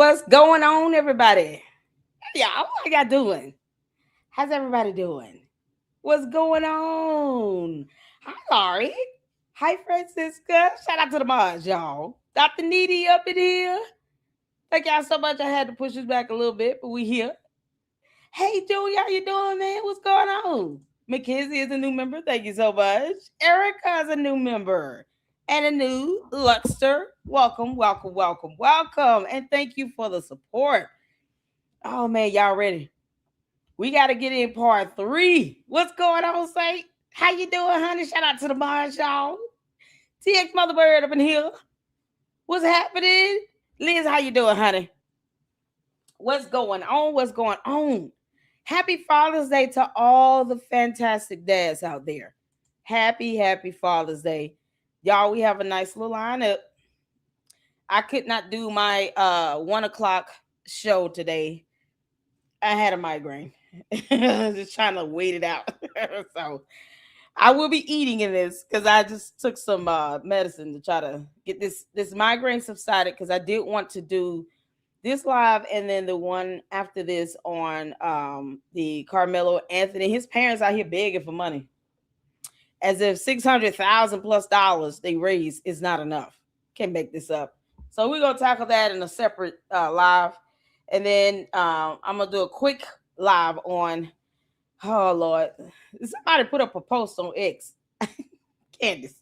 What's going on, everybody? Yeah, what y'all doing? How's everybody doing? What's going on? Hi, Laurie. Hi, Francisca. Shout out to the mods, y'all. Dr. Needy up in here. Thank y'all so much. I had to push this back a little bit, but we here. Hey, Julie, how you doing, man? What's going on? Mackenzie is a new member. Thank you so much. Erica is a new member. And a new Luxter. Welcome, welcome, welcome, welcome. And thank you for the support. Oh, man, y'all ready? We got to get in part 3. What's going on, Saint? How you doing, honey? Shout out to the Mars, y'all. TX Motherbird up in here. What's happening? Liz, how you doing, honey? What's going on? What's going on? Happy Father's Day to all the fantastic dads out there. Happy Father's Day. Y'all, we have a nice little lineup. I could not do my 1 o'clock show today. I had a migraine. Just trying to wait it out. So I will be eating in this because I just took some medicine to try to get this migraine subsided, because I did want to do this live and then the one after this on the Carmelo Anthony. His parents out here begging for money, as if $600,000+ they raise is not enough. Can't make this up. So we're gonna tackle that in a separate live, and then I'm gonna do a quick live on. Oh Lord, somebody put up a post on X. Candace,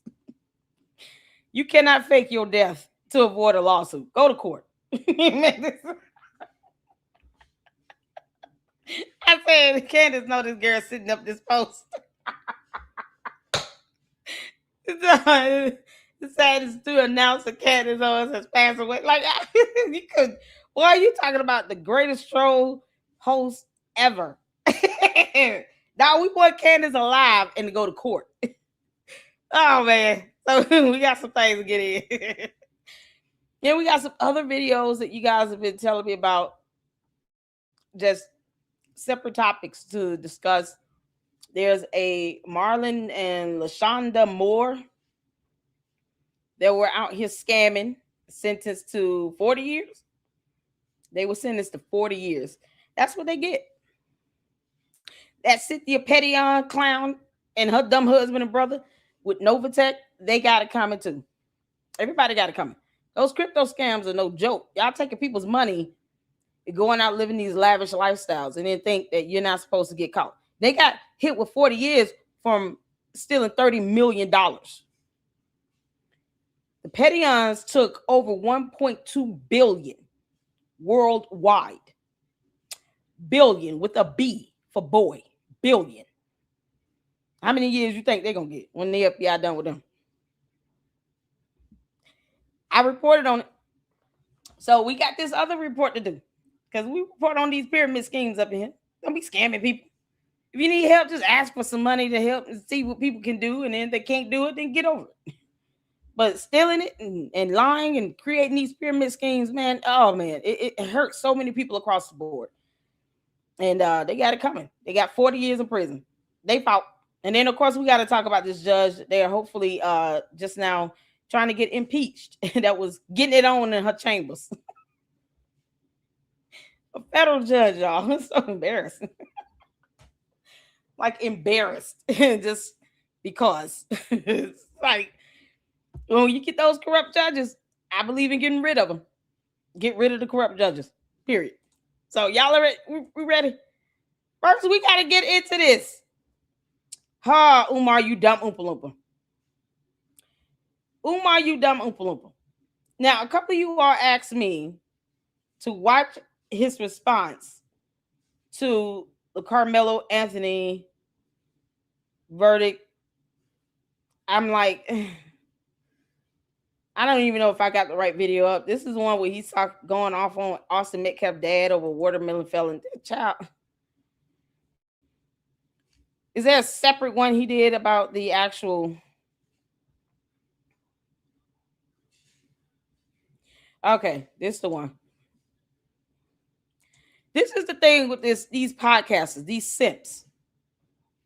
you cannot fake your death to avoid a lawsuit. Go to court. I said, Candace, know this girl sitting up this post. The saddest to announce that Candace Owens has passed away. Like, you could, boy, you talking about the greatest troll host ever. Now we want Candace alive and to go to court. Oh man, so we got some things to get in. Yeah, we got some other videos that you guys have been telling me about, just separate topics to discuss. There's a Marlon and LaShonda Moore that were out here scamming, sentenced to 40 years. They were sentenced to 40 years. That's what they get. That Cynthia Petion clown and her dumb husband and brother with Novatech, they got it coming too. Everybody got it coming. Those crypto scams are no joke. Y'all taking people's money and going out living these lavish lifestyles and then think that you're not supposed to get caught. They got hit with 40 years from stealing $30 million. The Petions took over 1.2 billion worldwide. Billion with a B for boy. Billion. How many years you think they're going to get when the FBI done with them? I reported on it. So we got this other report to do, because we report on these pyramid schemes up in here. Don't be scamming people. If you need help, just ask for some money to help and see what people can do. And then if they can't do it, then get over it. But stealing it and lying and creating these pyramid schemes, man, oh man, it hurts so many people across the board. And they got it coming. They got 40 years in prison. They fought. And then, of course, we got to talk about this judge. They're hopefully just now trying to get impeached. That was getting it on in her chambers. A federal judge, y'all. It's so embarrassing. Like, embarrassed. Just because. It's like, when you get those corrupt judges, I believe in getting rid of them. Get rid of the corrupt judges. Period. So, y'all are ready? We ready? First, we got to get into this. Ha, Umar, you dumb Oompa Loompa. Umar, you dumb Oompa Loompa. Now, a couple of you all asked me to watch his response to the Carmelo Anthony verdict. I'm like, I don't even know if I got the right video up. This is one where he's going off on Austin Metcalf's dad over watermelon felon. Child. Is there a separate one he did about the actual? Okay, this is the one. This is the thing with these podcasters, these simps.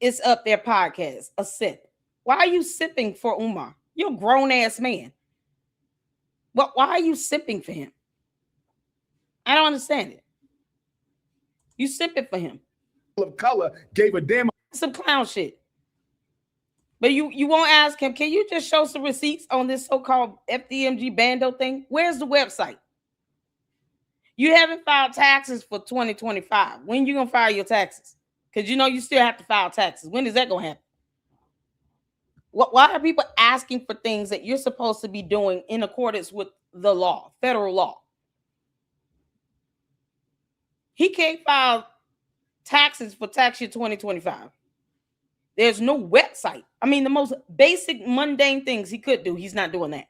It's up their podcast, a simp. Why are you simping for Umar? You're a grown-ass man. Why are you simping for him? I don't understand it. You simping for him. Of color gave a damn. Some clown shit. But you won't ask him, can you just show some receipts on this so-called FDMG Bando thing? Where's the website? You haven't filed taxes for 2025. When you going to file your taxes? Because you know you still have to file taxes. When is that going to happen? Why are people asking for things that you're supposed to be doing in accordance with the law, federal law? He can't file taxes for tax year 2025. There's no website. I mean, the most basic, mundane things he could do, he's not doing that.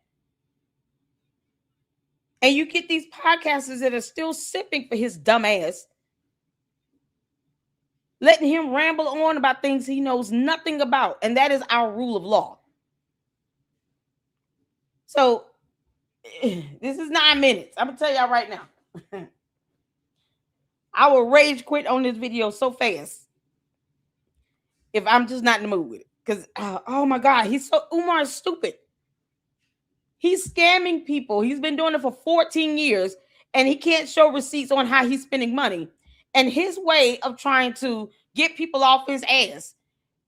And you get these podcasters that are still sipping for his dumb ass, letting him ramble on about things he knows nothing about. And that is our rule of law. So, this is 9 minutes. I'm going to tell y'all right now. I will rage quit on this video so fast if I'm just not in the mood with it. Because, oh my God, Umar is stupid. He's scamming people. He's been doing it for 14 years, and he can't show receipts on how he's spending money. And his way of trying to get people off his ass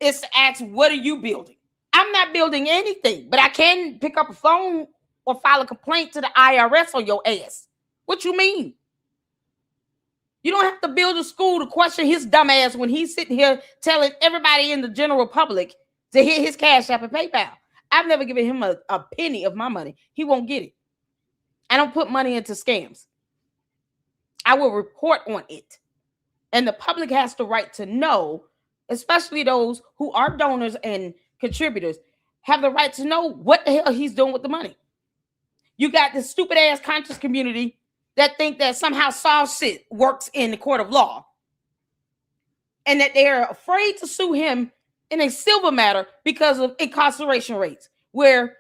is to ask, what are you building? I'm not building anything, but I can pick up a phone or file a complaint to the IRS on your ass. What you mean? You don't have to build a school to question his dumb ass when he's sitting here telling everybody in the general public to hit his Cash App and PayPal. I've never given him a penny of my money. He won't get it. I don't put money into scams. I will report on it. And the public has the right to know, especially those who are donors and contributors, have the right to know what the hell he's doing with the money. You got this stupid ass conscious community that think that somehow soft shit works in the court of law, and that they're afraid to sue him in a civil matter because of incarceration rates, where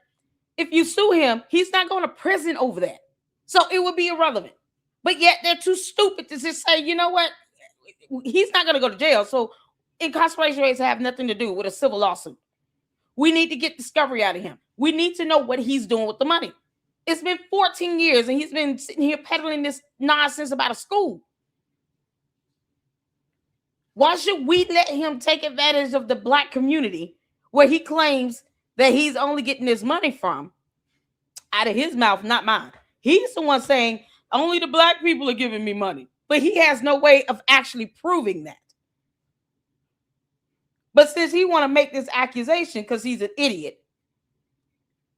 if you sue him, he's not going to prison over that. So it would be irrelevant. But yet they're too stupid to just say, you know what? He's not going to go to jail. So incarceration rates have nothing to do with a civil lawsuit. We need to get discovery out of him. We need to know what he's doing with the money. It's been 14 years and he's been sitting here peddling this nonsense about a school. Why should we let him take advantage of the Black community where he claims that he's only getting his money from? Out of his mouth, not mine. He's the one saying, only the Black people are giving me money. But he has no way of actually proving that. But since he want to make this accusation because he's an idiot,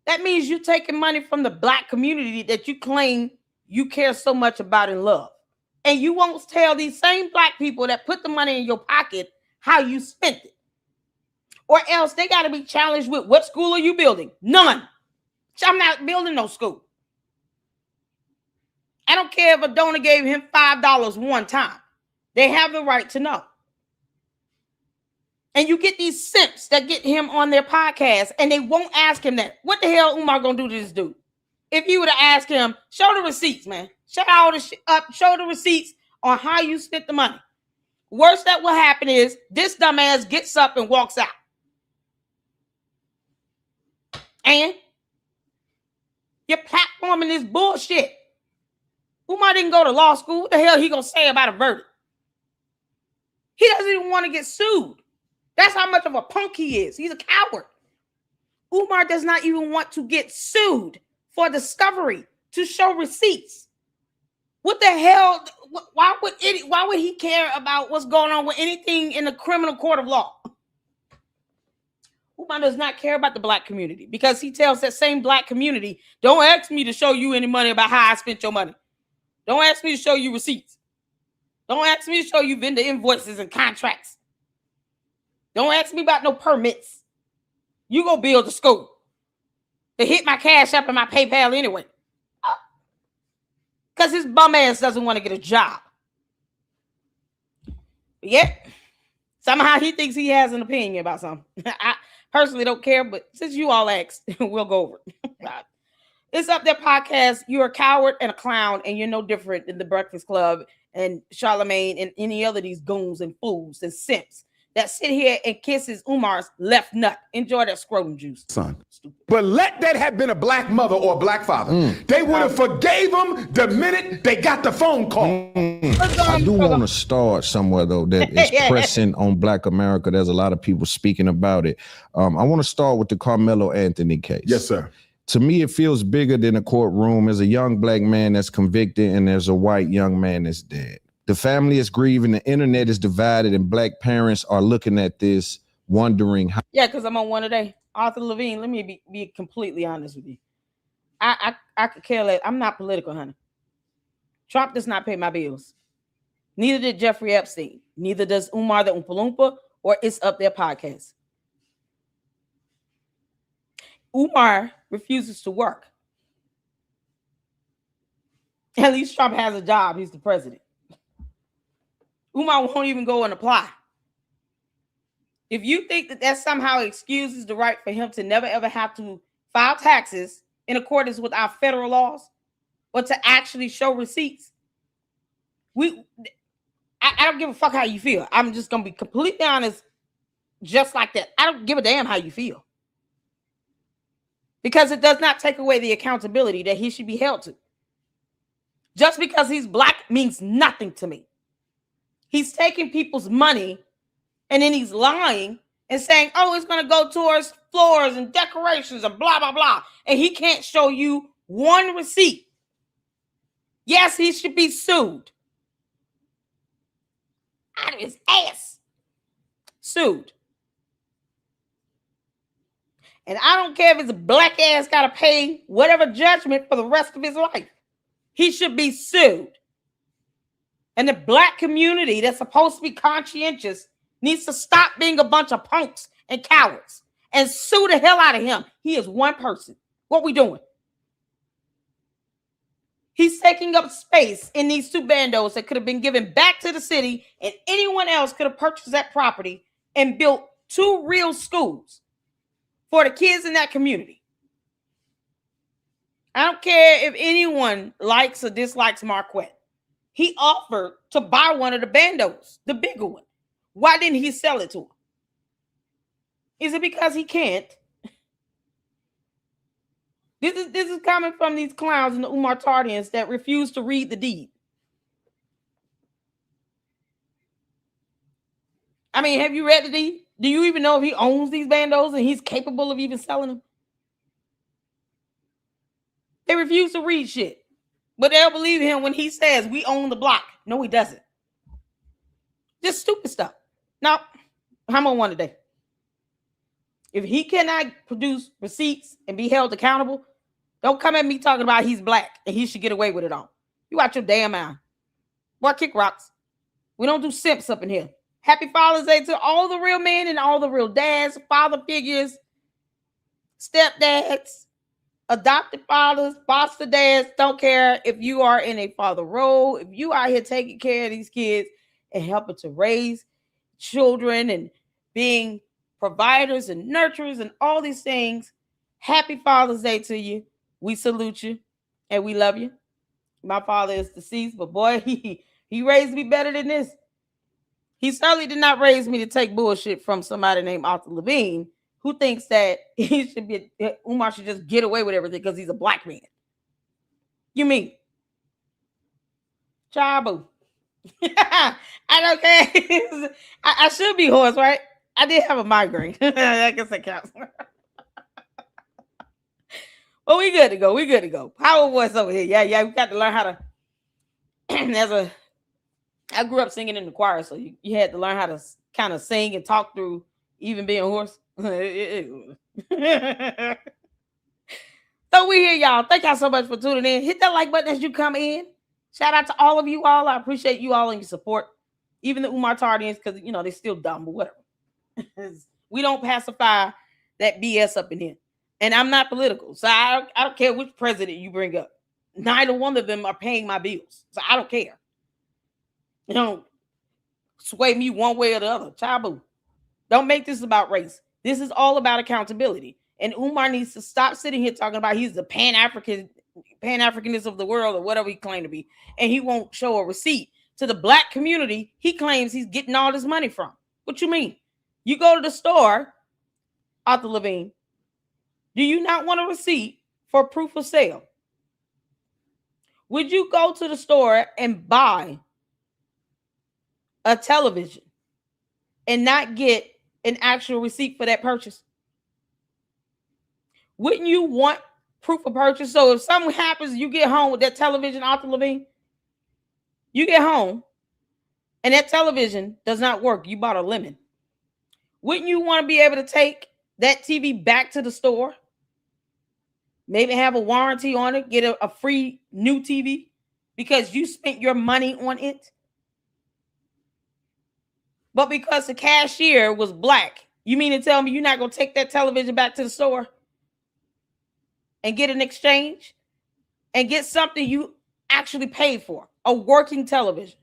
that means you're taking money from the Black community that you claim you care so much about and love. And you won't tell these same Black people that put the money in your pocket how you spent it. Or else they got to be challenged with, what school are you building? None. I'm not building no school. I don't care if a donor gave him $5 one time. They have the right to know. And you get these simps that get him on their podcast and they won't ask him that. What the hell Umar gonna do to this dude? If you were to ask him, show the receipts, man. Shut all this shit up. Show the receipts on how you spent the money. Worst that will happen is this dumbass gets up and walks out. And you're platforming this bullshit. Umar didn't go to law school. What the hell he gonna say about a verdict? He doesn't even want to get sued. That's how much of a punk he is. He's a coward. Umar does not even want to get sued for discovery to show receipts. What the hell? Why would he care about what's going on with anything in the criminal court of law? Umar does not care about the Black community because he tells that same Black community, don't ask me to show you any money about how I spent your money. Don't ask me to show you receipts. Don't ask me to show you vendor invoices and contracts. Don't ask me about no permits. You go build a school. They hit my Cash App and my PayPal anyway. Because his bum ass doesn't want to get a job. But yet, somehow he thinks he has an opinion about something. I personally don't care, but since you all asked, we'll go over it. It's Up There podcast. You're a coward and a clown, and you're no different than the Breakfast Club and Charlemagne and any other of these goons and fools and simps that sit here and kisses Umar's left nut. Enjoy that scrotum juice. Son. Stupid. But let that have been a black mother or a black father. They would have forgave them the minute they got the phone call. I do want to start somewhere, though, that is pressing on Black America. There's a lot of people speaking about it. I want to start with the Carmelo Anthony case. Yes, sir. To me, it feels bigger than a courtroom. There's a young black man that's convicted and there's a white young man that's dead. The family is grieving, the internet is divided, and black parents are looking at this wondering how. Yeah, because I'm on one today. Arthur Levine, let me be completely honest with you. I could care less. I'm not political, honey. Trump does not pay my bills. Neither did Jeffrey Epstein. Neither does Umar the Oompa Loompa or It's Up There podcast. Umar refuses to work. At least Trump has a job. He's the president. Umar won't even go and apply. If you think that somehow excuses the right for him to never ever have to file taxes in accordance with our federal laws or to actually show receipts, I don't give a fuck how you feel. I'm just going to be completely honest, just like that. I don't give a damn how you feel. Because it does not take away the accountability that he should be held to. Just because he's black means nothing to me. He's taking people's money and then he's lying and saying, oh, it's going to go towards floors and decorations and blah, blah, blah. And he can't show you one receipt. Yes, he should be sued. Out of his ass. Sued. And I don't care if his black ass got to pay whatever judgment for the rest of his life. He should be sued. And the black community that's supposed to be conscientious needs to stop being a bunch of punks and cowards and sue the hell out of him. He is one person. What we doing? He's taking up space in these two bandos that could have been given back to the city, and anyone else could have purchased that property and built two real schools for the kids in that community. I don't care if anyone likes or dislikes Marquette. He offered to buy one of the bandos, the bigger one. Why didn't he sell it to him? Is it because he can't? This is coming from these clowns and the Umar Tardians that refuse to read the deed. I mean, have you read the deed? Do you even know if he owns these bandos and he's capable of even selling them? They refuse to read shit. But they'll believe him when he says we own the block. No, he doesn't. Just stupid stuff. Now, I'm on one today. If he cannot produce receipts and be held accountable, don't come at me talking about he's black and he should get away with it all. You out your damn mind. Boy, kick rocks. We don't do simps up in here. Happy Father's Day to all the real men and all the real dads, father figures, stepdads, adopted fathers, foster dads. Don't care if you are in a father role. If you out here taking care of these kids and helping to raise children and being providers and nurturers and all these things, happy Father's Day to you. We salute you and we love you. My father is deceased, but boy, he raised me better than this. He certainly did not raise me to take bullshit from somebody named Arthur Levine, who thinks that Umar should just get away with everything because he's a black man. You mean? Chabu. I don't care. I should be hoarse, right? I did have a migraine. I guess that counts. Well, we good to go. We good to go. Power voice over here. Yeah. We got to learn how to. I grew up singing in the choir, so you had to learn how to kind of sing and talk through even being hoarse. So we here, y'all. Thank y'all so much for tuning in. Hit that like button as you come in. Shout out to all of you all. I appreciate you all and your support. Even the Umar Tardians, because they're still dumb, but whatever. We don't pacify that BS up in here. And I'm not political, so I don't care which president you bring up. Neither one of them are paying my bills, so I don't care. Sway me one way or the other. Chabu. Don't make this about race. This is all about accountability. And Umar needs to stop sitting here talking about he's the Pan-Africanist of the world or whatever he claimed to be. And he won't show a receipt to the black community he claims he's getting all this money from. What you mean? You go to the store, Arthur Levine. Do you not want a receipt for proof of sale? Would you go to the store and buy a television and not get an actual receipt for that purchase? Wouldn't you want proof of purchase? So if something happens, you get home with that television, Arthur Levine, you get home and that television does not work. You bought a lemon. Wouldn't you want to be able to take that TV back to the store? Maybe have a warranty on it, get a free new TV because you spent your money on it. But because the cashier was black, you mean to tell me you're not going to take that television back to the store and get an exchange and get something you actually paid for, a working television?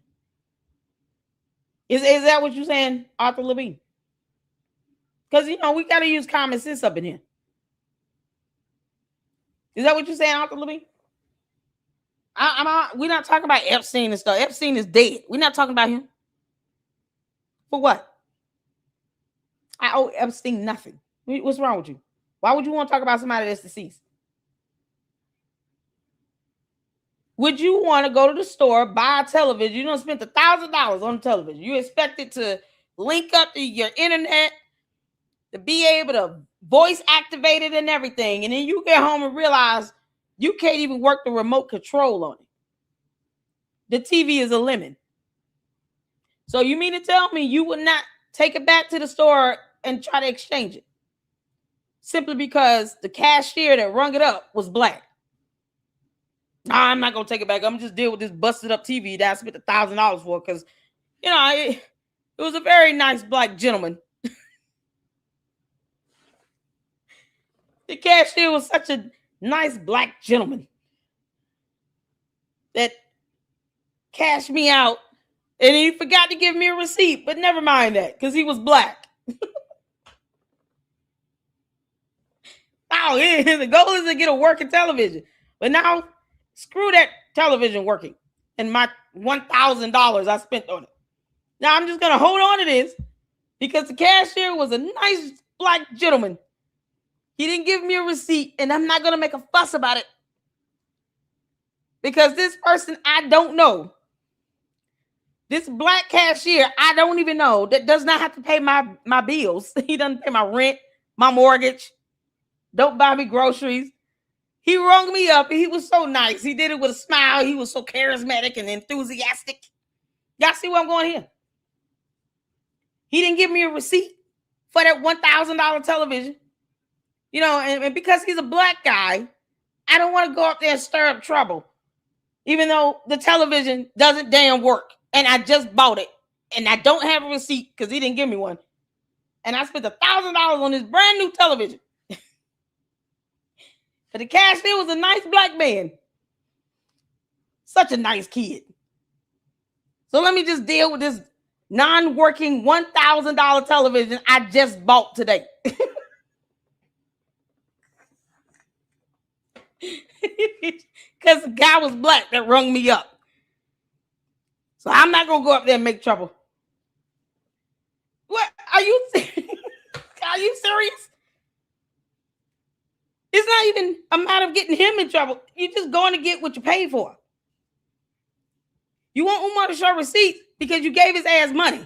Is that what you're saying, Arthur Levine? Because, we got to use common sense up in here. Is that what you're saying, Arthur Levine? We're not talking about Epstein and stuff. Epstein is dead. We're not talking about him. For what? I owe Epstein nothing. What's wrong with you? Why would you want to talk about somebody that's deceased? Would you want to go to the store, buy a television? You don't spend $1,000 on the television. You expect it to link up to your internet, to be able to voice activate it and everything. And then you get home and realize you can't even work the remote control on it. The TV is a lemon. So you mean to tell me you would not take it back to the store and try to exchange it simply because the cashier that rung it up was black? Nah, I'm not going to take it back. I'm going to just deal with this busted up TV that I spent $1,000 for because, it was a very nice black gentleman. The cashier was such a nice black gentleman that cashed me out, and he forgot to give me a receipt, but never mind that because he was black. Now, the goal is to get a working television, but now screw that television working and my $1,000 I spent on it. Now I'm just going to hold on to this because the cashier was a nice black gentleman. He didn't give me a receipt, and I'm not going to make a fuss about it because this person I don't know, this black cashier I don't even know, that does not have to pay my bills. He doesn't pay my rent, my mortgage, don't buy me groceries. He rung me up, and he was so nice. He did it with a smile. He was so charismatic and enthusiastic. Y'all see where I'm going here? He didn't give me a receipt for that $1,000 television. And because he's a black guy, I don't want to go up there and stir up trouble, even though the television doesn't damn work. And I just bought it, and I don't have a receipt because he didn't give me one. And I spent $1,000 on this brand new television. But the cashier was a nice black man. Such a nice kid. So let me just deal with this non-working $1,000 television I just bought today. Because the guy was black that rung me up. So I'm not going to go up there and make trouble. What? Are you serious? It's not even a matter of getting him in trouble. You're just going to get what you paid for. You want Umar to show receipts because you gave his ass money.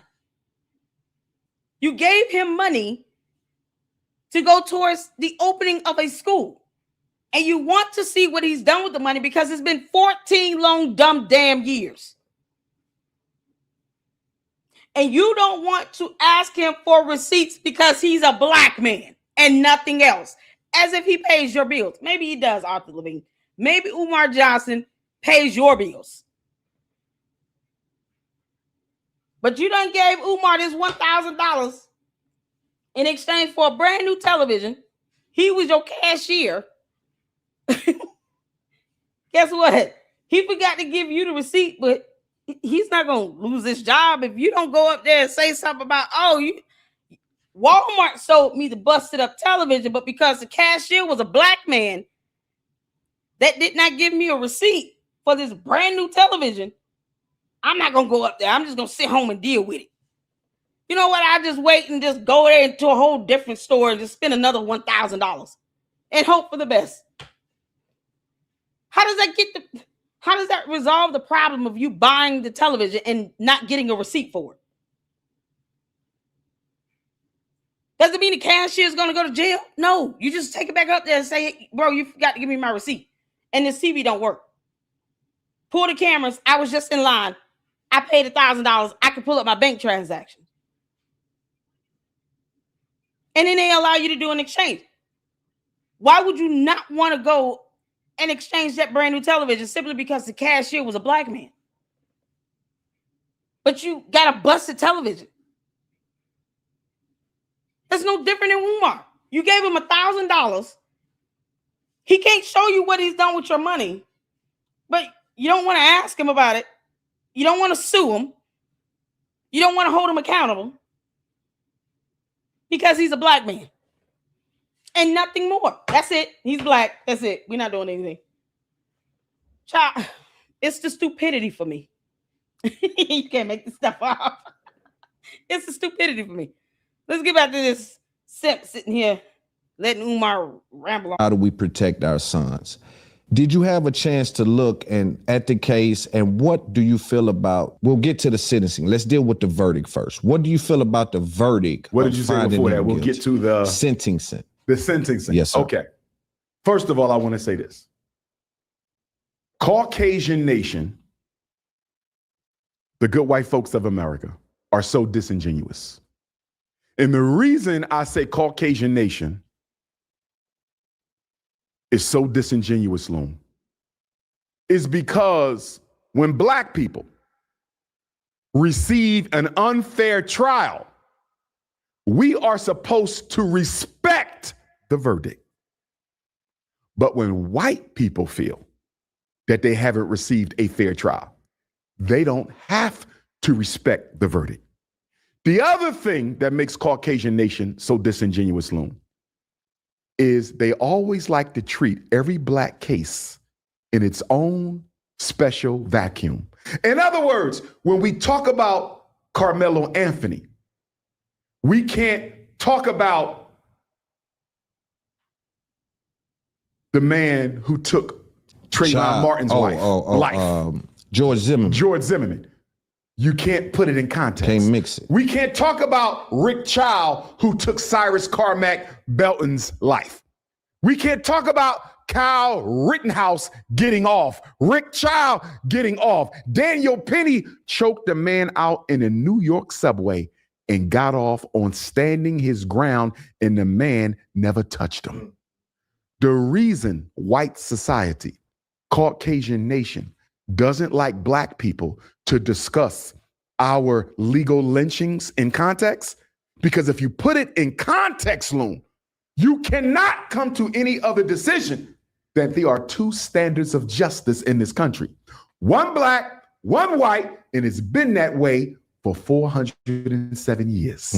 You gave him money to go towards the opening of a school. And you want to see what he's done with the money because it's been 14 long dumb damn years. And you don't want to ask him for receipts because he's a black man and nothing else. As if he pays your bills. Maybe he does, Arthur Levine. Maybe Umar Johnson pays your bills. But you done gave Umar this $1,000 in exchange for a brand new television. He was your cashier. Guess what? He forgot to give you the receipt, but he's not going to lose his job if you don't go up there and say something about, Walmart sold me the busted up television, but because the cashier was a black man that did not give me a receipt for this brand new television, I'm not going to go up there. I'm just going to sit home and deal with it. You know what? I just wait and just go there into a whole different store and just spend another $1,000 and hope for the best. How does that resolve the problem of you buying the television and not getting a receipt for it? Does it mean the cashier is going to go to jail? No, you just take it back up there and say, bro, you forgot to give me my receipt. And this TV don't work. Pull the cameras. I was just in line. I paid $1,000. I can pull up my bank transaction. And then they allow you to do an exchange. Why would you not want to go and exchange that brand new television simply because the cashier was a black man? But you got a busted television. That's no different than Umar. You gave him $1,000. He can't show you what he's done with your money, but you don't want to ask him about it. You don't want to sue him. You don't want to hold him accountable because he's a black man. And nothing more. That's it. He's black. That's it. We're not doing anything. Child, it's the stupidity for me. You can't make this stuff up. It's the stupidity for me. Let's get back to this simp sitting here letting Umar ramble on. How do we protect our sons? Did you have a chance to look at the case, and what do you feel about, we'll get to the sentencing. Let's deal with the verdict first. What do you feel about the verdict? What did you say before that? We'll get to the sentencing. The sentencing. Yes, sir. Okay. First of all, I want to say this. Caucasian nation, the good white folks of America, are so disingenuous. And the reason I say Caucasian nation is so disingenuous, Loon, is because when black people receive an unfair trial, we are supposed to respect the verdict. But when white people feel that they haven't received a fair trial, they don't have to respect the verdict. The other thing that makes Caucasian nation so disingenuous, Loon, is they always like to treat every black case in its own special vacuum. In other words, when we talk about Carmelo Anthony, we can't talk about the man who took Trayvon Martin's life. George Zimmerman. George Zimmerman. You can't put it in context. Can't mix it. We can't talk about Rick Child, who took Cyrus Carmack Belton's life. We can't talk about Kyle Rittenhouse getting off, Rick Child getting off. Daniel Penny choked a man out in a New York subway and got off on standing his ground, and the man never touched him. The reason white society, Caucasian nation, doesn't like black people to discuss our legal lynchings in context, because if you put it in context, Loon, you cannot come to any other decision that there are two standards of justice in this country. One black, one white, and it's been that way for 407 years.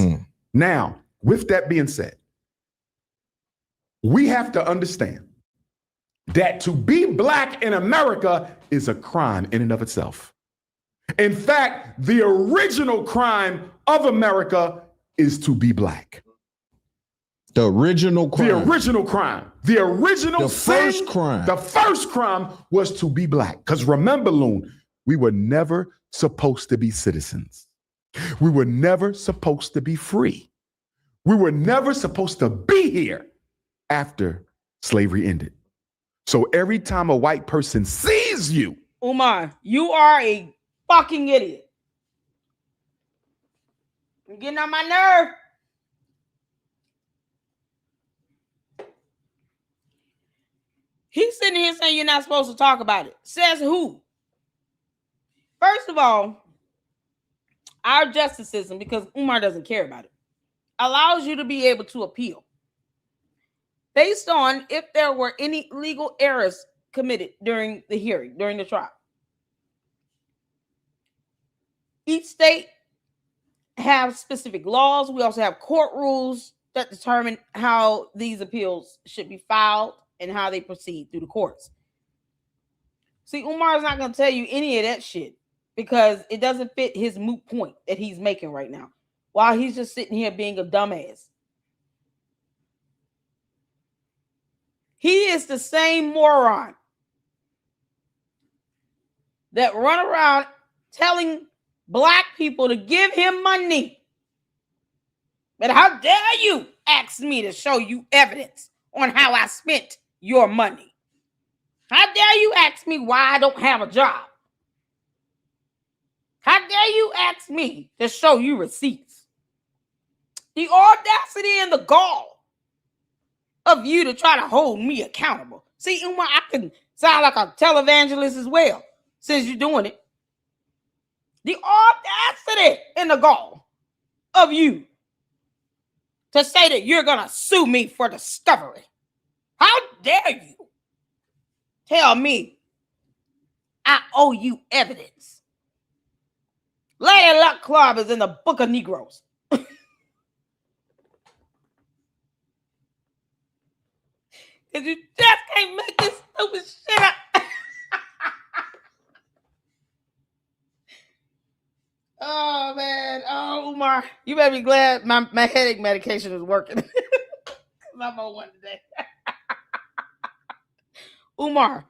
Now, with that being said, we have to understand that to be black in America is a crime in and of itself. In fact, the original crime of America is to be black. The original crime. The original crime. The original first crime. The first crime was to be black. Because remember, Loon, we were never supposed to be citizens. We were never supposed to be free. We were never supposed to be here after slavery ended. So every time a white person sees you, Umar, you are a fucking idiot. You're getting on my nerve. He's sitting here saying you're not supposed to talk about it. Says who? First of all, our justice system, because Umar doesn't care about it, allows you to be able to appeal based on if there were any legal errors committed during the hearing, during the trial. Each state have specific laws. We also have court rules that determine how these appeals should be filed and how they proceed through the courts. See, Umar's not going to tell you any of that shit because it doesn't fit his moot point that he's making right now. while he's just sitting here being a dumbass. He is the same moron that run around telling black people to give him money. But how dare you ask me to show you evidence on how I spent your money? How dare you ask me why I don't have a job? How dare you ask me to show you receipts? The audacity and the gall of you to try to hold me accountable. See, Umar, I can sound like a televangelist as well, since you're doing it. The audacity and the gall of you to say that you're going to sue me for discovery. How dare you tell me I owe you evidence? Lady Luck Club is in the Book of Negroes. Because you just can't make this stupid shit up. Oh, man. Oh, Umar. You better be glad my headache medication is working. Because I'm on one today. Umar,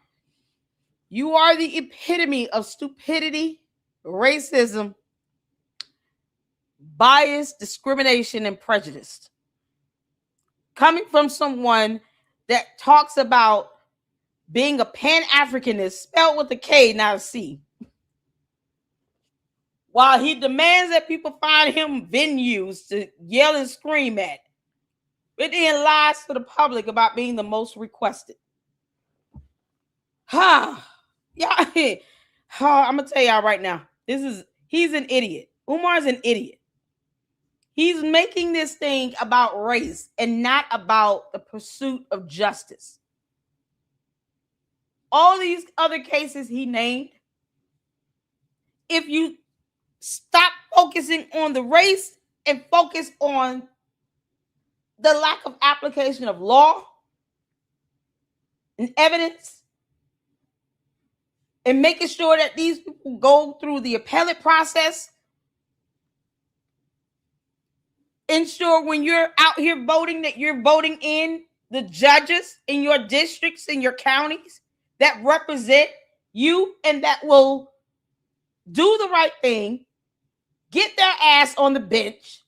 you are the epitome of stupidity, racism, bias, discrimination, and prejudice. Coming from someone that talks about being a Pan-Africanist, spelled with a K, not a C, while he demands that people find him venues to yell and scream at, but then lies to the public about being the most requested. Yeah, I'm gonna tell y'all right now, he's an idiot. Umar's an idiot. He's making this thing about race and not about the pursuit of justice. All these other cases he named, if you stop focusing on the race and focus on the lack of application of law and evidence, and making sure that these people go through the appellate process, ensure when you're out here voting that you're voting in the judges in your districts, in your counties that represent you and that will do the right thing, get their ass on the bench,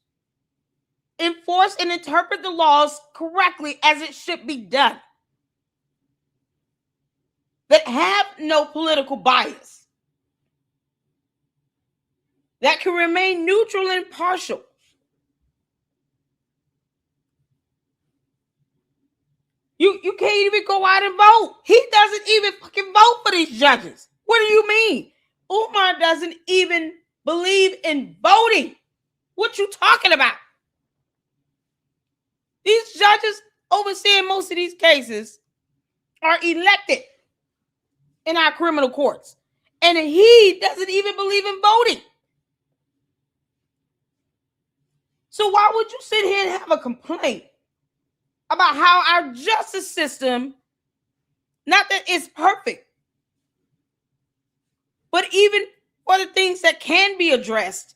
enforce and interpret the laws correctly as it should be done, that have no political bias, that can remain neutral and impartial. You can't even go out and vote. He doesn't even fucking vote for these judges. What do you mean? Umar doesn't even believe in voting. What you talking about? These judges overseeing most of these cases are elected in our criminal courts. And he doesn't even believe in voting. So why would you sit here and have a complaint about how our justice system, not that it's perfect, but even for the things that can be addressed,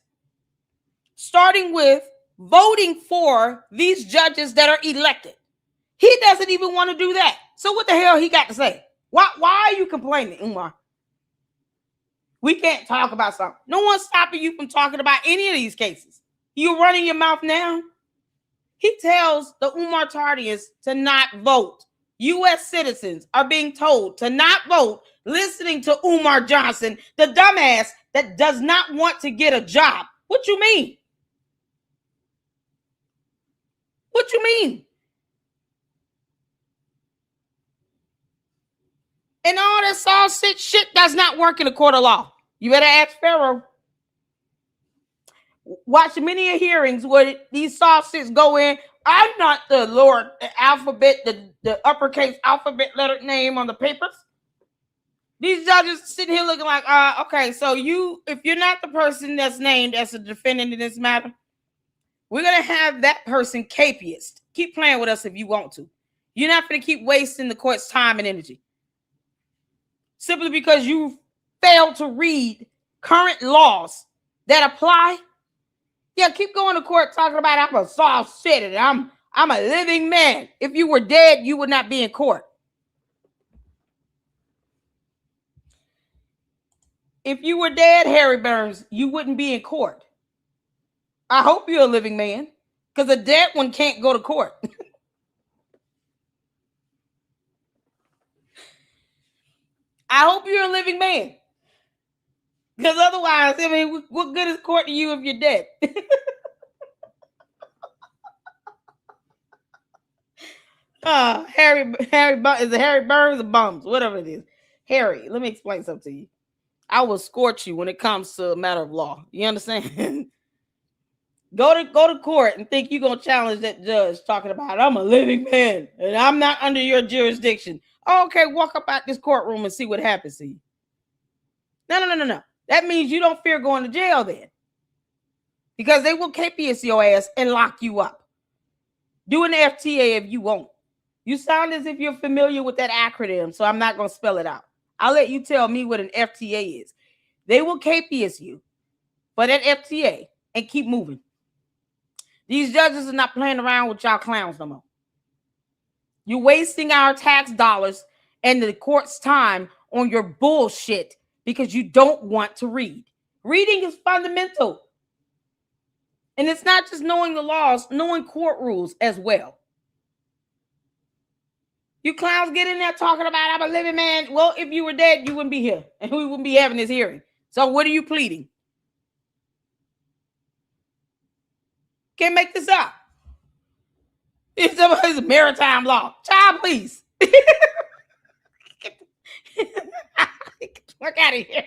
starting with voting for these judges that are elected? He doesn't even want to do that. So what the hell he got to say? Why are you complaining, Umar? We can't talk about something. No one's stopping you from talking about any of these cases. You're running your mouth now. He tells the Umar Tardians to not vote. U.S. citizens are being told to not vote, listening to Umar Johnson, the dumbass that does not want to get a job. What you mean? What you mean? And all that sausage shit does not work in the court of law. You better ask Pharaoh. Watch many hearings where these sausages go in. I'm not the Lord alphabet, the uppercase alphabet letter name on the papers. These judges sitting here looking like, okay, so if you're not the person that's named as a defendant in this matter, we're going to have that person capious. Keep playing with us if you want to. You're not going to keep wasting the court's time and energy. Simply because you failed to read current laws that apply. Yeah, keep going to court talking about I'm a soft shit and I'm a living man. If you were dead, you would not be in court. If you were dead, Harry Burns, you wouldn't be in court. I hope you're a living man, because a dead one can't go to court. I hope you're a living man. Because otherwise, I mean, what good is court to you if you're dead? Harry is it Harry Burns or Bums? Whatever it is. Harry, let me explain something to you. I will scorch you when it comes to a matter of law. You understand? Go to court and think you're gonna challenge that judge talking about I'm a living man and I'm not under your jurisdiction. Oh, okay, walk up out this courtroom and see what happens to you. No. That means you don't fear going to jail then. Because they will KPS your ass and lock you up. Do an FTA if you won't. You sound as if you're familiar with that acronym, so I'm not gonna spell it out. I'll let you tell me what an FTA is. They will KPS you for that FTA and keep moving. These judges are not playing around with y'all clowns no more. You're wasting our tax dollars and the court's time on your bullshit because you don't want to read. Reading is fundamental. And it's not just knowing the laws, knowing court rules as well. You clowns get in there talking about I'm a living man. Well, if you were dead, you wouldn't be here. And we wouldn't be having this hearing. So what are you pleading? Can't make this up. It's a maritime law. Child, please. Work out of here.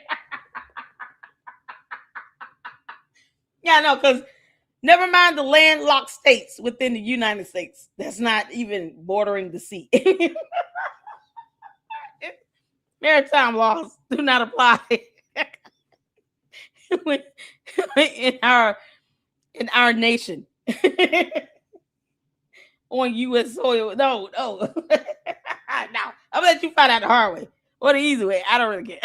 Yeah, I know, because never mind the landlocked states within the United States. That's not even bordering the sea. Maritime laws do not apply in our nation. On U.S. soil. No. No. I'm gonna let you find out the hard way or the easy way. I don't really care.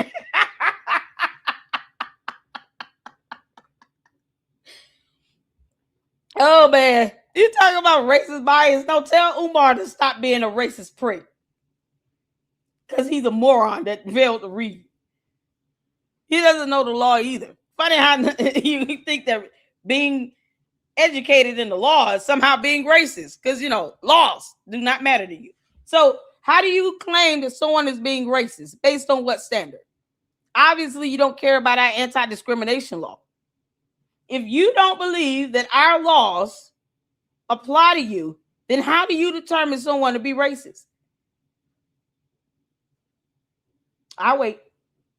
Oh man, you talking about racist bias? No, tell Umar to stop being a racist prick. Because he's a moron that failed to read. He doesn't know the law either. Funny how you think that being educated in the law is somehow being racist. Because, laws do not matter to you. So how do you claim that someone is being racist? Based on what standard? Obviously, you don't care about our anti-discrimination law. If you don't believe that our laws apply to you, then how do you determine someone to be racist? I'll wait.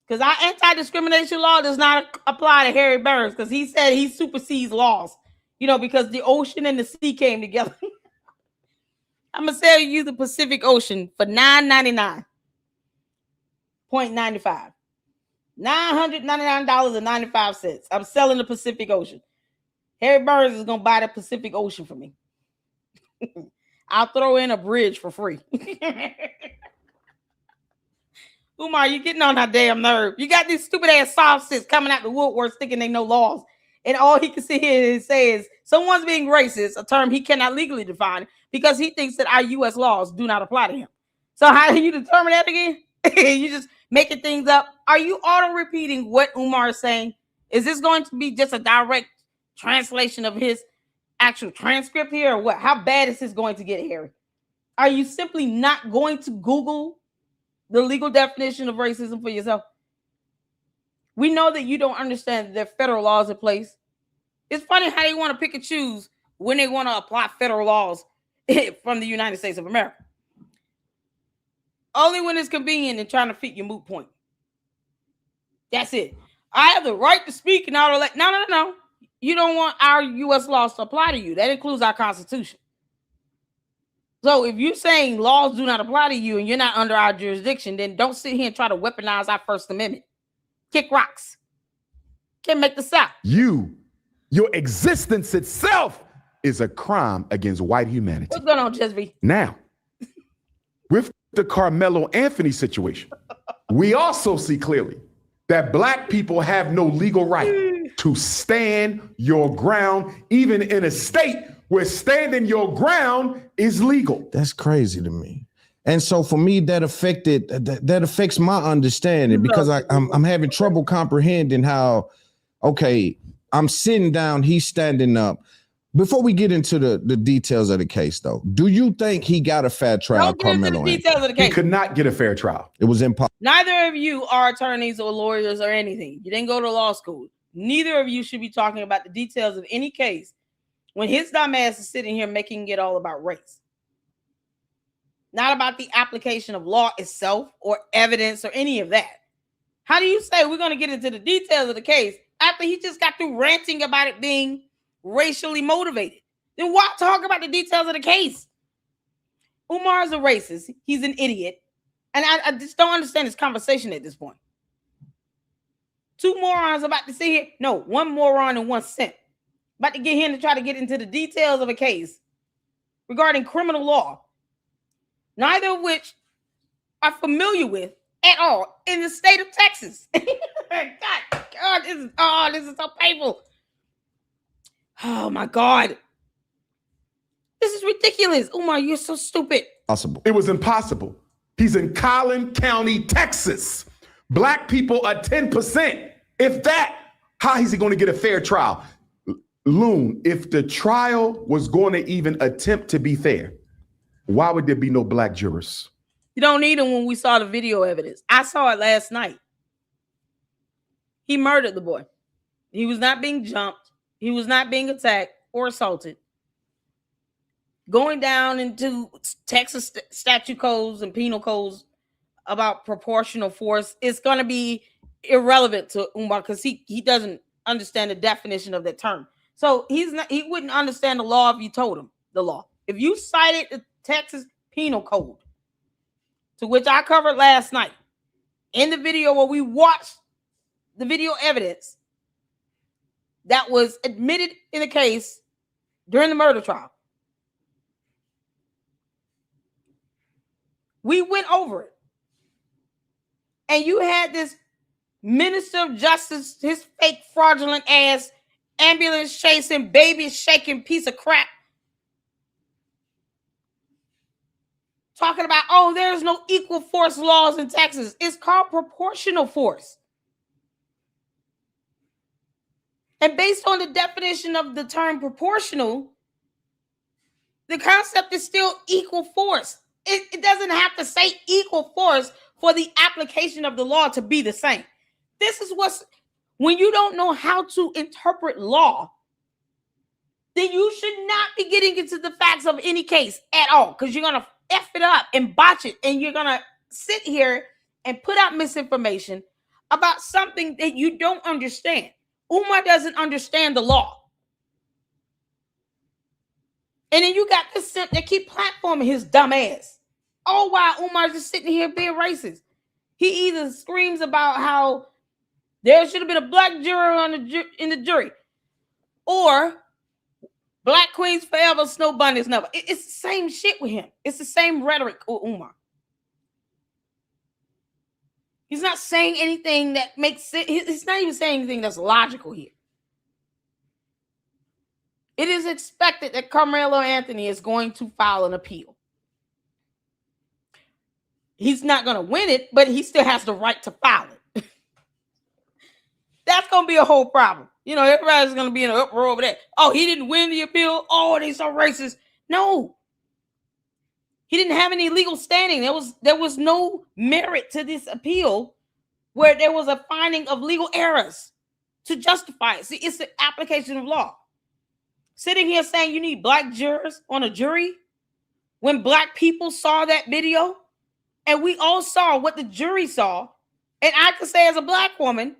Because our anti-discrimination law does not apply to Harry Burns because he said he supersedes laws, because the ocean and the sea came together. I'm going to sell you the Pacific Ocean for $999.95. $999.95. I'm selling the Pacific Ocean. Harry Burns is going to buy the Pacific Ocean for me. I'll throw in a bridge for free. Umar, you getting on that damn nerve. You got these stupid ass sophomores coming out the woodwork thinking they know laws. And all he can sit here and say is someone's being racist, a term he cannot legally define because he thinks that our U.S. laws do not apply to him. So how do you determine that again? You just making things up. Are you auto-repeating what Umar is saying? Is this going to be just a direct translation of his actual transcript here or what? How bad is this going to get, Harry? Are you simply not going to Google the legal definition of racism for yourself? We know that you don't understand that there are federal laws in place. It's funny how they want to pick and choose when they want to apply federal laws from the United States of America. Only when it's convenient and trying to fit your moot point. That's it. I have the right to speak and all of that. No. You don't want our U.S. laws to apply to you. That includes our Constitution. So if you're saying laws do not apply to you and you're not under our jurisdiction, then don't sit here and try to weaponize our First Amendment. Kick rocks. Can't make this up. Your existence itself is a crime against white humanity. What's going on, Jesby? Now, with the Carmelo Anthony situation, we also see clearly that black people have no legal right to stand your ground, even in a state where standing your ground is legal. That's crazy to me. And so for me, that affects my understanding, because I'm having trouble comprehending how, okay, I'm sitting down, he's standing up. Before we get into the details of the case, though, do you think he got a fair trial? Don't get into the details of the case. He could not get a fair trial. It was impossible. Neither of you are attorneys or lawyers or anything. You didn't go to law school. Neither of you should be talking about the details of any case when his dumb ass is sitting here making it all about race. Not about the application of law itself or evidence or any of that. How do you say we're going to get into the details of the case after he just got through ranting about it being racially motivated? Then why talk about the details of the case? Umar is a racist. He's an idiot. And I just don't understand this conversation at this point. Two morons about to sit here. No, one moron and one simp. About to get him to try to get into the details of a case regarding criminal law, neither of which are familiar with at all in the state of Texas. God, this is so painful. Oh my God. This is ridiculous. Umar, you're so stupid. Possible. It was impossible. He's in Collin County, Texas. Black people are 10%. If that, how is he going to get a fair trial? Loon, if the trial was going to even attempt to be fair, why would there be no black jurors? You don't need them when we saw the video evidence. I saw it last night. He murdered the boy. He was not being jumped. He was not being attacked or assaulted. Going down into Texas statute codes and penal codes about proportional force, it's going to be irrelevant to Umar because he doesn't understand the definition of that term. So he wouldn't understand the law if you told him the law. If you cited the Texas penal code, to which I covered last night in the video where we watched the video evidence that was admitted in the case during the murder trial, we went over it. And you had this minister of justice, his fake fraudulent ass, ambulance chasing, baby shaking piece of crap, talking about, oh, there's no equal force laws in Texas. It's called proportional force. And based on the definition of the term proportional, the concept is still equal force. It doesn't have to say equal force for the application of the law to be the same. This is when you don't know how to interpret law, then you should not be getting into the facts of any case at all, because you're going to F it up and botch it, and you're going to sit here and put out misinformation about something that you don't understand. Umar doesn't understand the law. And then you got this simp that keep platforming his dumb ass. All while Umar's just sitting here being racist. He either screams about how there should have been a black juror in the jury, or black queens forever, snow bunnies never. It's the same shit with him. It's the same rhetoric with Umar. He's not saying anything that makes sense. He's not even saying anything that's logical here. It is expected that Carmelo Anthony is going to file an appeal. He's not going to win it, but he still has the right to file it. That's going to be a whole problem. You know, everybody's going to be in an uproar over that. Oh, he didn't win the appeal. Oh, they so racist. No. He didn't have any legal standing. There was no merit to this appeal where there was a finding of legal errors to justify it. See, it's the application of law. Sitting here saying you need black jurors on a jury when black people saw that video and we all saw what the jury saw, and I could say as a black woman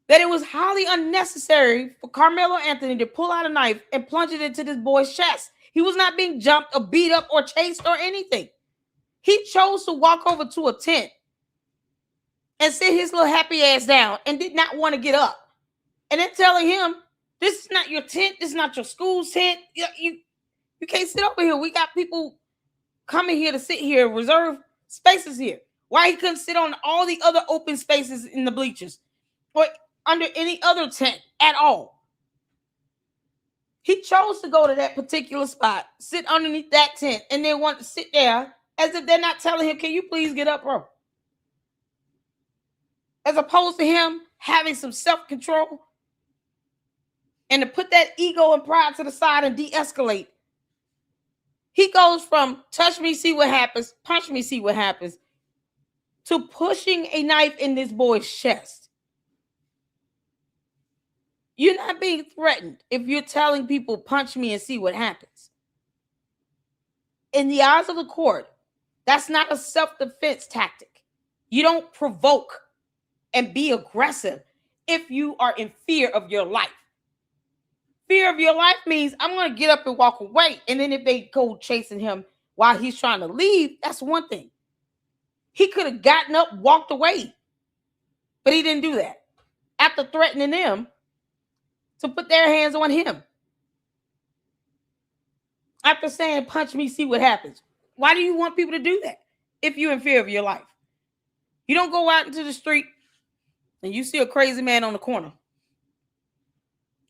that it was highly unnecessary for Carmelo Anthony to pull out a knife and plunge it into this boy's chest. He was not being jumped or beat up or chased or anything. He chose to walk over to a tent and sit his little happy ass down and did not want to get up. And then telling him, this is not your tent. This is not your school's tent. You can't sit over here. We got people coming here to sit here, reserve spaces here. Why he couldn't sit on all the other open spaces in the bleachers? Or under any other tent at all. He chose to go to that particular spot, sit underneath that tent, and then want to sit there as if they're not telling him, can you please get up, bro? As opposed to him having some self-control and to put that ego and pride to the side and de-escalate. He goes from touch me, see what happens, punch me, see what happens, to pushing a knife in this boy's chest. You're not being threatened if you're telling people, punch me and see what happens. In the eyes of the court, that's not a self-defense tactic. You don't provoke and be aggressive if you are in fear of your life. Fear of your life means I'm going to get up and walk away. And then if they go chasing him while he's trying to leave, that's one thing. He could have gotten up, walked away, but he didn't do that. After threatening them to put their hands on him. After saying, punch me, see what happens. Why do you want people to do that if you're in fear of your life? You don't go out into the street and you see a crazy man on the corner.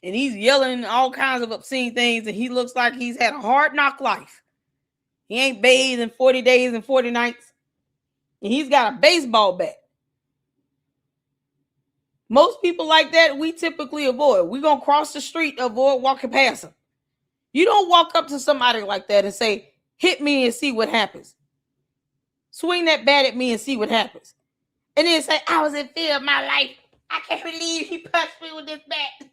And he's yelling all kinds of obscene things, and he looks like he's had a hard knock life. He ain't bathed in 40 days and 40 nights. And he's got a baseball bat. Most people like that, we typically avoid. We're going to cross the street, avoid walking past them. You don't walk up to somebody like that and say, hit me and see what happens. Swing that bat at me and see what happens. And then say, I was in fear of my life. I can't believe he punched me with this bat.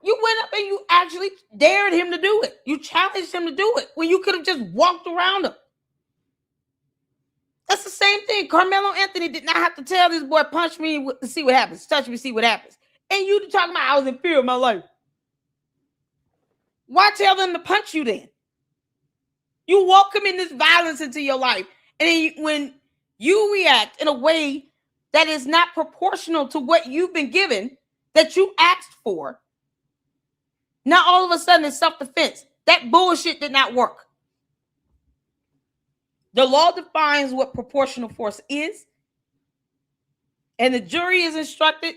You went up and you actually dared him to do it. You challenged him to do it when you could have just walked around him. That's the same thing. Carmelo Anthony did not have to tell this boy, punch me to see what happens. Touch me, see what happens. And you talking about I was in fear of my life. Why tell them to punch you then? You welcome in this violence into your life. And then when you react in a way that is not proportional to what you've been given, that you asked for, now all of a sudden it's self-defense. That bullshit did not work. The law defines what proportional force is, and the jury is instructed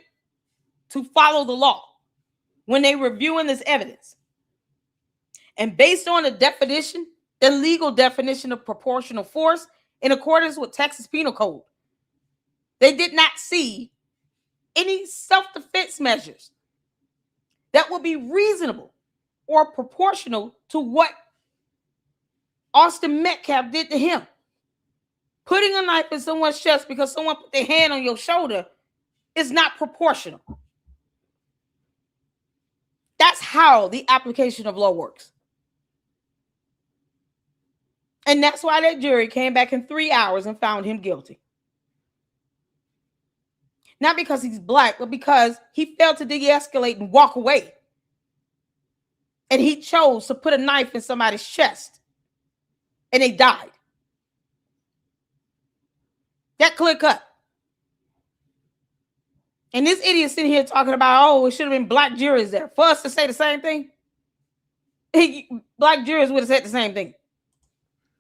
to follow the law when they're reviewing this evidence. And based on the definition, the legal definition of proportional force in accordance with Texas Penal Code, they did not see any self-defense measures that would be reasonable or proportional to what Austin Metcalf did to him. Putting a knife in someone's chest because someone put their hand on your shoulder is not proportional. That's how the application of law works. And that's why that jury came back in 3 hours and found him guilty. Not because he's black, but because he failed to de-escalate and walk away. And he chose to put a knife in somebody's chest. And they died. That clear cut. And this idiot sitting here talking about, oh, it should have been black jurors there. For us to say the same thing, black jurors would have said the same thing.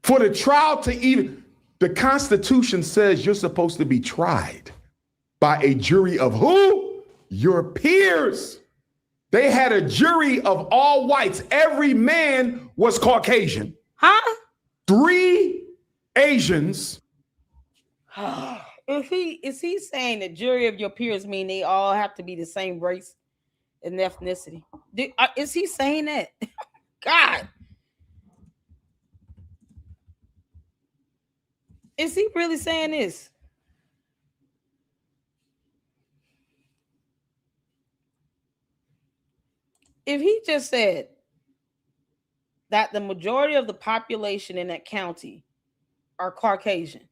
For the trial to even, the Constitution says you're supposed to be tried by a jury of who? Your peers. They had a jury of all whites. Every man was Caucasian. Huh? 3 Asians. Is he saying the jury of your peers mean they all have to be the same race and ethnicity? Is he saying that? God. Is he really saying this? If he just said that the majority of the population in that county are Caucasian,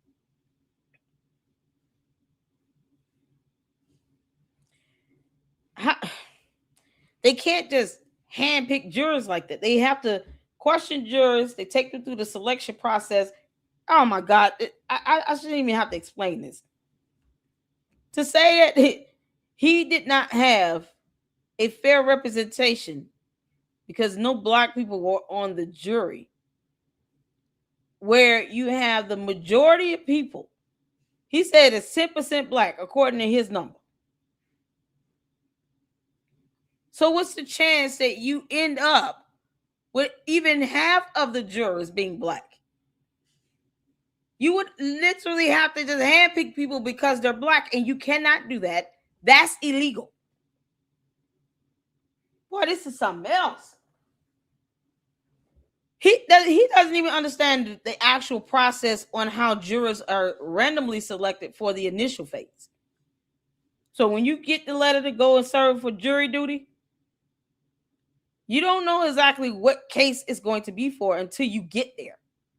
they can't just handpick jurors like that. They have to question jurors. They take them through the selection process. Oh my God. I shouldn't even have to explain this. To say that he did not have a fair representation because no black people were on the jury, where you have the majority of people, He said it's 10% black according to his number. So what's the chance that you end up with even half of the jurors being black? You would literally have to just handpick people because they're black, and you cannot do that. That's illegal. Boy, this is something else. He doesn't even understand the actual process on how jurors are randomly selected for the initial phase. So when you get the letter to go and serve for jury duty, you don't know exactly what case it's going to be for until you get there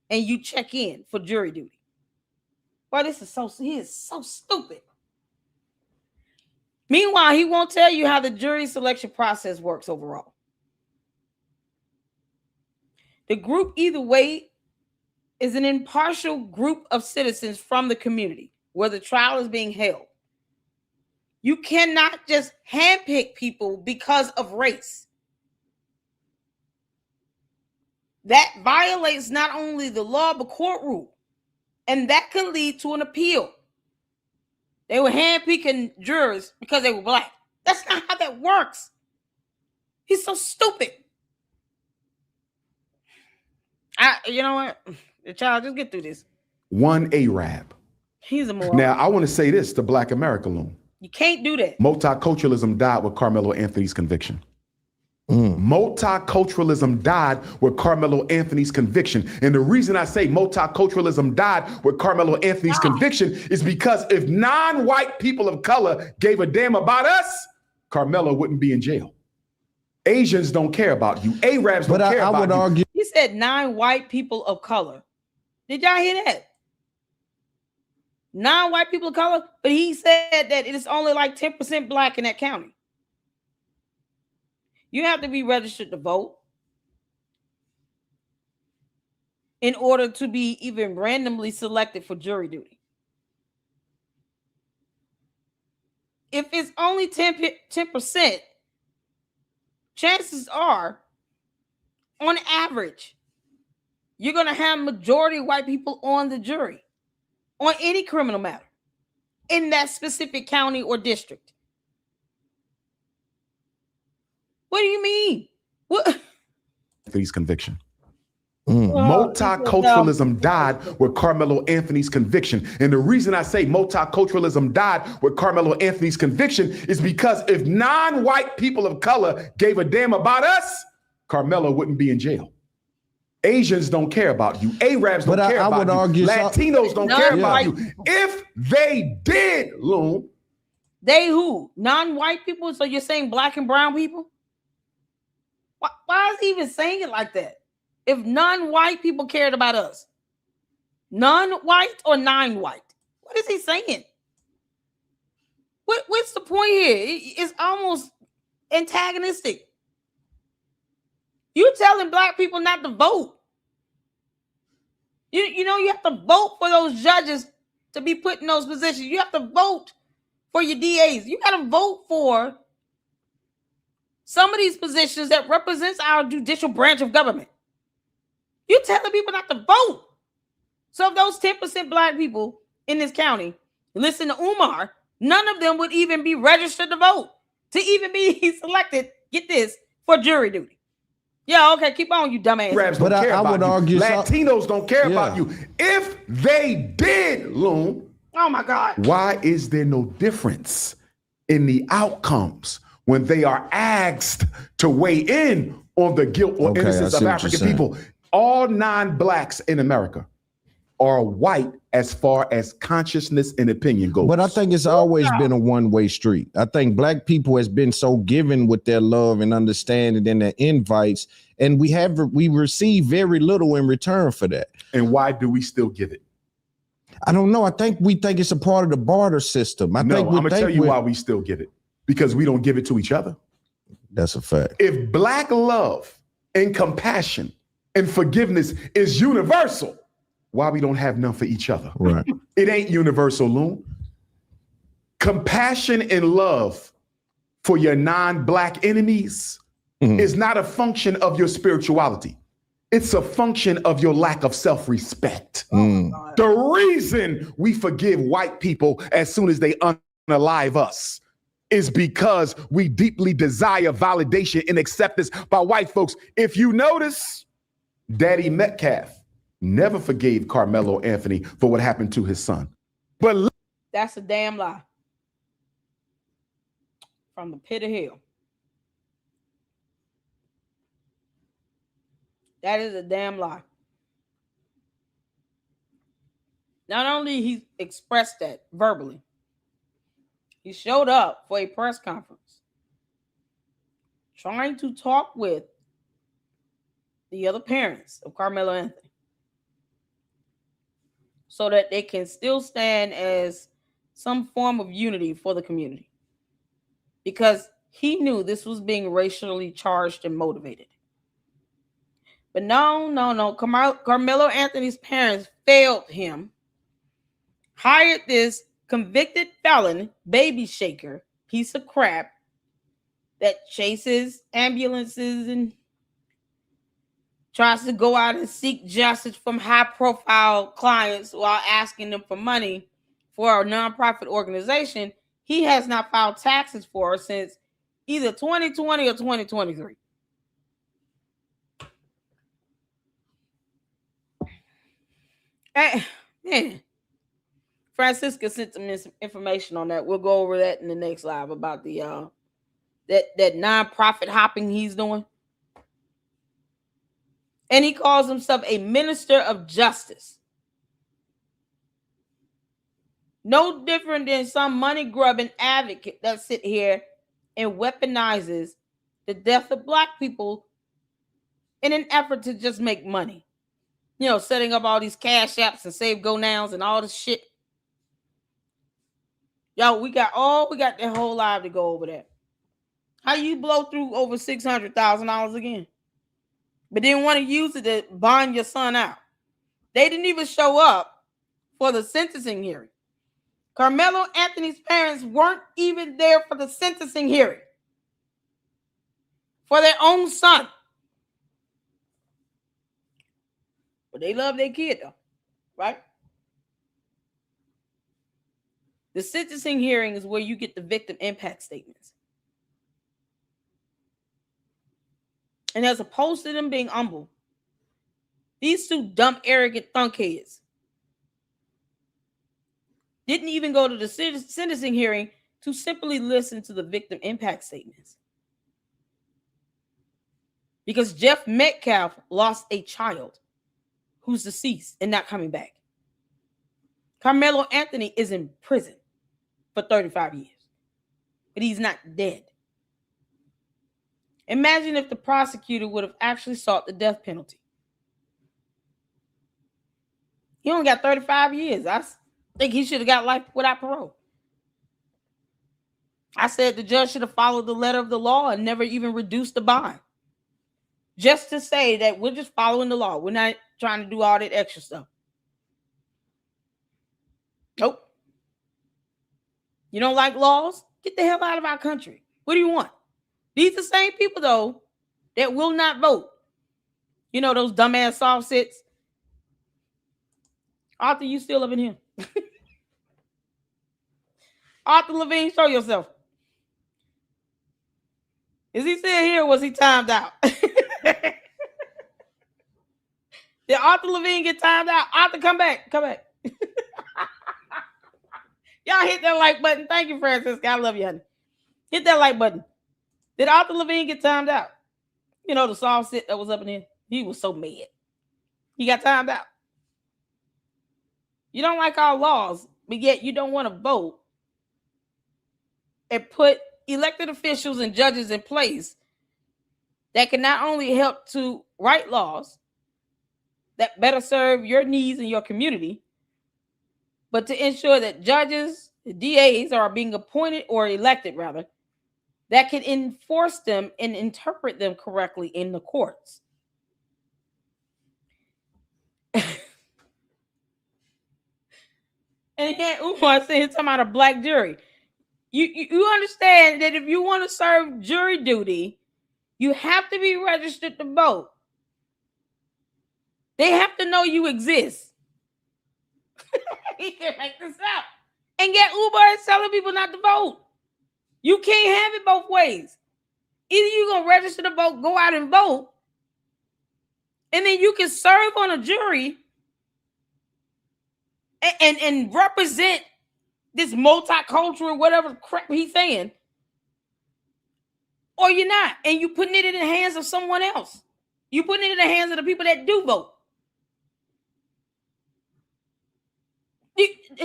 and you check in for jury duty. Boy, he is so stupid. Meanwhile, he won't tell you how the jury selection process works overall. The group, either way, is an impartial group of citizens from the community where the trial is being held. You cannot just handpick people because of race. That violates not only the law, but court rule. And that can lead to an appeal. They were handpicking jurors because they were black. That's not how that works. He's so stupid. You know what? Child, just get through this. One Arab. He's a moron. Now, I want to say this to Black America, Loon. You can't do that. Multiculturalism died with Carmelo Anthony's conviction. Multiculturalism died with Carmelo Anthony's conviction. And the reason I say multiculturalism died with Carmelo Anthony's conviction is because if non-white people of color gave a damn about us, Carmelo wouldn't be in jail. Asians don't care about you. Arabs don't care about you. Argue. He said 9 white people of color. Did y'all hear that? 9 white people of color, but he said that it is only like 10% black in that county. You have to be registered to vote in order to be even randomly selected for jury duty. If it's only 10%, chances are, on average, you're going to have majority white people on the jury on any criminal matter in that specific county or district. What do you mean? What? Anthony's conviction. Multiculturalism died with Carmelo Anthony's conviction. And the reason I say multiculturalism died with Carmelo Anthony's conviction is because if non-white people of color gave a damn about us, Carmelo wouldn't be in jail. Asians don't care about you. Arabs don't care about you. Latinos don't care about you. If they did, Loon. They who? Non-white people? So you're saying black and brown people? Why is he even saying it like that? If non-white people cared about us, non-white or non-white? What is he saying? What's the point here? It's almost antagonistic. You're telling black people not to vote. You know, you have to vote for those judges to be put in those positions. You have to vote for your DAs. You got to vote for some of these positions that represents our judicial branch of government. You're telling people not to vote. So if those 10% black people in this county listen to Umar, none of them would even be registered to vote, to even be selected, get this, for jury duty. Yeah, okay, keep on, you dumbass. Arabs don't care about you. Latinos don't care about you. If they did, Loon. Oh my God. Why is there no difference in the outcomes when they are asked to weigh in on the guilt or innocence of African people? All non-blacks in America are white as far as consciousness and opinion goes. But I think it's always been a one-way street. I think black people has been so given with their love and understanding and their invites, and we receive very little in return for that. And why do we still give it? I don't know. I think we think it's a part of the barter system. I'm going to tell you why we still give it. Because we don't give it to each other. That's a fact. If black love and compassion and forgiveness is universal, why we don't have none for each other? Right. It ain't universal, Loon. Compassion and love for your non-black enemies is not a function of your spirituality. It's a function of your lack of self-respect. Oh, The reason we forgive white people as soon as they unalive us is because we deeply desire validation and acceptance by white folks. If you notice, Daddy Metcalf never forgave Carmelo Anthony for what happened to his son. But that's a damn lie. From the pit of hell. That is a damn lie. Not only he expressed that verbally, he showed up for a press conference trying to talk with the other parents of Carmelo Anthony so that they can still stand as some form of unity for the community. Because he knew this was being racially charged and motivated. But no. Carmelo Anthony's parents failed him, hired this convicted felon, baby shaker, piece of crap that chases ambulances and tries to go out and seek justice from high-profile clients while asking them for money for a nonprofit organization he has not filed taxes for since either 2020 or 2023. Hey, man. Francisca sent some information on that. We'll go over that in the next live about the that nonprofit hopping he's doing. And he calls himself a minister of justice. No different than some money-grubbing advocate that sit here and weaponizes the death of black people in an effort to just make money. You know, setting up all these cash apps and save go nows and all this shit. Yo, we got that whole live to go over that. How you blow through over $600,000 again? But didn't want to use it to bond your son out. They didn't even show up for the sentencing hearing. Carmelo Anthony's parents weren't even there for the sentencing hearing for their own son. But they love their kid though, right? The sentencing hearing is where you get the victim impact statements. And as opposed to them being humble, these two dumb, arrogant thunkheads didn't even go to the sentencing hearing to simply listen to the victim impact statements. Because Jeff Metcalf lost a child who's deceased and not coming back. Carmelo Anthony is in prison for 35 years, but he's not dead. Imagine if the prosecutor would have actually sought the death penalty. He only got 35 years. I think he should have got life without parole. I said the judge should have followed the letter of the law and never even reduced the bond. Just to say that we're just following the law. We're not trying to do all that extra stuff. Nope. You don't like laws? Get the hell out of our country. What do you want? These are the same people, though, that will not vote. You know, those dumbass soft sits. Arthur, you still up in here? Arthur Levine, show yourself. Is he still here or was he timed out? Did Arthur Levine get timed out? Arthur, come back. Come back. Y'all hit that like button. Thank you, Francisca. I love you, honey. Hit that like button. Did Arthur Levine get timed out? You know, the soft sit that was up in here. He was so mad. He got timed out. You don't like our laws, but yet you don't want to vote and put elected officials and judges in place that can not only help to write laws that better serve your needs in your community, but to ensure that judges, the DAs are being appointed or elected rather, that can enforce them and interpret them correctly in the courts. And again, Umar said he's talking about a black jury. You understand that if you want to serve jury duty, you have to be registered to vote. They have to know you exist. He can make this up. And yet Umar is telling people not to vote. You can't have it both ways. Either you're going to register to vote, go out and vote, and then you can serve on a jury and represent this multicultural, whatever crap he's saying, or you're not. And you putting it in the hands of someone else. You putting it in the hands of the people that do vote.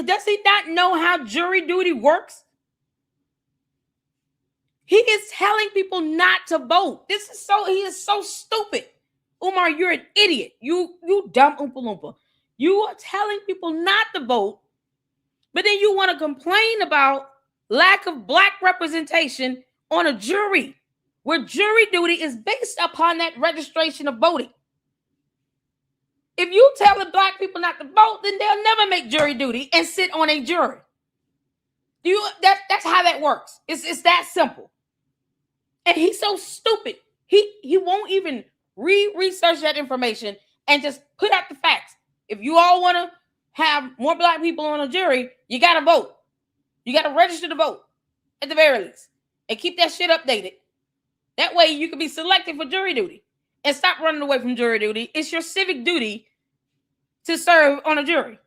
Does he not know how jury duty works? He is telling people not to vote. He is so stupid. Umar, you're an idiot. You dumb Oompa Loompa. You are telling people not to vote, but then you want to complain about lack of black representation on a jury, where jury duty is based upon that registration of voting. If you tell the black people not to vote, then they'll never make jury duty and sit on a jury. That's how that works. It's that simple. And he's so stupid. He won't even research that information and just put out the facts. If you all want to have more black people on a jury, you got to vote. You got to register to vote at the very least. And keep that shit updated. That way you can be selected for jury duty. And stop running away from jury duty. It's your civic duty to serve on a jury.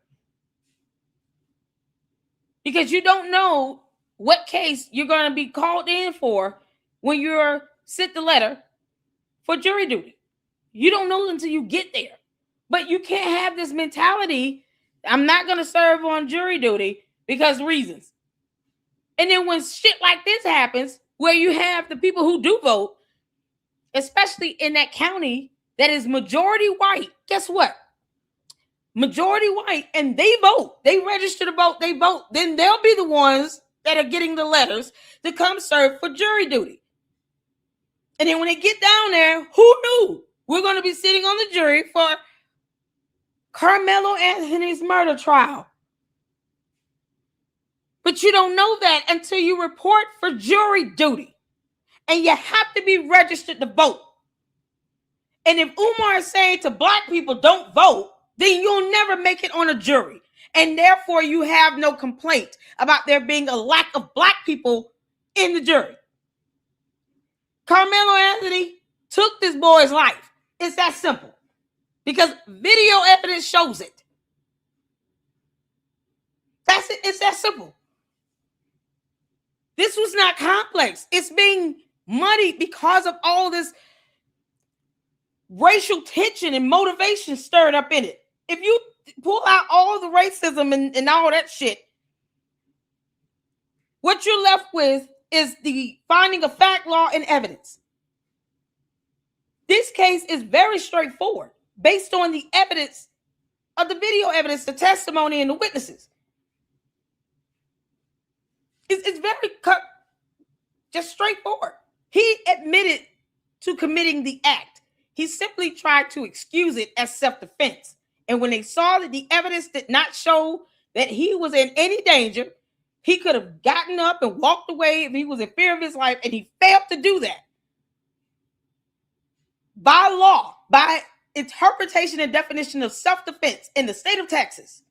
Because you don't know what case you're going to be called in for when you're sent the letter for jury duty. You don't know until you get there. But you can't have this mentality, I'm not going to serve on jury duty because reasons. And then when shit like this happens, where you have the people who do vote, especially in that county that is majority white, guess what? Majority white, and they vote. They register to vote. They vote. Then they'll be the ones that are getting the letters to come serve for jury duty. And then when they get down there, who knew we're going to be sitting on the jury for Carmelo Anthony's murder trial? But you don't know that until you report for jury duty. And you have to be registered to vote. And if Umar is saying to black people don't vote, then you'll never make it on a jury. And therefore, you have no complaint about there being a lack of black people in the jury. Carmelo Anthony took this boy's life. It's that simple. Because video evidence shows it. That's it. It's that simple. This was not complex. It's being muddied because of all this racial tension and motivation stirred up in it. If you pull out all the racism and all that shit, what you're left with is the finding of fact, law, and evidence. This case is very straightforward based on the evidence of the video evidence, the testimony, and the witnesses. It's very just straightforward. He admitted to committing the act. He simply tried to excuse it as self-defense. And when they saw that the evidence did not show that he was in any danger, he could have gotten up and walked away if he was in fear of his life, and he failed to do that. By law, by interpretation and definition of self-defense in the state of Texas,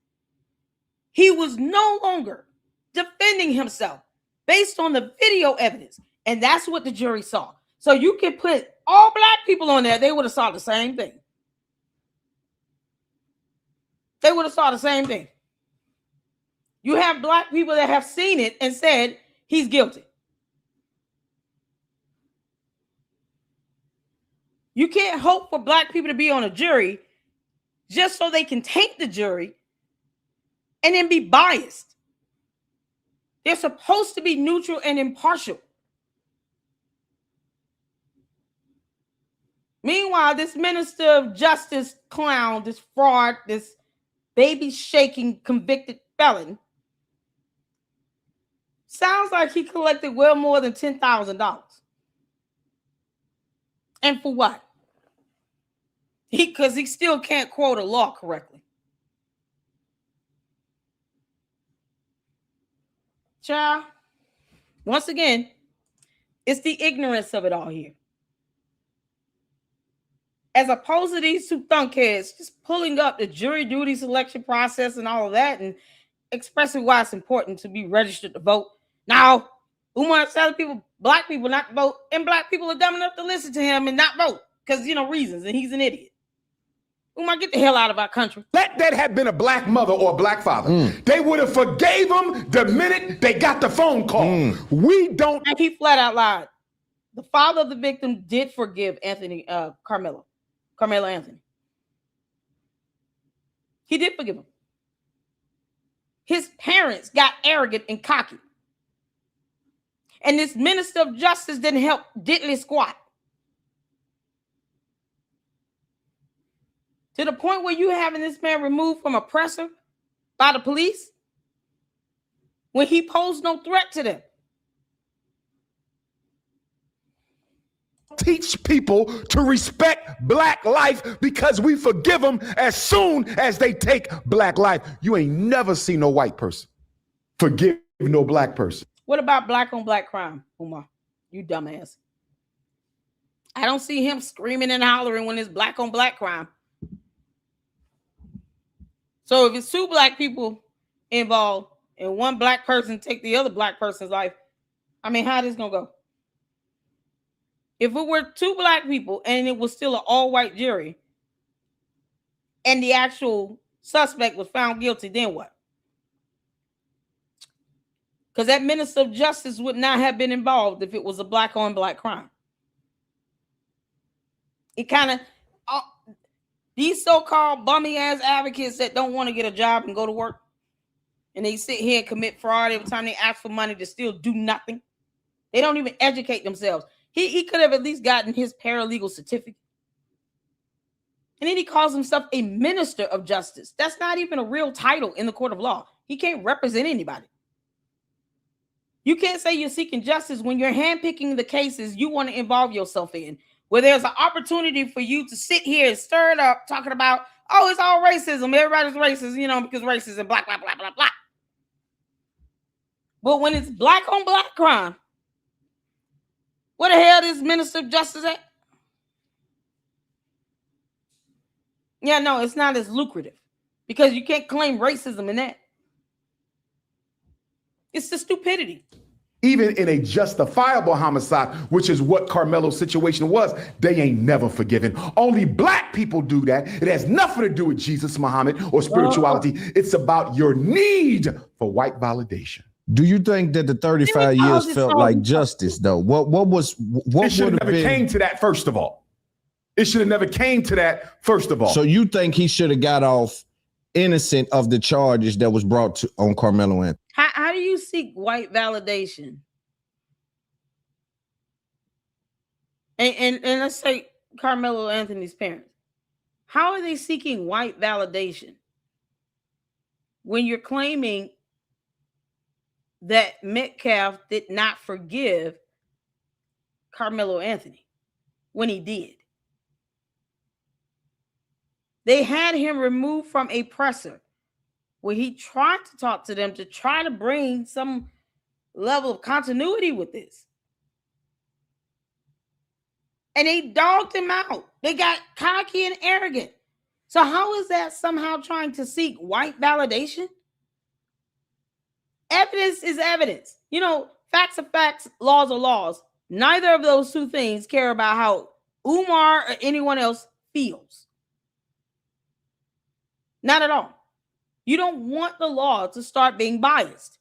he was no longer defending himself based on the video evidence. And that's what the jury saw. So you can put all black people on there, they would have saw the same thing. They would have saw the same thing. You have black people that have seen it and said he's guilty. You can't hope for black people to be on a jury just so they can taint the jury and then be biased. They're supposed to be neutral and impartial. Meanwhile, this minister of justice clown, this fraud, this baby shaking convicted felon, sounds like he collected well more than $10,000. And for what? Because he still can't quote a law correctly. Child, once again, it's the ignorance of it all here. as opposed to these two thunkheads just pulling up the jury duty selection process and all of that and expressing why it's important to be registered to vote. Now, Umar's telling people, black people not to vote, and black people are dumb enough to listen to him and not vote because, reasons, and he's an idiot. Umar, get the hell out of our country. Let that have been a black mother or a black father. They would have forgave him the minute they got the phone call. We don't. And he flat out lied. The father of the victim did forgive Carmelo Anthony. He did forgive him. His parents got arrogant and cocky. And this minister of justice didn't help diddly squat. To the point where you having this man removed from oppressor by the police when he posed no threat to them. Teach people to respect black life because we forgive them as soon as they take black life. You ain't never seen no white person forgive no black person. What about black on black crime, Umar? You dumbass. I don't see him screaming and hollering when it's black on black crime. So if it's two black people involved and one black person take the other black person's life, how this gonna go? If it were two black people and it was still an all-white jury and the actual suspect was found guilty, then what? Because that minister of justice would not have been involved if it was a black on black crime. It kind of, these so-called bummy ass advocates that don't want to get a job and go to work, and they sit here and commit fraud every time they ask for money to still do nothing. They don't even educate themselves. He could have at least gotten his paralegal certificate. And then he calls himself a minister of justice. That's not even a real title in the court of law. He can't represent anybody. You can't say you're seeking justice when you're handpicking the cases you want to involve yourself in, where there's an opportunity for you to sit here and stir it up, talking about, oh, it's all racism. Everybody's racist, because racism, blah, blah, blah, blah, blah. But when it's black on black crime, where the hell is minister of justice at? Yeah, no, it's not as lucrative because you can't claim racism in that. It's the stupidity. Even in a justifiable homicide, which is what Carmelo's situation was, they ain't never forgiven. Only black people do that. It has nothing to do with Jesus, Muhammad, or spirituality. It's about your need for white validation. Do you think that the 35 years felt like justice, though? What it should have never came to that, first of all. It should have never came to that, first of all. So you think he should have got off innocent of the charges that was brought on Carmelo Anthony? How do you seek white validation? And let's say Carmelo Anthony's parents. How are they seeking white validation when you're claiming that Metcalf did not forgive Carmelo Anthony when he did? They had him removed from a presser where he tried to talk to them to try to bring some level of continuity with this. And they dogged him out. They got cocky and arrogant. So how is that somehow trying to seek white validation? Evidence is evidence. Facts are facts, laws are laws. Neither of those two things care about how Umar or anyone else feels. Not at all. You don't want the law to start being biased.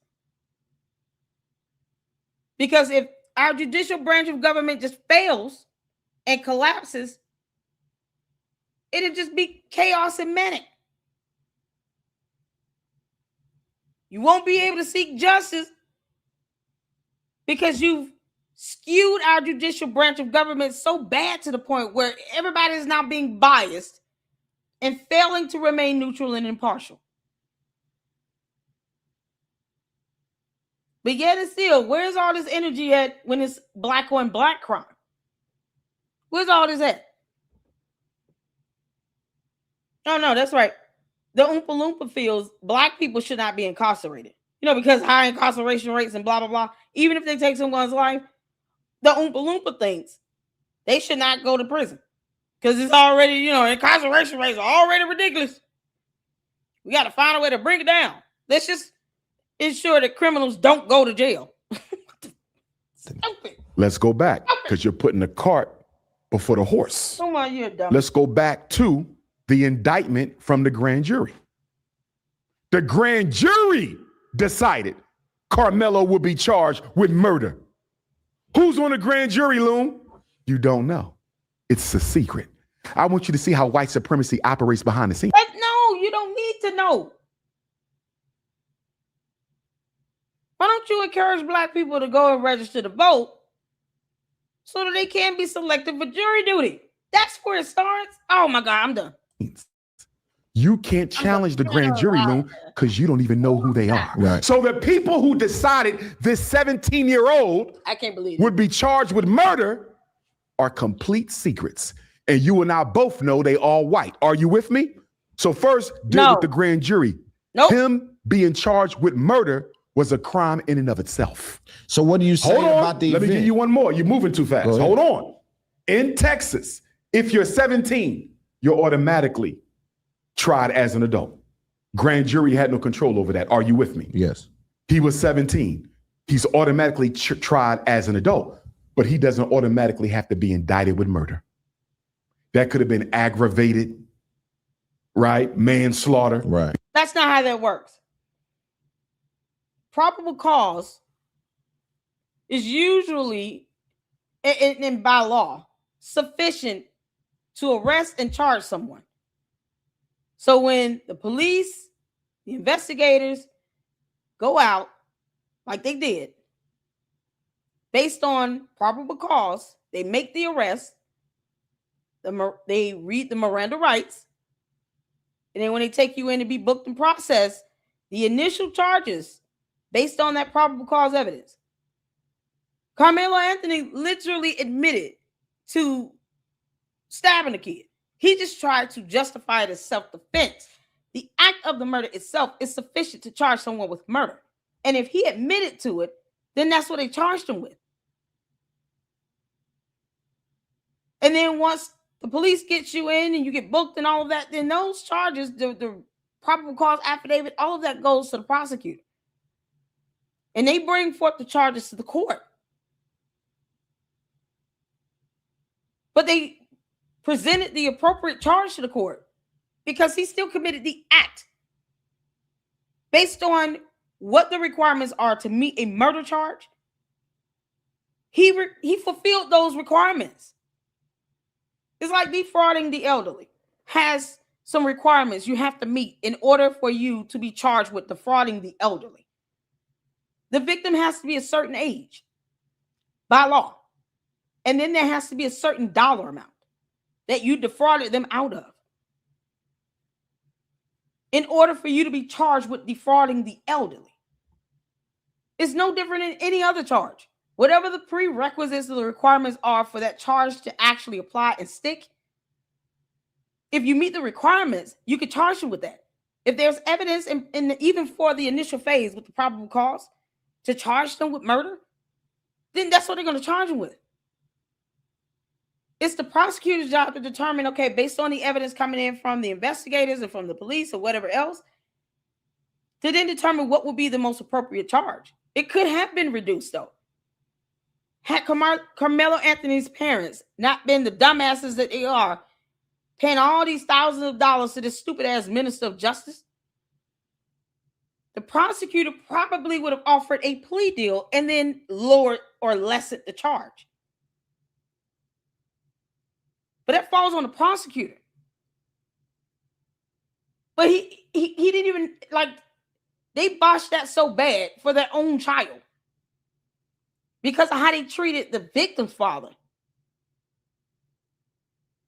Because if our judicial branch of government just fails and collapses, it'll just be chaos and manic. You won't be able to seek justice because you've skewed our judicial branch of government so bad to the point where everybody is now being biased and failing to remain neutral and impartial. But yet and still, where's all this energy at when it's black on black crime? Where's all this at? Oh, no, that's right. The Oompa Loompa feels black people should not be incarcerated. Because high incarceration rates and blah, blah, blah. Even if they take someone's life, the Oompa Loompa thinks they should not go to prison. Because it's already, you know, incarceration rates are already ridiculous. We got to find a way to bring it down. Let's just ensure that criminals don't go to jail. Stupid. Let's go back, because you're putting the cart before the horse. Come on, you're dumb. Let's go back to the indictment from the grand jury. The grand jury decided Carmelo would be charged with murder. Who's on the grand jury, Loom? You don't know. It's a secret. I want you to see how white supremacy operates behind the scenes. No, you don't need to know. Why don't you encourage black people to go and register to vote so that they can be selected for jury duty? That's where it starts. Oh my God, I'm done. You can't challenge the grand jury, Loom, because you don't even know who they are. Right. So the people who decided this 17-year-old I can't believe it. would be charged with murder are complete secrets. And you and I both know they all white. Are you with me? So first, deal with the grand jury. Nope. Him being charged with murder was a crime in and of itself. So what do you say about the Let event? me give you one more. You're moving too fast. Go ahead. Hold on. In Texas, if you're 17, you're automatically tried as an adult. Grand jury had no control over that. Are you with me? Yes. He was 17. He's automatically tried as an adult, but he doesn't automatically have to be indicted with murder. That could have been aggravated, right? Manslaughter. Right. That's not how that works. Probable cause is usually, and by law, sufficient to arrest and charge someone. So when the police, the investigators go out like they did, based on probable cause, they make the arrest, they read the Miranda rights, and then when they take you in to be booked and processed, the initial charges based on that probable cause evidence. Carmelo Anthony literally admitted to stabbing a kid. He just tried to justify it as self-defense. The act of the murder itself is sufficient to charge someone with murder. And if he admitted to it, then that's what they charged him with. And then once the police get you in and you get booked and all of that, then those charges, the probable cause affidavit, all of that goes to the prosecutor. And they bring forth the charges to the court. But they presented the appropriate charge to the court because he still committed the act based on what the requirements are to meet a murder charge. He fulfilled those requirements. It's like defrauding the elderly. Has some requirements you have to meet in order for you to be charged with defrauding the elderly. The victim has to be a certain age by law. And then there has to be a certain dollar amount that you defrauded them out of in order for you to be charged with defrauding the elderly. It's no different than any other charge. Whatever the prerequisites or the requirements are for that charge to actually apply and stick, if you meet the requirements, you could charge them with that. If there's evidence, even for the initial phase with the probable cause, to charge them with murder, then that's what they're going to charge them with. It's the prosecutor's job to determine, okay, based on the evidence coming in from the investigators and from the police or whatever else, to then determine what would be the most appropriate charge. It could have been reduced, though. Had Carmelo Anthony's parents not been the dumbasses that they are, paying all these thousands of dollars to this stupid-ass minister of justice, the prosecutor probably would have offered a plea deal and then lowered or lessened the charge. But that falls on the prosecutor. But he didn't even, they botched that so bad for their own child because of how they treated the victim's father.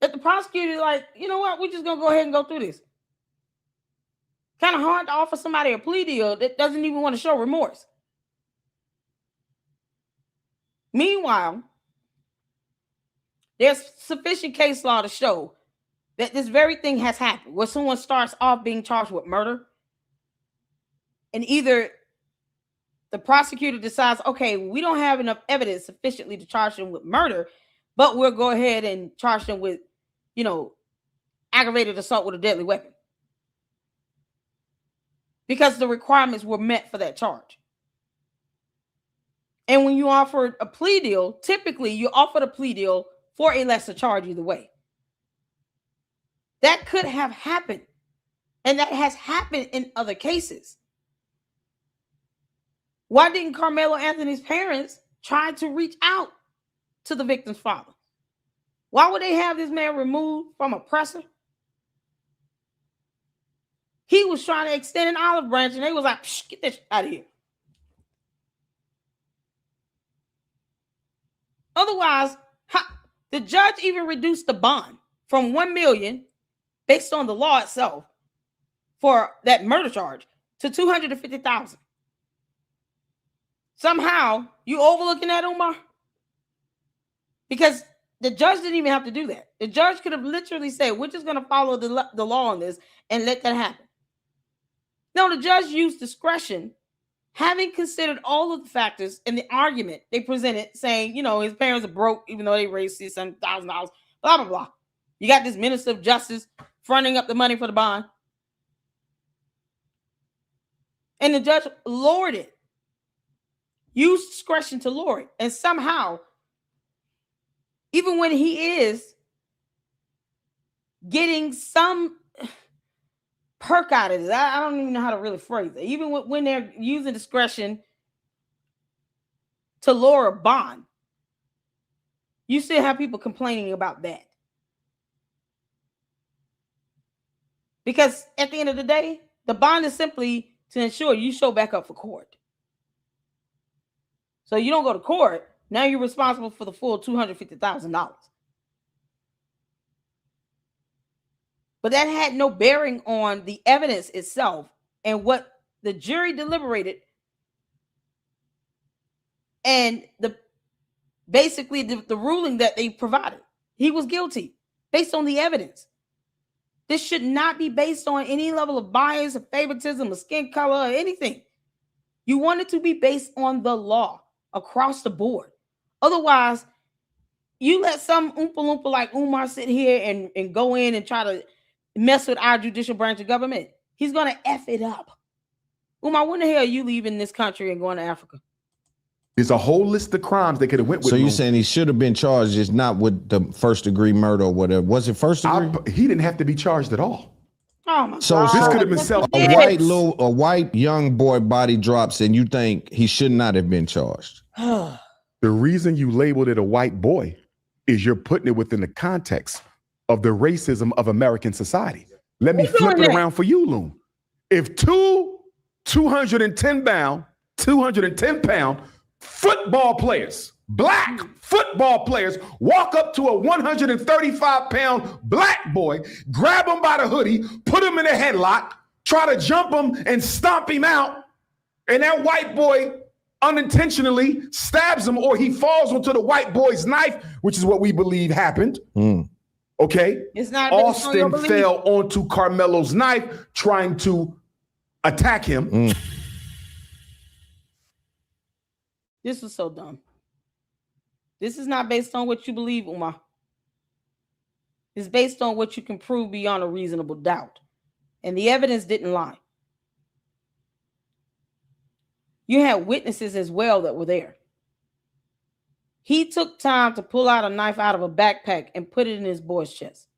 That the prosecutor you know what, we're just going to go ahead and go through this. Kind of hard to offer somebody a plea deal that doesn't even want to show remorse. Meanwhile, there's sufficient case law to show that this very thing has happened, where someone starts off being charged with murder, and either the prosecutor decides, okay, we don't have enough evidence sufficiently to charge them with murder, but we'll go ahead and charge them with aggravated assault with a deadly weapon, because the requirements were met for that charge. And when you offered a plea deal, typically you offered a plea deal for a lesser charge either way. That could have happened, and that has happened in other cases. Why didn't Carmelo Anthony's parents try to reach out to the victim's father? Why would they have this man removed from a presser? He was trying to extend an olive branch, and they was like, get this out of here. Otherwise, the judge even reduced the bond from $1 million, based on the law itself, for that murder charge to $250,000. Somehow, you overlooking that, Umar? Because the judge didn't even have to do that. The judge could have literally said, we're just going to follow the law on this and let that happen. No, the judge used discretion, having considered all of the factors in the argument they presented, saying, his parents are broke, even though they raised $600,000, blah, blah, blah. You got this minister of justice fronting up the money for the bond. And the judge lowered it, used discretion to lower it. And somehow, even when he is getting some perk out of this, I don't even know how to really phrase it. Even when they're using discretion to lower a bond, you still have people complaining about that. Because at the end of the day, the bond is simply to ensure you show back up for court. So you don't go to court, now you're responsible for the full $250,000. But that had no bearing on the evidence itself and what the jury deliberated, and basically the ruling that they provided. He was guilty based on the evidence. This should not be based on any level of bias or favoritism or skin color or anything. You want it to be based on the law across the board. Otherwise, you let some Oompa Loompa like Umar sit here and go in and try to mess with our judicial branch of government. He's going to F it up. Umar, when the hell are you leaving this country and going to Africa? There's a whole list of crimes they could have went with. So you're saying he should have been charged, just not with the first degree murder or whatever. Was it first degree? He didn't have to be charged at all. Oh my So God. This could have been self. a white young boy body drops, and you think he should not have been charged? The reason you labeled it a white boy is you're putting it within the context of the racism of American society. Let me flip it around for you, Loon. If two 210-pound football players, black football players, walk up to a 135-pound black boy, grab him by the hoodie, put him in a headlock, try to jump him and stomp him out, and that white boy unintentionally stabs him, or he falls onto the white boy's knife, which is what we believe happened. Okay? It's not Austin fell onto Carmelo's knife trying to attack him. This was so dumb. This is not based on what you believe, Umar. It's based on what you can prove beyond a reasonable doubt. And the evidence didn't lie. You had witnesses as well that were there. He took time to pull out a knife out of a backpack and put it in his boy's chest.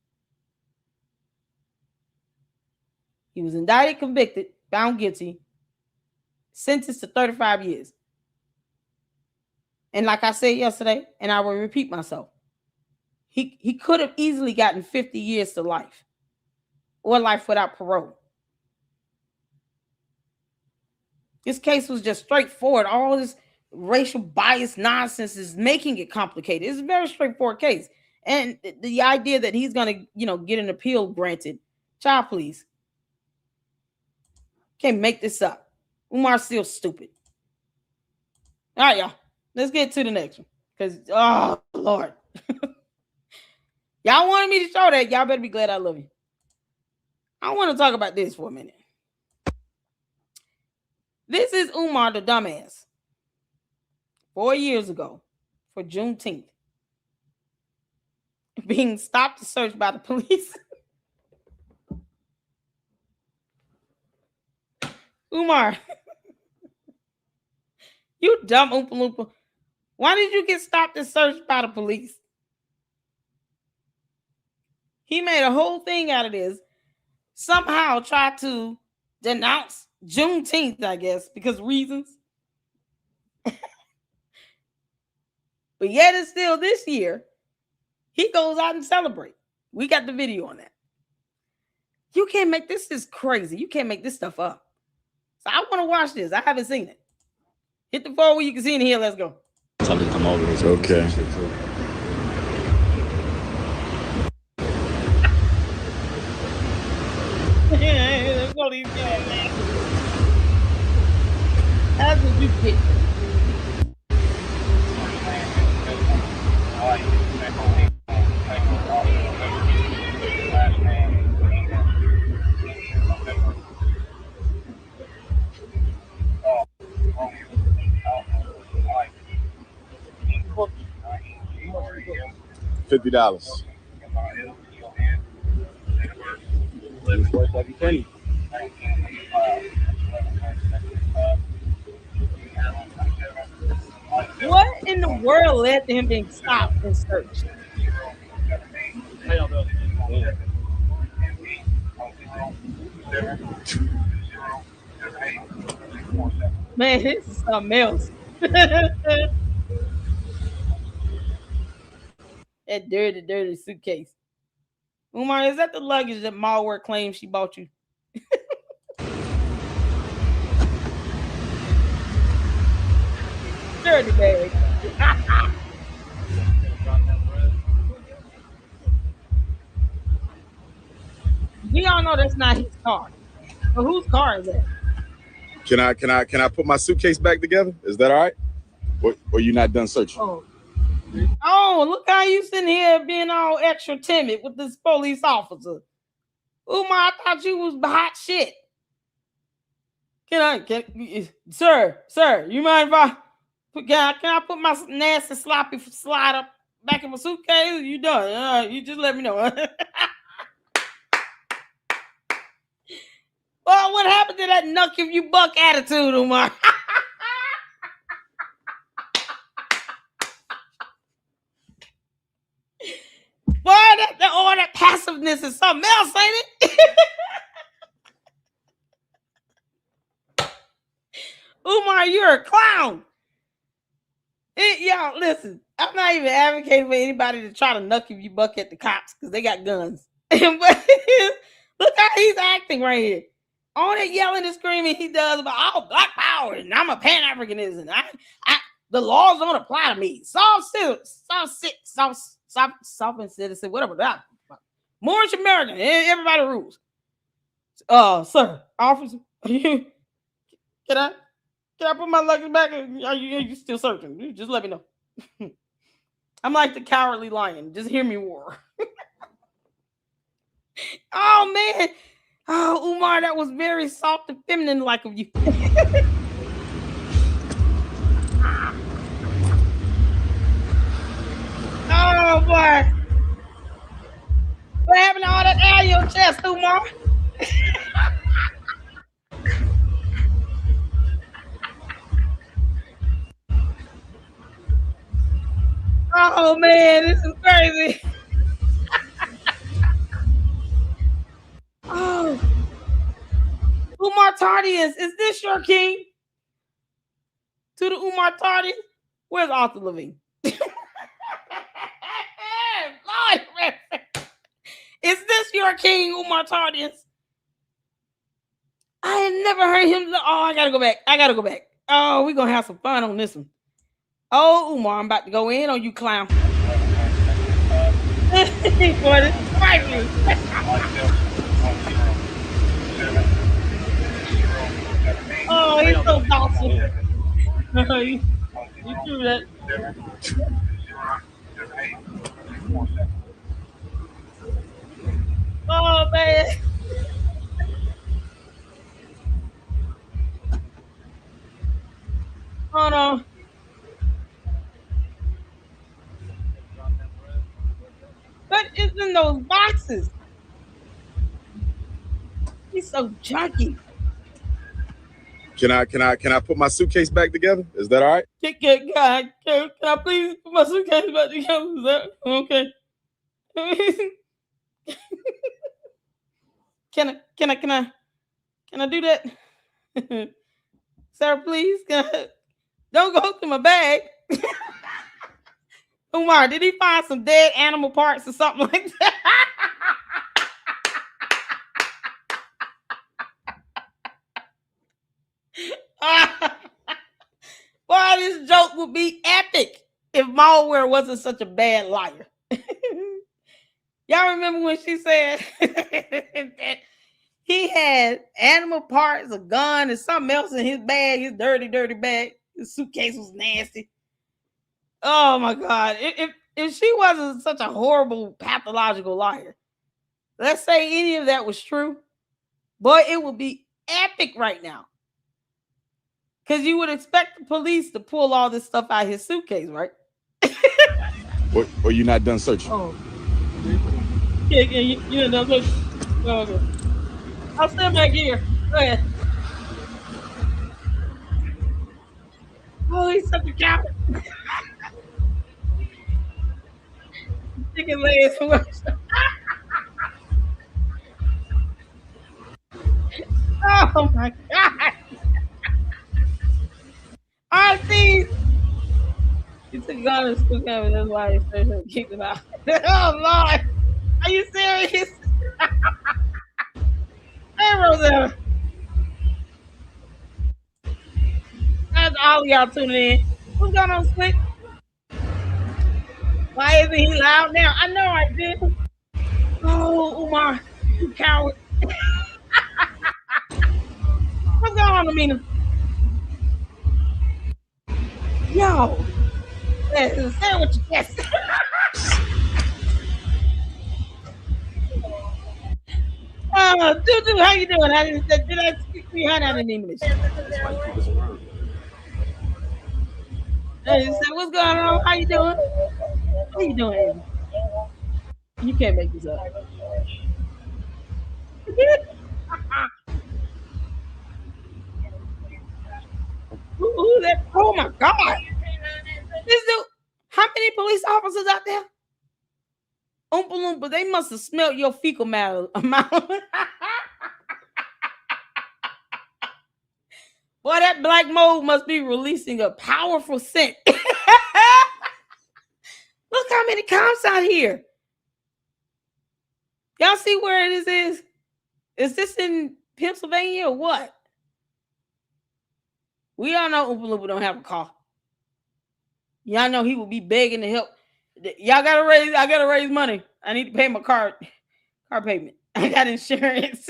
He was indicted, convicted, found guilty, sentenced to 35 years. And like I said yesterday, and I will repeat myself, he could have easily gotten 50 years to life or life without parole. This case was just straightforward. All this racial bias nonsense is making it complicated. It's a very straightforward case. And the idea that he's going to, get an appeal granted, child, please. Can't make this up. Umar's still stupid. All right, y'all. Let's get to the next one. Because, oh, Lord. Y'all wanted me to show that. Y'all better be glad I love you. I want to talk about this for a minute. This is Umar the dumbass. 4 years ago, for Juneteenth, being stopped and searched by the police. Umar, you dumb Oompa Loompa. Why did you get stopped and searched by the police? He made a whole thing out of this. Somehow tried to denounce Juneteenth, I guess, because reasons. But yet it's still this year. He goes out and celebrate. We got the video on that. You can't make this is crazy. You can't make this stuff up. So I want to watch this. I haven't seen it. Hit the phone where you can see it here. Let's go. Tell me to come over here. Okay. That's what you get. $50. What in the world led to him being stopped and searched? Man, this is something else. That dirty, dirty suitcase. Umar, is that the luggage that Malware claims she bought you? Dirty bag. We all know that's not his car. But whose car is that? Can I put my suitcase back together? Is that all right? Or you not done searching? Oh, look how you sitting here being all extra timid with this police officer. Umar, I thought you was hot shit. Sir, you mind if can I put my nasty sloppy slide up back in my suitcase? You done? You just let me know. Well, what happened to that knuck if you buck attitude, Umar? Boy, all that passiveness is something else, ain't it? Umar, you're a clown. Y'all, listen, I'm not even advocating for anybody to try to knuck if you buck at the cops because they got guns. But look how he's acting right here. All that yelling and screaming he does about black power and I'm a Pan-Africanism. The laws don't apply to me. Soft citizen, whatever that. Moorish American, everybody rules. Sir, officer, can I put my luggage back? Are you still searching? Just let me know. I'm like the cowardly lion. Just hear me roar. Oh man. Oh, Umar, that was very soft and feminine like of you. Oh boy. What happened to all that air in your chest, Umar? Oh man, this is crazy. Oh, Umar Tardians, is this your king? To the Umar Tardians, where's Arthur Levine? Lord, is this your king, Umar Tardians? I ain't never heard him. Oh, I gotta go back. Oh, we're gonna have some fun on this one. Oh, Umar, I'm about to go in on you, clown. Boy, this is frightening. Oh, he's so docile. You do that. Oh man. Oh no. boxes. He's so junky. Can I put my suitcase back together? Is that all right? Can I please put my suitcase back together? Is that okay? Can I do that? Sir, please. Don't go through my bag. Umar, did he find some dead animal parts or something like that? Boy, this joke would be epic if malware wasn't such a bad liar. Y'all remember when she said that he had animal parts, a gun, and something else in his bag, his dirty bag. His suitcase was nasty. Oh my God. If she wasn't such a horrible pathological liar, let's say any of that was true, boy, it would be epic right now. Because you would expect the police to pull all this stuff out of his suitcase, right? Or you not done searching? Oh. Yeah, you're done searching. Oh, okay. I'll stand back here. Go ahead. Oh, he's such a coward. Chicken legs. Oh my God. I see. He took a gun and spooked him, and that's why he started to kick him out. Oh Lord. Are you serious? Hey, Rosella. That's all y'all tuning in. What's going on, Slick? Why isn't he loud now? I know I did. Oh, Umar, you coward. What's going on, Amina? Yo, say it with your chest. Dude, how you doing? Did I speak to you out in English? Hey, say, what's going on? How you doing? How you doing, Andy? You can't make this up. Who that? Oh my God! This dude. How many police officers out there? Oompa Loompa, they must have smelled your fecal matter amount. Boy, that black mold must be releasing a powerful scent. Look how many cops out here. Y'all see where this is? Is this in Pennsylvania or what? We all know Oompa Loompa don't have a car. Y'all know he will be begging to help. I gotta raise money. I need to pay my car payment. I got insurance.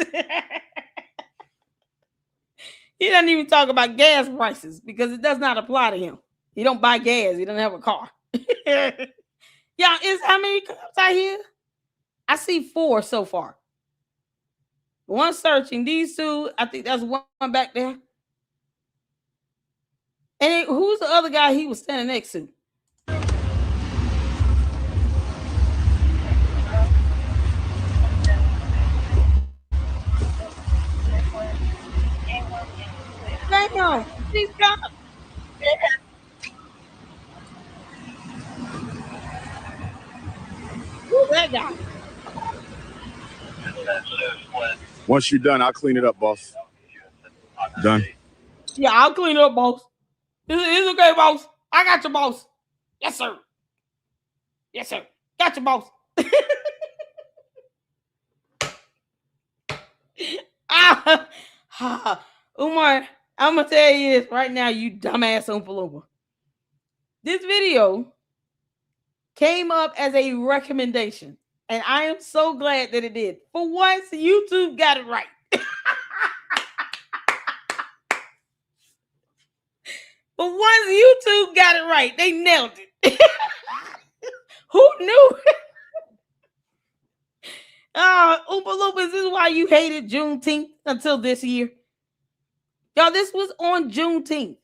He doesn't even talk about gas prices because it does not apply to him. He don't buy gas. He doesn't have a car. Y'all, is how many cops out here? I see 4 so far. One searching. These 2, I think that's one back there. And who's the other guy he was standing next to? Damn, these cops. Who's that guy? Once you're done, I'll clean it up, boss. Done. Yeah, I'll clean it up, boss. It's okay, boss. I got you, boss. Yes, sir. Yes, sir. Got you, boss. Umar, I'm gonna tell you this right now, you dumbass Oompa Loompa. This video came up as a recommendation, and I am so glad that it did. For once, YouTube got it right. For once, YouTube got it right. They nailed it. Who knew? Oompa Loompas, this is why you hated Juneteenth until this year. Y'all, this was on Juneteenth.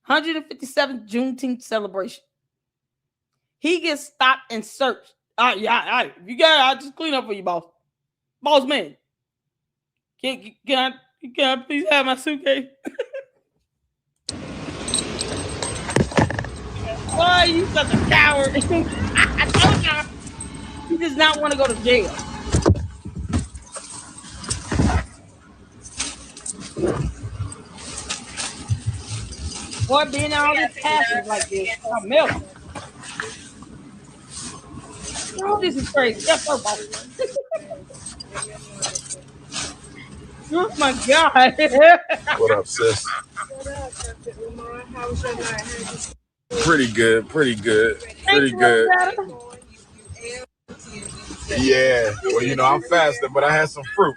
157th Juneteenth celebration. He gets stopped and searched Yeah. If you got it, I'll just clean up for you, boss. Boss man. Can I please have my suitcase? Why you such a coward? I told y'all he does not want to go to jail. Boy, being all this passes like this, I'm melting. Oh, this is crazy. Yes, sir, boss. Oh my God. What up, sis? Umar. How was your night? Pretty good. Thank you, better. Yeah. Well, you know, I'm fasting, but I had some fruit.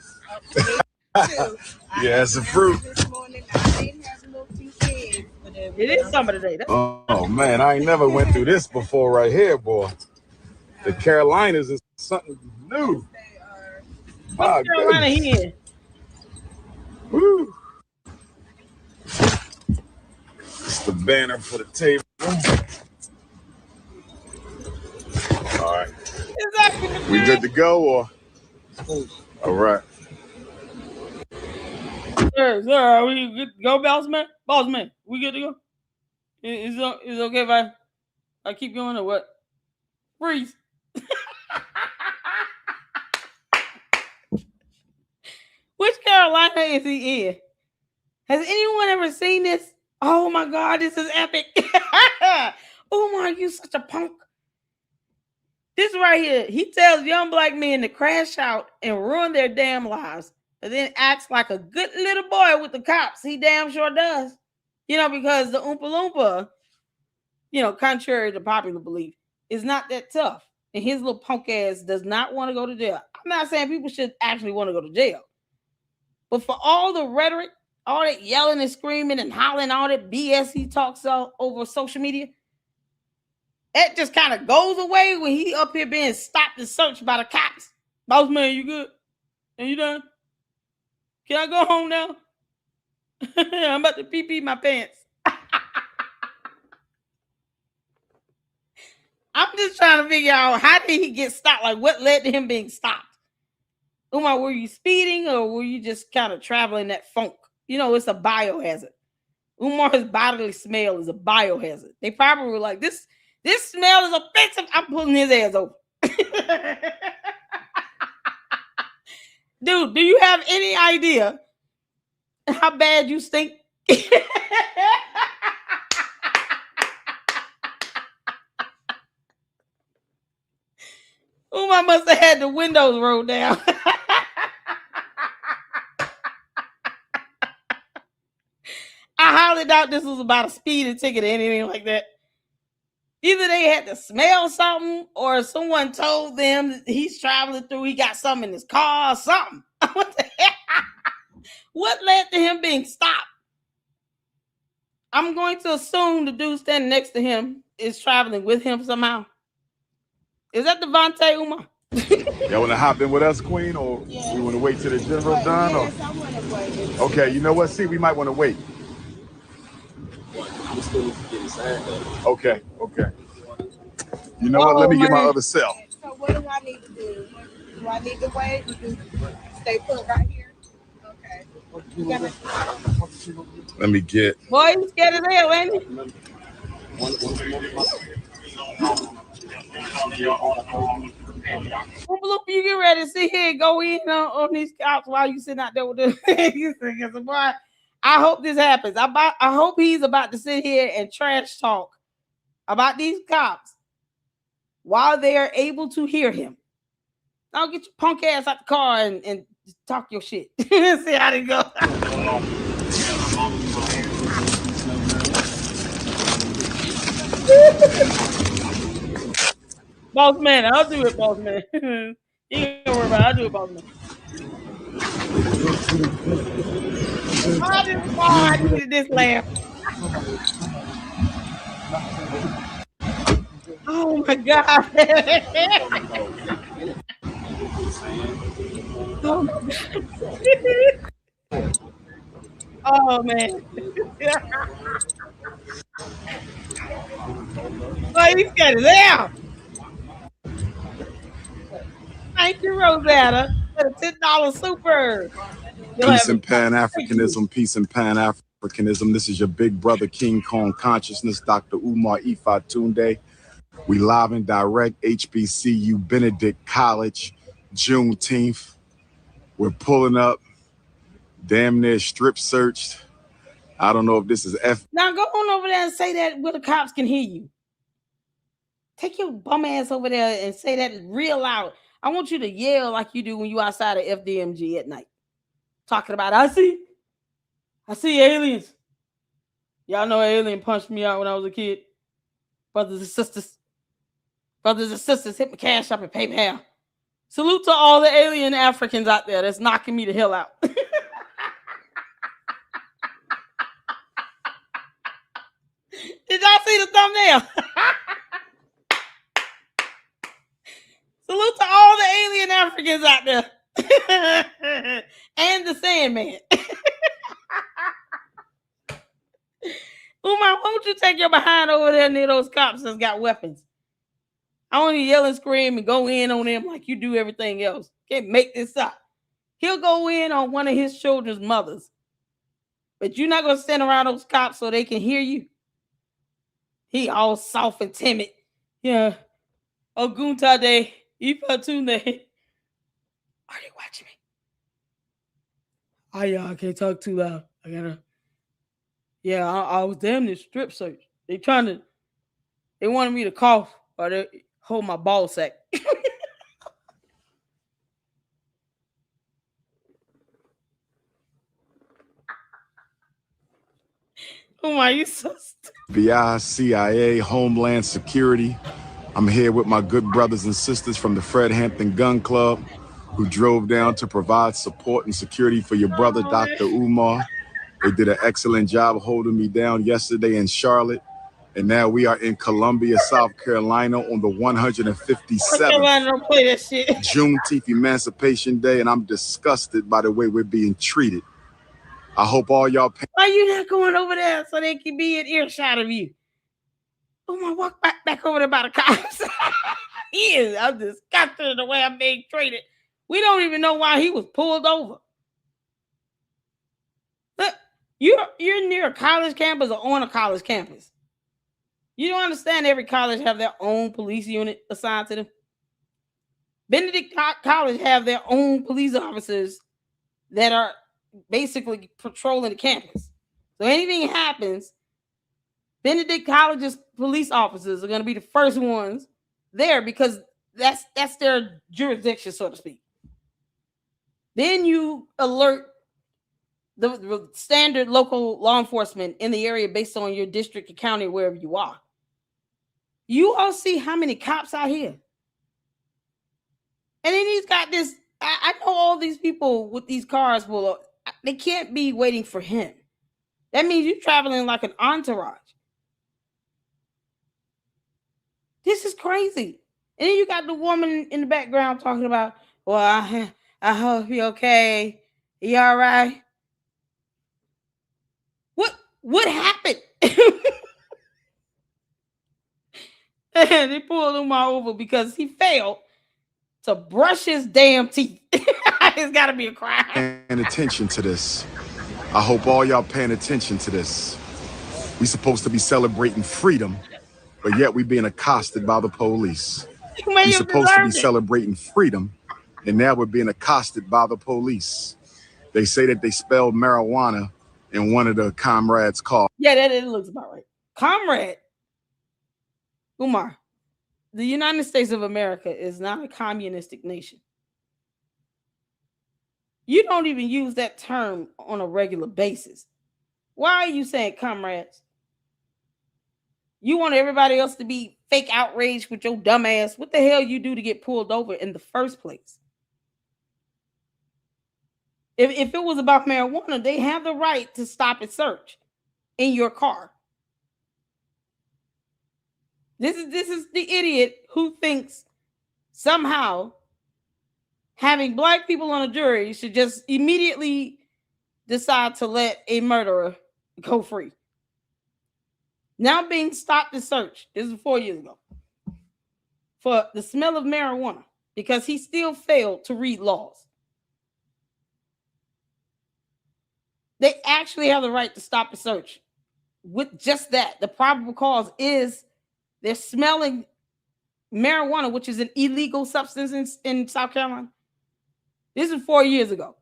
Yeah, some fruit. This morning, I didn't have a little few eggs, but It is summer today. Oh man, I ain't never went through this before right here, boy. The Carolinas is something new. What's Carolina here? Woo. It's the banner for the table. All right. Exactly. We good to go, or? All right. Sir, are we good to go, boss man? Boss man, we good to go? Is it okay if I keep going or what? Freeze. Which Carolina is he in? Has anyone ever seen this? Oh my God, this is epic. Umar, you such a punk. This right here, he tells young black men to crash out and ruin their damn lives, but then acts like a good little boy with the cops. He damn sure does. You know, because the Oompa Loompa, you know, contrary to popular belief, is not that tough. And his little punk ass does not want to go to jail. I'm not saying people should actually want to go to jail. But for all the rhetoric, all that yelling and screaming and hollering, all that BS he talks over social media, it just kind of goes away when he up here being stopped and searched by the cops. Boss man, you good? Are you done? Can I go home now? I'm about to pee my pants. I'm just trying to figure out, how did he get stopped? Like, what led to him being stopped? Umar, were you speeding or were you just kind of traveling that funk? You know, it's a biohazard. Umar's bodily smell is a biohazard. They probably were like, this smell is offensive. I'm pulling his ass over. Dude, do you have any idea how bad you stink? Umar must have had the windows rolled down. I highly doubt this was about a speeding ticket or anything like that. Either they had to smell something or someone told them that he's traveling through, he got something in his car or something. What the heck? What led to him being stopped? I'm going to assume the dude standing next to him is traveling with him somehow. Is that Devontae, Umar? Y'all want to hop in with us, Queen, or we want to wait till the general's done? Or? yes, I want to wait. Okay, you know what? See, we might want to wait. Okay. You know what? Let me get my other cell. So what do I need to do? Do I need to wait? Stay put right here? Okay. Let me get. Boy, he's scared as hell, ain't he? You get ready to sit here and go in on these cops while you sitting out there with the boy. I hope this happens. I hope he's about to sit here and trash talk about these cops while they are able to hear him. Now get your punk ass out the car and talk your shit. See how they go. Boss man, I'll do it, boss man. You ain't gonna worry about it. I'll do it, boss man. I needed this laugh. Oh my God. Oh my God. Oh man. Oh, he's got it out. Thank you, Rosetta. For the $10 super. You'll have Peace it. and Pan Thank you. Africanism, peace and Pan Africanism. This is your big brother, King Kong Consciousness, Dr. Umar Ifa Tunde. We live and direct HBCU Benedict College, Juneteenth. We're pulling up, damn near strip searched. I don't know if this is Now go on over there and say that where the cops can hear you. Take your bum ass over there and say that real loud. I want you to yell like you do when you outside of FDMG at night. Talking about, I see aliens. Y'all know an alien punched me out when I was a kid. Brothers and sisters, hit my cash up and PayPal. Salute to all the alien Africans out there that's knocking me the hell out. Did y'all see the thumbnail? Salute to all the alien Africans out there. And the Sandman. Umar, why don't you take your behind over there near those cops that's got weapons? I want you to yell and scream and go in on them like you do everything else. Can't make this up. He'll go in on one of his children's mothers. But you're not going to stand around those cops so they can hear you. He all soft and timid. Yeah. Oguntade, Ifatunde. Are they watching me? I can't talk too loud. I gotta. Yeah, I was damn near strip search. They wanted me to cough or they hold my ball sack. Oh my, you so stupid. FBI, CIA, Homeland Security. I'm here with my good brothers and sisters from the Fred Hampton Gun Club who drove down to provide support and security for your brother, Dr. Umar. They did an excellent job holding me down yesterday in Charlotte. And now we are in Columbia, South Carolina on the 157th Don't play that shit. Juneteenth Emancipation Day, and I'm disgusted by the way we're being treated. I hope all y'all... Why you not going over there so they can be in earshot of you? Oh my, walk back over there by the cops. I'm disgusted the way I'm being treated. We don't even know why he was pulled over. Look, you're near a college campus or on a college campus. You don't understand every college have their own police unit assigned to them. Benedict College have their own police officers that are basically patrolling the campus. So anything happens, Benedict College's police officers are going to be the first ones there because that's their jurisdiction, so to speak. Then you alert the standard local law enforcement in the area based on your district or county, wherever you are. You all see how many cops out here. And then he's got this, I know all these people with these cars, they can't be waiting for him. That means you're traveling like an entourage. This is crazy. And then you got the woman in the background talking about, well, I hope you're okay. You all right? What happened? They pulled Umar over because he failed to brush his damn teeth. It's got to be a crime. Paying attention to this. I hope all y'all paying attention to this. We supposed to be celebrating freedom, but yet we being accosted by the police. We supposed to be celebrating freedom, and now we're being accosted by the police. They say that they spelled marijuana in one of the comrades' cars. Yeah, that looks about right. Comrade. Umar, the United States of America is not a communistic nation. You don't even use that term on a regular basis. Why are you saying comrades? You want everybody else to be fake outraged with your dumb ass. What the hell you do to get pulled over in the first place? If it was about marijuana, they have the right to stop and search in your car. This is the idiot who thinks somehow having black people on a jury should just immediately decide to let a murderer go free. Now being stopped and searched, this is 4 years ago, for the smell of marijuana. because he still failed to read laws. They actually have the right to stop the search with just that. The probable cause is they're smelling marijuana, which is an illegal substance in South Carolina. This is 4 years ago.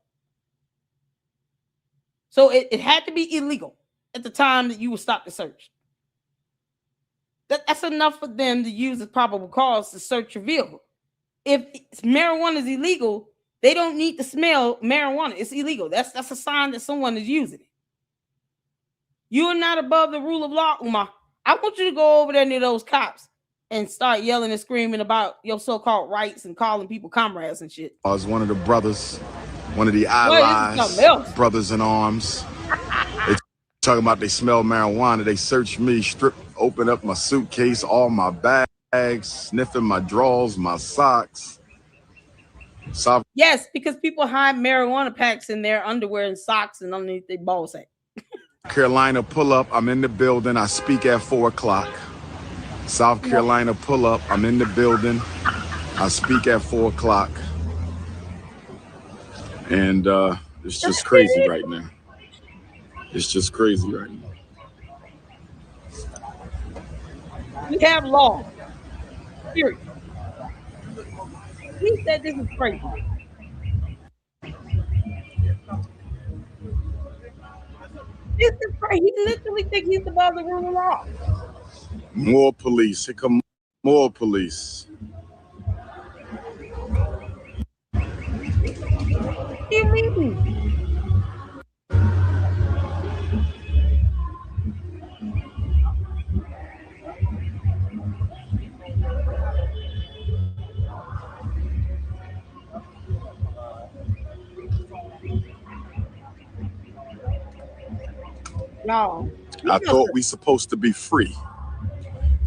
So it had to be illegal at the time that you would stop the search. That's enough for them to use as probable cause to search your vehicle. If marijuana is illegal, they don't need to smell marijuana. It's illegal. That's a sign that someone is using it. You are not above the rule of law, Umar. I want you to go over there near those cops and start yelling and screaming about your so-called rights and calling people comrades and shit. I was one of the brothers, one of the allies, brothers in arms. They talking about they smell marijuana. They searched me, opened up my suitcase, all my bags, sniffing my drawers, my socks. Yes, because people hide marijuana packs in their underwear and socks and underneath their ball sack. Carolina pull up, I'm in the building, I speak at 4 o'clock. South Carolina pull up, I'm in the building, I speak at 4 o'clock. And it's just crazy right now. It's just crazy right now. We have law. Period. He said this is crazy. This is crazy. He literally thinks he's above the rule of law. More police. Here come more police. What do you mean? No. I thought we supposed to be free.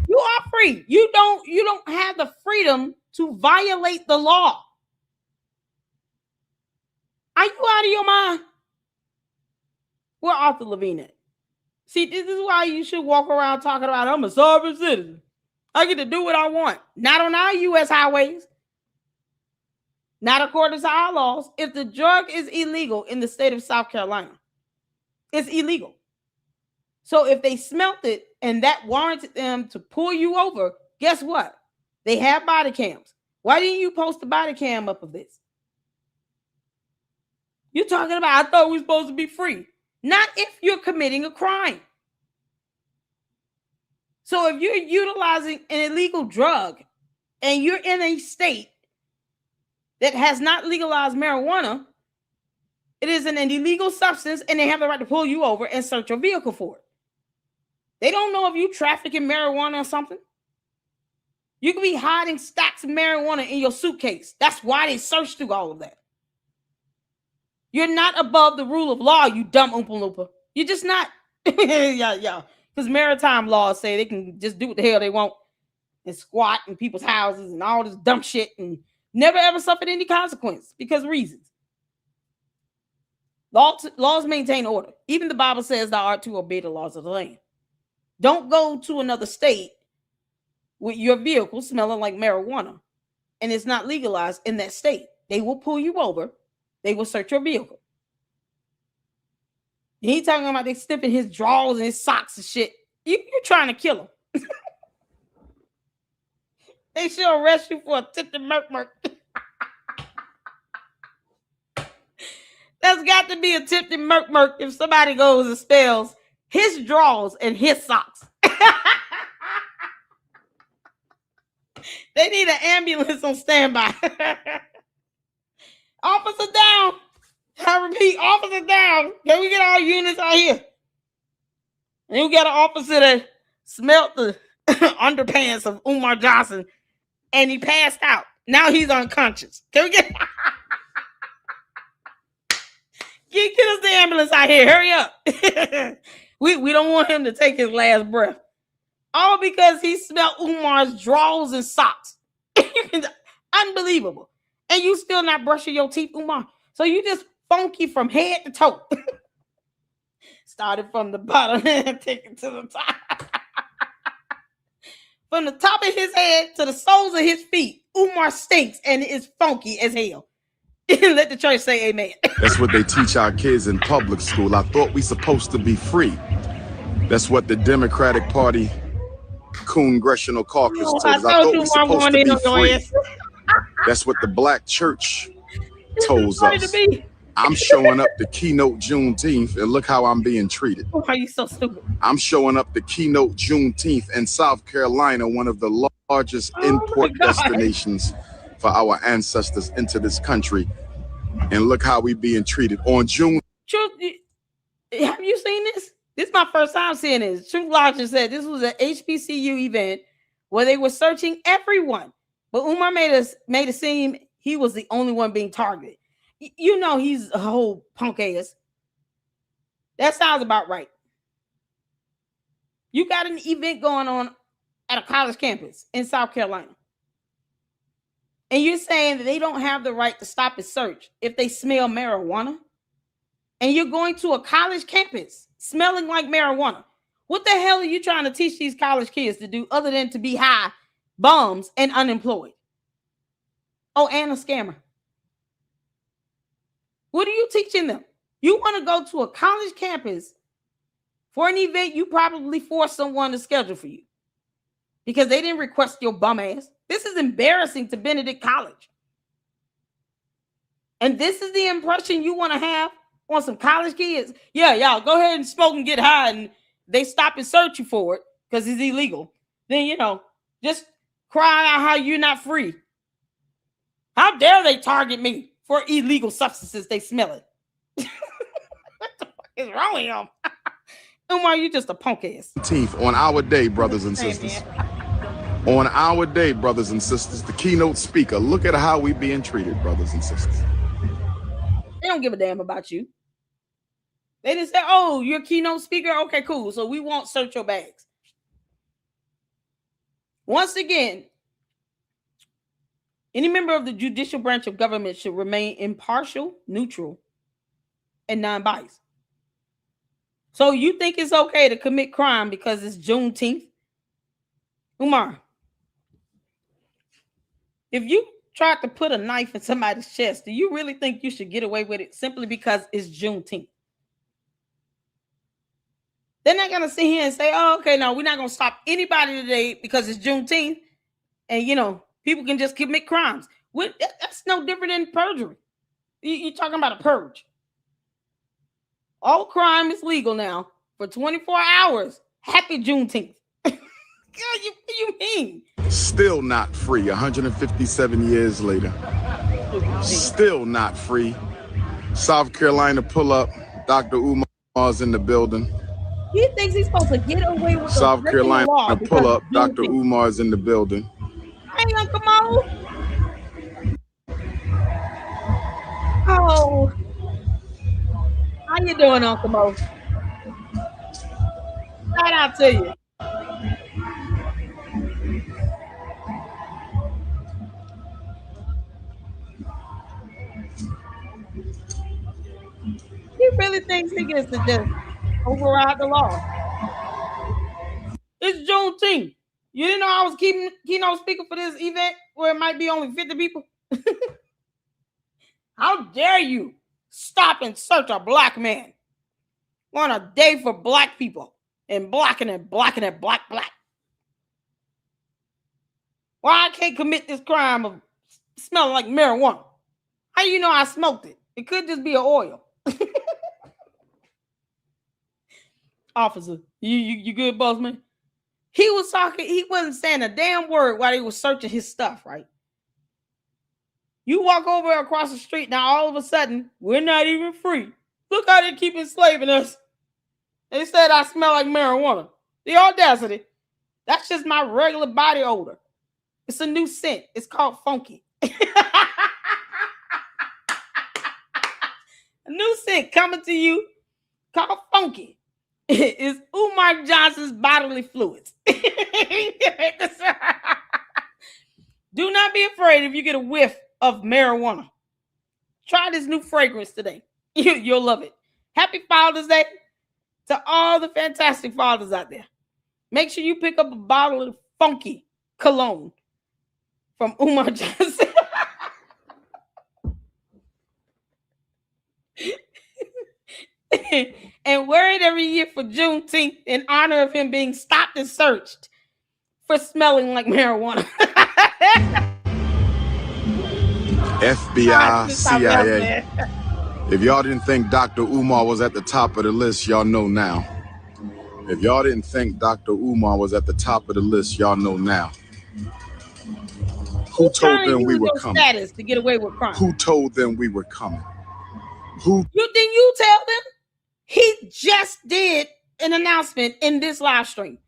You are free. You don't have the freedom to violate the law. Are you out of your mind? Where Arthur Levine at? See, this is why you should walk around talking about I'm a sovereign citizen. I get to do what I want. Not on our U.S. highways. Not according to our laws. If the drug is illegal in the state of South Carolina, it's illegal. So if they smelt it and that warranted them to pull you over, guess what? They have body cams. Why didn't you post the body cam up of this? You're talking about, I thought we were supposed to be free. Not if you're committing a crime. So if you're utilizing an illegal drug and you're in a state that has not legalized marijuana, it is an illegal substance and they have the right to pull you over and search your vehicle for it. They don't know if you trafficking marijuana or something. You could be hiding stacks of marijuana in your suitcase. That's why they searched through all of that. You're not above the rule of law, you dumb Oompa Loompa. You're just not. Yeah. Because maritime laws say they can just do what the hell they want and squat in people's houses and all this dumb shit and never ever suffered any consequence because of reasons. Laws maintain order. Even the Bible says thou art to obey the laws of the land. Don't go to another state with your vehicle smelling like marijuana and it's not legalized in that state. They will pull you over. They will search your vehicle. And he talking about they sniffing his drawers and his socks and shit. You're trying to kill him. They should arrest you for attempted murder. That's got to be attempted murder if somebody goes and spells his drawers and his socks. They need an ambulance on standby. Officer down. I repeat, officer down. Can we get our units out here? And we got an officer that smelt the underpants of Umar Johnson and he passed out. Now he's unconscious. Can we get us the ambulance out here? Hurry up. We don't want him to take his last breath. All because he smelled Umar's drawers and socks. Unbelievable. And you still not brushing your teeth, Umar. So you just funky from head to toe. Started from the bottom and take it to the top. From the top of his head to the soles of his feet. Umar stinks and is funky as hell. Let the church say amen. That's what they teach our kids in public school. I thought we supposed to be free. That's what the Democratic Party Congressional Caucus told us. I thought we supposed to be free. That's what the black church told us. I'm showing up to keynote Juneteenth, and look how I'm being treated. Why are you so stupid? I'm showing up to keynote Juneteenth in South Carolina, one of the largest import destinations for our ancestors into this country. And look how we being treated on June. Truth, have you seen this? This is my first time seeing this. Truth Logic said this was an HBCU event where they were searching everyone. But Umar made it seem he was the only one being targeted. You know he's a whole punk ass. That sounds about right. You got an event going on at a college campus in South Carolina. And you're saying that they don't have the right to stop and search if they smell marijuana? And you're going to a college campus smelling like marijuana. What the hell are you trying to teach these college kids to do other than to be high, bums, and unemployed? Oh, and a scammer. What are you teaching them? You want to go to a college campus for an event you probably forced someone to schedule for you because they didn't request your bum ass. This is embarrassing to Benedict College. And this is the impression you want to have on some college kids? Yeah, y'all go ahead and smoke and get high, and they stop and search you for it because it's illegal. Then, you know, just cry out how you're not free. How dare they target me for illegal substances? They smell it. What the fuck is wrong with them? Umar, you just a punk ass. On our day, brothers and sisters. On our day, brothers and sisters, the keynote speaker. Look at how we being treated, brothers and sisters. They don't give a damn about you. They didn't say, oh, you're a keynote speaker? Okay, cool. So we won't search your bags. Once again, any member of the judicial branch of government should remain impartial, neutral, and non-biased. So you think it's okay to commit crime because it's Juneteenth? Umar, if you tried to put a knife in somebody's chest, do you really think you should get away with it simply because it's Juneteenth? They're not going to sit here and say, oh, okay, no, we're not going to stop anybody today because it's Juneteenth. And, you know, people can just commit crimes. That's no different than perjury. You're talking about a purge. All crime is legal now for 24 hours. Happy Juneteenth. What do you mean? Still not free 157 years later. Still not free. South Carolina pull up. Dr. Umar's in the building. He thinks he's supposed to get away with South Carolina pull up. Dr. Umar's in the building. Hey, Uncle Mo. Oh. How you doing, Uncle Mo? Shout out to you. He really thinks he gets to just override the law. It's Juneteenth. You didn't know I was keynote speaker for this event where it might be only 50 people? How dare you stop and search a black man on a day for black people and blacking it, black. Why I can't commit this crime of smelling like marijuana? How do you know I smoked it? It could just be an oil. Officer, you good, boss man? He was talking, he wasn't saying a damn word while he was searching his stuff, right? You walk over across the street, now all of a sudden, we're not even free. Look how they keep enslaving us. They said I smell like marijuana. The audacity. That's just my regular body odor. It's a new scent. It's called funky. A new scent coming to you called funky. It's Umar Johnson's bodily fluids. Do not be afraid if you get a whiff of marijuana. Try this new fragrance today. You'll love it. Happy Father's Day to all the fantastic fathers out there. Make sure you pick up a bottle of funky cologne from Umar Johnson. And wear it every year for Juneteenth in honor of him being stopped and searched for smelling like marijuana. FBI, CIA. If y'all didn't think Dr. Umar was at the top of the list, y'all know now. If y'all didn't think Dr. Umar was at the top of the list, y'all know now. Who told them we were coming? Status to get away with crime. Who told them we were coming? Who? You tell them? He just did an announcement in this live stream.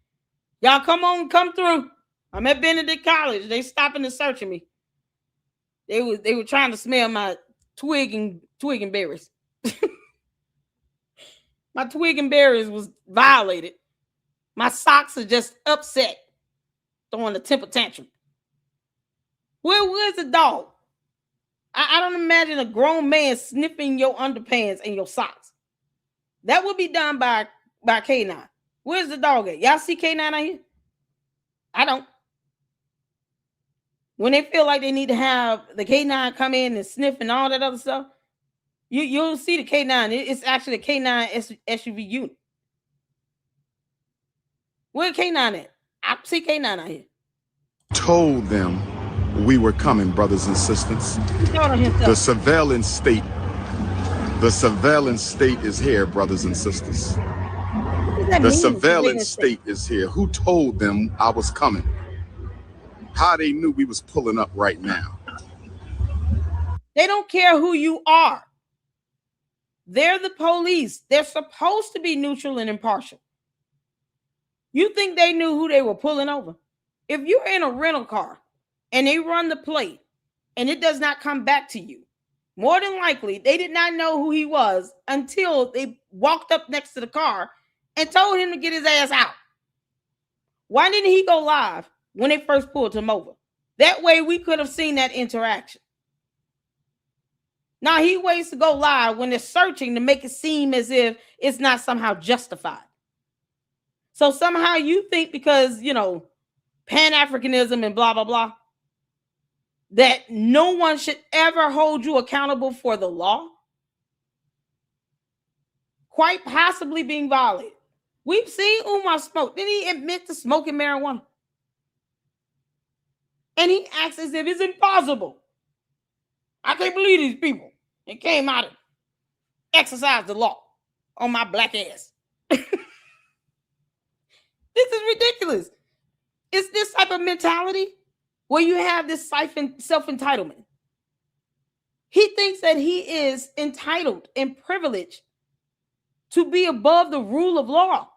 Y'all come through. I'm at Benedict College. They stopping and searching me. They were trying to smell my twig and berries. My twig and berries was violated. My socks are just upset, throwing a temper tantrum. Where's the dog? I don't imagine a grown man sniffing your underpants and your socks. That would be done by K9. Where's the dog at? Y'all see K9 out here? I don't. When they feel like they need to have the K9 come in and sniff and all that other stuff, you'll see the K9. It's actually a K9 SUV unit. Where K9 at? I see K9 out here. Told them we were coming, brothers and sisters. The surveillance state is here, brothers and sisters. The surveillance state is here. Who told them I was coming? How they knew we was pulling up right now? They don't care who you are. They're the police. They're supposed to be neutral and impartial. You think they knew who they were pulling over? If you're in a rental car and they run the plate and it does not come back to you, more than likely they did not know who he was until they walked up next to the car and told him to get his ass out. Why didn't he go live when they first pulled him over? That way we could have seen that interaction. Now he waits to go live when they're searching to make it seem as if it's not somehow justified. So somehow you think because, Pan-Africanism and blah, blah, blah, that no one should ever hold you accountable for the law? Quite possibly being violated. We've seen Umar smoke. Didn't he admit to smoking marijuana? And he acts as if it's impossible. I can't believe these people. It came out and exercised the law on my black ass. This is ridiculous. It's this type of mentality where you have this self-entitlement. He thinks that he is entitled and privileged to be above the rule of law.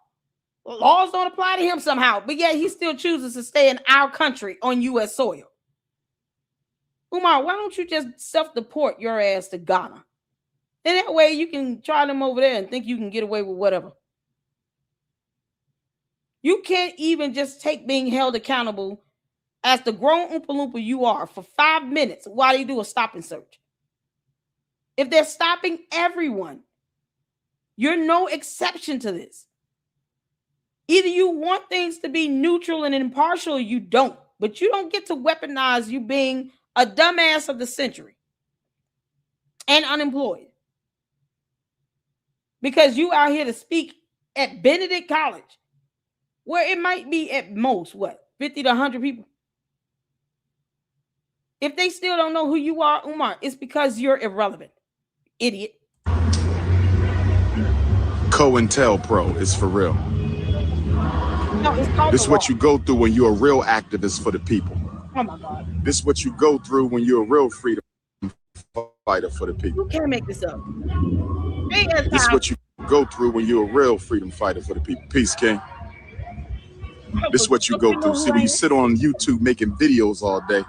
Laws don't apply to him somehow, but yet he still chooses to stay in our country on U.S. soil. Umar, why don't you just self-deport your ass to Ghana? And that way you can try them over there and think you can get away with whatever. You can't even just take being held accountable as the grown Oompa Loompa you are for 5 minutes while they do a stop and search. If they're stopping everyone, you're no exception to this. Either you want things to be neutral and impartial or you don't, but you don't get to weaponize you being a dumbass of the century and unemployed because you out here to speak at Benedict College, where it might be at most, 50 to 100 people. If they still don't know who you are, Umar, it's because you're irrelevant, idiot. COINTELPRO is for real. No, it's called this is what you go through when you're a real activist for the people. Oh my God. This is what you go through when you're a real freedom fighter for the people. You can't make this up. This is what you go through when you're a real freedom fighter for the people. Peace, King. This is what you go through. See, when you sit on YouTube making videos all day,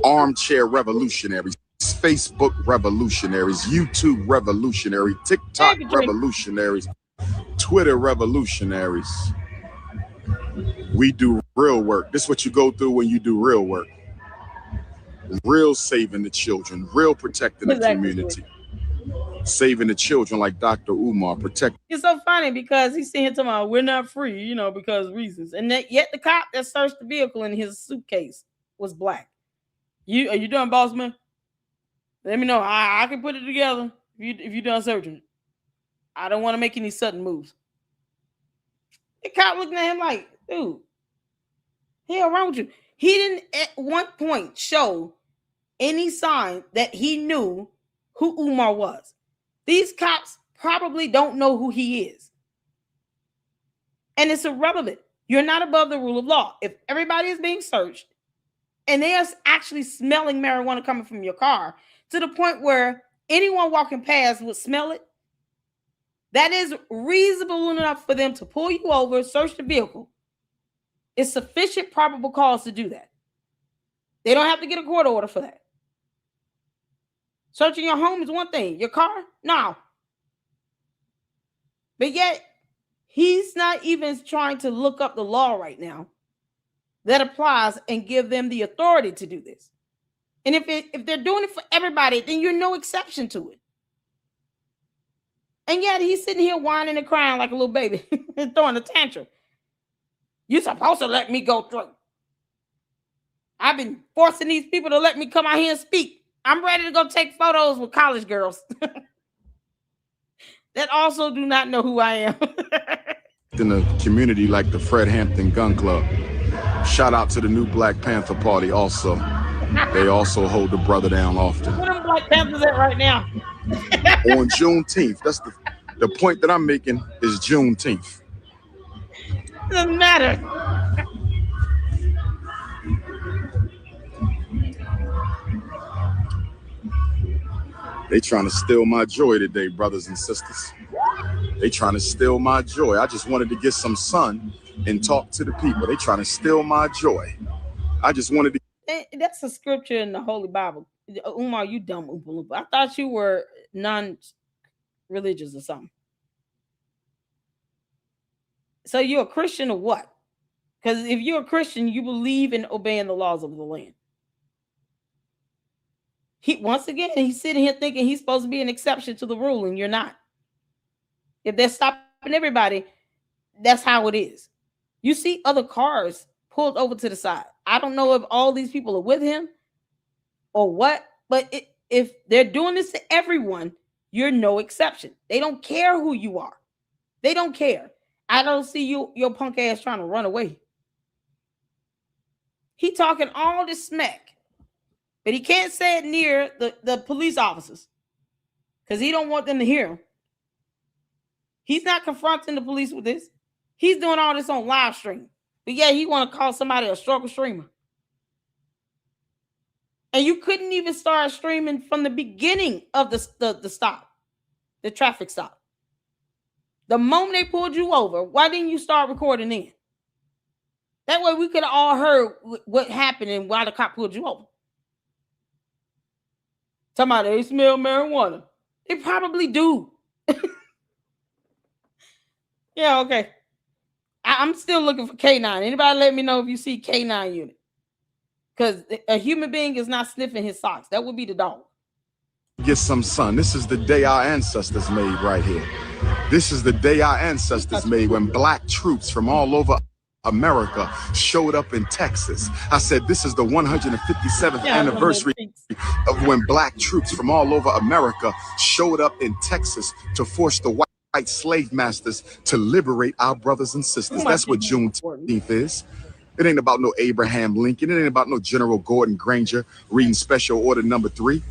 armchair revolutionaries, Facebook revolutionaries, YouTube revolutionary, TikTok revolutionaries, Twitter revolutionaries. We do real work. This is what you go through when you do real work. Real saving the children, real protecting the community. saving the children like Dr. Umar, protecting. It's so funny because he's sitting here talking about we're not free, because reasons. And that, yet the cop that searched the vehicle in his suitcase was black. Are you done, boss man? Let me know. I can put it together if you done searching it. I don't want to make any sudden moves. The cop looking at him like, dude, hell wrong with you? He didn't at one point show any sign that he knew who Umar was. These cops probably don't know who he is. And it's irrelevant. You're not above the rule of law. If everybody is being searched and they are actually smelling marijuana coming from your car to the point where anyone walking past would smell it, that is reasonable enough for them to pull you over, search the vehicle. It's sufficient probable cause to do that. They don't have to get a court order for that. Searching your home is one thing. Your car? No. But yet, he's not even trying to look up the law right now that applies and give them the authority to do this. And if they're doing it for everybody, then you're no exception to it. And yet he's sitting here whining and crying like a little baby and throwing a tantrum. You're supposed to let me go through. I've been forcing these people to let me come out here and speak. I'm ready to go take photos with college girls that also do not know who I am. In a community like the Fred Hampton Gun Club. Shout out to the new Black Panther Party also. They also hold the brother down often. Where them Black Panthers at right now? On Juneteenth. That's the point that I'm making is Juneteenth. It doesn't matter. They trying to steal my joy today, brothers and sisters. They trying to steal my joy. I just wanted to get some sun and talk to the people. They trying to steal my joy. I just wanted to. That's a scripture in the Holy Bible. Umar, you dumb Oompa Loompa. I thought you were non-religious or something. So you're a Christian or what? Because if you're a Christian, you believe in obeying the laws of the land. Once again, he's sitting here thinking he's supposed to be an exception to the rule, and you're not. If they're stopping everybody, that's how it is. You see other cars pulled over to the side. I don't know if all these people are with him or what, but if they're doing this to everyone, you're no exception. They don't care who you are. They don't care. I don't see your punk ass trying to run away. He talking all this smack, but he can't say it near the police officers because he don't want them to hear him. He's not confronting the police with this. He's doing all this on live stream. But yeah, he want to call somebody a struggle streamer. And you couldn't even start streaming from the beginning of the stop, the traffic stop. The moment they pulled you over, why didn't you start recording then? That way we could have all heard what happened and why the cop pulled you over. Talking about they smell marijuana. They probably do. Yeah, okay. I'm still looking for K9. Anybody let me know if you see K9 unit? Because a human being is not sniffing his socks. That would be the dog. Get some sun. This is the day our ancestors made right here. This is the day our ancestors made when black troops from all over America showed up in Texas. I said, this is the 157th anniversary of when black troops from all over America showed up in Texas to force the white slave masters to liberate our brothers and sisters. That's what Juneteenth is. It ain't about no Abraham Lincoln. It ain't about no General Gordon Granger reading Special Order Number 3.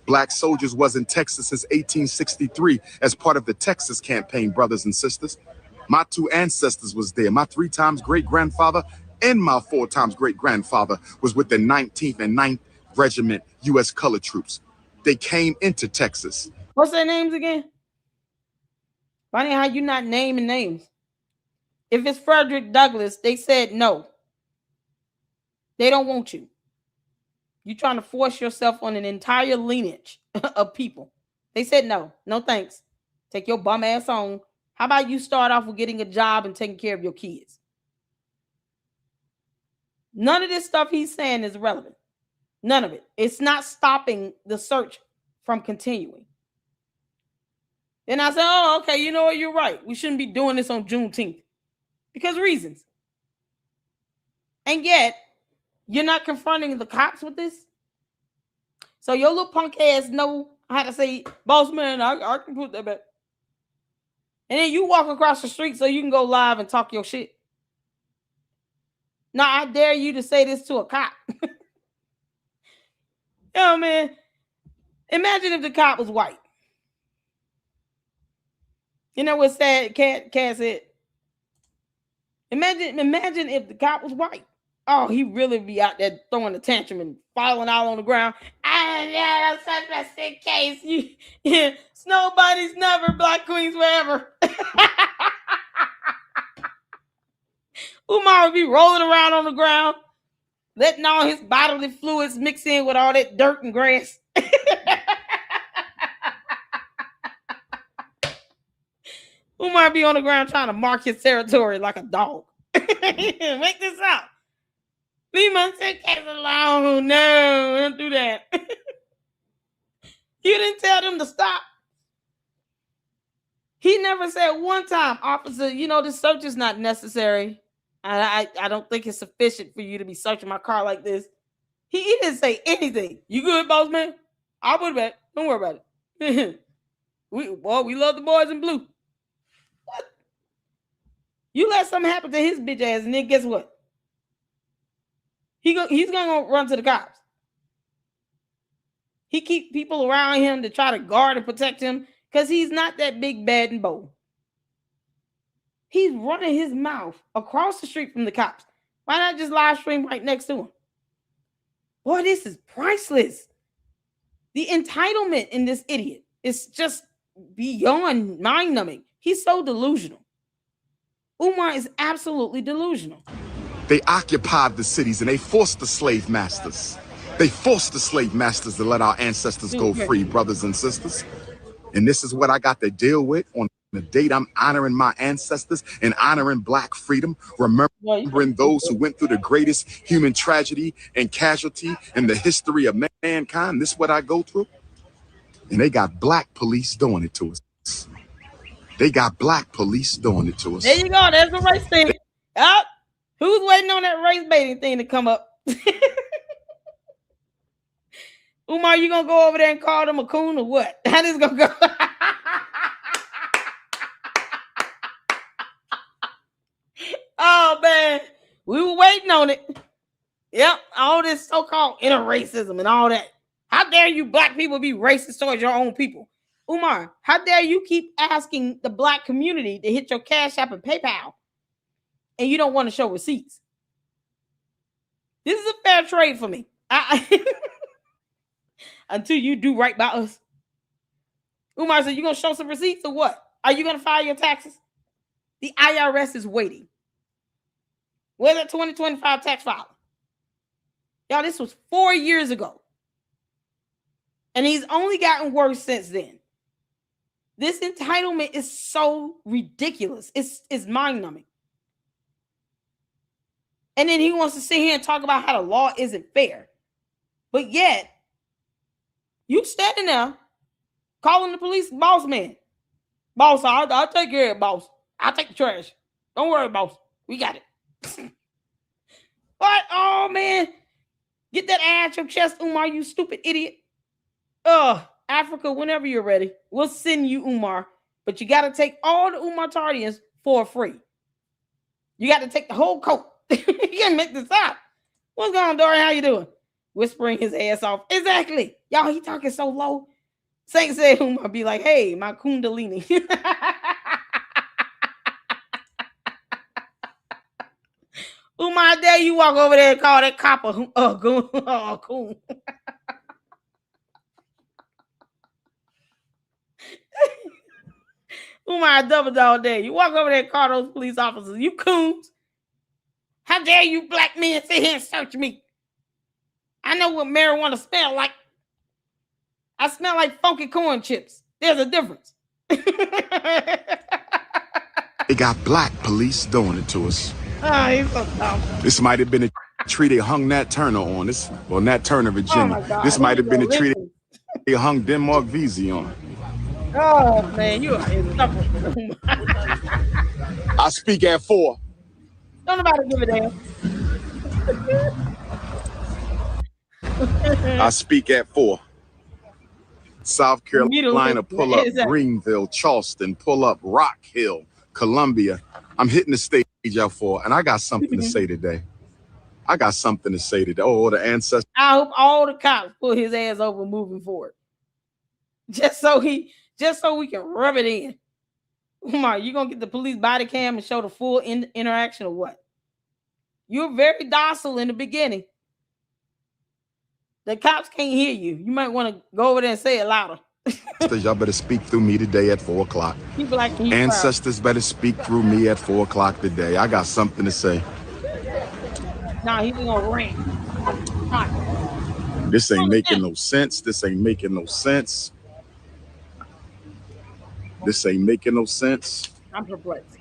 Black soldiers was in Texas since 1863 as part of the Texas campaign, brothers and sisters. My 2 ancestors was there. My 3 times great-grandfather and my 4 times great-grandfather was with the 19th and 9th Regiment U.S. Colored Troops. They came into Texas. What's their names again? Funny how you not naming names. If it's Frederick Douglass, they said no. They don't want you. You're trying to force yourself on an entire lineage of people. They said no. No thanks. Take your bum ass on. How about you start off with getting a job and taking care of your kids? None of this stuff he's saying is relevant. None of it. It's not stopping the search from continuing. And I said, oh, okay, you know what? You're right. We shouldn't be doing this on Juneteenth because reasons. And yet, you're not confronting the cops with this. So your little punk ass know how to say, boss man, I can put that back. And then you walk across the street so you can go live and talk your shit. Now, I dare you to say this to a cop. Yo, man, imagine if the cop was white. You know what's sad? Cat said, imagine if the cop was white. Oh, he really be out there throwing a tantrum and falling out on the ground. I'm such a sick case. Snow bunnies never, black queens forever. Umar would be rolling around on the ground, letting all his bodily fluids mix in with all that dirt and grass. Umar be on the ground trying to mark his territory like a dog. Make this out. Leave my suitcase alone. No, don't do that. You didn't tell them to stop. He never said one time, officer, this search is not necessary. I don't think it's sufficient for you to be searching my car like this. He didn't say anything. You good, boss man? I'll put it back. Don't worry about it. we love the boys in blue. What? You let something happen to his bitch ass, and then guess what? He's gonna run to the cops. He keep people around him to try to guard and protect him because he's not that big, bad, and bold. He's running his mouth across the street from the cops. Why not just live stream right next to him? Boy, this is priceless. The entitlement in this idiot is just beyond mind-numbing. He's so delusional. Umar is absolutely delusional. They occupied the cities and they forced the slave masters. They forced the slave masters to let our ancestors go free, brothers and sisters. And this is what I got to deal with on the date I'm honoring my ancestors and honoring black freedom, remembering those who went through the greatest human tragedy and casualty in the history of mankind. This is what I go through. And they got black police doing it to us. They got black police doing it to us. There you go. There's the race thing. Up. Who's waiting on that race baiting thing to come up? Umar, you gonna go over there and call them a coon or what? How this gonna go? Oh man, we were waiting on it. Yep, all this so-called interracism and all that. How dare you black people be racist towards your own people? Umar, how dare you keep asking the black community to hit your Cash App and PayPal and you don't want to show receipts? This is a fair trade for me. Until you do right by us. Umar said, you going to show some receipts or what? Are you going to file your taxes? The IRS is waiting. Where's that 2025 tax filing? Y'all, this was 4 years ago. And he's only gotten worse since then. This entitlement is so ridiculous. It's mind-numbing. And then he wants to sit here and talk about how the law isn't fair. But yet, you standing there calling the police boss man. Boss, I'll take care of it, boss. I'll take the trash. Don't worry, boss. We got it. What? Oh, man. Get that ass out your chest, Umar, you stupid idiot. Africa, whenever you're ready, we'll send you Umar. But you got to take all the Umartardians for free. You got to take the whole coat. You can't make this up. What's going on, Dorian? How you doing? Whispering his ass off. Exactly. Y'all, he talking so low. Saint said Umar be like, hey, my kundalini. Umar, I dare you walk over there and call that cop a coon. Umar, double dog dare you walk over there and call those police officers. You coons. How dare you black men sit here and search me? I know what marijuana smell like. I smell like funky corn chips. There's a difference. They got black police doing it to us. Oh, he's so dumb. This might have been a tree they hung Nat Turner on. Nat Turner, Virginia. Oh this might have been a tree they hung Denmark Vesey on. Oh man, you are insufferable. I speak at 4. Don't nobody give a damn. I speak at 4. South Carolina, pull up Greenville, Charleston, pull up Rock Hill, Columbia. I'm hitting the stage at 4, and I got something to say today. I got something to say today. Oh, the ancestors. I hope all the cops pull his ass over moving forward. Just so we can rub it in. Umar, you gonna get the police body cam and show the full interaction or what? You're very docile in the beginning. The cops can't hear you. You might want to go over there and say it louder. Y'all better speak through me today at 4 o'clock. People like ancestors better speak through me at 4 o'clock today. I got something to say. Nah, he's gonna rant. This ain't making no sense. This ain't making no sense. This ain't making no sense. I'm perplexed.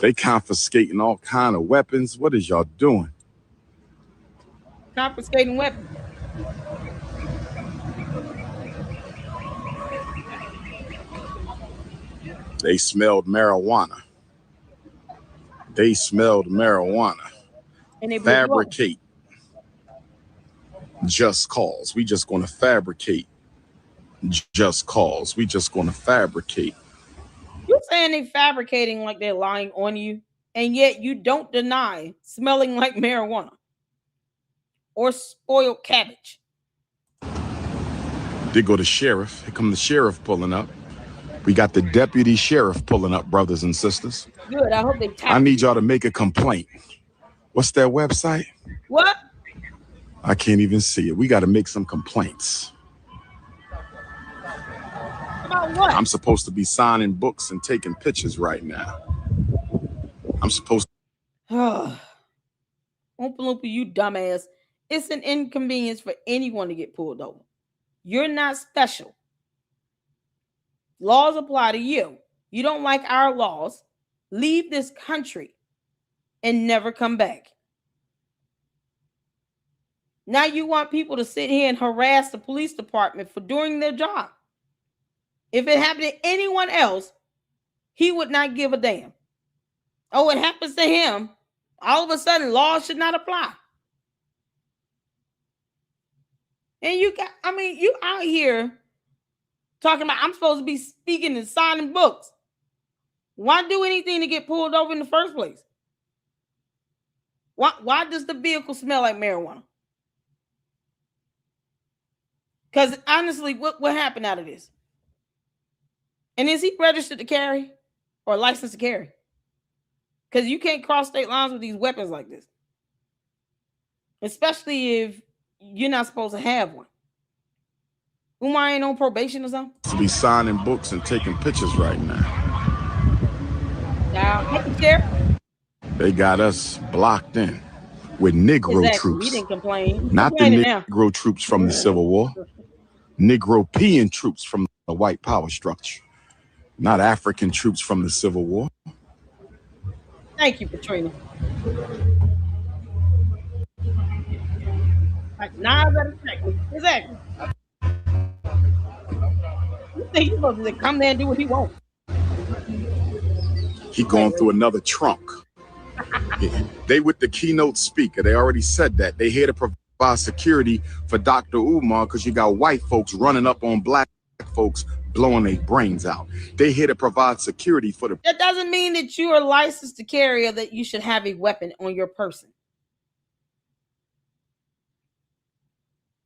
They confiscating all kind of weapons. What is y'all doing? Confiscating weapons. They smelled marijuana. They smelled marijuana. And they fabricate. Just cause. We just gonna fabricate. Just cause. We just gonna fabricate. You're saying they fabricating like they're lying on you, and yet you don't deny smelling like marijuana or spoiled cabbage. They go to sheriff. Here come the sheriff pulling up. We got the deputy sheriff pulling up, brothers and sisters. Good. I hope they I need y'all to make a complaint. What's that website? What? I can't even see it. We got to make some complaints. About what? I'm supposed to be signing books and taking pictures right now. I'm supposed to. Oompa Loompa, you dumbass. It's an inconvenience for anyone to get pulled over. You're not special. Laws apply to you. You don't like our laws. Leave this country and never come back. Now you want people to sit here and harass the police department for doing their job. If it happened to anyone else, he would not give a damn. Oh, it happens to him. All of a sudden, laws should not apply. And you out here talking about I'm supposed to be speaking and signing books. Why do anything to get pulled over in the first place? Why does the vehicle smell like marijuana? Because honestly, what happened out of this? And is he registered to carry or licensed to carry? Because you can't cross state lines with these weapons like this. Especially if you're not supposed to have one. Umar ain't on probation or something? To be signing books and taking pictures right now. They got us blocked in with Negro troops. We didn't complain. Not the Negro troops from the Civil War. Negropean troops from the white power structure. Not African troops from the Civil War. Thank you, Katrina. Like 9 out of 10. Exactly. You think he's supposed to come there and do what he wants? He going through another trunk. They with the keynote speaker. They already said that. They here to provide security for Dr. Umar because you got white folks running up on black folks blowing their brains out. They here to provide security for the... That doesn't mean that you are licensed to carry or that you should have a weapon on your person.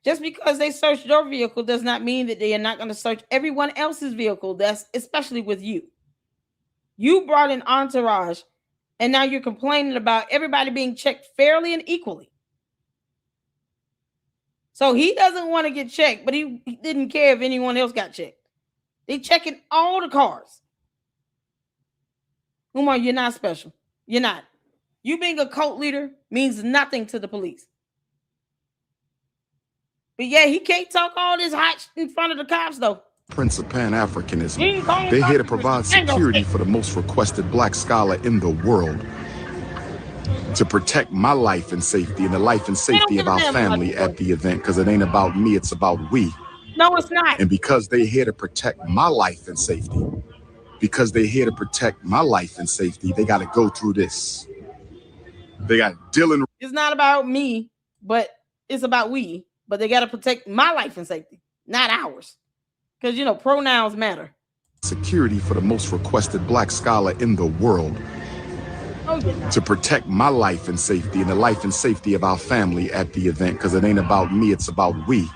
Just because they searched your vehicle does not mean that they are not going to search everyone else's vehicle, that's especially with you. You brought an entourage, and now you're complaining about everybody being checked fairly and equally. So he doesn't want to get checked, but he didn't care if anyone else got checked. They checking all the cars. Umar, you're not special. You're not. You being a cult leader means nothing to the police. But yeah, he can't talk all this hot in front of the cops, though. Prince of Pan-Africanism. They're here to provide security for the most requested black scholar in the world. To protect my life and safety and the life and safety of our family at the event, because it ain't about me, it's about we. No, it's not. And because they're here to protect my life and safety, they got to go through this. They got Dylan. It's not about me, but it's about we. But they got to protect my life and safety, not ours. Because, you know, pronouns matter. Security for the most requested Black scholar in the world. Oh, yeah. To protect my life and safety and the life and safety of our family at the event. Because it ain't about me, it's about we.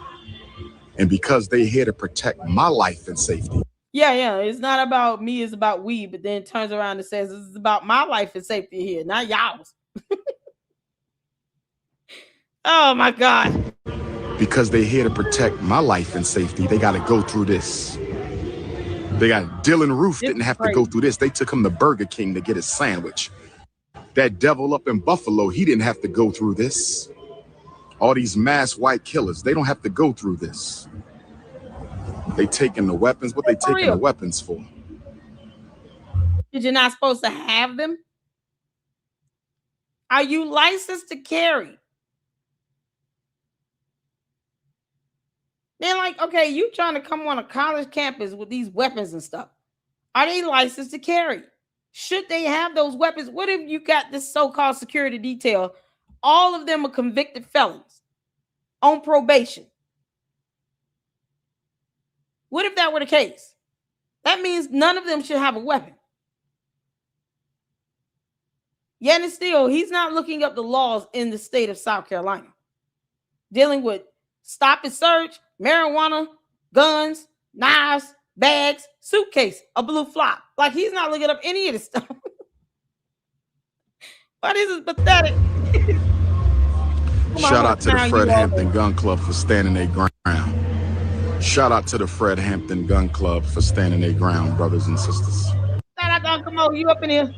And because they're here to protect my life and safety. Yeah. It's not about me, it's about we. But then turns around and says, this is about my life and safety here, not y'all's. Oh, my God. Because they're here to protect my life and safety, they got to go through this. They got Dylan Roof didn't have to go through this. They took him to Burger King to get his sandwich. That devil up in Buffalo, he didn't have to go through this. All these mass white killers, they don't have to go through this. They taking the weapons. What they taking the weapons for? Did you not supposed to have them? Are you licensed to carry? They're like, okay, you trying to come on a college campus with these weapons and stuff. Are they licensed to carry? Should they have those weapons? What if you got this so-called security detail? All of them are convicted felons on probation. What if that were the case? That means none of them should have a weapon. Yet and still, he's not looking up the laws in the state of South Carolina. Dealing with stop and search, marijuana, guns, knives, bags, suitcase, a blue flop. Like, he's not looking up any of this stuff. But this is pathetic. Shout out to the Fred Hampton Gun Club for standing their ground. Shout out to the Fred Hampton Gun Club for standing their ground, brothers and sisters. Shout out to Uncle Mo, you up in here?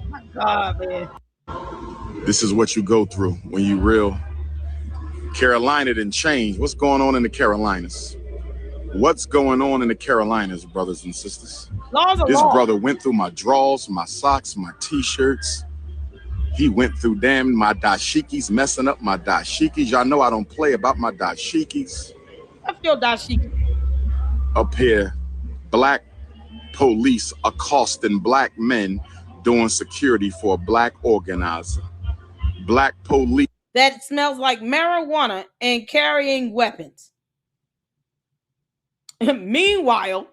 My God, man. This is what you go through when you real. Carolina didn't change. What's going on in the Carolinas? What's going on in the Carolinas, brothers and sisters? This brother went through my drawers, my socks, my t-shirts. He went through my dashikis, messing up my dashikis. Y'all know I don't play about my dashikis. What's your dashiki? Up here, black police accosting black men doing security for a black organizer. Black police. That smells like marijuana and carrying weapons. Meanwhile,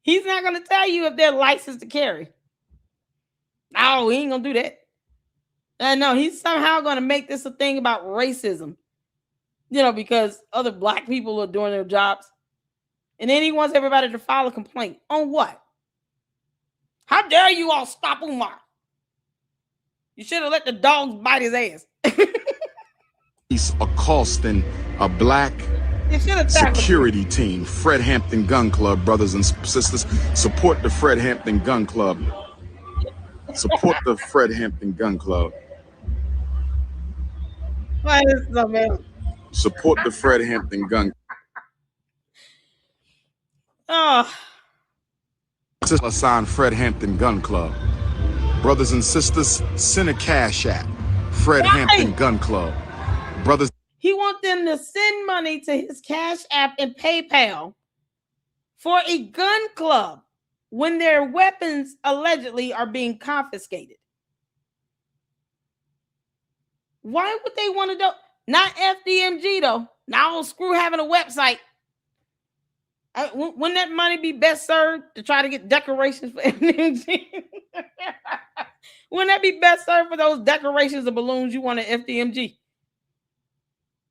he's not going to tell you if they're licensed to carry. No, he ain't going to do that. No, he's somehow going to make this a thing about racism. You know, because other black people are doing their jobs. And then he wants everybody to file a complaint. On what? How dare you all stop Umar? You should have let the dogs bite his ass. He's accosting a black security team. Fred Hampton Gun Club, brothers and sisters. Support the Fred Hampton Gun Club. Support the Fred Hampton Gun Club. Why is so bad? Support the Fred Hampton Gun Club. Oh. Sign Fred Hampton Gun Club. Brothers and sisters, send a cash app. Fred Hampton Gun Club. Brothers. He wants them to send money to his Cash App and PayPal for a gun club when their weapons allegedly are being confiscated. Why would they want to do? Not FDMG though. Now screw having a website. Wouldn't that money be best served to try to get decorations for FDMG? Wouldn't that be best served for those decorations of balloons you want at FDMG?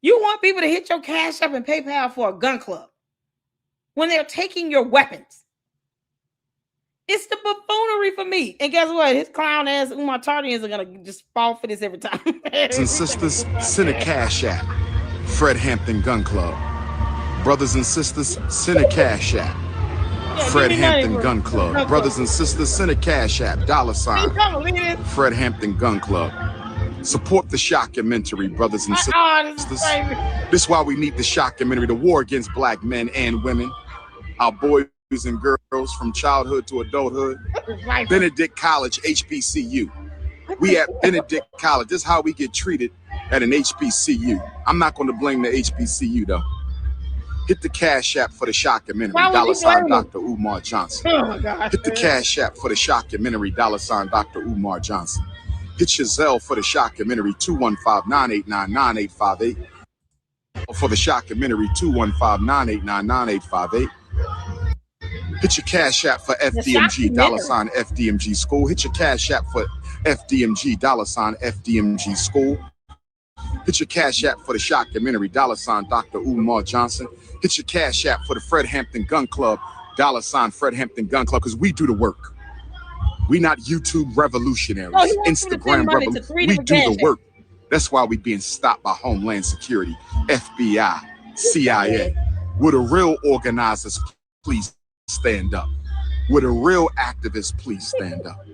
You want people to hit your Cash App and PayPal for a gun club when they're taking your weapons. It's the buffoonery for me. And guess what? His clown ass Umar Tardians are going to just fall for this every time. Brothers and sisters, send a Cash App. Fred Hampton Gun Club. Brothers and sisters, send a Cash App. Fred Hampton Gun Club. Brothers and sisters, send a Cash App. $. Fred Hampton Gun Club. Support the shockumentary, brothers and sisters. This is why we need the shockumentary, the war against black men and women, our boys and girls from childhood to adulthood. Benedict College, HBCU. We at Benedict College. This is how we get treated at an HBCU. I'm not going to blame the HBCU though. Hit the Cash App for the shockumentary. $ Dr. Umar Johnson. Oh my God. Hit the Cash App for the shockumentary. $ Dr. Umar Johnson. Hit your Zelle for the shockumentary. 215-989-9858. For the shockumentary. 215-989-9858. Hit your Cash App for FDMG. $ FDMG School. Hit your Cash App for FDMG. $ FDMG School. Hit your Cash App for the shockumentary. $ Dr. Umar Johnson. Hit your Cash App for the Fred Hampton Gun Club. $ Fred Hampton Gun Club, because we do the work. We not YouTube revolutionaries, Instagram revolutionaries. We do the work. That's why we being stopped by Homeland Security, FBI, CIA. Would the real organizers please stand up? Would the real activists please stand up?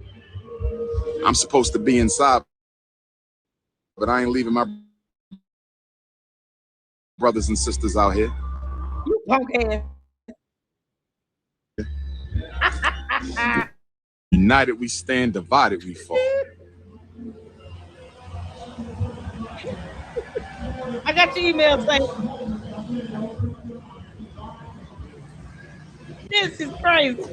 I'm supposed to be inside, but I ain't leaving my brothers and sisters out here. You punk ass. United we stand, divided we fall. I got your email saying this is crazy.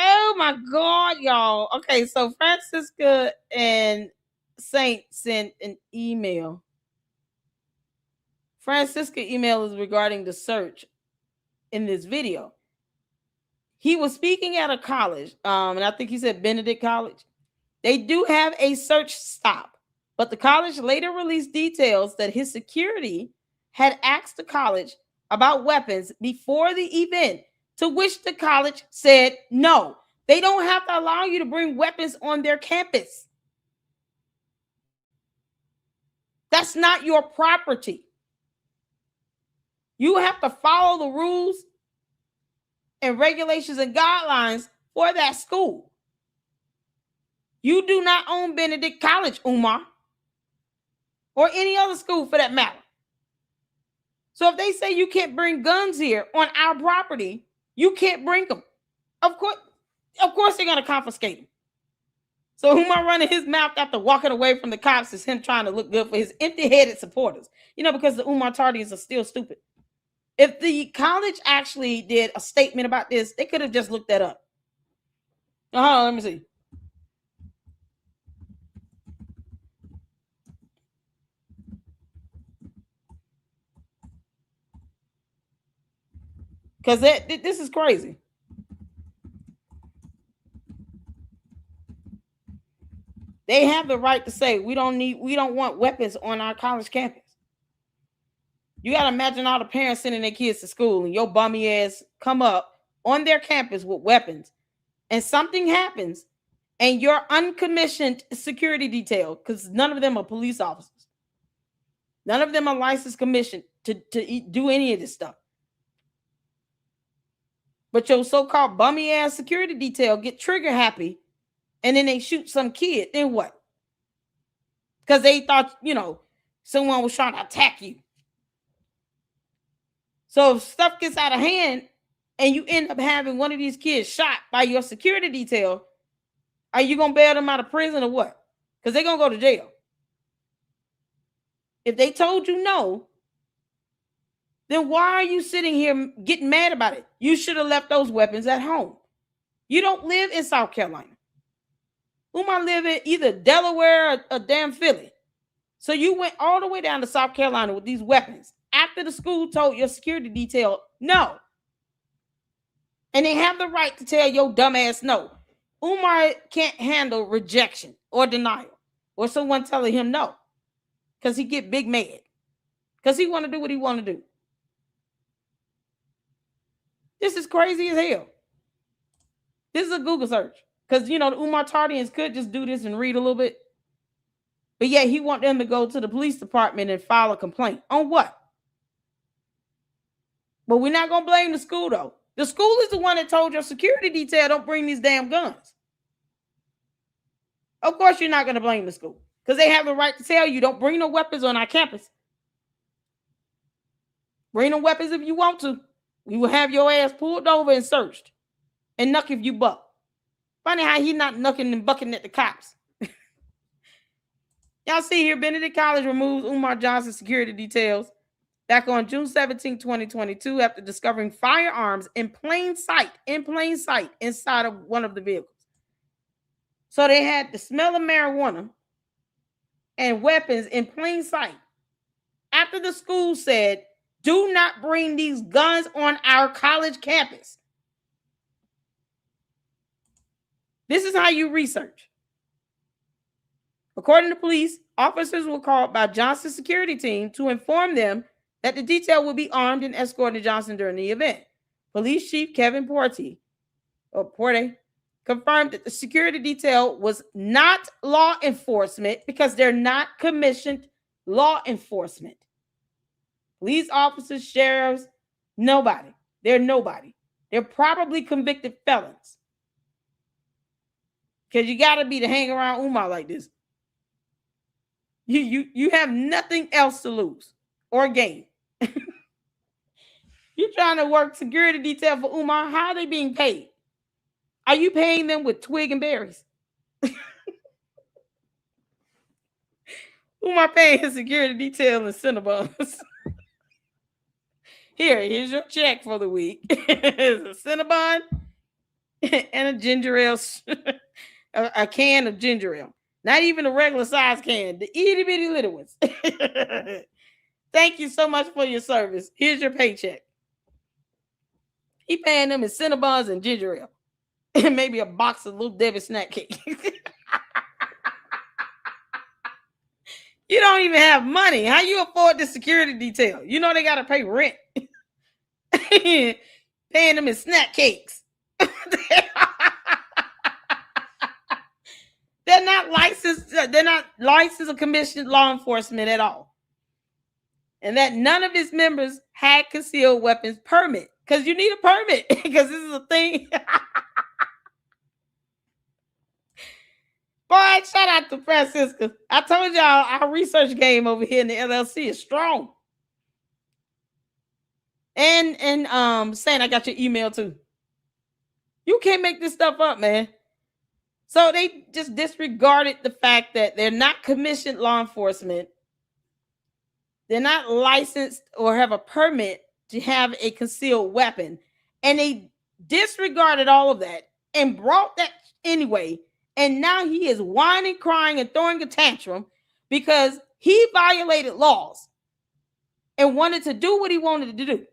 Oh my God, y'all. Okay, so Francisca and Saint sent an email. Francisca email is regarding the search in this video. He was speaking at a college, and I think he said Benedict College. They do have a search stop, but the college later released details that his security had asked the college about weapons before the event, to which the college said no. They don't have to allow you to bring weapons on their campus. That's not your property. You have to follow the rules and regulations and guidelines for that school. You do not own Benedict College, Umar, or any other school for that matter. So if they say you can't bring guns here on our property, you can't bring them. Of course they're going to confiscate them. So Umar running his mouth after walking away from the cops is him trying to look good for his empty-headed supporters. You know, because the Umar Tardians are still stupid. If the college actually did a statement about this, they could have just looked that up. Let me see. Because this is crazy. They have the right to say we don't want weapons on our college campus. You got to imagine all the parents sending their kids to school and your bummy ass come up on their campus with weapons and something happens and your uncommissioned security detail, because none of them are police officers. None of them are licensed commissioned to do any of this stuff. But your so-called bummy ass security detail get trigger happy and then they shoot some kid. Then what? Because they thought, someone was trying to attack you. So if stuff gets out of hand and you end up having one of these kids shot by your security detail, are you going to bail them out of prison or what? Because they're going to go to jail. If they told you no, then why are you sitting here getting mad about it? You should have left those weapons at home. You don't live in South Carolina. Umar live in either Delaware or damn Philly. So you went all the way down to South Carolina with these weapons after the school told your security detail no. And they have the right to tell your dumb ass no. Umar can't handle rejection or denial or someone telling him no, because he get big mad because he want to do what he want to do. This is crazy as hell. This is a Google search. Because, the Umar Tardians could just do this and read a little bit. But yeah, he want them to go to the police department and file a complaint. On what? But we're not going to blame the school, though. The school is the one that told your security detail, don't bring these damn guns. Of course, you're not going to blame the school. Because they have the right to tell you, don't bring no weapons on our campus. Bring them weapons if you want to. We will have your ass pulled over and searched. And knuck if you buck. Funny how he not knucking and bucking at the cops. Y'all see here, Benedict College removes Umar Johnson's security details back on June 17, 2022, after discovering firearms in plain sight, inside of one of the vehicles. So they had the smell of marijuana and weapons in plain sight. After the school said, do not bring these guns on our college campus. This is how you research. According to police, officers were called by Johnson's security team to inform them that the detail would be armed and escorting Johnson during the event. Police Chief Kevin Porte confirmed that the security detail was not law enforcement because they're not commissioned law enforcement. Police officers, sheriffs, nobody. They're nobody. They're probably convicted felons. Because you got to be to hang around Umar like this. You have nothing else to lose or gain. You're trying to work security detail for Umar. How are they being paid? Are you paying them with twig and berries? Umar paying his security detail in Cinnabons. Here's your check for the week. It's a Cinnabon and a ginger ale, a can of ginger ale. Not even a regular size can, the itty bitty little ones. Thank you so much for your service. Here's your paycheck. He paying them in Cinnabons and ginger ale. And maybe a box of Little Debbie snack cake. You don't even have money. How you afford the security detail? You know they got to pay rent. Paying them in snack cakes. They're not licensed or commissioned law enforcement at all. And that none of his members had concealed weapons permit. Because you need a permit. Because this is a thing. Boy, shout out to Francisca. I told y'all our research game over here in the LLC is strong. And saying I got your email too. You can't make this stuff up, man. So they just disregarded the fact that they're not commissioned law enforcement. They're not licensed or have a permit to have a concealed weapon. And they disregarded all of that and brought that anyway. And now he is whining, crying, and throwing a tantrum because he violated laws and wanted to do what he wanted to do.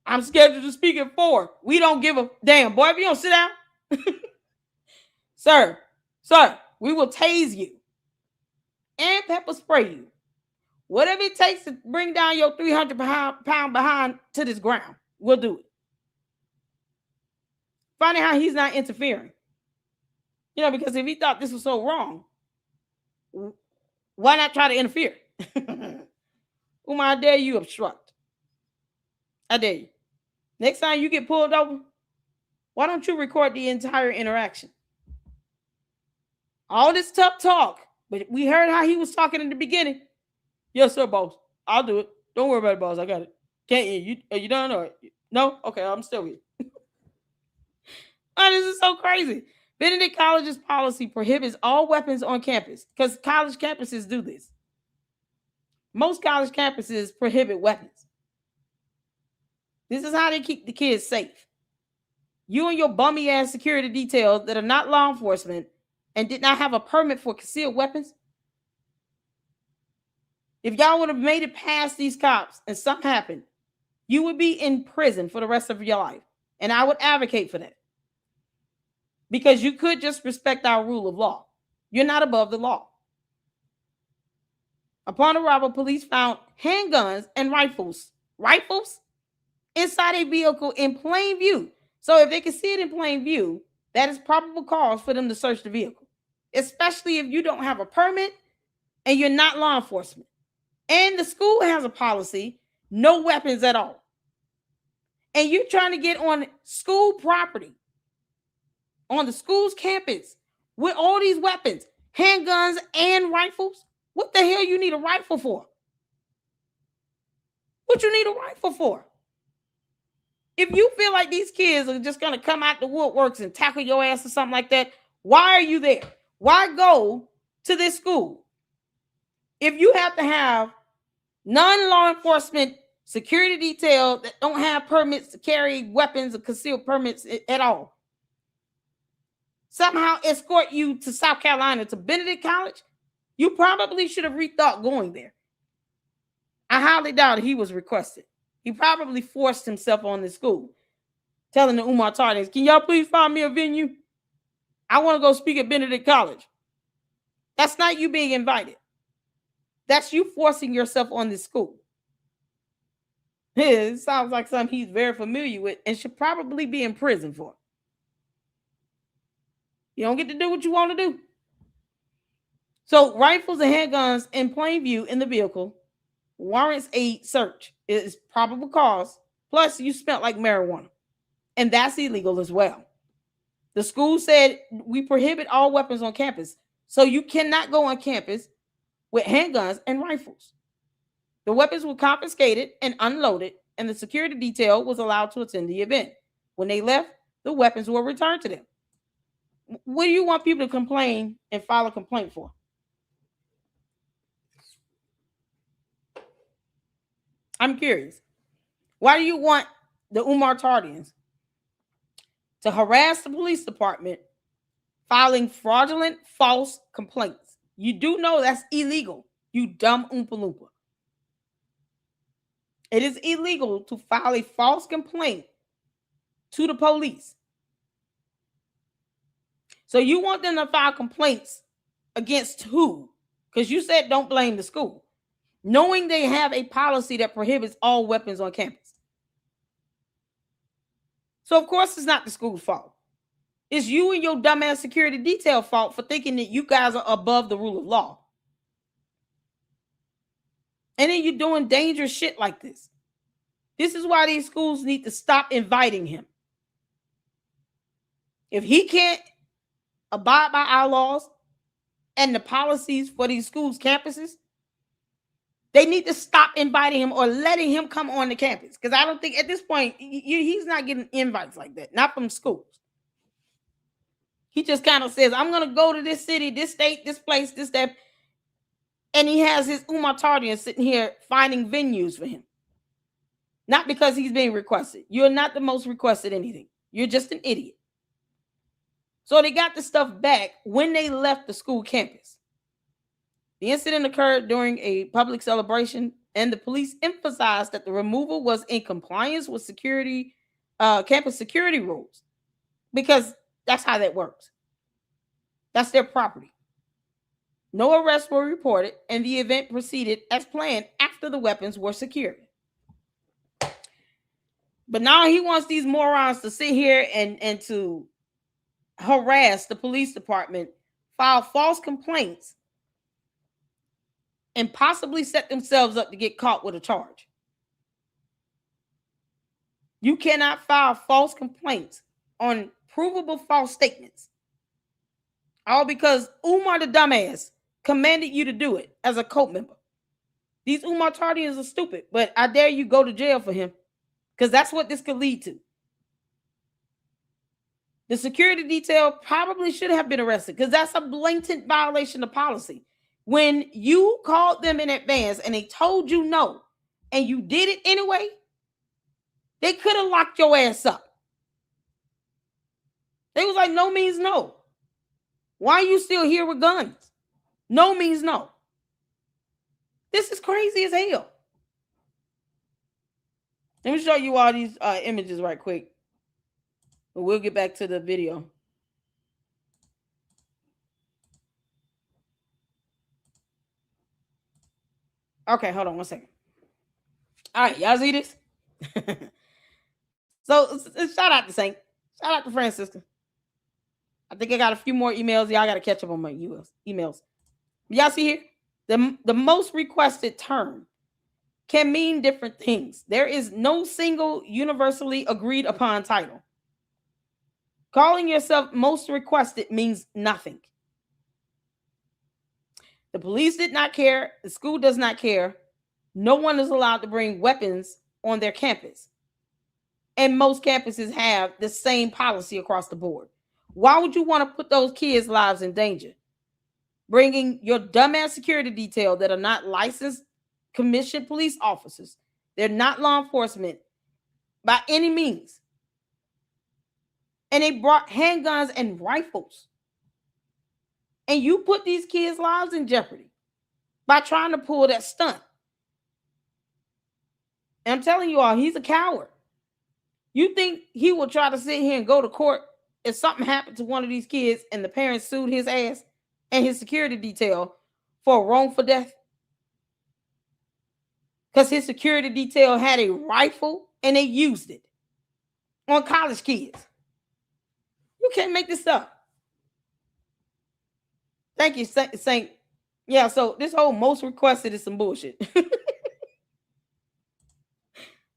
I'm scheduled to speak at 4. We don't give a damn. Boy, if you don't sit down. Sir, we will tase you and pepper spray you. Whatever it takes to bring down your 300-pound behind to this ground, we'll do it. Funny how he's not interfering. You know, because if he thought this was so wrong, why not try to interfere? Umar, I dare you obstruct. I dare you. Next time you get pulled over, why don't you record the entire interaction? All this tough talk, but we heard how he was talking in the beginning. Yes, sir, boss. I'll do it. Don't worry about it, boss. I got it. Can't you? Are you done or no? Okay, I'm still here. Oh, this is so crazy. Benedict College's policy prohibits all weapons on campus because college campuses do this. Most college campuses prohibit weapons. This is how they keep the kids safe. You and your bummy ass security details that are not law enforcement and did not have a permit for concealed weapons. If y'all would have made it past these cops and something happened, you would be in prison for the rest of your life. And I would advocate for that. Because you could just respect our rule of law. You're not above the law. Upon arrival, police found handguns and rifles inside a vehicle in plain view. So if they can see it in plain view, that is probable cause for them to search the vehicle, especially if you don't have a permit and you're not law enforcement. And the school has a policy, no weapons at all. And you're trying to get on school property, on the school's campus, with all these weapons, handguns and rifles. What the hell you need a rifle for? What you need a rifle for? If you feel like these kids are just going to come out the woodworks and tackle your ass or something like that, why are you there? Why go to this school? If you have to have non-law enforcement security detail that don't have permits to carry weapons or concealed permits at all, somehow escort you to South Carolina, to Benedict College, you probably should have rethought going there. I highly doubt he was requested. He probably forced himself on the school, telling the Umar Tardians, can y'all please find me a venue? I want to go speak at Benedict College. That's not you being invited. That's you forcing yourself on this school. It sounds like something he's very familiar with and should probably be in prison for. You don't get to do what you want to do. So rifles and handguns in plain view in the vehicle warrants a search. It is probable cause. Plus, you smell like marijuana. And that's illegal as well. The school said we prohibit all weapons on campus. So you cannot go on campus with handguns and rifles. The weapons were confiscated and unloaded, and the security detail was allowed to attend the event. When they left, the weapons were returned to them. What do you want people to complain and file a complaint for? I'm curious. Why do you want the Umar Tardians to harass the police department filing fraudulent false complaints? You do know that's illegal, you dumb Oompa Loompa. It is illegal to file a false complaint to the police. So you want them to file complaints against who? Because you said don't blame the school, knowing they have a policy that prohibits all weapons on campus. So of course it's not the school's fault. It's you and your dumbass security detail fault for thinking that you guys are above the rule of law. And then you're doing dangerous shit like this. This is why these schools need to stop inviting him. If he can't abide by our laws and the policies for these schools' campuses, they need to stop inviting him or letting him come on the campus. Because I don't think at this point, he's not getting invites like that. Not from schools. He just kind of says, I'm going to go to this city, this state, this place, this, that. And he has his Umar Tardian sitting here finding venues for him. Not because he's being requested. You're not the most requested anything. You're just an idiot. So they got the stuff back when they left the school campus. The incident occurred during a public celebration, and the police emphasized that the removal was in compliance with campus security rules, because that's how that works. That's their property. No arrests were reported, and the event proceeded as planned after the weapons were secured. But now he wants these morons to sit here and to harass the police department, file false complaints, and possibly set themselves up to get caught with a charge. You cannot file false complaints on provable false statements. All because Umar the dumbass commanded you to do it as a cult member. These Umar Tardians are stupid, but I dare you go to jail for him, because that's what this could lead to. The security detail probably should have been arrested, because that's a blatant violation of policy. When you called them in advance and they told you no, and you did it anyway, they could have locked your ass up. They was like, no means no. Why are you still here with guns? No means no. This is crazy as hell. Let me show you all these images right quick. We'll get back to the video. Okay, hold on one second. All right, y'all see this? So shout out to Saint. Shout out to Francisca. I think I got a few more emails. Y'all got to catch up on my emails. Y'all see here? The most requested term can mean different things. There is no single universally agreed upon title. Calling yourself most requested means nothing. The police did not care. The school does not care. No one is allowed to bring weapons on their campus. And most campuses have the same policy across the board. Why would you want to put those kids' lives in danger? Bringing your dumbass security detail that are not licensed, commissioned police officers. They're not law enforcement by any means. And they brought handguns and rifles. And you put these kids' lives in jeopardy by trying to pull that stunt. And I'm telling you all, he's a coward. You think he will try to sit here and go to court if something happened to one of these kids and the parents sued his ass and his security detail for wrongful death? Because his security detail had a rifle and they used it on college kids. You can't make this up. Thank you, Saint. Yeah, so this whole most requested is some bullshit.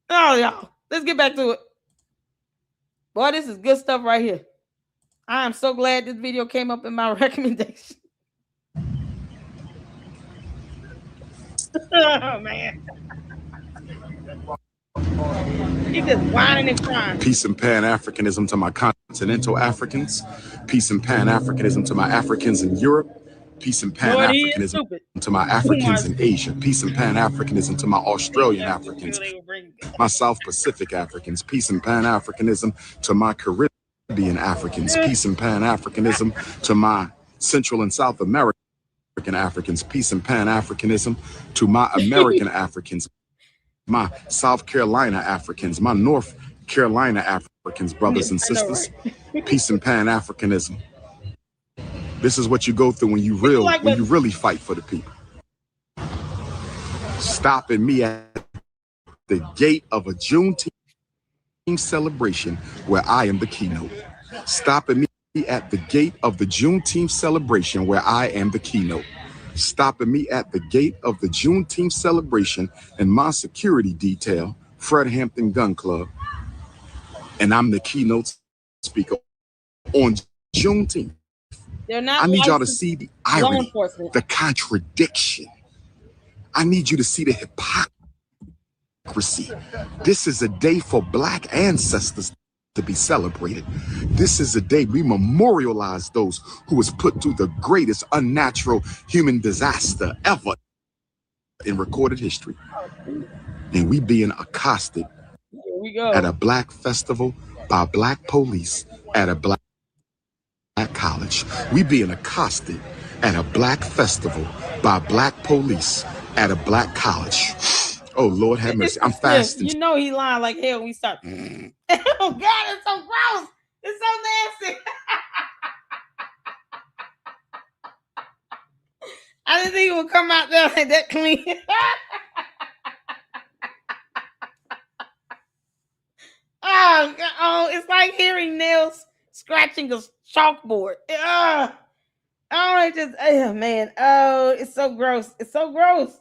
Oh, y'all. Let's get back to it. Boy, this is good stuff right here. I am so glad this video came up in my recommendation. Oh, man. He's just whining and crying. Peace and Pan-Africanism to my continental Africans. Peace and Pan-Africanism to my Africans in Europe. Peace and Pan-Africanism to my Africans in Asia. Peace and Pan-Africanism to my Australian Africans. My South Pacific Africans. Peace and Pan-Africanism to my Caribbean Africans. Peace and Pan-Africanism to my Central and South American Africans. Peace and Pan-Africanism to my American Africans. My South Carolina Africans, my North Carolina Africans, brothers and sisters. Peace and Pan-Africanism. This is what you go through when you really fight for the people. Stopping me at the gate of a Juneteenth celebration where I am the keynote. Stopping me at the gate of the Juneteenth celebration where I am the keynote. Stopping me at the gate of the Juneteenth celebration in my security detail, Fred Hampton Gun Club, and I'm the keynote speaker on Juneteenth. I need y'all to see the irony, the contradiction. I need you to see the hypocrisy. This is a day for Black ancestors to be celebrated. This is a day we memorialize those who was put through the greatest unnatural human disaster ever in recorded history. And we being accosted at a Black festival by Black police at a Black college. We being accosted at a Black festival by Black police at a Black college. Oh, Lord have mercy. I'm fasting. You know he lying like hell when we start. Oh, God, it's so gross. It's so nasty. I didn't think it would come out there like that clean. Oh, it's like hearing nails scratching a chalkboard. Man. Oh, it's so gross. It's so gross.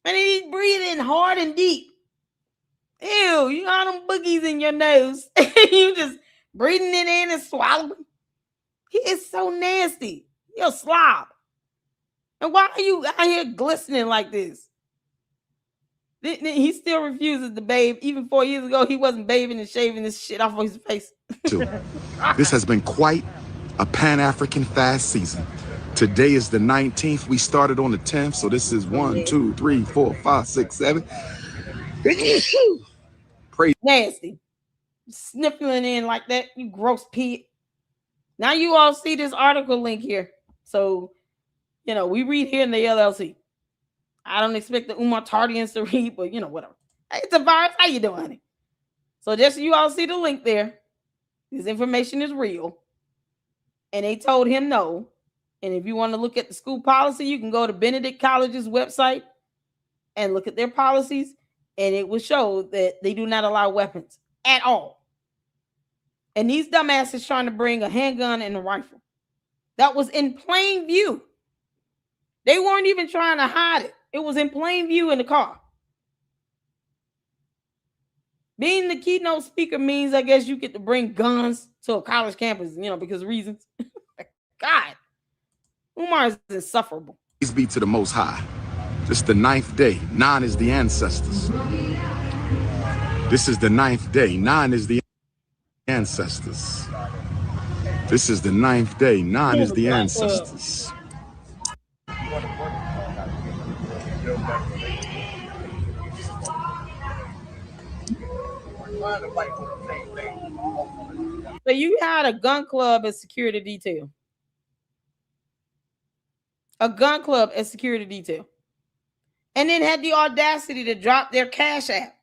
And he's breathing hard and deep. Ew, you got them boogies in your nose. You just breathing it in and swallowing. He is so nasty. You're a slob. And why are you out here glistening like this? He still refuses to bathe. Even 4 years ago, he wasn't bathing and shaving this shit off of his face. This has been quite a Pan-African fast season. Today is the 19th. We started on the 10th. So this is 1, 2, 3, 4, 5, 6, 7. Praise. Nasty. Sniffling in like that, you gross pig. Now you all see this article link here. So, we read here in the LLC. I don't expect the Umar Tardians to read, but whatever. Hey, it's a virus. How you doing, honey? So just so you all see the link there. This information is real. And they told him no. And if you want to look at the school policy, you can go to Benedict College's website and look at their policies. And it will show that they do not allow weapons at all. And these dumbasses trying to bring a handgun and a rifle. That was in plain view. They weren't even trying to hide it. It was in plain view in the car. Being the keynote speaker means, I guess, you get to bring guns to a college campus, because of reasons. God. Umar is insufferable. Praise be to the Most High. This is the 9th day. 9 is the ancestors. This is the 9th day. 9 is the ancestors. This is the 9th day. 9 is the ancestors. So you had a gun club as security detail. A gun club as security detail. And then had the audacity to drop their cash app.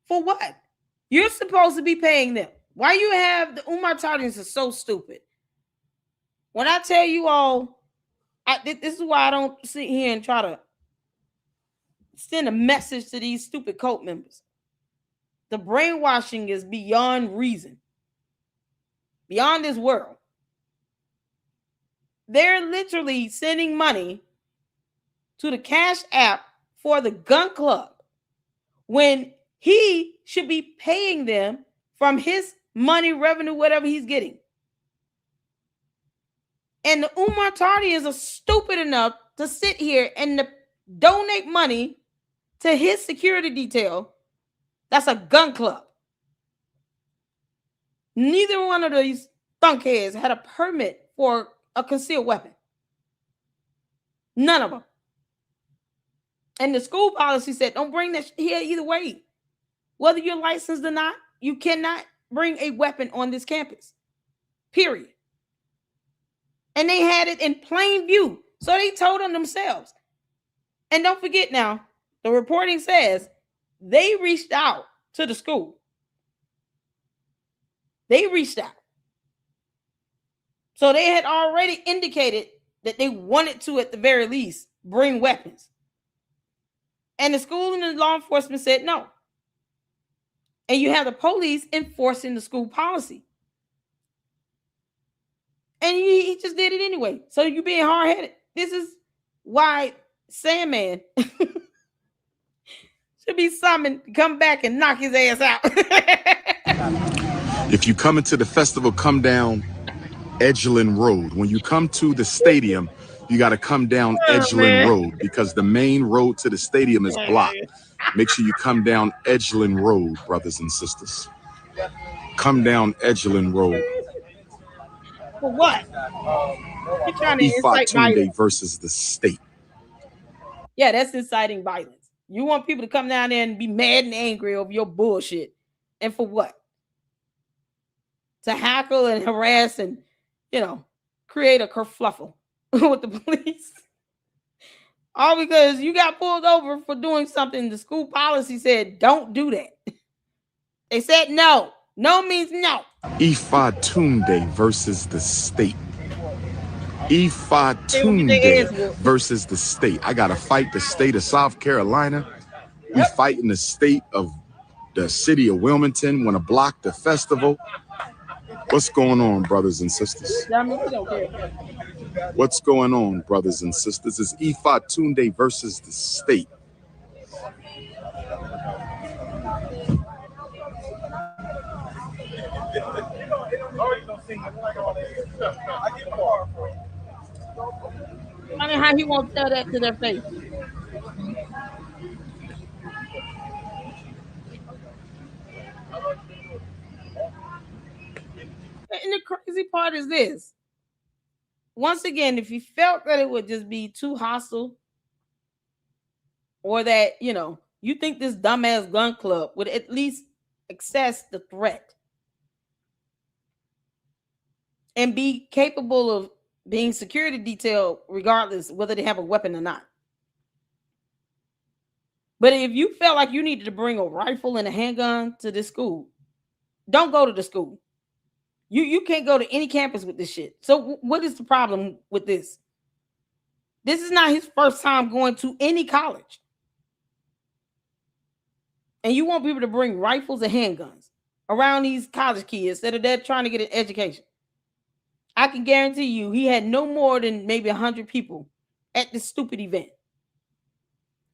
For what? You're supposed to be paying them. Why you have the Umar Tardins are so stupid. When I tell you all, this is why I don't sit here and try to send a message to these stupid cult members. The brainwashing is beyond reason. Beyond this world. They're literally sending money to the cash app for the gun club when he should be paying them from his money, revenue, whatever he's getting. And the Umar Tardians are stupid enough to sit here and to donate money to his security detail. That's a gun club. Neither one of these thunkheads had a permit for a concealed weapon. None of them. And the school policy said, don't bring that here either way. Whether you're licensed or not, you cannot bring a weapon on this campus. Period. And they had it in plain view. So they told on themselves. And don't forget now, the reporting says they reached out to the school. They reached out. So they had already indicated that they wanted to, at the very least, bring weapons. And the school and the law enforcement said no. And you have the police enforcing the school policy. And he just did it anyway. So you're being hard-headed. This is why Sandman should be summoned to come back and knock his ass out. If you come into the festival, come down Edgeland Road. When you come to the stadium, you got to come down Edgeland Road because the main road to the stadium is blocked. Make sure you come down Edgeland Road, brothers and sisters. Come down Edgeland Road. For what? You're trying to incite violence versus the state. Yeah, that's inciting violence. You want people to come down there and be mad and angry over your bullshit. And for what? To hackle and harass and, create a kerfluffle with the police. All because you got pulled over for doing something the school policy said, don't do that. They said no. No means no. Ifa Tunde versus the state. Ifa Tunde versus the state. I got to fight the state of South Carolina. We fighting the state of the city of Wilmington. Want to block the festival. What's going on, brothers and sisters? What's going on, brothers and sisters? It's Ifa Tunde versus the state. I mean, how he won't tell that to their face. And the crazy part is this. Once again, if you felt that it would just be too hostile, or that, you think this dumbass gun club would at least assess the threat and be capable of being security detail regardless whether they have a weapon or not. But if you felt like you needed to bring a rifle and a handgun to this school, don't go to the school. You can't go to any campus with this shit. So what is the problem with this? This is not his first time going to any college. And you want people to bring rifles and handguns around these college kids that are there trying to get an education. I can guarantee you he had no more than maybe 100 people at this stupid event.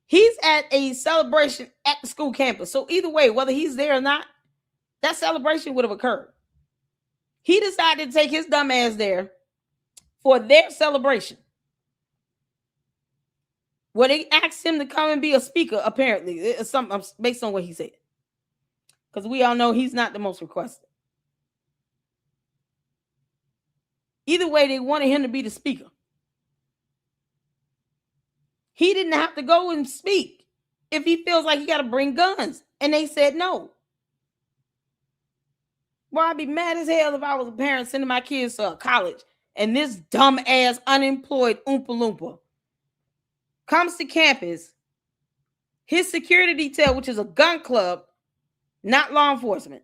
He's at a celebration at the school campus. So either way, whether he's there or not, that celebration would have occurred. He decided to take his dumb ass there for their celebration. Well, they asked him to come and be a speaker. Apparently, it's something based on what he said, because we all know he's not the most requested. Either way, they wanted him to be the speaker. He didn't have to go and speak if he feels like he got to bring guns, and they said no. Well, I'd be mad as hell if I was a parent sending my kids to college and this dumb ass unemployed Oompa Loompa comes to campus. His security detail, which is a gun club, not law enforcement,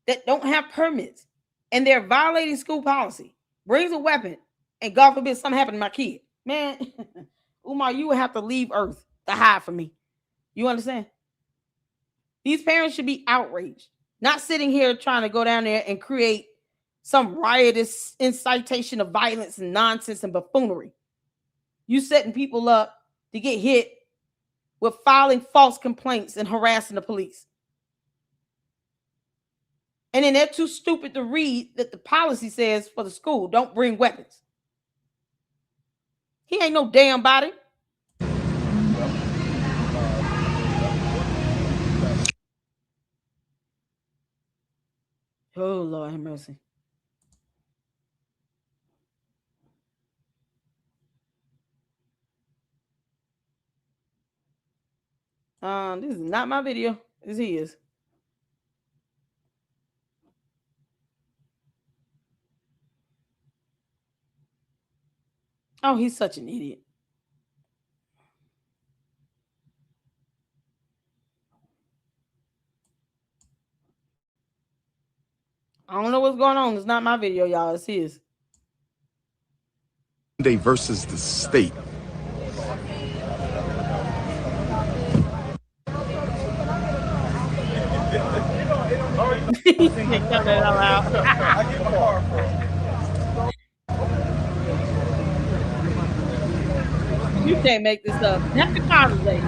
that don't have permits, and they're violating school policy, brings a weapon, and God forbid something happened to my kid. Man, Umar, you would have to leave Earth to hide from me. You understand? These parents should be outraged, not sitting here trying to go down there and create some riotous incitation of violence and nonsense and buffoonery. You setting people up to get hit with filing false complaints and harassing the police. And then they're too stupid to read that the policy says for the school, don't bring weapons. He ain't no damn body. Oh, Lord have mercy. This is not my video. This is. Oh, he's such an idiot. I don't know what's going on. It's not my video, y'all. It's his. Day versus the state. You can't cut that all out. You can't make this up. Happy Father's Day.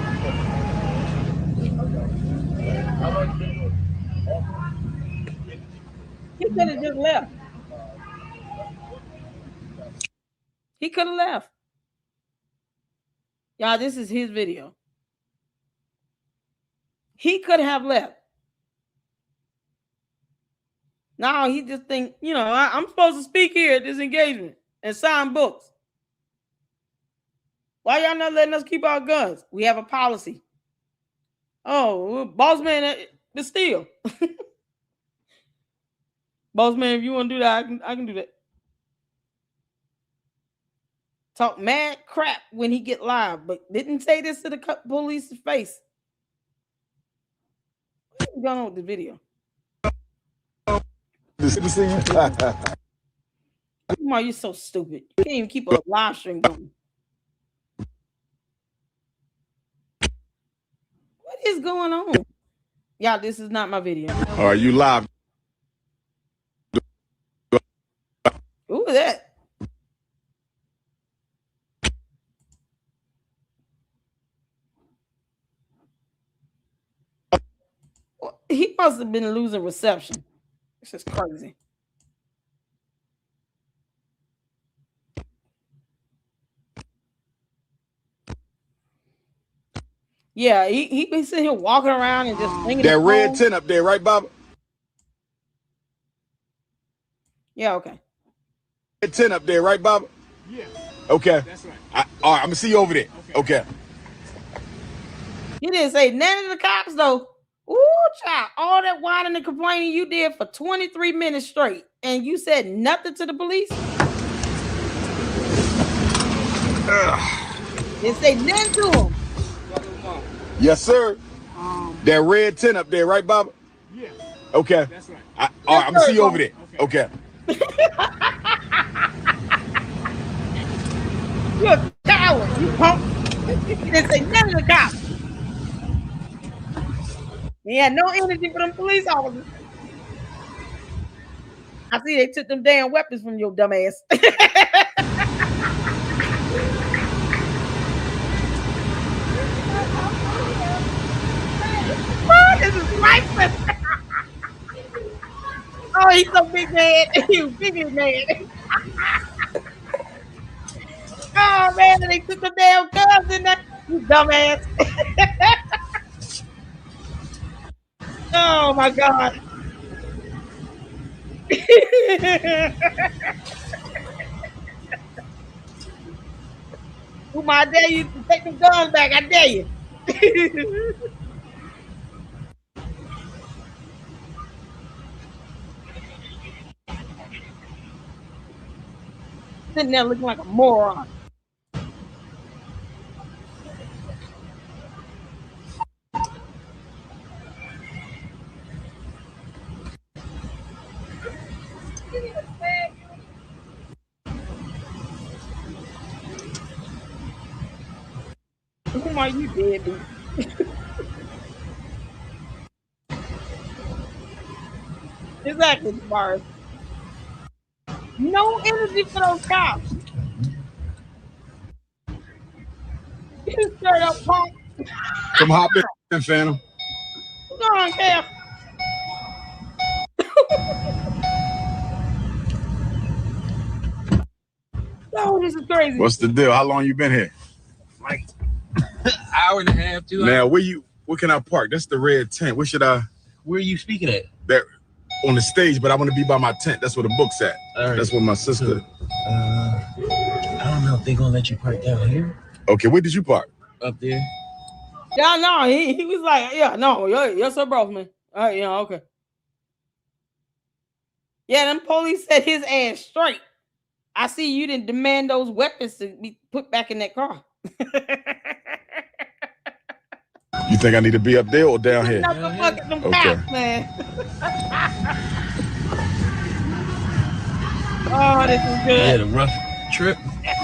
He could have just left. He could have left. Y'all, this is his video. He could have left. Now he just think, I'm supposed to speak here at this engagement and sign books. Why y'all not letting us keep our guns? We have a policy. Oh, boss man, but still. Boss man, if you want to do that, I can do that. Talk mad crap when he get live, but didn't say this to the police's face. What's going on with the video? Umar, you're so stupid. You can't even keep a live stream going. What is going on? Y'all, this is not my video. Are you live? Who is that? He must have been losing reception. This is crazy. Yeah, he been sitting here walking around and just thinking that red tent up there, right, Bob? Yeah, okay. Red tent up there, right, Bob? Yeah. Okay. That's right. All right, I'm gonna see you over there. Okay. He didn't say none of the cops though. Ooh, child, all that whining and complaining you did for 23 minutes straight, and you said nothing to the police? Didn't say nothing to them. Yes, sir. That red tent up there, right, Bob? Yeah. Okay. That's right. All right, I'm gonna see you over there. Okay. You're a coward, you punk. You didn't say none of the cops. He had no energy for them police officers. I see they took them damn weapons from your dumb ass. This is lifeless. Oh, he's so big mad. He's big mad. Oh man, they took the damn guns in there. You dumbass. Oh my god. Umar, I dare you to take the guns back. I dare you. Sitting there looking like a moron. Umar, you deadbeat. Exactly, Mars. No energy for those cops. You straight up punk. Come hop in, Phantom. Go on, Cam. Oh, this is crazy. What's the deal? How long you been here? Like hour and a half, 2 hours. Now, where can I park? That's the red tent. Where Where are you speaking at? There, on the stage, but I want to be by my tent. That's where the book's at. All right. That's where my sister. I don't know if they're gonna let you park down here. Okay, where did you park? Up there. Yeah, no, he was like, yeah, no, yes, sir, bro, man. All right, yeah, okay. Yeah, them police set his ass straight. I see you didn't demand those weapons to be put back in that car. You think I need to be up there or down here? Not the fucking them Okay. cops, man. Oh, this is good. Yeah, the rough trip.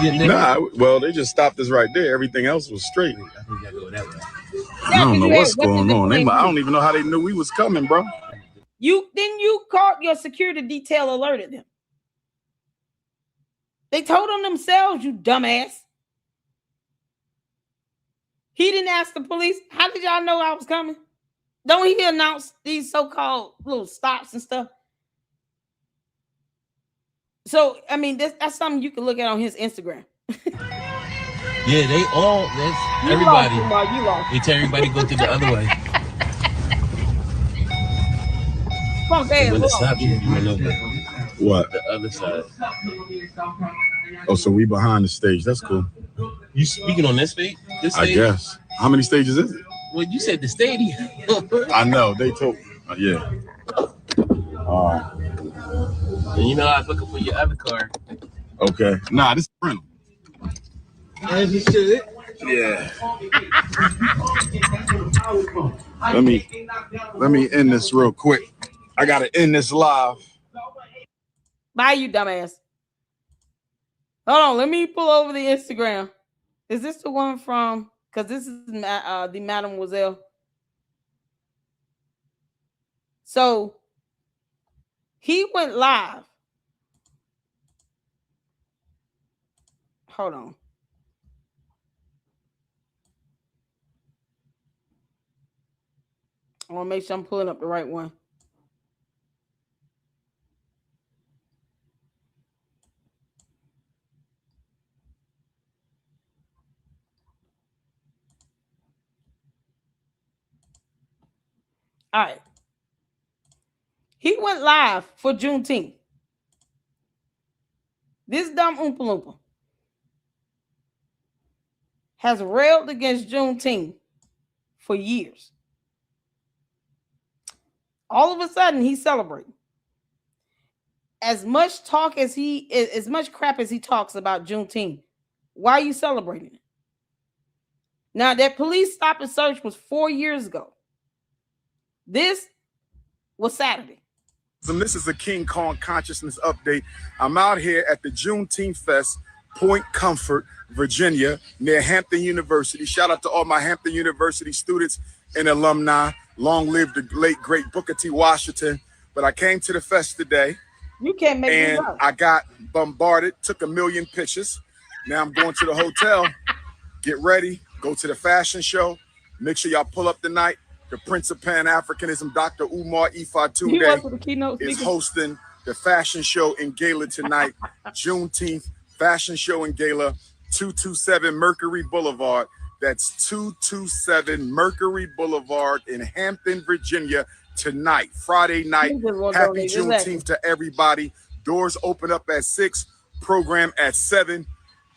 Nah, well, they just stopped us right there. Everything else was straight. I think you gotta go that way. I don't know what's going on. I don't even know how they knew we was coming, bro. You called your security detail, alerted them. They told them themselves, you dumbass. He didn't ask the police. How did y'all know I was coming? Don't he announce these so-called little stops and stuff? So, I mean, that's something you can look at on his Instagram. Yeah, that's everybody. You lost. They tell everybody go to the other way. Funk ass. When it stops you, you went over What? the other side. Oh, so we behind the stage. That's cool. You speaking on this stage? I guess. How many stages is it? Well, you said the stadium. I know. They told. Yeah. And you know I was looking for your other car. Okay. Nah, this is rental. As you should. Yeah. Let me end this real quick. I gotta end this live. Bye, you dumbass. Hold on, let me pull over the Instagram. Is this the one from? Because this is the Mademoiselle. So he went live. Hold on. I want to make sure I'm pulling up the right one. All right. He went live for Juneteenth. This dumb Oompa Loompa has railed against Juneteenth for years. All of a sudden, he's celebrating. As much crap as he talks about Juneteenth, why are you celebrating it? Now, that police stop and search was 4 years ago. This was Saturday. And this is a King Kong Consciousness update. I'm out here at the Juneteenth Fest, Point Comfort, Virginia, near Hampton University. Shout out to all my Hampton University students and alumni. Long live the late, great Booker T. Washington. But I came to the fest today. You can't make and me I got bombarded, took 1 million pictures. Now I'm going to the hotel, get ready, go to the fashion show. Make sure y'all pull up tonight. The Prince of Pan-Africanism, Dr. Umar Ifatunde, is hosting the fashion show in Gala tonight. Juneteenth fashion show in Gala. 227 Mercury Boulevard. That's 227 Mercury Boulevard in Hampton, Virginia, tonight, Friday night. Happy Juneteenth to everybody. Doors open up at 6, program at 7.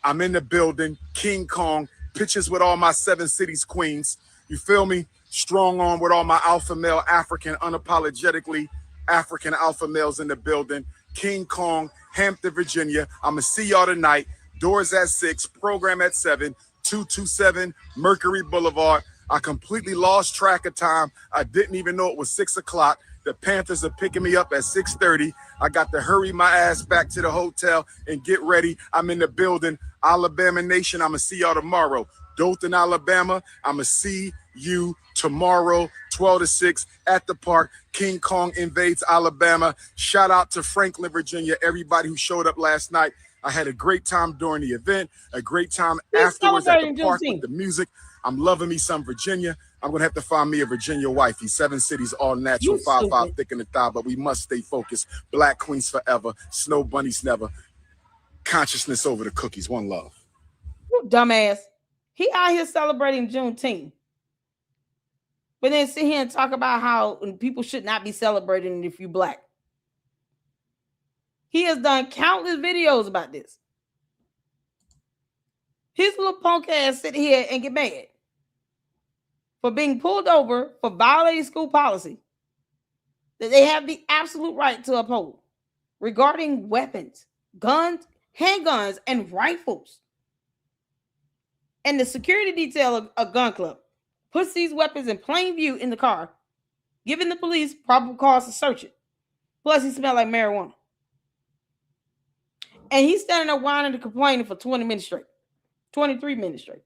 I'm in the building, King Kong, pictures with all my 7 cities queens. You feel me? Strong on with all my alpha male, African, unapologetically African alpha males in the building. King Kong, Hampton, Virginia. I'm going to see y'all tonight. Doors at 6, program at 7, 227 Mercury Boulevard. I completely lost track of time. I didn't even know it was 6 o'clock. The Panthers are picking me up at 6:30. I got to hurry my ass back to the hotel and get ready. I'm in the building. Alabama Nation, I'm going to see y'all tomorrow. Dothan, Alabama, I'm going to see you tomorrow, 12 to 6 at the park. King Kong invades Alabama. Shout out to Franklin, Virginia, everybody who showed up last night. I had a great time during the event, a great time afterwards at the park with the music. I'm loving me some Virginia. I'm going to have to find me a Virginia wifey. 7 cities, all natural, 5'5", thick in the thigh, but we must stay focused. Black queens forever. Snow bunnies never. Consciousness over the cookies. One love. You dumbass. He out here celebrating Juneteenth. But then sit here and talk about how people should not be celebrating if you're black. He has done countless videos about this. His little punk ass sit here and get mad for being pulled over for violating school policy that they have the absolute right to uphold regarding weapons, guns, handguns, and rifles. And the security detail of a gun club puts these weapons in plain view in the car, giving the police probable cause to search it. Plus, he smelled like marijuana. And he's standing there whining and complaining for 20 minutes straight, 23 minutes straight,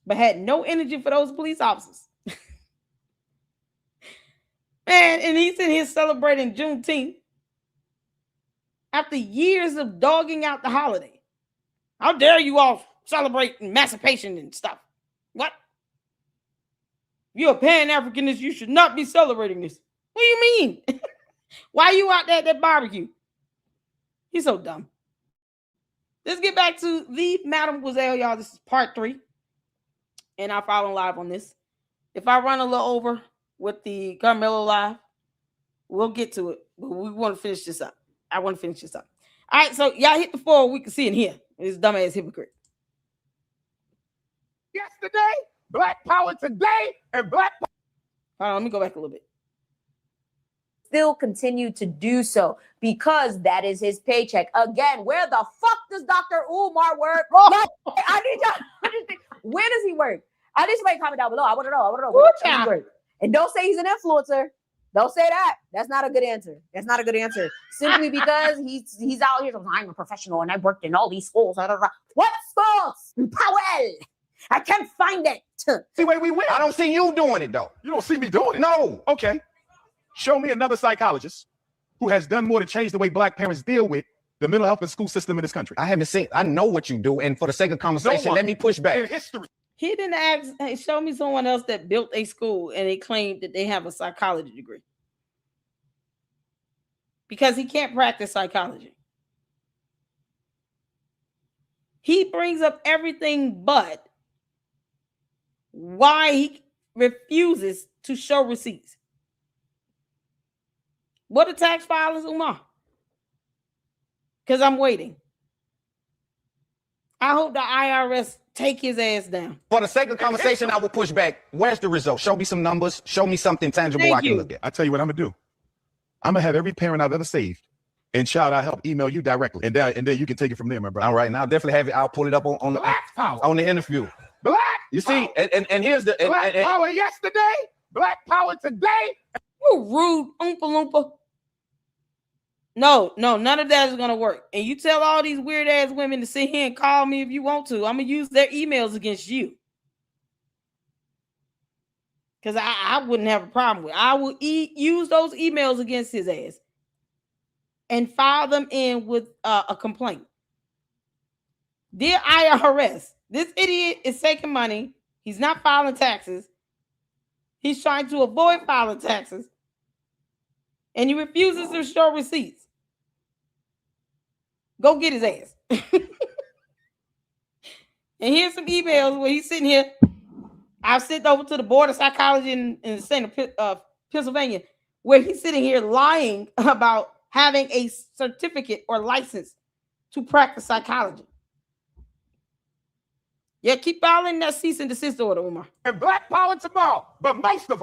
but had no energy for those police officers. Man, and he's in here celebrating Juneteenth after years of dogging out the holiday. How dare you all celebrate emancipation and stuff? What? You're a Pan-Africanist. You should not be celebrating this. What do you mean? Why are you out there at that barbecue? He's so dumb. Let's get back to the Mademoiselle, y'all. This is part 3. And I'll follow live on this. If I run a little over with the Carmelo live, we'll get to it. But we want to finish this up. I want to finish this up. All right, so y'all hit the 4 we can see in here. This dumbass hypocrite. Yesterday, Black Power today, and Black Power. Hold on, let me go back a little bit. Still continue to do so because that is his paycheck. Again, where the fuck does Dr. Umar work? Like, I need y'all to understand. Where does he work? I need somebody to comment down below. I want to know. Where does he work? And don't say he's an influencer. Don't say that. That's not a good answer. That's not a good answer. Simply because he's out here. I'm a professional and I worked in all these schools. What schools? Powell. I can't find it. See, wait, we win. I don't see you doing it though. You don't see me doing it? No. Okay. Show me another psychologist who has done more to change the way Black parents deal with the mental health and school system in this country. I haven't seen. I know what you do, and for the sake of conversation, let me push back. In history. He didn't ask, hey, show me someone else that built a school and they claimed that they have a psychology degree. Because he can't practice psychology. He brings up everything but why he refuses to show receipts. What a tax filers, Umar? Because I'm waiting. I hope the IRS take his ass down. For the sake of conversation, I will push back. Where's the result? Show me some numbers. Show me something tangible Thank I can you. look at. I tell you what I'm gonna do. I'm gonna have every parent I've ever saved and child I help email you directly, and then you can take it from there, my brother. All right, now I'll definitely have it. I'll pull it up on the interview. Black. You see, and here's the Black Power yesterday, Black Power today. You rude Oompa Loompa. No, none of that is going to work. And you tell all these weird ass women to sit here and call me if you want to. I'm going to use their emails against you. Because I wouldn't have a problem with it. I will use those emails against his ass and file them in with a complaint. Dear IRS, this idiot is taking money. He's not filing taxes. He's trying to avoid filing taxes. And he refuses to show receipts. Go get his ass. And here's some emails where he's sitting here. I've sent over to the Board of Psychology in the state of Pennsylvania, where he's sitting here lying about having a certificate or license to practice psychology. Yeah, keep filing that cease and desist order, Umar. And black power tomorrow. But most of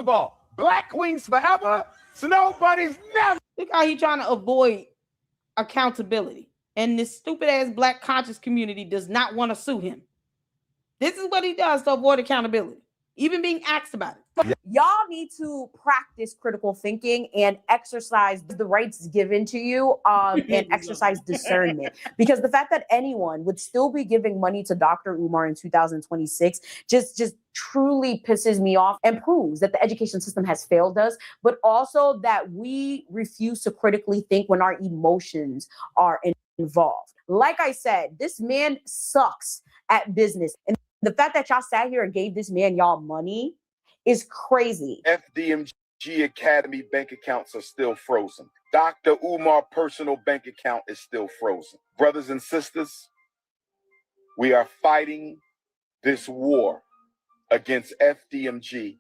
all, black queens forever, snow bunnies never. Look how he's trying to avoid accountability. And this stupid ass black conscious community does not want to sue him. This is what he does to avoid accountability, even being asked about it. Y'all need to practice critical thinking and exercise the rights given to you and exercise discernment. Because the fact that anyone would still be giving money to Dr. Umar in 2026 just truly pisses me off and proves that the education system has failed us, but also that we refuse to critically think when our emotions are involved. Like I said, this man sucks at business. And the fact that y'all sat here and gave this man y'all money is crazy. FDMG Academy bank accounts are still frozen. Dr. Umar personal bank account is still frozen. Brothers and sisters, we are fighting this war against FDMG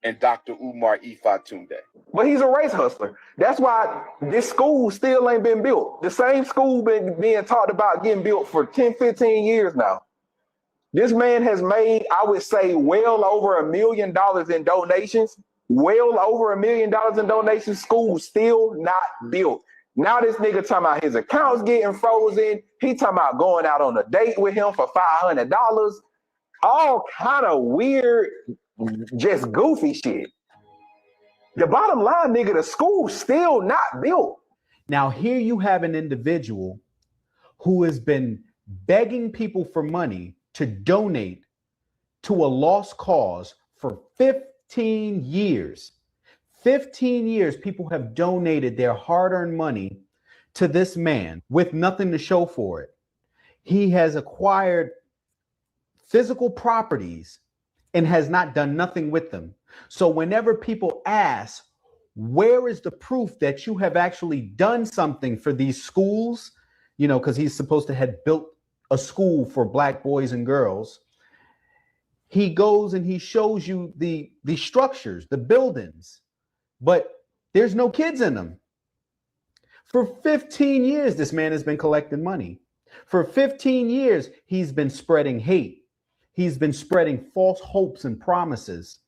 and Dr. Umar Ifatunde. But he's a race hustler. That's why this school still ain't been built. The same school been being talked about getting built for 10, 15 years now. This man has made, I would say, well over $1 million in donations. Well over $1 million in donations. School still not built. Now this nigga talking about his accounts getting frozen. He talking about going out on a date with him for $500. All kind of weird, just goofy shit. The bottom line, nigga, the school's still not built. Now here you have an individual who has been begging people for money to donate to a lost cause for 15 years. 15 years, people have donated their hard-earned money to this man with nothing to show for it. He has acquired physical properties and has not done nothing with them. So whenever people ask, where is the proof that you have actually done something for these schools? You know, because he's supposed to have built a school for black boys and girls. He goes and he shows you the structures, the buildings, but there's no kids in them. For 15 years, this man has been collecting money. For 15 years, he's been spreading hate. He's been spreading false hopes and promises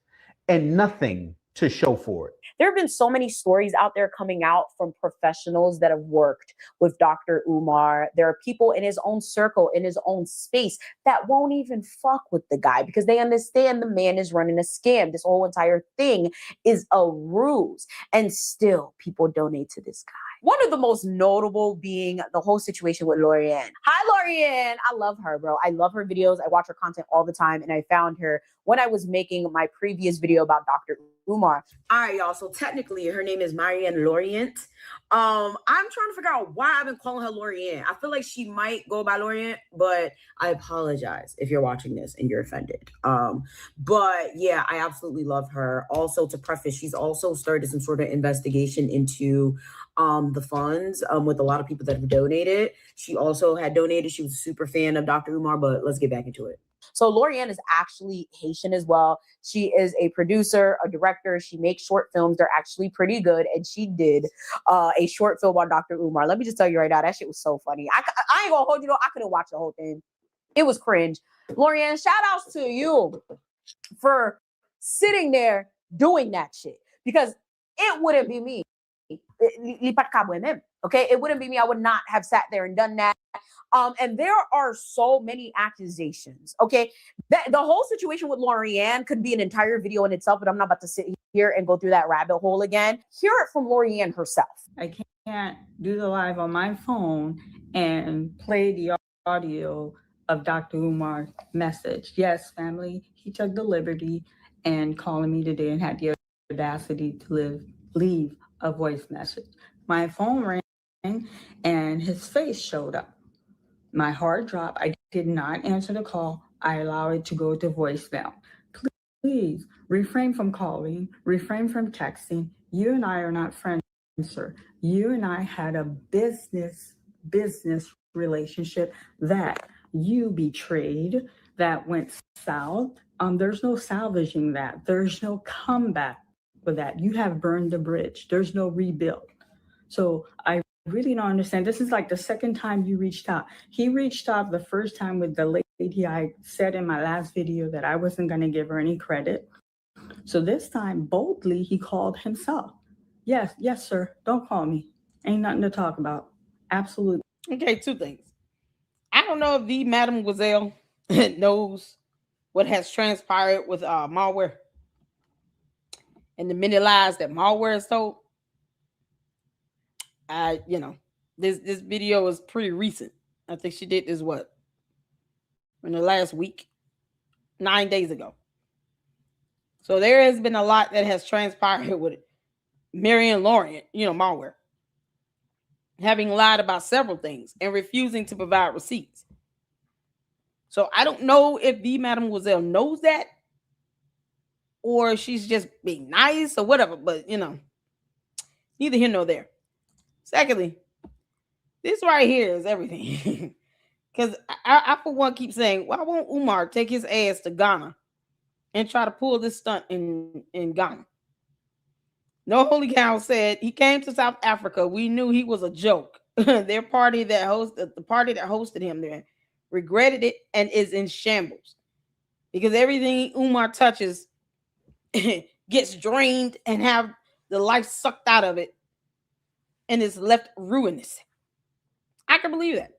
and nothing to show for it. There have been so many stories out there coming out from professionals that have worked with Dr. Umar. There are people in his own circle, in his own space, that won't even fuck with the guy because they understand the man is running a scam. This whole entire thing is a ruse. And still, people donate to this guy. One of the most notable being the whole situation with Lorianne. Hi, Lorianne. I love her, bro. I love her videos. I watch her content all the time. And I found her when I was making my previous video about Dr. Umar. All right, y'all. So technically, her name is Marianne Lorient. I'm trying to figure out why I've been calling her Lorianne. I feel like she might go by Loriant, but I apologize if you're watching this and you're offended. But yeah, I absolutely love her. Also, to preface, she's also started some sort of investigation into the funds with a lot of people that have donated. She also had donated. She was a super fan of Dr. Umar, but let's get back into it. So Lorianne is actually Haitian as well. She is a producer, a director. She makes short films. They're actually pretty good. And she did a short film on Dr. Umar. Let me just tell you right now, that shit was so funny. I ain't gonna hold you though. I couldn't watch the whole thing. It was cringe. Lorianne, shout outs to you for sitting there doing that shit because it wouldn't be me. Okay, it wouldn't be me. I would not have sat there and done that. And there are so many accusations. Okay, the whole situation with Lorianne could be an entire video in itself, but I'm not about to sit here and go through that rabbit hole again. Hear it from Lorianne herself. I can't do the live on my phone and play the audio of Dr. Umar's message. Yes, family, he took the liberty and calling me today and had the audacity to leave a voice message. My phone rang and his face showed up. My heart dropped. I did not answer the call. I allowed it to go to voicemail. Please refrain from calling, refrain from texting. You and I are not friends, sir. You and I had a business relationship that you betrayed, that went south. There's no salvaging that. There's no comeback with that. You have burned the bridge. There's no rebuild. So I really don't understand. This is like the second time you reached out. He reached out the first time with the lady. I said in my last video that I wasn't going to give her any credit. So this time, boldly, he called himself. Yes, sir. Don't call me. Ain't nothing to talk about. Absolutely. Okay, two things. I don't know if the Mademoiselle knows what has transpired with malware and the many lies that malware has told. This video is pretty recent. I think she did this in the last week, 9 days ago. So there has been a lot that has transpired with it. Marion Lawrence, malware, having lied about several things and refusing to provide receipts. So I don't know if the Mademoiselle knows that or she's just being nice or whatever, but neither here nor there. Secondly, this right here is everything. Because I, for one, keep saying, why won't Umar take his ass to Ghana and try to pull this stunt in Ghana? No Holy Cow said he came to South Africa. We knew he was a joke. The party that hosted him there regretted it and is in shambles because everything Umar touches gets drained and have the life sucked out of it and is left ruinous. I can believe that.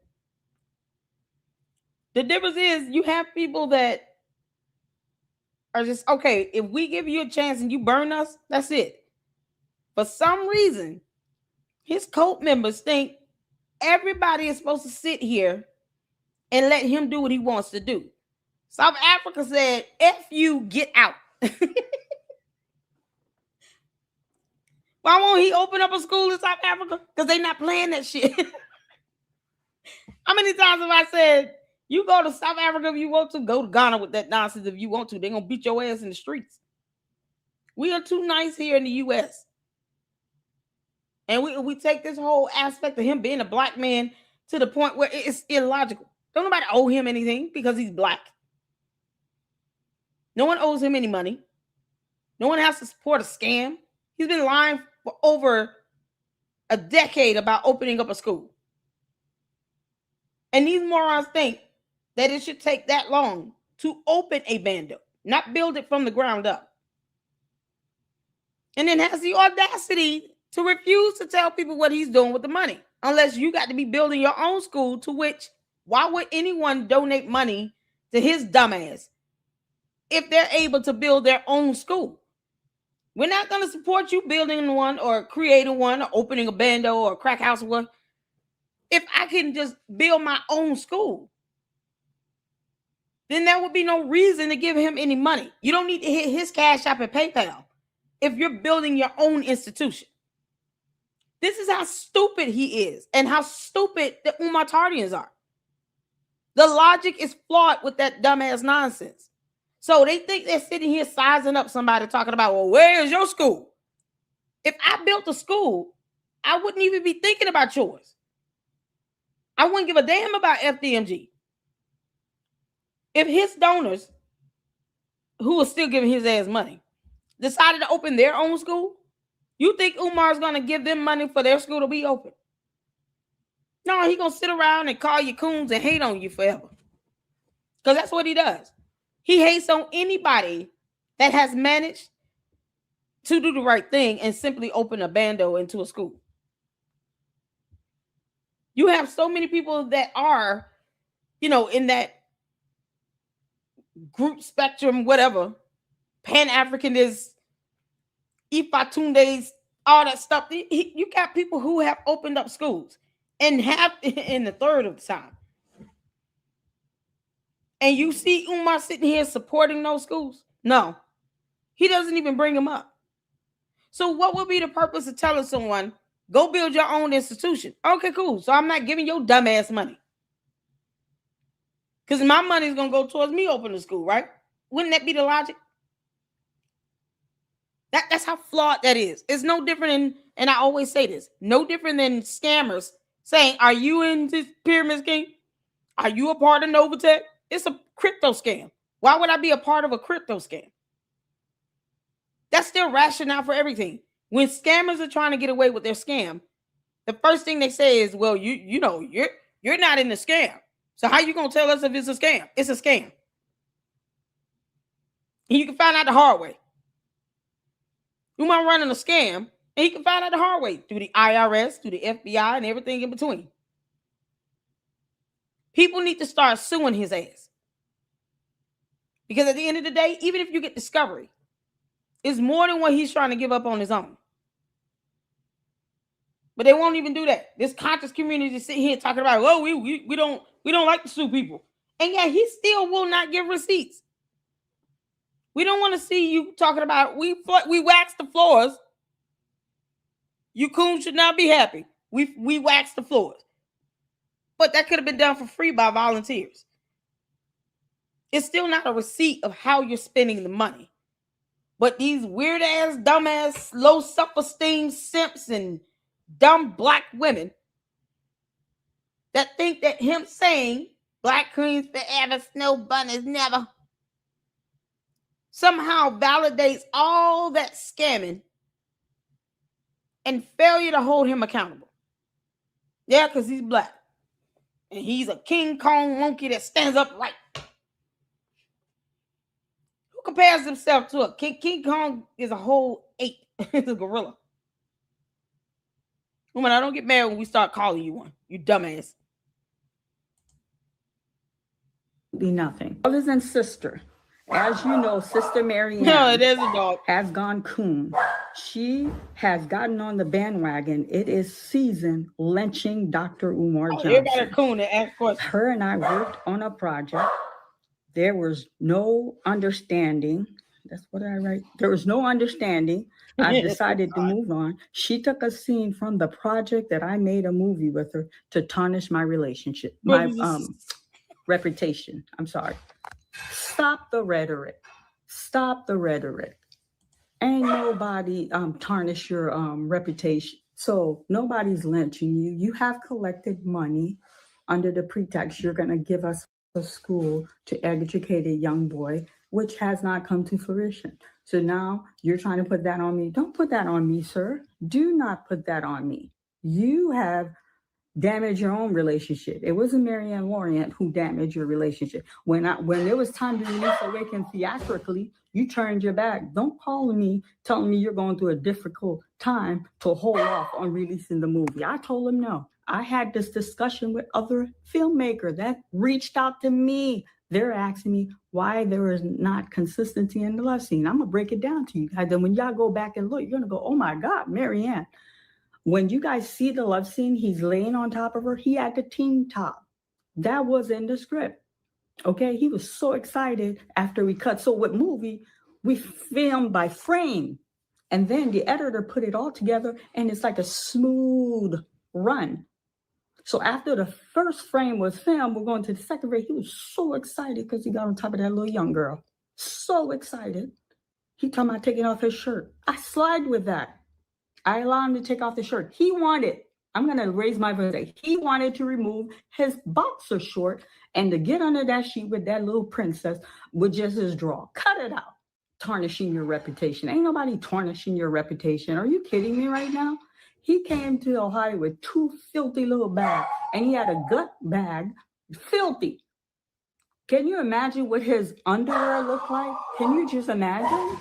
The difference is you have people that are just, okay, if we give you a chance and you burn us, that's it. For some reason, his cult members think everybody is supposed to sit here and let him do what he wants to do. South Africa said, F you, get out. Why won't he open up a school in South Africa? Because they're not playing that shit. How many times have I said, you go to South Africa if you want to, go to Ghana with that nonsense if you want to. They're going to beat your ass in the streets. We are too nice here in the U.S. And we take this whole aspect of him being a black man to the point where it's illogical. Don't nobody owe him anything because he's black. No one owes him any money. No one has to support a scam. He's been lying for over a decade about opening up a school. And these morons think that it should take that long to open a bando, not build it from the ground up. And then has the audacity to refuse to tell people what he's doing with the money, unless you got to be building your own school, to which, why would anyone donate money to his dumbass if they're able to build their own school? We're not going to support you building one or creating one or opening a bando or a crack house or one if I can just build my own school. Then there would be no reason to give him any money. You don't need to hit his Cash App and PayPal if you're building your own institution. This is how stupid he is and how stupid the Umartarians are. The logic is flawed with that dumbass nonsense. So they think they're sitting here sizing up somebody talking about, well, where is your school? If I built a school, I wouldn't even be thinking about yours. I wouldn't give a damn about FDMG. If his donors, who are still giving his ass money, decided to open their own school, you think Umar's going to give them money for their school to be open? No, he's going to sit around and call you coons and hate on you forever. Because that's what he does. He hates on anybody that has managed to do the right thing and simply open a bando into a school. You have so many people that are, in that group spectrum, whatever, Pan-Africanist, Ifatundes, all that stuff. You got people who have opened up schools and have in a third of the time. And you see Umar sitting here supporting those schools? No, he doesn't even bring them up. So what would be the purpose of telling someone, go build your own institution? Okay, cool. So I'm not giving your dumb ass money. Because my money is going to go towards me opening a school, right? Wouldn't that be the logic? That's how flawed that is. It's no different than, and I always say this, no different than scammers saying, are you in this pyramid scheme? Are you a part of Novatech? It's a crypto scam. Why would I be a part of a crypto scam? That's their rationale for everything. When scammers are trying to get away with their scam, the first thing they say is, well, you're not in the scam. So how you gonna tell us if it's a scam? It's a scam. And you can find out the hard way. Umar running a scam, and he can find out the hard way through the IRS, through the FBI, and everything in between. People need to start suing his ass. Because at the end of the day, even if you get discovery, it's more than what he's trying to give up on his own. But they won't even do that. This conscious community sitting here talking about, oh, we don't like to sue people. And yet he still will not give receipts. We don't want to see you talking about we wax the floors. You coons should not be happy. We wax the floors. But that could have been done for free by volunteers. It's still not a receipt of how you're spending the money. But these weird ass, dumb ass, low self-esteem simps and dumb black women that think that him saying black queens forever, snow bunnies never, somehow validates all that scamming and failure to hold him accountable. Yeah, because he's black. And he's a King Kong monkey that stands upright. Who compares himself to a King? King Kong is a whole ape. It's a gorilla. Woman, I don't get mad when we start calling you one. You dumbass. Be nothing. Brothers and sister. As you know, Sister Marianne has gone coon. She has gotten on the bandwagon. It is season lynching Dr. Umar Johnson. Everybody coon and ask questions. Her and I worked on a project. There was no understanding. That's what I write. There was no understanding. I decided to move on. She took a scene from the project that I made a movie with her to tarnish my relationship, my reputation. I'm sorry. Stop the rhetoric. Stop the rhetoric. Ain't nobody tarnish your reputation. So nobody's lynching you. You have collected money under the pretext you're going to give us a school to educate a young boy, which has not come to fruition. So now you're trying to put that on me. Don't put that on me, sir. Do not put that on me. You have damage your own relationship. It wasn't Marianne Lorient who damaged your relationship. When it was time to release Awaken theatrically, you turned your back. Don't call me telling me you're going through a difficult time to hold off on releasing the movie. I told him no. I had this discussion with other filmmakers that reached out to me. They're asking me why there is not consistency in the love scene. I'm going to break it down to you guys. And when y'all go back and look, you're going to go, oh my God, Marianne. When you guys see the love scene, he's laying on top of her. He had the teen top. That was in the script. Okay, he was so excited after we cut. So with movie, we filmed by frame. And then the editor put it all together and it's like a smooth run. So after the first frame was filmed, we're going to the second frame. He was so excited because he got on top of that little young girl. So excited. He talking about taking off his shirt. I slide with that. I allow him to take off the shirt. He wanted, I'm going to raise my voice. He wanted to remove his boxer short and to get under that sheet with that little princess with just his draw. Cut it out. Tarnishing your reputation. Ain't nobody tarnishing your reputation. Are you kidding me right now? He came to Ohio with 2 filthy little bags and he had a gut bag, filthy. Can you imagine what his underwear looked like? Can you just imagine?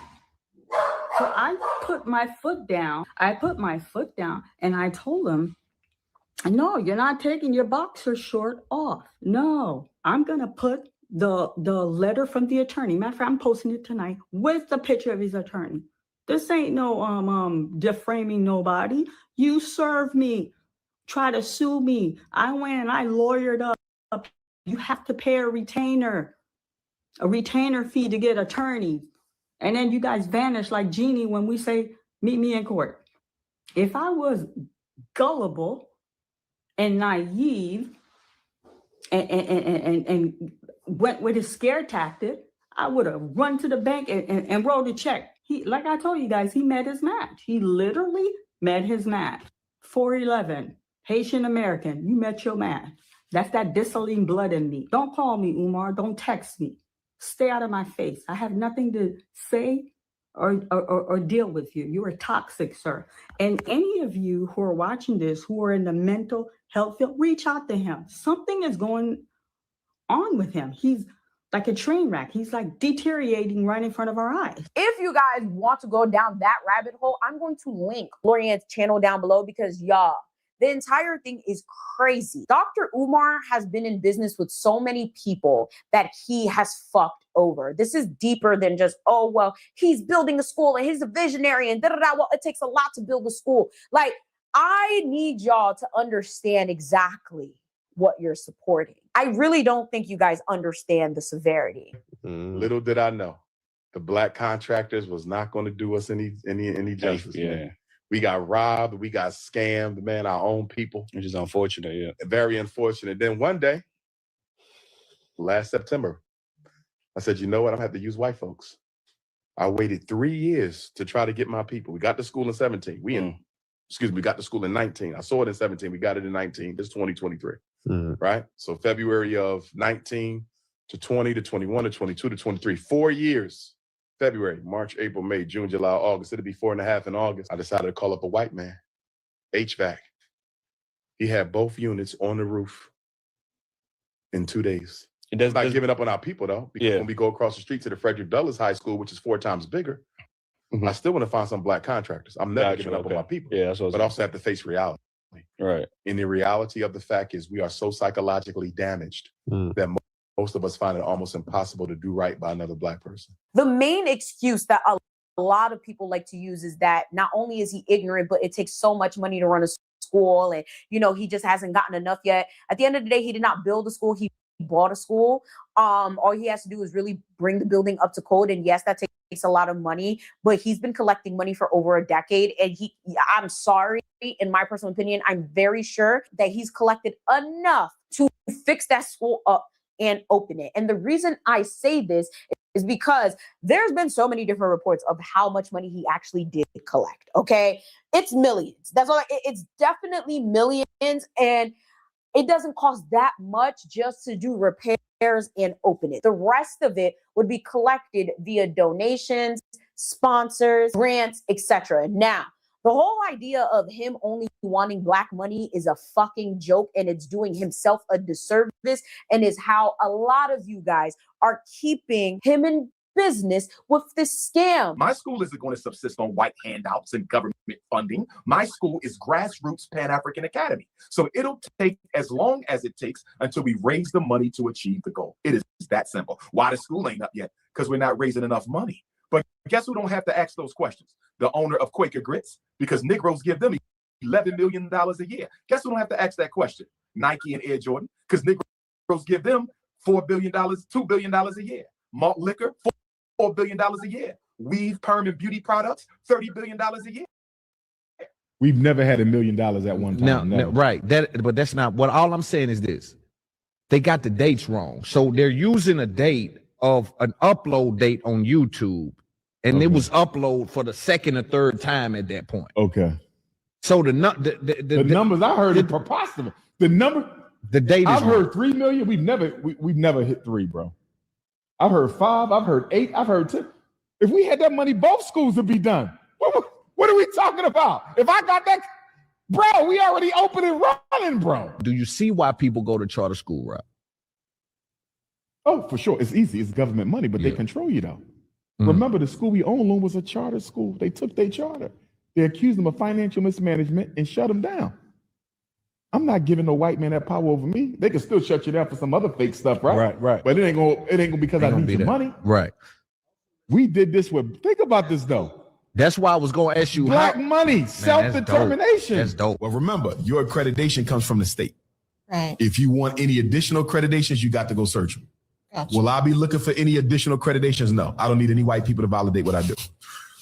So I put my foot down. And I told him, no, you're not taking your boxer short off. No, I'm going to put the letter from the attorney. Matter of fact, I'm posting it tonight with the picture of his attorney. This ain't no defaming nobody. You serve me. Try to sue me. I went and I lawyered up. You have to pay a retainer fee to get attorneys. And then you guys vanish like Jeannie when we say, meet me in court. If I was gullible and naive and went with his scare tactic, I would have run to the bank and wrote a check. Like I told you guys, he met his match. He literally met his match. 411, Haitian American, you met your match. That's that dissolene blood in me. Don't call me, Umar. Don't text me. Stay out of my face. I have nothing to say or deal with you. You are toxic, sir. And any of you who are watching this, who are in the mental health field, reach out to him. Something is going on with him. He's like a train wreck. He's like deteriorating right in front of our eyes. If you guys want to go down that rabbit hole, I'm going to link Lorian's channel down below because y'all, the entire thing is crazy. Dr. Umar has been in business with so many people that he has fucked over. This is deeper than just, oh, well, he's building a school and he's a visionary and da-da-da. Well, it takes a lot to build a school. Like, I need y'all to understand exactly what you're supporting. I really don't think you guys understand the severity. Little did I know, the black contractors was not going to do us any justice. Yeah. Man. We got robbed. We got scammed, man, our own people. Which is unfortunate, yeah. Very unfortunate. Then one day, last September, I said, you know what? I'm going to have to use white folks. I waited 3 years to try to get my people. We got to school in 17. We got to school in 19. I saw it in 17. We got it in 19. This is 2023, right? So February of 19 to 20 to 21 to 22 to 23, 4 years. February, March, April, May, June, July, August. It'll be 4.5 in August. I decided to call up a white man, HVAC. He had both units on the roof in 2 days. It's not giving up on our people, though. Because when we go across the street to the Frederick Douglass High School, which is 4 times bigger, I still want to find some black contractors. I'm never giving up on my people. Yeah, that's what but I also have to face reality. Right. And the reality of the fact is we are so psychologically damaged that most of us find it almost impossible to do right by another black person. The main excuse that a lot of people like to use is that not only is he ignorant, but it takes so much money to run a school and, you know, he just hasn't gotten enough yet. At the end of the day, he did not build a school. He bought a school. All he has to do is really bring the building up to code. And yes, that takes a lot of money, but he's been collecting money for over a decade. And I'm sorry, in my personal opinion, I'm very sure that he's collected enough to fix that school up and open it. And the reason I say this is because there's been so many different reports of how much money he actually did collect. Okay. It's millions. That's all. It's definitely millions. And it doesn't cost that much just to do repairs and open it. The rest of it would be collected via donations, sponsors, grants, etc. Now, the whole idea of him only wanting black money is a fucking joke, and it's doing himself a disservice, and is how a lot of you guys are keeping him in business with this scam. My school isn't going to subsist on white handouts and government funding. My school is grassroots Pan-African Academy. So it'll take as long as it takes until we raise the money to achieve the goal. It is that simple. Why the school ain't up yet? Because we're not raising enough money. But guess who don't have to ask those questions? The owner of Quaker Grits, because Negroes give them $11 million a year. Guess who don't have to ask that question? Nike and Air Jordan, because Negroes give them $4 billion, $2 billion a year. Malt liquor, $4 billion a year. Weave, perm, and beauty products, $30 billion a year. We've never had $1 million at one time. No, right. But that's not what. All I'm saying is this: they got the dates wrong. So they're using a date of an upload date on YouTube, and it was upload for the second or third time at that point. Okay. So the numbers I heard are preposterous. The date. I've heard 3 million. We've never hit 3, bro. I've heard 5. I've heard 8. I've heard 10. If we had that money, both schools would be done. What are we talking about? If I got that, bro, we already open and running, bro. Do you see why people go to charter school, Rob? Oh, for sure. It's easy. It's government money, but they control you, though. Remember, the school we own was a charter school. They took their charter. They accused them of financial mismanagement and shut them down. I'm not giving no white man that power over me. They can still shut you down for some other fake stuff, right? Right. But it ain't gonna because I need your money. Right. We did this with. Think about this though. That's why I was gonna ask you. Black money, self-determination. That's dope. Well, remember, your accreditation comes from the state. Right. If you want any additional accreditations, you got to go search them. Gotcha. Will I be looking for any additional accreditations? No, I don't need any white people to validate what I do.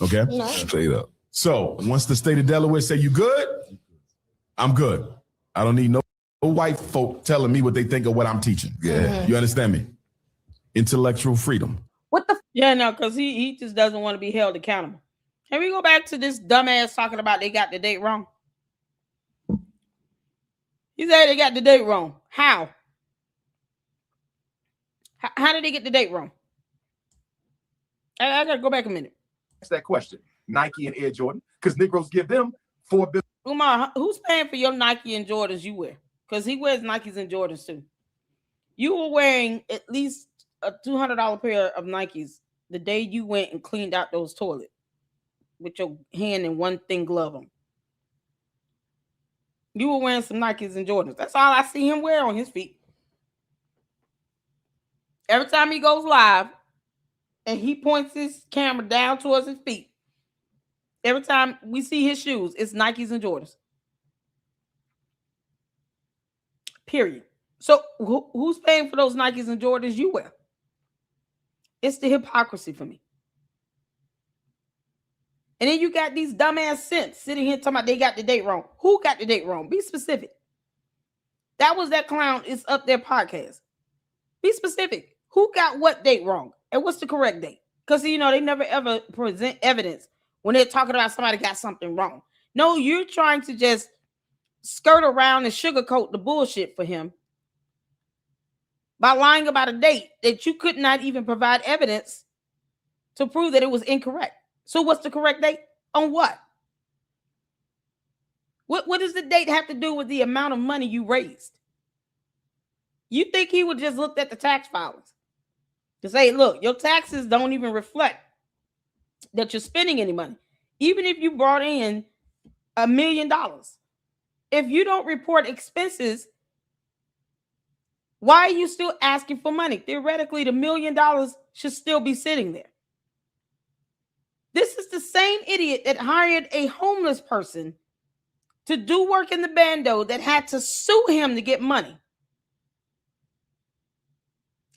Okay? No. Straight up. So once the state of Delaware say you good, I'm good. I don't need no white folk telling me what they think of what I'm teaching. Yeah. You understand me? Intellectual freedom. What the? Yeah, no, because he just doesn't want to be held accountable. Can we go back to this dumbass talking about they got the date wrong? He said they got the date wrong. How? How did they get the date wrong? I gotta go back a minute. Ask that question. Nike and Air Jordan, because Negroes give them $4 billion. Umar, who's paying for your Nike and Jordans you wear? Because he wears Nikes and Jordans too. You were wearing at least a $200 pair of Nikes the day you went and cleaned out those toilets with your hand in one thin glove on. You were wearing some Nikes and Jordans. That's all I see him wear on his feet. Every time he goes live and he points his camera down towards his feet, every time we see his shoes, it's Nikes and Jordans. Period. So who's paying for those Nikes and Jordans you wear? It's the hypocrisy for me. And then you got these dumbass simps sitting here talking about they got the date wrong. Who got the date wrong? Be specific. That was that clown. It's up their podcast. Be specific. Who got what date wrong? And what's the correct date? Because, you know, they never ever present evidence when they're talking about somebody got something wrong. No, you're trying to just skirt around and sugarcoat the bullshit for him by lying about a date that you could not even provide evidence to prove that it was incorrect. So what's the correct date? On what? What does the date have to do with the amount of money you raised? You think he would just look at the tax filings to say, look, your taxes don't even reflect that you're spending any money. Even if you brought in $1 million, if you don't report expenses, why are you still asking for money? Theoretically, the $1 million should still be sitting there. This is the same idiot that hired a homeless person to do work in the bando that had to sue him to get money.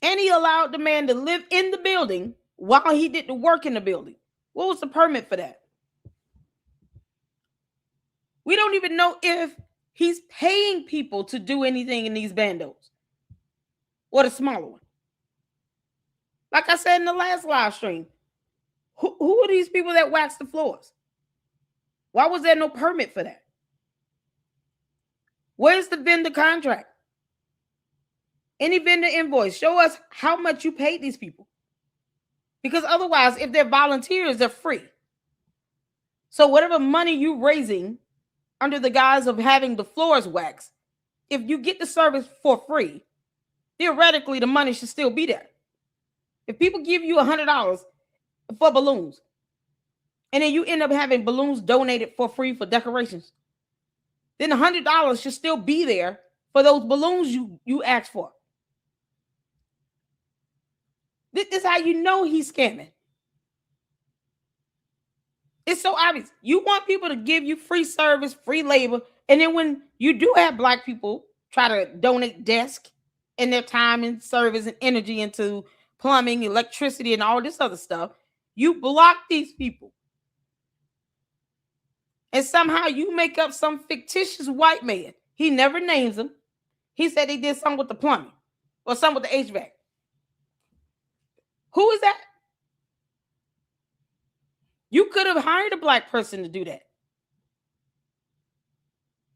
And he allowed the man to live in the building while he did the work in the building. What was the permit for that? We don't even know if he's paying people to do anything in these bandos or the smaller one. Like I said in the last live stream, who are these people that wax the floors? Why was there no permit for that? Where's the vendor contract? Any vendor invoice? Show us how much you paid these people. Because otherwise, if they're volunteers, they're free. So whatever money you're raising under the guise of having the floors waxed, if you get the service for free, theoretically, the money should still be there. If people give you $100 for balloons, and then you end up having balloons donated for free for decorations, then $100 should still be there for those balloons you asked for. This is how you know he's scamming. It's so obvious. You want people to give you free service, free labor, and then when you do have Black people try to donate desk and their time and service and energy into plumbing, electricity, and all this other stuff, you block these people. And somehow you make up some fictitious white man. He never names them. He said he did something with the plumbing or something with the HVAC. Who is that? You could have hired a Black person to do that.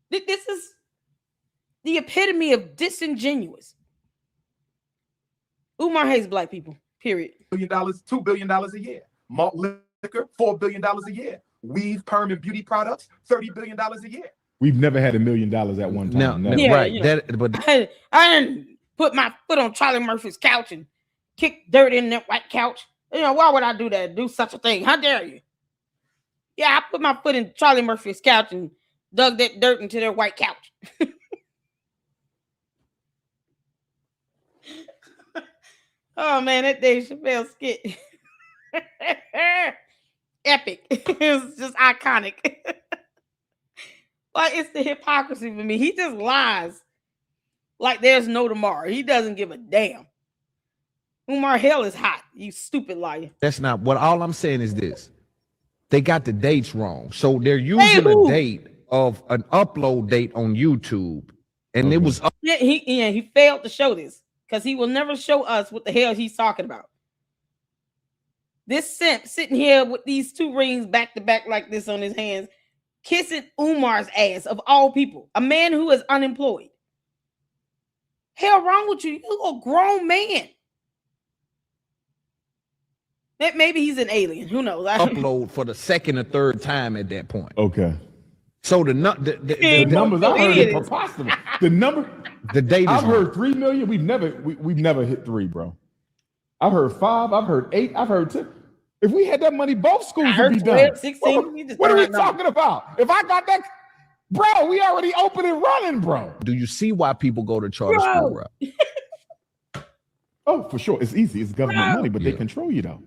This is the epitome of disingenuous. Umar hates Black people, period. $1 billion, $2 billion a year. Malt liquor, $4 billion a year. Weave, perm, and beauty products, $30 billion a year. We've never had $1 million at one time. No, Yeah, right. you know, I didn't put my foot on Charlie Murphy's couch and kick dirt in that white couch. You know, why would I do that? Do such a thing? How dare you? Yeah, I put my foot in Charlie Murphy's couch and dug that dirt into their white couch. Oh man, that Dave Chappelle skit. Epic. It's just iconic. But it's the hypocrisy for me. He just lies like there's no tomorrow. He doesn't give a damn. Umar, hell is hot. You stupid liar. That's not what. All I'm saying is this: they got the dates wrong. So they're using a date of an upload date on YouTube, and it was Yeah, he failed to show this because he will never show us what the hell he's talking about. This simp sitting here with these two rings back to back like this on his hands, kissing Umar's ass of all people, a man who is unemployed. Hell wrong with you? You're a grown man. Maybe he's an alien. Who knows? upload for the second or third time at that point. Okay. So the numbers I heard are preposterous. The date I've heard 3 million. We've never hit 3, bro. I've heard 5. I've heard 8. I've heard 10. If we had that money, both schools would be 12, done. 16. What are we talking about? If I got that, bro, we already open and running, bro. Do you see why people go to charter school, bro? Oh, for sure. It's easy. It's government money, but they control you, though.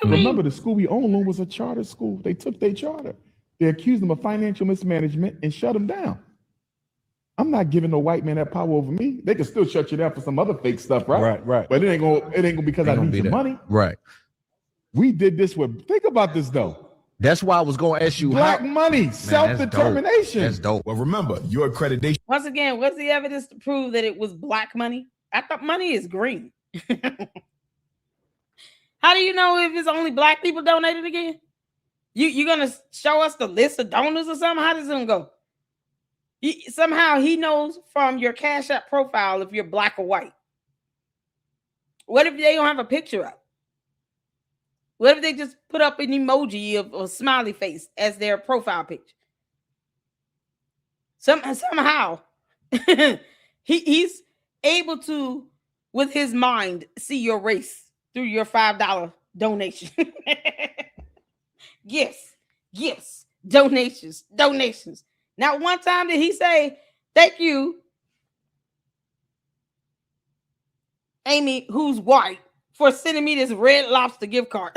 Remember, the school we own was a charter school. They took their charter. They accused them of financial mismanagement and shut them down. I'm not giving no white man that power over me. They can still shut you down for some other fake stuff, right? Right. But it ain't gonna because I need your money. Right. We did this with. Think about this though. That's why I was going to ask you. Black money, self-determination. That's dope. Well, remember your accreditation. Once again, what's the evidence to prove that it was black money? I thought money is green. How do you know if it's only black people donated again? You gonna show us the list of donors or something? How does it go? Somehow he knows from your Cash App profile if you're black or white. What if they don't have a picture up? What if they just put up an emoji of a smiley face as their profile picture? Somehow he's able to, with his mind, see your race through your $5 donation. Gifts, donations. Now, one time did he say, thank you, Amy, who's white, for sending me this Red Lobster gift card.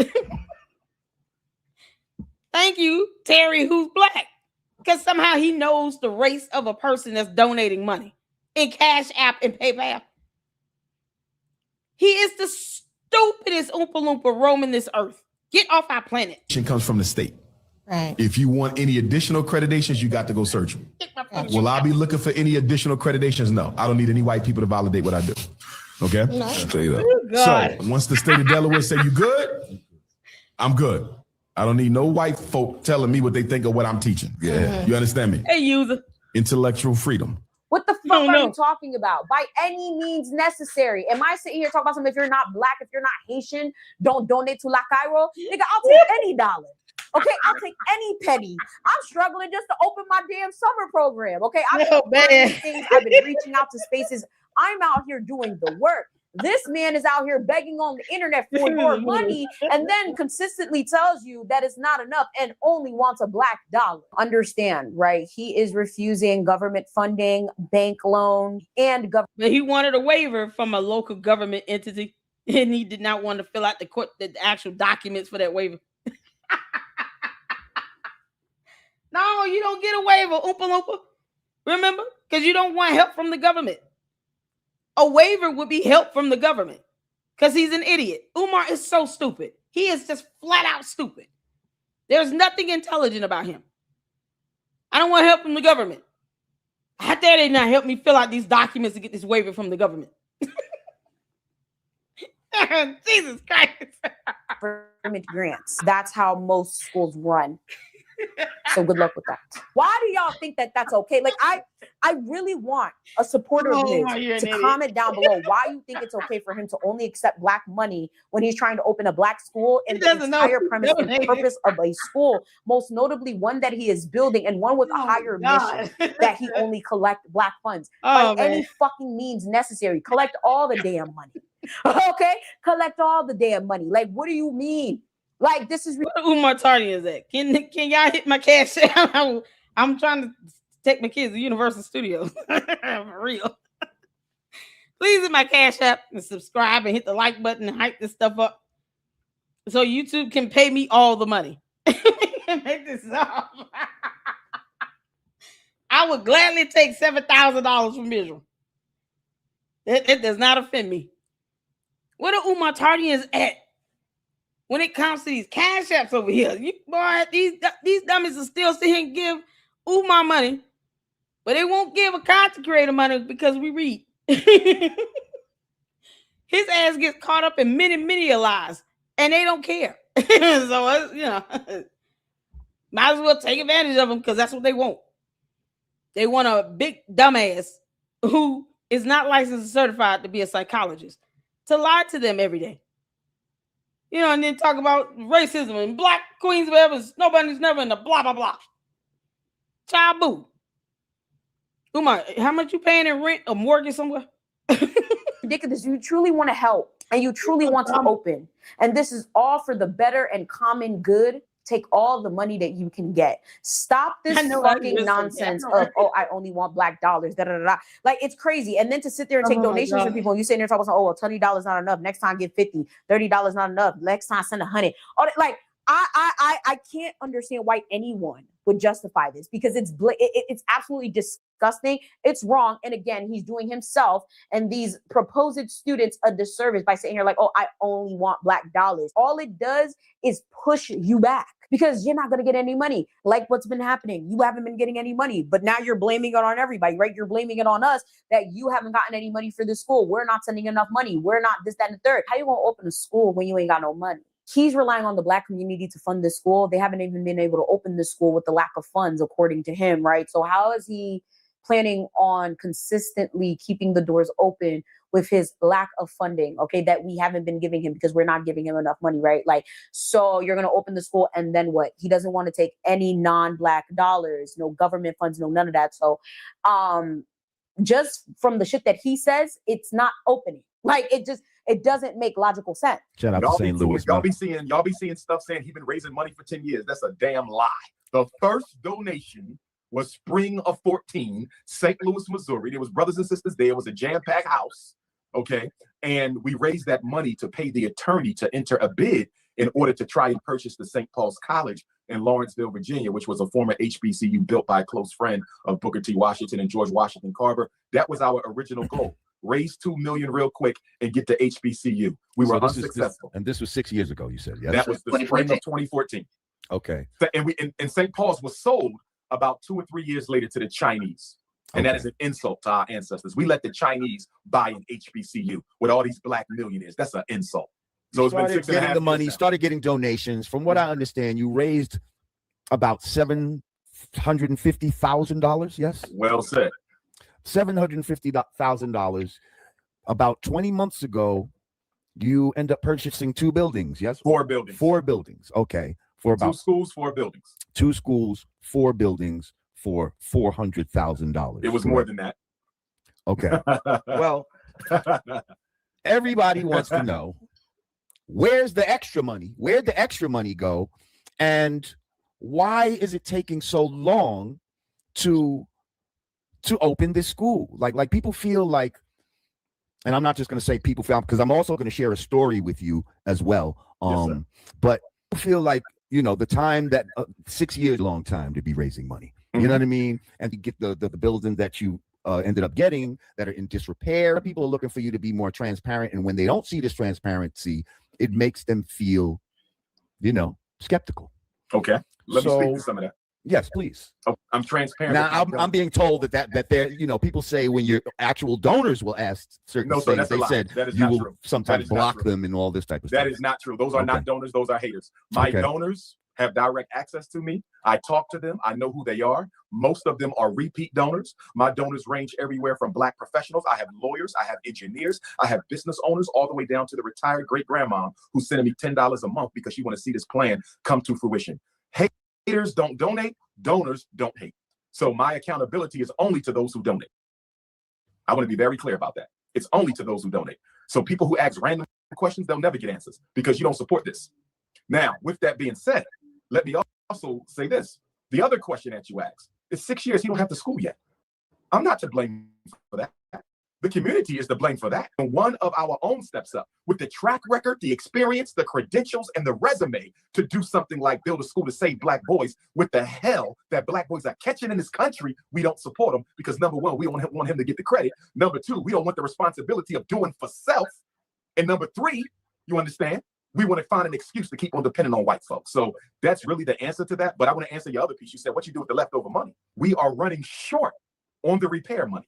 Thank you, Terry, who's black. Because somehow he knows the race of a person that's donating money in Cash App and PayPal. He is the stupidest Oompa Loompa roaming this earth. Get off our planet. Comes from the state. Right. If you want any additional accreditations, you got to go search them. Will I be looking for any additional accreditations? No, I don't need any white people to validate what I do. Okay? No. I'll tell you that. Oh, God. So once the state of Delaware say you good, I'm good. I don't need no white folk telling me what they think of what I'm teaching. Yeah. You understand me? Hey, user. Intellectual freedom. What the fuck are you talking about? By any means necessary. Am I sitting here talking about something? If you're not black, if you're not Haitian, don't donate to La Cairo. Nigga, I'll take any dollar. Okay, I'll take any penny. I'm struggling just to open my damn summer program. Okay, I've been things. I've been reaching out to spaces. I'm out here doing the work. This man is out here begging on the internet for more money and then consistently tells you that it's not enough and only wants a black dollar. Understand, right? He is refusing government funding, bank loan, and government. But he wanted a waiver from a local government entity, and he did not want to fill out the actual documents for that waiver. No, you don't get a waiver, Oompa Loompa. Remember? Because you don't want help from the government. A waiver would be help from the government because he's an idiot. Umar is so stupid. He is just flat out stupid. There's nothing intelligent about him. I don't want help from the government. How dare they not help me fill out these documents to get this waiver from the government? Jesus Christ. Government grants. That's how most schools run. So good luck with that. Why do y'all think that that's okay? Like, I really want a supporter of his to comment down below why you think it's okay for him to only accept black money when he's trying to open a black school and the entire premise and purpose of a school, most notably one that he is building and one with a higher mission that he only collect black funds by any fucking means necessary. Collect all the damn money. Okay? Collect all the damn money. Like, what do you mean? Like, this is where Umar Tardy is at. Can y'all hit my cash? I'm trying to take my kids to Universal Studios. For real. Please hit my Cash App and subscribe and hit the like button and hype this stuff up so YouTube can pay me all the money. Make this up. I would gladly take $7,000 from Israel. It does not offend me. Where the Umar Tardy is at? When it comes to these Cash Apps over here, these dummies will still sit here and give Umar money, but they won't give a content creator money because we read. His ass gets caught up in many lies, and they don't care. So, might as well take advantage of them because that's what they want. They want a big dumbass who is not licensed and certified to be a psychologist to lie to them every day. You know, and then talk about racism and black queens, whatever. Nobody's never in the blah, blah, blah. Child boo. Umar, how much you paying in rent or mortgage somewhere? Ridiculous. You truly want to help and you truly want to open. And this is all for the better and common good. Take all the money that you can get. Stop this fucking nonsense of, oh, I only want black dollars. Da, da, da, da. Like, it's crazy. And then to sit there and take donations from people, and you sitting there talking about, oh, well, $20 not enough. Next time give 50, $30 not enough. Next time send 100. All that, like, I can't understand why anyone would justify this, because it's absolutely disgusting. It's wrong. And again, he's doing himself and these proposed students a disservice by saying here like, oh, I only want black dollars. All it does is push you back, because you're not going to get any money. Like what's been happening. You haven't been getting any money, but now you're blaming it on everybody, right? You're blaming it on us that you haven't gotten any money for this school. We're not sending enough money. We're not this, that, and the third. How you going to open a school when you ain't got no money? He's relying on the black community to fund this school. They haven't even been able to open the school with the lack of funds, according to him, right? So how is he planning on consistently keeping the doors open with his lack of funding, okay, that we haven't been giving him because we're not giving him enough money, right? Like, so you're going to open the school and then what? He doesn't want to take any non-black dollars, no government funds, no none of that. So just from the shit that he says, it's not opening. Like, it doesn't make logical sense. Shout out to St. Louis. Y'all be seeing stuff saying he's been raising money for 10 years. That's a damn lie. The first donation was spring of 14, St. Louis, Missouri. There was brothers and sisters there. It was a jam-packed house, okay? And we raised that money to pay the attorney to enter a bid in order to try and purchase the St. Paul's College in Lawrenceville, Virginia, which was a former HBCU built by a close friend of Booker T. Washington and George Washington Carver. That was our original goal. Raise $2 million real quick and get to HBCU. We were unsuccessful. And this was 6 years ago, you said, yes? That was the spring of 2014. Okay. And St. Paul's was sold about 2 or 3 years later to the Chinese. And that is an insult to our ancestors. We let the Chinese buy an HBCU with all these black millionaires. That's an insult. So it's been 6.5 the money, started getting donations. From what I understand, you raised about $750,000, yes? Well said. $750,000. About 20 months ago, you end up purchasing 2 buildings, yes? 4 buildings. 4 buildings, okay. For about 2 schools, 4 buildings. 2 schools, 4 buildings for $400,000. It was more than that. Okay. Well, everybody wants to know, where's the extra money? Where'd the extra money go? And why is it taking so long to open this school? Like people feel like, and I'm not just going to say people feel, because I'm also going to share a story with you as well. Yes, but I feel like, you know, the time that 6 years, long time to be raising money. You know what I mean? And to get the buildings that you ended up getting that are in disrepair. People are looking for you to be more transparent. And when they don't see this transparency, it makes them feel, you know, skeptical. Okay. Let me speak to some of that. Yes, please. Oh, I'm transparent. Now, I'm being told that there, you know, people say when your actual donors will ask certain things, they said you will sometimes block them and all this type of stuff. That is not true. Those are not donors. Those are haters. My donors have direct access to me. I talk to them. I know who they are. Most of them are repeat donors. My donors range everywhere from black professionals. I have lawyers. I have engineers. I have business owners, all the way down to the retired great-grandma who's sending me $10 a month because she want to see this plan come to fruition. Haters don't donate. Donors don't hate. So my accountability is only to those who donate. I want to be very clear about that. It's only to those who donate. So people who ask random questions, they'll never get answers because you don't support this. Now, with that being said, let me also say this. The other question that you asked, it's 6 years, he don't have the school yet. I'm not to blame for that. The community is to blame for that. And one of our own steps up with the track record, the experience, the credentials, and the resume to do something like build a school to save black boys with the hell that black boys are catching in this country. We don't support him because, number one, we don't want him to get the credit. Number two, we don't want the responsibility of doing for self. And number three, you understand? We want to find an excuse to keep on depending on white folks. So that's really the answer to that. But I want to answer your other piece. You said, what you do with the leftover money? We are running short on the repair money.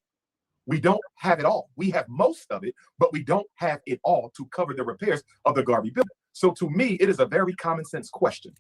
We don't have it all. We have most of it, but we don't have it all to cover the repairs of the Garvey building. So to me, it is a very common sense question.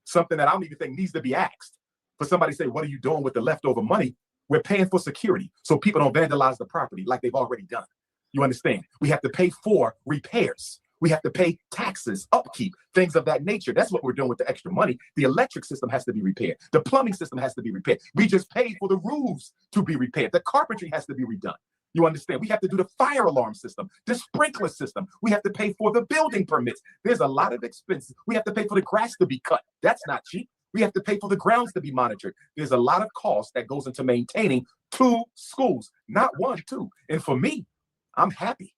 Something that I don't even think needs to be asked. For somebody to say, what are you doing with the leftover money? We're paying for security so people don't vandalize the property like they've already done. You understand? We have to pay for repairs. We have to pay taxes, upkeep, things of that nature. That's what we're doing with the extra money. The electric system has to be repaired. The plumbing system has to be repaired. We just paid for the roofs to be repaired. The carpentry has to be redone. You understand? We have to do the fire alarm system, the sprinkler system. We have to pay for the building permits. There's a lot of expenses. We have to pay for the grass to be cut. That's not cheap. We have to pay for the grounds to be monitored. There's a lot of cost that goes into maintaining 2 schools, not 1, 2. And for me, I'm happy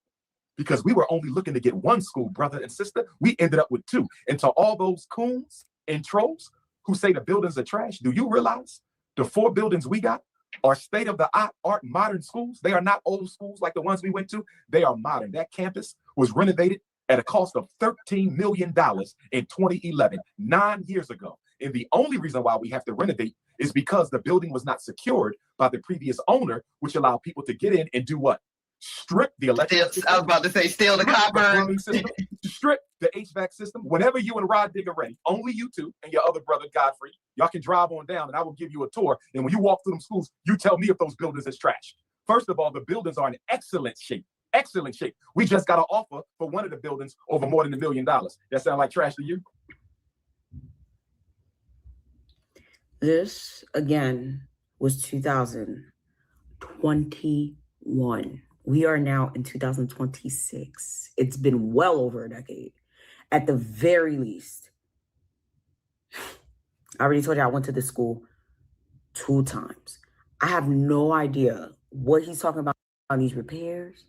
because we were only looking to get 1 school, brother and sister. We ended up with 2. And to all those coons and trolls who say the buildings are trash, do you realize the 4 buildings we got are state-of-the-art modern schools? They are not old schools like the ones we went to. They are modern. That campus was renovated at a cost of $13 million in 2011, 9 years ago. And the only reason why we have to renovate is because the building was not secured by the previous owner, which allowed people to get in and do what? Strip the electric system. I was about to say, steal the copper. The plumbing system, strip the HVAC system. Whenever you and Rod Dig are ready, only you 2 and your other brother, Godfrey, y'all can drive on down and I will give you a tour. And when you walk through them schools, you tell me if those buildings is trash. First of all, the buildings are in excellent shape. Excellent shape. We just got an offer for one of the buildings over more than $1 million. That sound like trash to you? This, again, was 2021. We are now in 2026. It's been well over a decade, at the very least. I already told you I went to this school 2 times. I have no idea what he's talking about on these repairs.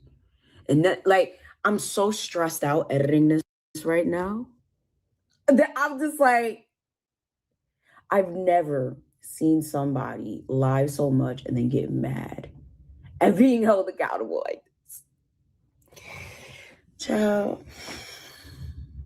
And that, like, I'm so stressed out editing this right now that I'm just like, I've never seen somebody lie so much and then get mad and being held accountable like this. Child,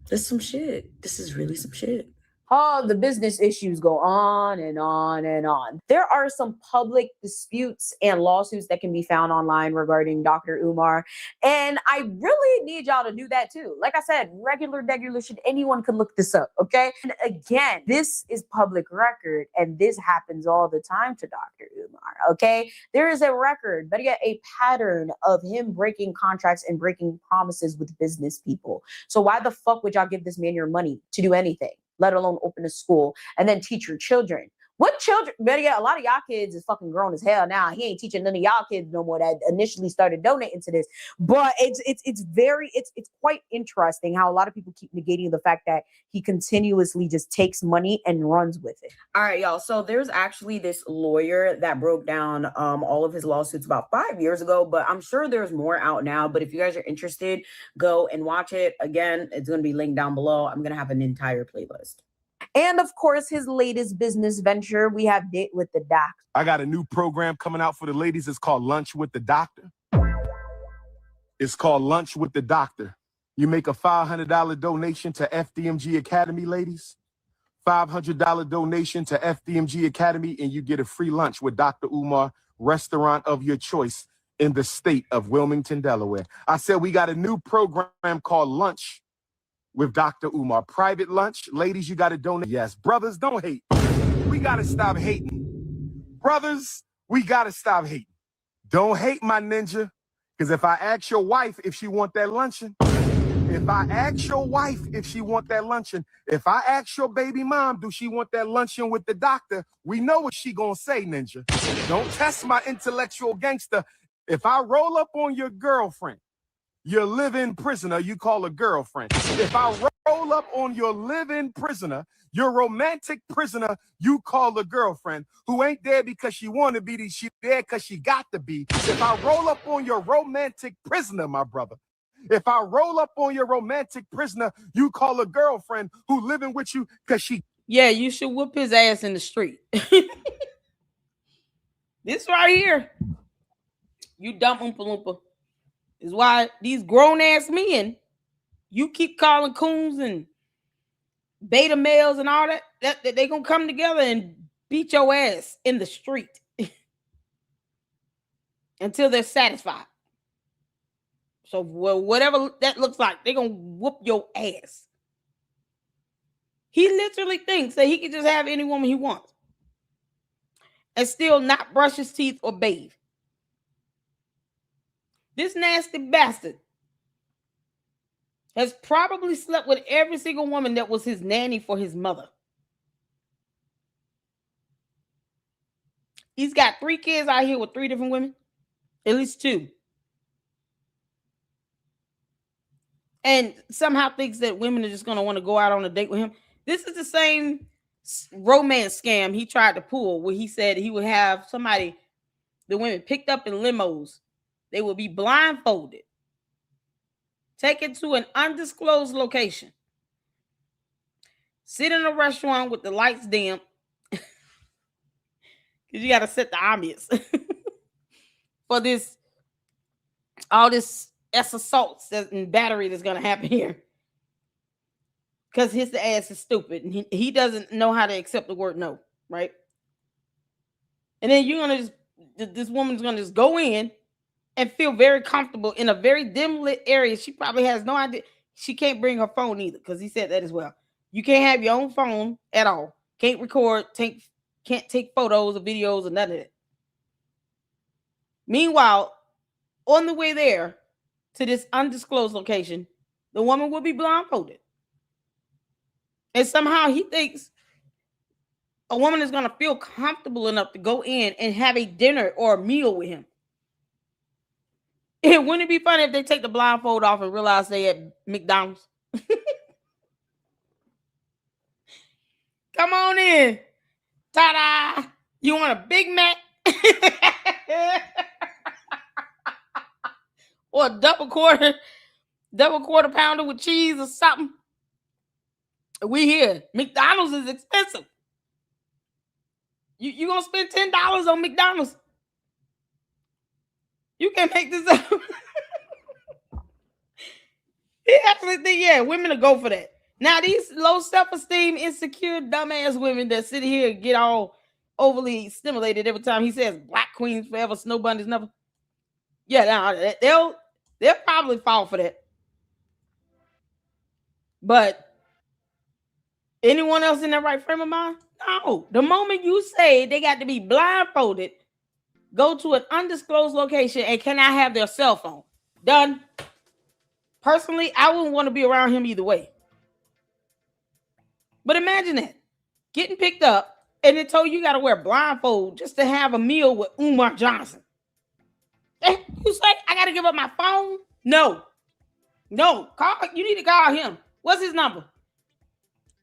this is some shit. This is really some shit. Oh, the business issues go on and on and on. There are some public disputes and lawsuits that can be found online regarding Dr. Umar. And I really need y'all to do that too. Like I said, regular, shit, anyone can look this up, okay? And again, this is public record and this happens all the time to Dr. Umar, okay? There is a record, but yet a pattern of him breaking contracts and breaking promises with business people. So why the fuck would y'all give this man your money to do anything, let alone open a school and then teach your children? What children? Better yet, a lot of y'all kids is fucking grown as hell now. He ain't teaching none of y'all kids no more that initially started donating to this. But it's quite interesting how a lot of people keep negating the fact that he continuously just takes money and runs with it. All right, y'all. So there's actually this lawyer that broke down all of his lawsuits about 5 years ago, but I'm sure there's more out now. But if you guys are interested, go and watch it. Again, it's going to be linked down below. I'm going to have an entire playlist. And of course, his latest business venture, we have Date with the Doc. I got a new program coming out for the ladies. It's called Lunch with the Doctor. It's called Lunch with the Doctor. You make a $500 donation to FDMG Academy, ladies. $500 donation to FDMG Academy, and you get a free lunch with Dr. Umar, restaurant of your choice in the state of Wilmington, Delaware. I said we got a new program called Lunch with Dr. Umar. Private lunch. Ladies, you got to donate. Yes. Brothers, don't hate. We got to stop hating. Brothers, we got to stop hating. Don't hate, my ninja. Because if I ask your wife if she want that luncheon, if I ask your wife if she want that luncheon, if I ask your baby mom, do she want that luncheon with the doctor, we know what she gonna say, ninja. Don't test my intellectual gangster. If I roll up on your girlfriend, your live-in prisoner, you call a girlfriend. If I roll up on your live-in prisoner, your romantic prisoner, you call a girlfriend who ain't there because she want to be, she there because she got to be. If I roll up on your romantic prisoner, my brother, if I roll up on your romantic prisoner, you call a girlfriend who living with you because she... Yeah, you should whoop his ass in the street. This right here, you dumb Oompa Loompa, is why these grown-ass men, you keep calling coons and beta males and all that they gonna come together and beat your ass in the street until they're satisfied. So whatever that looks like, they're gonna whoop your ass. He literally thinks that he can just have any woman he wants and still not brush his teeth or bathe. This nasty bastard has probably slept with every single woman that was his nanny for his mother. He's got 3 kids out here with 3 different women, at least 2. And somehow thinks that women are just going to want to go out on a date with him. This is the same romance scam he tried to pull, where he said he would have somebody, the women picked up in limos. They would be blindfolded, taken to an undisclosed location, sit in a restaurant with the lights dim, because you got to set the ambience for this, all this assaults and battery that's going to happen here. Because his ass is stupid and he doesn't know how to accept the word no, right? And then you're going to this woman's going to just go in and feel very comfortable in a very dim lit area. She probably has no idea. She can't bring her phone either, because he said that as well. You can't have your own phone at all. Can't record, can't take photos or videos or none of that. Meanwhile, on the way there to this undisclosed location, the woman will be blindfolded. And somehow he thinks a woman is going to feel comfortable enough to go in and have a dinner or a meal with him. Wouldn't it be funny if they take the blindfold off and realize they at McDonald's? Come on in. Ta-da! You want a Big Mac? Or a double quarter pounder with cheese or something? We here. McDonald's is expensive. You gonna spend $10 on McDonald's? You can't make this up. He actually think, yeah, women will go for that. Now, these low self-esteem, insecure, dumbass women that sit here and get all overly stimulated every time he says black queens forever, snow bunnies never. Yeah, they'll probably fall for that. But anyone else in their right frame of mind? No. The moment you say they got to be blindfolded, go to an undisclosed location, and cannot have their cell phone. Done. Personally, I wouldn't want to be around him either way. But imagine that. Getting picked up and they told you got to wear a blindfold just to have a meal with Umar Johnson. You say, I got to give up my phone? No. You need to call him. What's his number?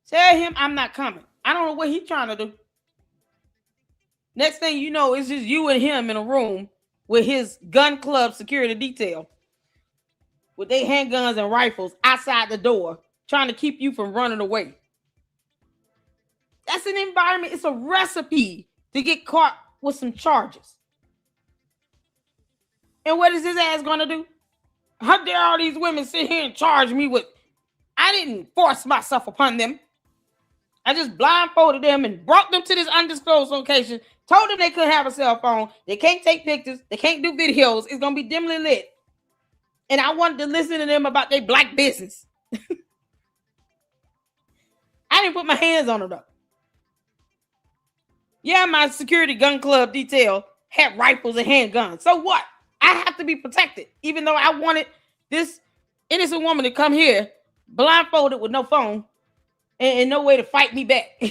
Tell him I'm not coming. I don't know what he's trying to do. Next thing you know, it's just you and him in a room with his gun club security detail with their handguns and rifles outside the door trying to keep you from running away. That's an environment. It's a recipe to get caught with some charges. And what is his ass going to do? How dare all these women sit here and charge me with... I didn't force myself upon them. I just blindfolded them and brought them to this undisclosed location, told them they couldn't have a cell phone, they can't take pictures, they can't do videos, it's going to be dimly lit. And I wanted to listen to them about their black business. I didn't put my hands on them though. Yeah, my security gun club detail had rifles and handguns. So what? I have to be protected, even though I wanted this innocent woman to come here blindfolded with no phone and no way to fight me back.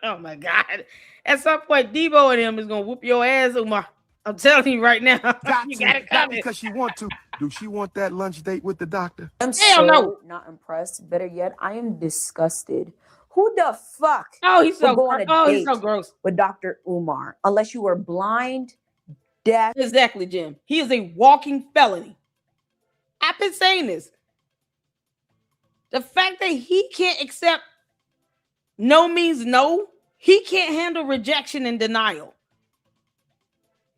Oh my God. At some point, Debo and him is going to whoop your ass, Umar. I'm telling you right now. You got it coming. Because she want to. Do she want that lunch date with the doctor? I'm so not impressed. Better yet, I am disgusted. Who the fuck? Oh, he's so gross. He's so gross. With Dr. Umar, unless you were blind, deaf. Exactly, Jim. He is a walking felony. I've been saying this. The fact that he can't accept no means no, he can't handle rejection and denial.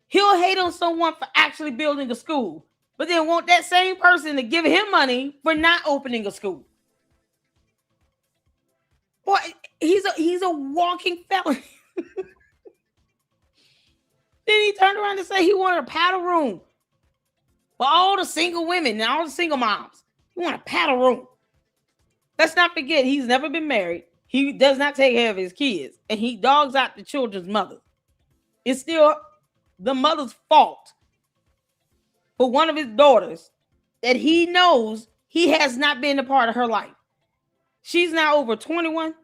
He'll hate on someone for actually building a school, but then want that same person to give him money for not opening a school. Boy, he's a walking felony. Then he turned around and said he wanted a paddle room for all the single women and all the single moms. He want a paddle room. Let's not forget, he's never been married. He does not take care of his kids, and he dogs out the children's mother. It's still the mother's fault for one of his daughters that he knows he has not been a part of her life. She's now over 21,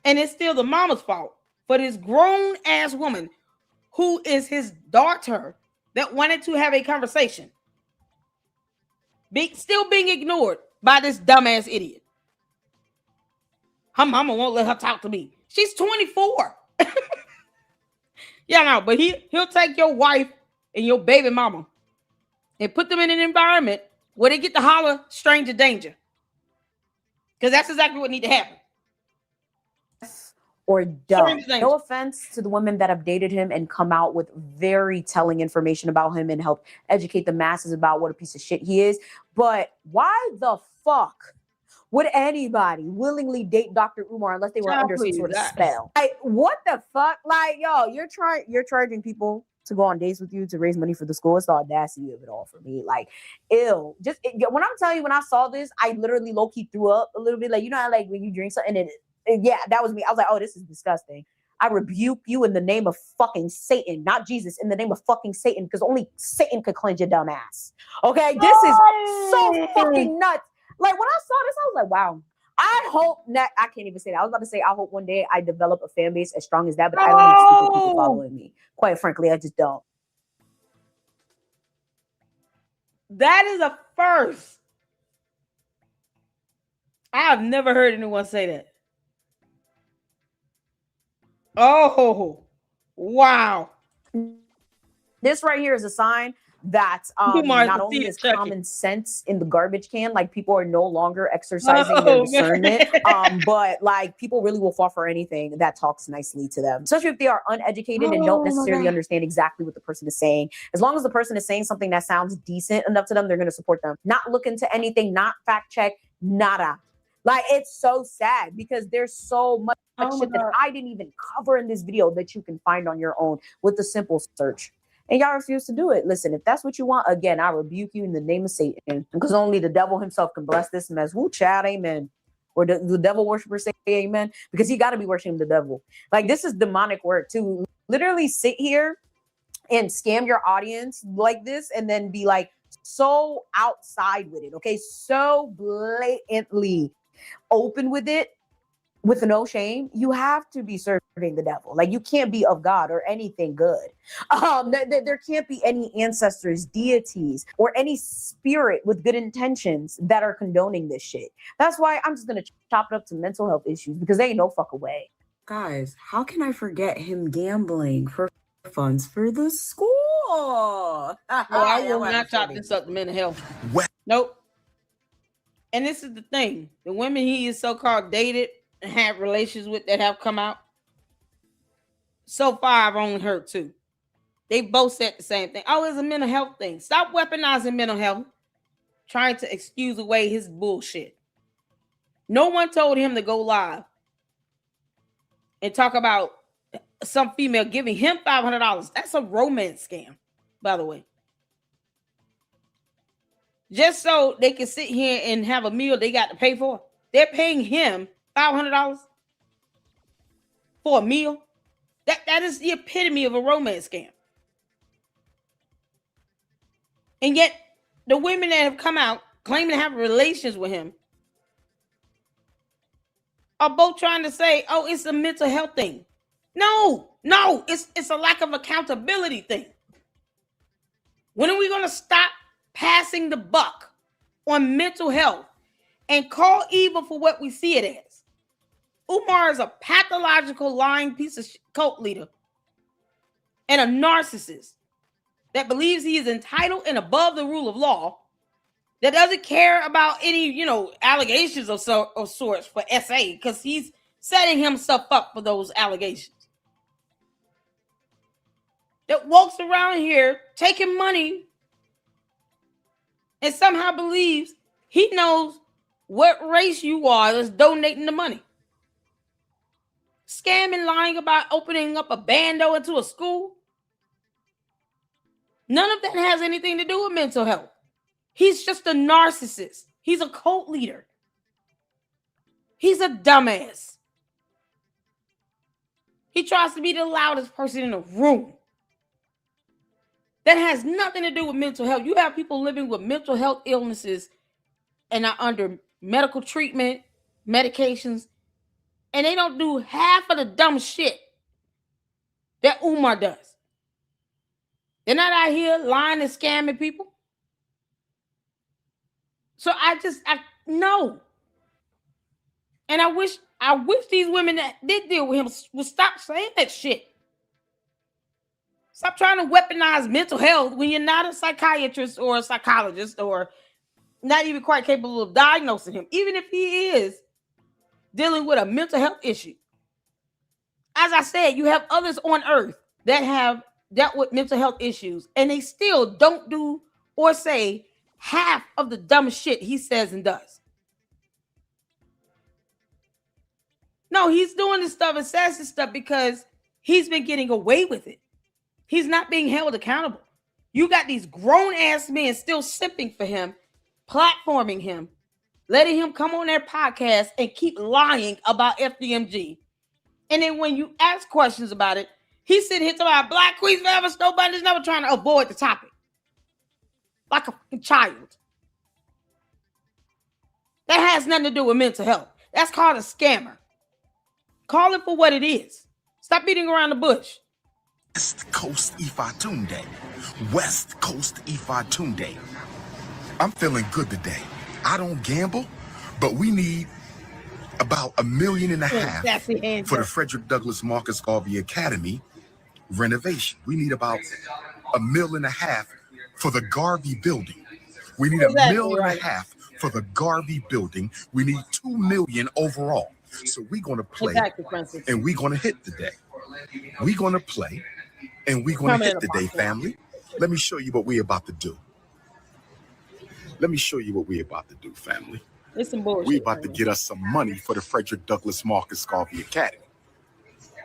and it's still the mama's fault for this grown ass woman who is his daughter that wanted to have a conversation, still being ignored by this dumbass idiot. Her mama won't let her talk to me. She's 24. Yeah, no, but he'll take your wife and your baby mama and put them in an environment where they get to holler stranger danger. Because that's exactly what needs to happen. Or dumb. No offense to the women that have dated him and come out with very telling information about him and help educate the masses about what a piece of shit he is. But why the fuck would anybody willingly date Dr. Umar unless they were under some sort of spell? Like, what the fuck? Like, yo, you're charging people to go on dates with you to raise money for the school. It's the audacity of it all for me. Like, ew. When I'm telling you, when I saw this, I literally low-key threw up a little bit. Like, you know how like when you drink something and yeah, that was me. I was like, oh, this is disgusting. I rebuke you in the name of fucking Satan, not Jesus, in the name of fucking Satan, because only Satan could cleanse your dumb ass. Okay, this is so fucking nuts. Like, when I saw this, I was like, wow. I hope that, I can't even say that. I was about to say, I hope one day I develop a fan base as strong as that, but I don't need stupid people following me. Quite frankly, I just don't. That is a first. I have never heard anyone say that. Oh, wow. This right here is a sign that not only is common sense in the garbage can, like people are no longer exercising their discernment, but like people really will fall for anything that talks nicely to them, especially if they are uneducated and don't necessarily understand exactly what the person is saying. As long as the person is saying something that sounds decent enough to them, they're going to support them. Not look into anything, not fact check, nada. Like, it's so sad because there's so much shit that I didn't even cover in this video that you can find on your own with a simple search. And y'all refuse to do it. Listen, if that's what you want, again, I rebuke you in the name of Satan, because only the devil himself can bless this mess. Woo, Chad, amen. Or the devil worshipers say amen, because he got to be worshiping the devil. Like, this is demonic work to literally sit here and scam your audience like this and then be like so outside with it, okay? So blatantly open with it, with no shame. You have to be serving the devil. Like, you can't be of God or anything good. There can't be any ancestors, deities, or any spirit with good intentions that are condoning this shit. That's why I'm just gonna chop it up to mental health issues, because they ain't no fuck away. Guys, how can I forget him gambling for funds for the school? Well, I will not chop this up to mental health. Nope. And this is the thing. The women he is so-called dated and had relations with that have come out, so far I've only heard two. They both said the same thing. Oh, it's a mental health thing. Stop weaponizing mental health, trying to excuse away his bullshit. No one told him to go live and talk about some female giving him $500. That's a romance scam, by the way. Just so they can sit here and have a meal they got to pay for. They're paying him $500 for a meal. That is the epitome of a romance scam. And yet, the women that have come out claiming to have relations with him are both trying to say, oh, it's a mental health thing. No, it's a lack of accountability thing. When are we going to stop passing the buck on mental health and call evil for what we see it as? Umar is a pathological lying piece of cult leader and a narcissist that believes he is entitled and above the rule of law, that doesn't care about any, allegations of sorts for SA, because he's setting himself up for those allegations. That walks around here taking money and somehow believes he knows what race you are that's donating the money. Scamming, lying about opening up a bando into a school. None of that has anything to do with mental health. He's just a narcissist. He's a cult leader. He's a dumbass. He tries to be the loudest person in the room. That has nothing to do with mental health. You have people living with mental health illnesses and are under medical treatment, medications, and they don't do half of the dumb shit that Umar does. They're not out here lying and scamming people. So I no. And I wish these women that did deal with him would stop saying that shit. Stop trying to weaponize mental health when you're not a psychiatrist or a psychologist or not even quite capable of diagnosing him, even if he is dealing with a mental health issue. As I said, you have others on earth that have dealt with mental health issues, and they still don't do or say half of the dumb shit he says and does. No, he's doing this stuff and says this stuff because he's been getting away with it. He's not being held accountable. You got these grown-ass men still simping for him, platforming him, letting him come on their podcast and keep lying about FDMG. And then when you ask questions about it, he's sitting here talking about Black Queens Forever, Snow Bunny's never trying to avoid the topic. Like a child. That has nothing to do with mental health. That's called a scammer. Call it for what it is. Stop beating around the bush. West Coast Ifatunde. West Coast Ifatunde. I'm feeling good today. I don't gamble, but we need about $1.5 million for the Frederick Douglass Marcus Garvey Academy renovation. We need about $1.5 million for the Garvey building. We need $1.5 million for the Garvey building. We need $2 million overall. So we're gonna play and we're gonna hit today. We're gonna play and we're gonna hit today, family. Let me show you what we're about to do. Let me show you what we're about to do, family. It's some bullshit. We're about to get us some money for the Frederick Douglass Marcus Garvey Academy.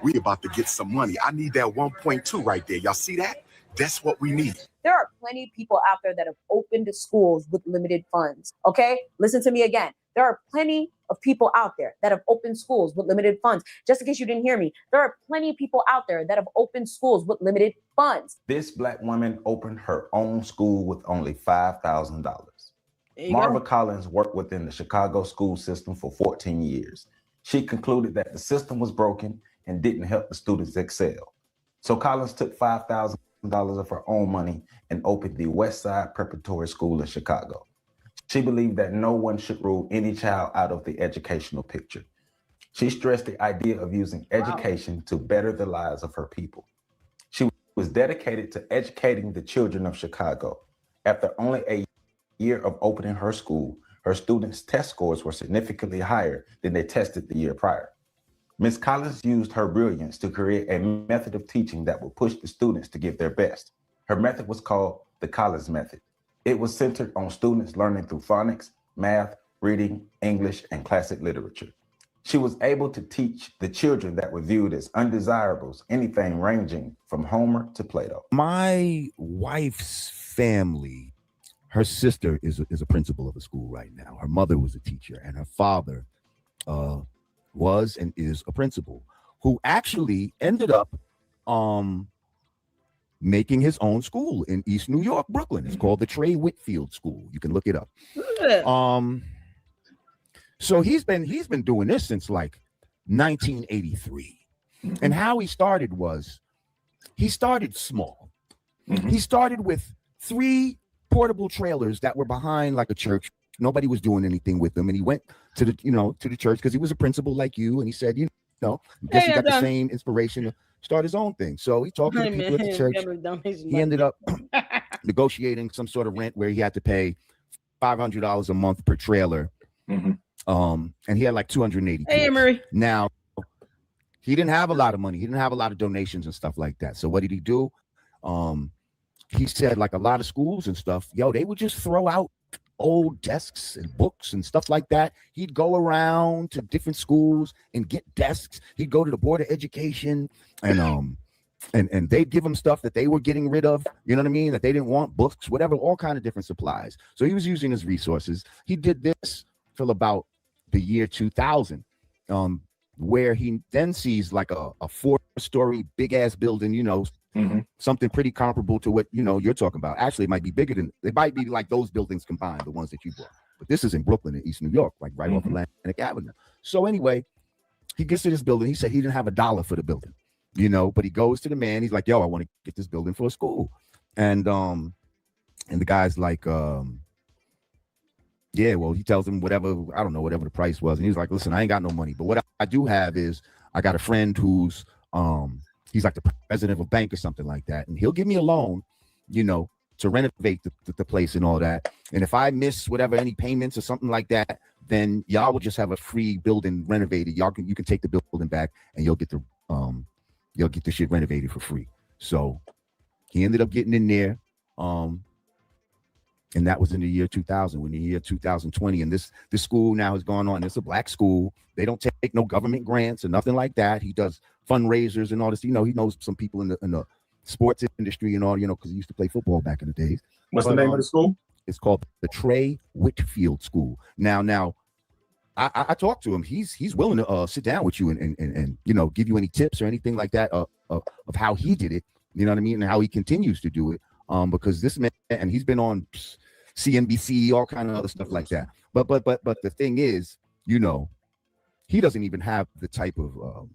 We're about to get some money. I need that 1.2 right there. Y'all see that? That's what we need. There are plenty of people out there that have opened schools with limited funds. Okay? Listen to me again. There are plenty of people out there that have opened schools with limited funds. Just in case you didn't hear me, there are plenty of people out there that have opened schools with limited funds. This Black woman opened her own school with only $5,000. Marva Collins worked within the Chicago school system for 14 years. She concluded that the system was broken and didn't help the students excel. So Collins took $5,000 of her own money and opened the West Side Preparatory School in Chicago. She believed that no one should rule any child out of the educational picture. She stressed the idea of using education to better the lives of her people. She was dedicated to educating the children of Chicago. After only a year of opening her school, her students' test scores were significantly higher than they tested the year prior. Ms. Collins used her brilliance to create a method of teaching that would push the students to give their best. Her method was called the Collins Method. It was centered on students learning through phonics, math, reading, English, and classic literature. She was able to teach the children that were viewed as undesirables, anything ranging from Homer to Plato. My wife's family, her sister is a principal of a school right now. Her mother was a teacher, and her father was and is a principal who actually ended up making his own school in East New York, Brooklyn. It's called the Trey Whitfield School. You can look it up. So he's been doing this since like 1983. And how he started was he started small. He started with 3 portable trailers that were behind like a church. Nobody was doing anything with them. And he went to the church because he was a principal like you. And he said, I guess he got the same inspiration to start his own thing. So he talked to the people at the church. He ended up negotiating some sort of rent where he had to pay $500 a month per trailer. And he had like 280 kids. Murray. Now, he didn't have a lot of money. He didn't have a lot of donations and stuff like that. So what did he do? He said like a lot of schools and stuff, they would just throw out old desks and books and stuff like that. He'd go around to different schools and get desks. He'd go to the Board of Education and they'd give him stuff that they were getting rid of, you know what I mean? That they didn't want, books, whatever, all kind of different supplies. So he was using his resources. He did this till about the year 2000, where he then sees like a 4-story big ass building, Something pretty comparable to what you're talking about. Actually, it might be bigger than. It might be like those buildings combined, the ones that you bought. But this is in Brooklyn, in East New York, like right off Atlantic Avenue. So anyway, he gets to this building. He said he didn't have $1 for the building, but he goes to the man. He's like, "Yo, I want to get this building for a school," and the guy's like, "Yeah, well," he tells him whatever the price was, and he's like, "Listen, I ain't got no money, but what I do have is I got a friend who's he's like the president of a bank or something like that, and he'll give me a loan, to renovate the place and all that. And if I miss any payments or something like that, then y'all will just have a free building renovated. You can take the building back and you'll get the shit renovated for free." So he ended up getting in there. And that was in the year 2000. In the year 2020, and this school now has gone on. It's a black school. They don't take no government grants or nothing like that. He does fundraisers and all this. He knows some people in the sports industry and all, because he used to play football back in the days. What's the name of the school? It's called the Trey Whitfield School. Now, I talked to him. He's willing to sit down with you and give you any tips or anything like that of how he did it. You know what I mean? And how he continues to do it. Because this man, and he's been on CNBC, all kind of other stuff like that. But the thing is, he doesn't even have the type of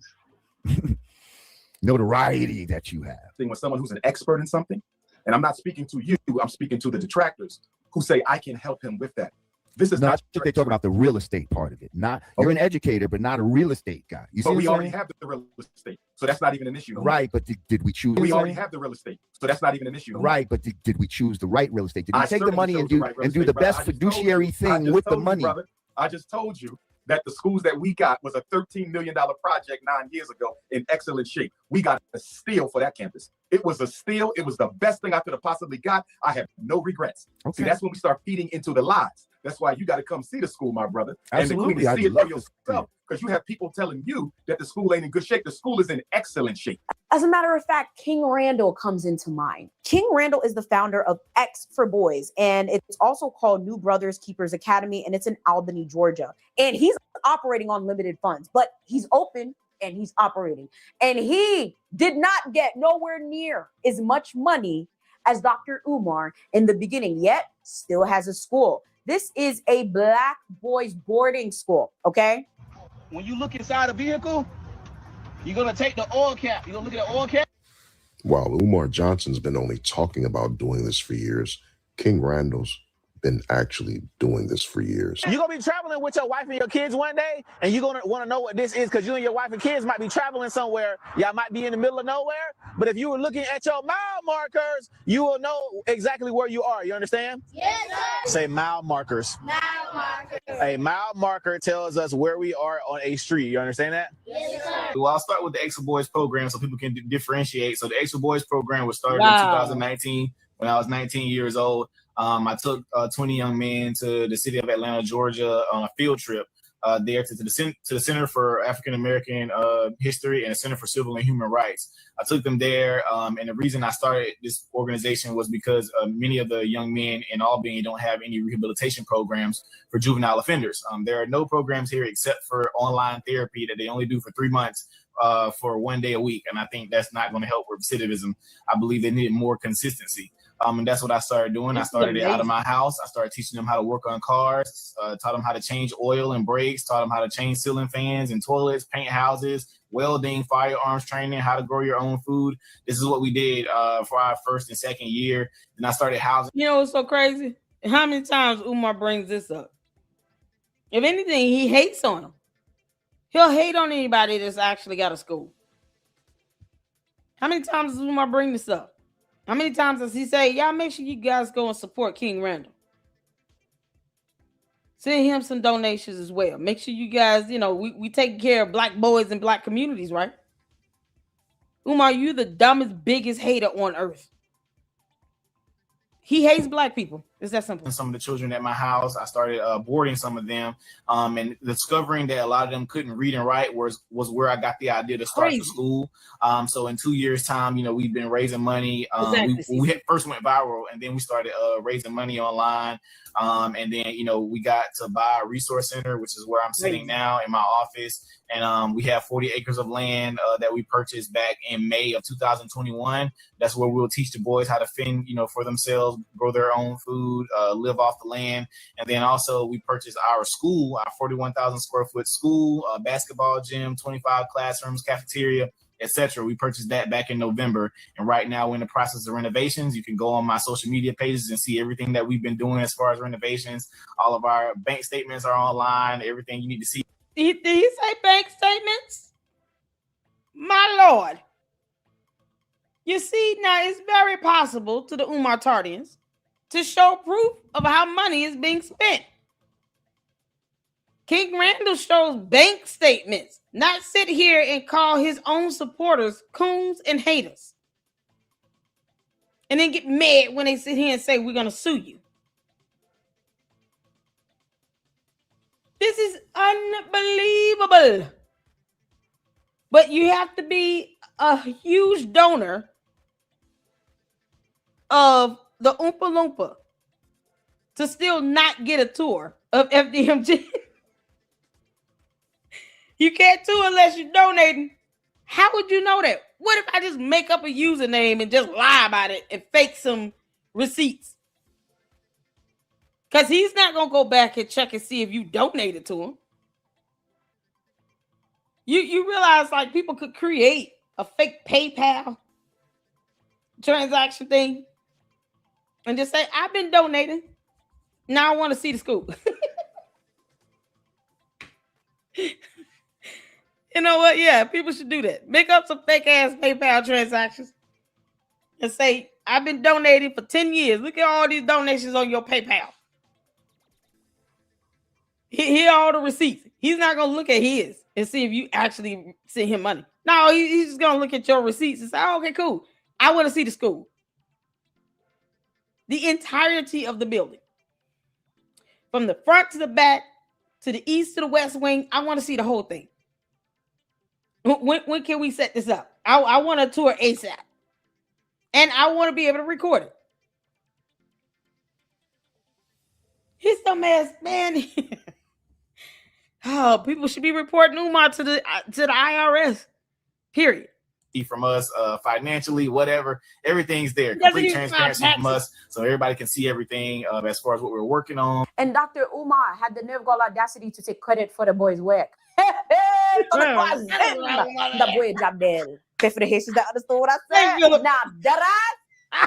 notoriety that you have. With someone who's an expert in something, and I'm not speaking to you, I'm speaking to the detractors who say I can help him with that. This is I think they talk about the real estate part of it. You're an educator, but not a real estate guy. But we already have the real estate, so that's not even an issue. Right, but did we choose? We already have the real estate, so that's not even an issue. Right, but did we choose the right real estate? Did we take the money and do the best fiduciary thing with the money? Brother, I just told you that the schools that we got was a $13 million project 9 years ago in excellent shape. We got a steal for that campus. It was a steal. It was the best thing I could have possibly got. I have no regrets. Okay. See, that's when we start feeding into the lies. That's why you got to come see the school, my brother. Absolutely. And see it for yourself, because you have people telling you that the school ain't in good shape. The school is in excellent shape. As a matter of fact, King Randall comes into mind. King Randall is the founder of X for Boys, and it's also called New Brothers Keepers Academy, and it's in Albany, Georgia. And he's operating on limited funds, but he's open and he's operating. And he did not get nowhere near as much money as Dr. Umar in the beginning, yet still has a school. This is a black boys boarding school, okay? When you look inside a vehicle, you're gonna take the oil cap. You're gonna look at the oil cap. While Umar Johnson's been only talking about doing this for years, King Randall's been actually doing this for years. You're gonna be traveling with your wife and your kids one day, and you're gonna wanna know what this is, because you and your wife and kids might be traveling somewhere. Y'all might be in the middle of nowhere, but if you were looking at your mile markers, you will know exactly where you are. You understand? Yes, sir. Say mile markers. Mile markers. A mile marker tells us where we are on a street. You understand that? Yes, sir. Well, I'll start with the Extra Boys program so people can differentiate. So the Extra Boys program was started in 2019 when I was 19 years old. I took 20 young men to the city of Atlanta, Georgia on a field trip there to the Center for African American History and the Center for Civil and Human Rights. I took them there, and the reason I started this organization was because many of the young men in Albany don't have any rehabilitation programs for juvenile offenders. There are no programs here except for online therapy that they only do for 3 months for 1 day a week, and I think that's not going to help with recidivism. I believe they needed more consistency. And that's what I started doing. I started it out of my house. I started teaching them how to work on cars, taught them how to change oil and brakes, taught them how to change ceiling fans and toilets, paint houses, welding, firearms training, how to grow your own food. This is what we did for our first and second year. Then I started housing. You know what's so crazy? How many times Umar brings this up? If anything, he hates on them. He'll hate on anybody that's actually got a school. How many times does Umar bring this up? How many times does he say, y'all make sure you guys go and support King Randall? Send him some donations as well. Make sure you guys, we take care of black boys and black communities, right? Umar, you the dumbest, biggest hater on earth. He hates black people. It's that simple. Some of the children at my house, I started boarding some of them, and discovering that a lot of them couldn't read and write was where I got the idea to start the school. So in 2 years' time, we've been raising money. We first went viral, and then we started raising money online. And then, we got to buy a resource center, which is where I'm sitting now in my office. And we have 40 acres of land that we purchased back in May of 2021. That's where we'll teach the boys how to fend, for themselves, grow their own food, live off the land. And then also we purchased our school, our 41,000 square foot school, basketball gym, 25 classrooms, cafeteria, etc. We purchased that back in November. And right now we're in the process of renovations. You can go on my social media pages and see everything that we've been doing as far as renovations. All of our bank statements are online, everything you need to see. Did he say bank statements? My Lord. You see, now it's very possible to the Umar Tardians to show proof of how money is being spent. King Randall shows bank statements, not sit here and call his own supporters coons and haters. And then get mad when they sit here and say, we're going to sue you. This is unbelievable. But you have to be a huge donor of the Oompa Loompa to still not get a tour of FDMG. You can't tour unless you're donating. How would you know that? What if I just make up a username and just lie about it and fake some receipts? Because he's not going to go back and check and see if you donated to him. You realize, like, people could create a fake PayPal transaction thing and just say, I've been donating. Now I want to see the scoop. You know what? Yeah, people should do that. Make up some fake ass PayPal transactions and say, I've been donating for 10 years. Look at all these donations on your PayPal. Here are all the receipts. He's not going to look at his and see if you actually sent him money. No, he's just going to look at your receipts and say, oh, okay, cool. I want to see the school. The entirety of the building. From the front to the back, to the east to the west wing, I want to see the whole thing. When can we set this up? I want a tour ASAP. And I want to be able to record it. His dumb ass, man. Oh, people should be reporting Umar to the IRS. Period. From us, financially, whatever, everything's there. Complete transparency from us, so everybody can see everything as far as what we're working on. And Dr. Umar had the nerve, got audacity to take credit for the boys' work. The boy job there. Pay for the Haitians that understood what I said. Nah,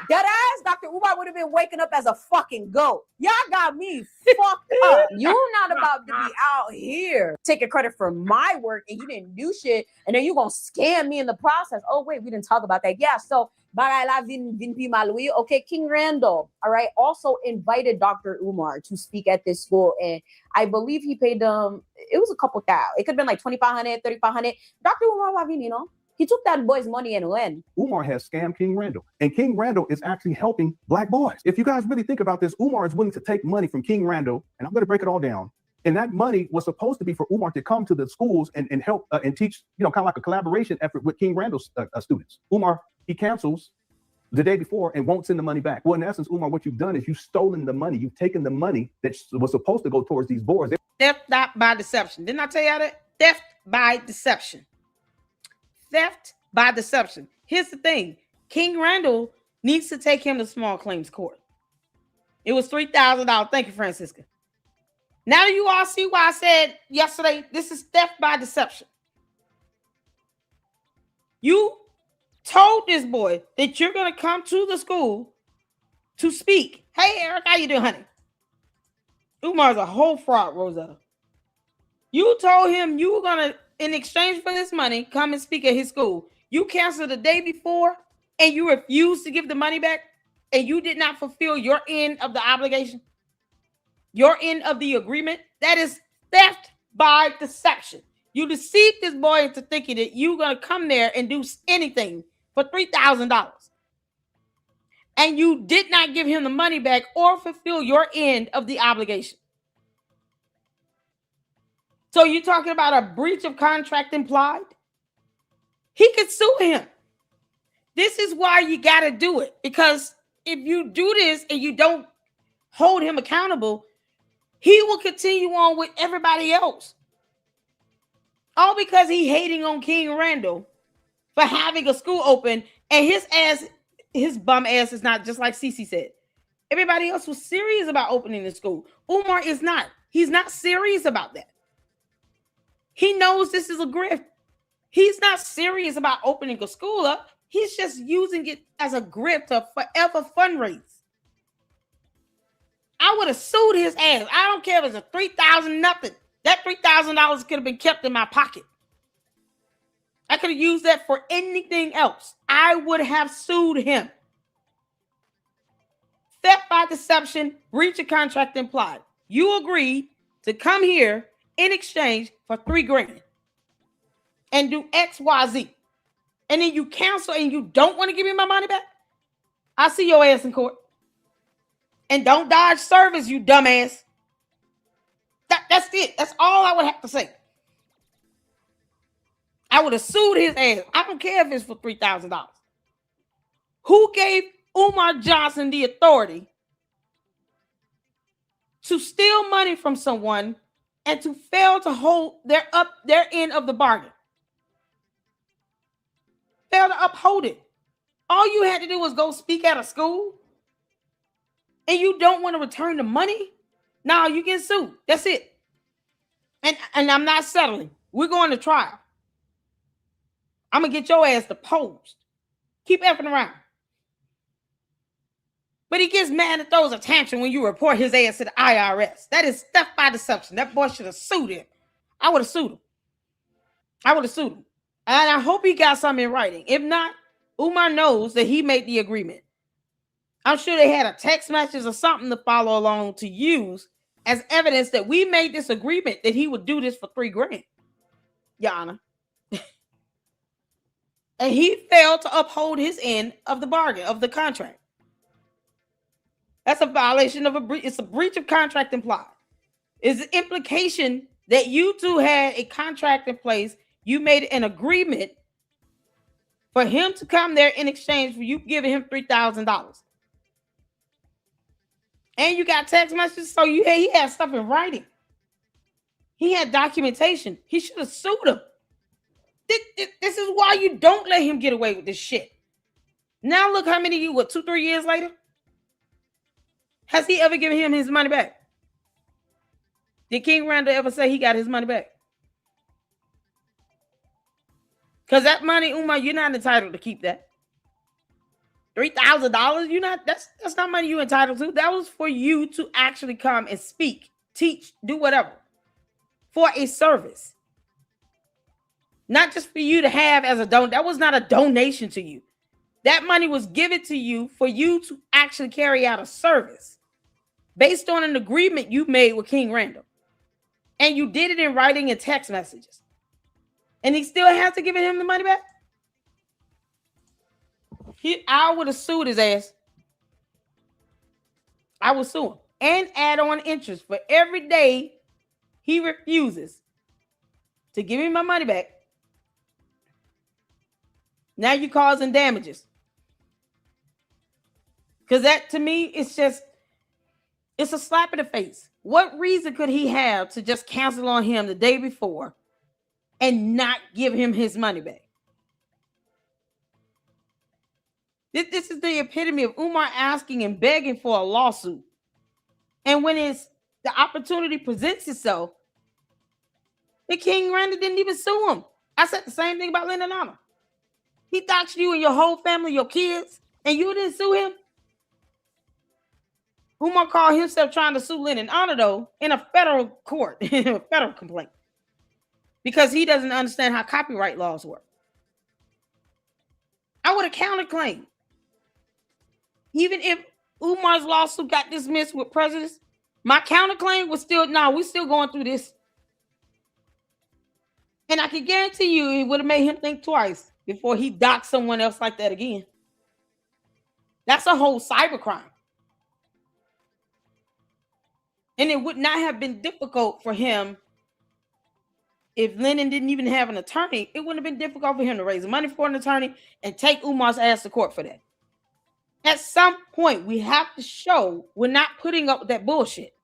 that ass, Dr. Umar would have been waking up as a fucking goat. Y'all got me fucked up. You're not about to be out here taking credit for my work and you didn't do shit, and then you gonna scam me in the process. Oh wait, we didn't talk about that. Yeah, so okay, King Randall, all right, also invited Dr. Umar to speak at this school, and I believe he paid them, it was a couple thousand. It could have been like 2,500, 3,500. Dr. Umar, he took that boy's money and went. Umar has scammed King Randall, and King Randall is actually helping black boys. If you guys really think about this, Umar is willing to take money from King Randall, and I'm going to break it all down. And that money was supposed to be for Umar to come to the schools and help and teach, kind of like a collaboration effort with King Randall's students. Umar, he cancels the day before and won't send the money back. Well, in essence, Umar, what you've done is you've stolen the money. You've taken the money that was supposed to go towards these boys. Theft by deception. Didn't I tell y'all that? Theft by deception. Theft by deception. Here's the thing. King Randall needs to take him to small claims court. It was $3,000. Thank you, Francisca. Now you all see why I said yesterday, this is theft by deception. You told this boy that you're going to come to the school to speak. Hey, Eric, how you doing, honey? Umar's a whole fraud, Rosetta. You told him you were going to, in exchange for this money, come and speak at his school. You canceled the day before and you refused to give the money back, and you did not fulfill your end of the obligation, your end of the agreement. That is theft by deception. You deceived this boy into thinking that you're going to come there and do anything for $3,000. and you did not give him the money back or fulfill your end of the obligation. So you're talking about a breach of contract implied? He could sue him. This is why you got to do it, because if you do this and you don't hold him accountable, he will continue on with everybody else. All because he hating on King Randall for having a school open, and his bum ass is not, just like Cece said. Everybody else was serious about opening the school. Umar is not. He's not serious about that. He knows this is a grift. He's not serious about opening a school up. He's just using it as a grift to forever fundraise. I would have sued his ass. I don't care if it's a $3,000 nothing. That $3,000 could have been kept in my pocket. I could have used that for anything else. I would have sued him. Theft by deception, breach of contract implied. You agreed to come here in exchange for $3,000 and do X, Y, Z. And then you cancel and you don't want to give me my money back? I'll see your ass in court. And don't dodge service, you dumbass. That's it. That's all I would have to say. I would have sued his ass. I don't care if it's for $3,000. Who gave Umar Johnson the authority to steal money from someone and to fail to hold their end of the bargain? Fail to uphold it. All you had to do was go speak at a school, and you don't want to return the money? No, you get sued. That's it. And I'm not settling. We're going to trial. I'm going to get your ass deposed. Keep effing around. But he gets mad and throws a tantrum when you report his ass to the IRS. That is theft by deception. That boy should have sued him. I would have sued him. And I hope he got something in writing. If not, Umar knows that he made the agreement. I'm sure they had a text message or something to follow along to use as evidence that we made this agreement that he would do this for $3,000. Your Honor. And he failed to uphold his end of the bargain, of the contract. That's a violation of a breach. It's a breach of contract implied. It's the implication that you two had a contract in place. You made an agreement for him to come there in exchange for you giving him $3,000. And you got text messages, so he had stuff in writing. He had documentation. He should have sued him. This is why you don't let him get away with this shit. Now look how many 2-3 years later? Has he ever given him his money back? Did King Randall ever say he got his money back? Because that money, Umar, you're not entitled to keep that. $3,000, you're not, that's not money you're entitled to. That was for you to actually come and speak, teach, do whatever for a service. Not just for you to have as a donation. That was not a donation to you. That money was given to you for you to actually carry out a service based on an agreement you made with King Randall. And you did it in writing and text messages. And he still has to give him the money back? I would have sued his ass. I would sue him. And add on interest for every day he refuses to give me my money back. Now you're causing damages. Because that, to me, it's a slap in the face. What reason could he have to just cancel on him the day before and not give him his money back? This is the epitome of Umar asking and begging for a lawsuit. And when the opportunity presents itself, the King Randall didn't even sue him. I said the same thing about Linda Nana. He doxed you and your whole family, your kids, and you didn't sue him. Umar called himself trying to sue Lynn and Honor, though, in a federal court, in a federal complaint, because he doesn't understand how copyright laws work. I would have counterclaimed. Even if Umar's lawsuit got dismissed with prejudice, my counterclaim was still, we're still going through this. And I can guarantee you it would have made him think twice before he doxed someone else like that again. That's a whole cybercrime. And it would not have been difficult for him if Lennon didn't even have an attorney. It wouldn't have been difficult for him to raise money for an attorney and take Umar's ass to court for that. At some point, we have to show we're not putting up with that bullshit.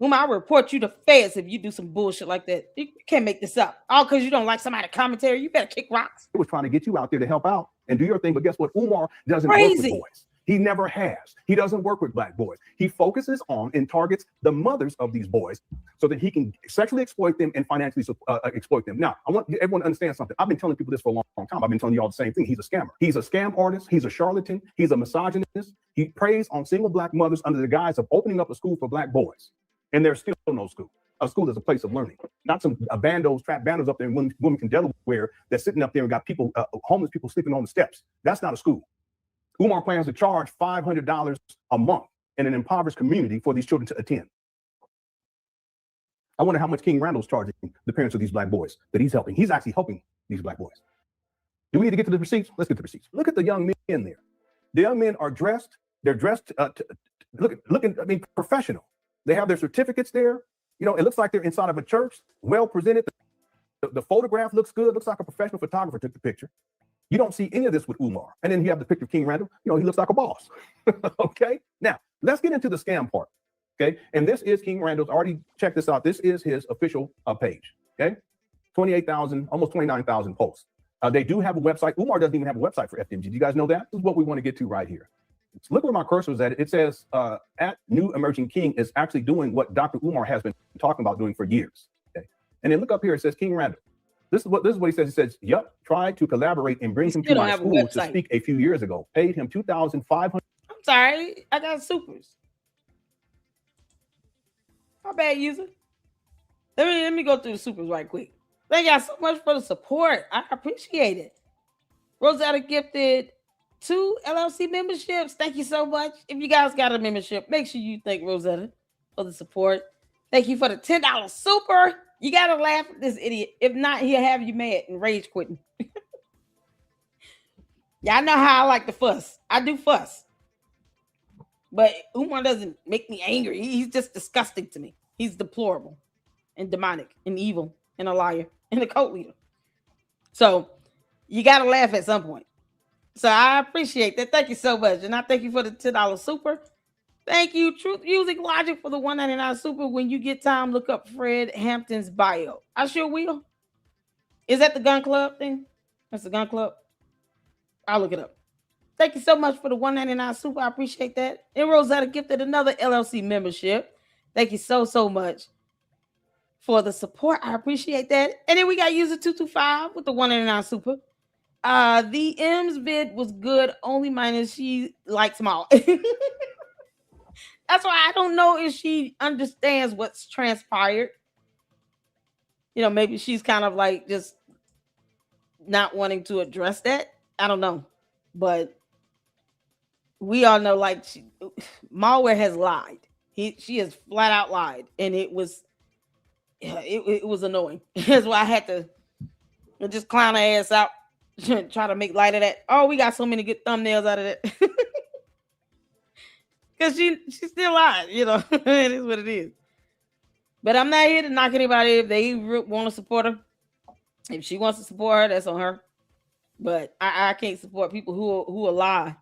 Umar, I'll report you to feds if you do some bullshit like that. You can't make this up. All because you don't like somebody's commentary. You better kick rocks. He was trying to get you out there to help out and do your thing. But guess what? Umar doesn't work with boys. He never has. He doesn't work with black boys. He focuses on and targets the mothers of these boys so that he can sexually exploit them and financially exploit them. Now, I want everyone to understand something. I've been telling people this for a long time. I've been telling you all the same thing. He's a scammer. He's a scam artist. He's a charlatan. He's a misogynist. He preys on single black mothers under the guise of opening up a school for black boys. And there's still no school. A school is a place of learning, not some bandos, trap bandos up there in Wilmington, Delaware, that's sitting up there and got people, homeless people sleeping on the steps. That's not a school. Umar plans to charge $500 a month in an impoverished community for these children to attend. I wonder how much King Randall's charging the parents of these black boys that he's helping. He's actually helping these black boys. Do we need to get to the receipts? Let's get to the receipts. Look at the young men there. The young men are dressed. They're dressed, looking, professional. They have their certificates there. You know, it looks like they're inside of a church, well presented. The photograph looks good. Looks like a professional photographer took the picture. You don't see any of this with Umar. And then you have the picture of King Randall. You know, he looks like a boss. Okay. Now, let's get into the scam part. Okay. And this is King Randall's. Already checked this out. This is his official page. Okay. 28,000, almost 29,000 posts. They do have a website. Umar doesn't even have a website for FMG. Do you guys know that? This is what we want to get to right here. Look where my cursor is at. It says at New Emerging King is actually doing what Dr. Umar has been talking about doing for years. Okay. And then look up here. It says King Randall. This is what he says. He says, "Yep, tried to collaborate and bring him to my school to speak a few years ago. Paid him $2,500." I'm sorry, I got supers. My bad, user. Let me go through the supers right quick. Thank y'all so much for the support. I appreciate it. Rosetta gifted 2 LLC memberships. Thank you so much. If you guys got a membership, make sure you thank Rosetta for the support. Thank you for the $10 super. You gotta laugh at this idiot. If not, he'll have you mad and rage quitting. Y'all know how I like to fuss. I do fuss. But Umar doesn't make me angry. He's just disgusting to me. He's deplorable and demonic and evil and a liar and a cult leader. So you gotta laugh at some point. So I appreciate that. Thank you so much. And I thank you for the $10 super. Thank you, Truth Music Logic, for the $1.99 super. When you get time, look up Fred Hampton's bio. I sure will. Is that the gun club thing? That's the gun club. I'll look it up. Thank you so much for the $1.99 super. I appreciate that. And Rosetta gifted another LLC membership. Thank you so much for the support. I appreciate that. And then we got user 225 with the $1.99 super. The M's bid was good, only minus she likes small. That's why I don't know if she understands what's transpired. You know, maybe she's kind of like just not wanting to address that. I don't know. But we all know, like, Malware has lied. She has flat out lied. And it was annoying. That's why I had to just clown her ass out, try to make light of that. Oh, we got so many good thumbnails out of that. Because she still lied, you know. It is what it is. But I'm not here to knock anybody if they want to support her. If she wants to support her, that's on her. But I can't support people who will lie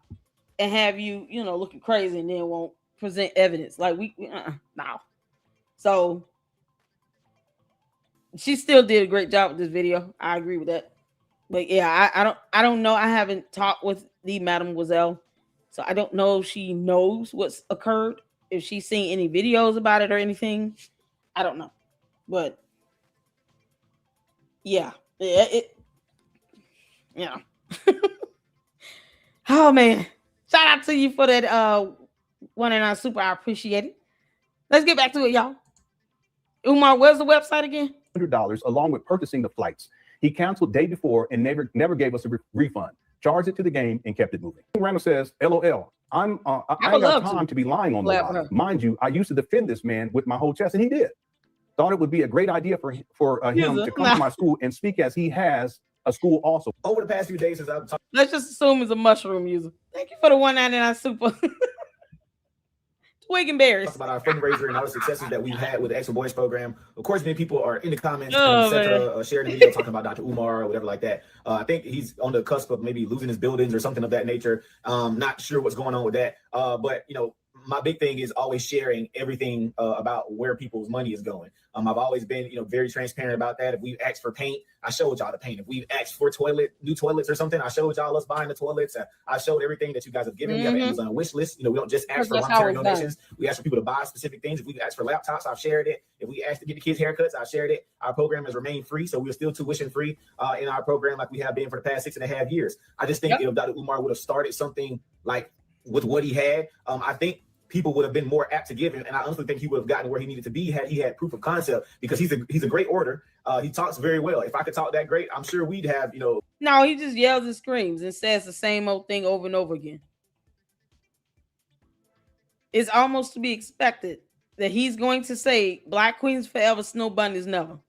and have you, you know, looking crazy and then won't present evidence. Like no. So she still did a great job with this video. I agree with that. But yeah, I don't know. I haven't talked with the Mademoiselle. So I don't know if she knows what's occurred, if she's seen any videos about it or anything. I don't know. But yeah. Oh man. Shout out to you for that $1.99 super. I appreciate it. Let's get back to it, y'all. Umar, where's the website again? $100 along with purchasing the flights. He canceled day before and never gave us a refund. Charged it to the game and kept it moving. Randall says, LOL, I ain't got time to be lying on the line. Mind you, I used to defend this man with my whole chest, and he did. Thought it would be a great idea for him to come to my school and speak as he has a school also. Over the past few days since I've talked. Let's just assume it's a mushroom user. Thank you for the $1.99 super. Twig and berries. About our fundraiser and all the successes that we've had with the Extra Boys program. Of course, many people are in the comments, etc., sharing the video talking about Dr. Umar or whatever like that. I think he's on the cusp of maybe losing his buildings or something of that nature. Not sure what's going on with that. But my big thing is always sharing everything about where people's money is going. I've always been, very transparent about that. If we asked for paint, I showed y'all the paint. If we asked for new toilets or something, I showed y'all us buying the toilets. I showed everything that you guys have given. We have an Amazon wish list. We don't just ask for monetary donations. We ask for people to buy specific things. If we ask for laptops, I've shared it. If we asked to get the kids haircuts, I've shared it. Our program has remained free, so we're still tuition free in our program like we have been for the past 6.5 years. I just think if Dr. Umar would have started something like with what he had, I think people would have been more apt to give him, and I honestly think he would have gotten where he needed to be had he had proof of concept, because he's a great orator. He talks very well. If I could talk that great, I'm sure we'd have, No, he just yells and screams and says the same old thing over and over again. It's almost to be expected that he's going to say Black Queens forever, Snow Bunnies never,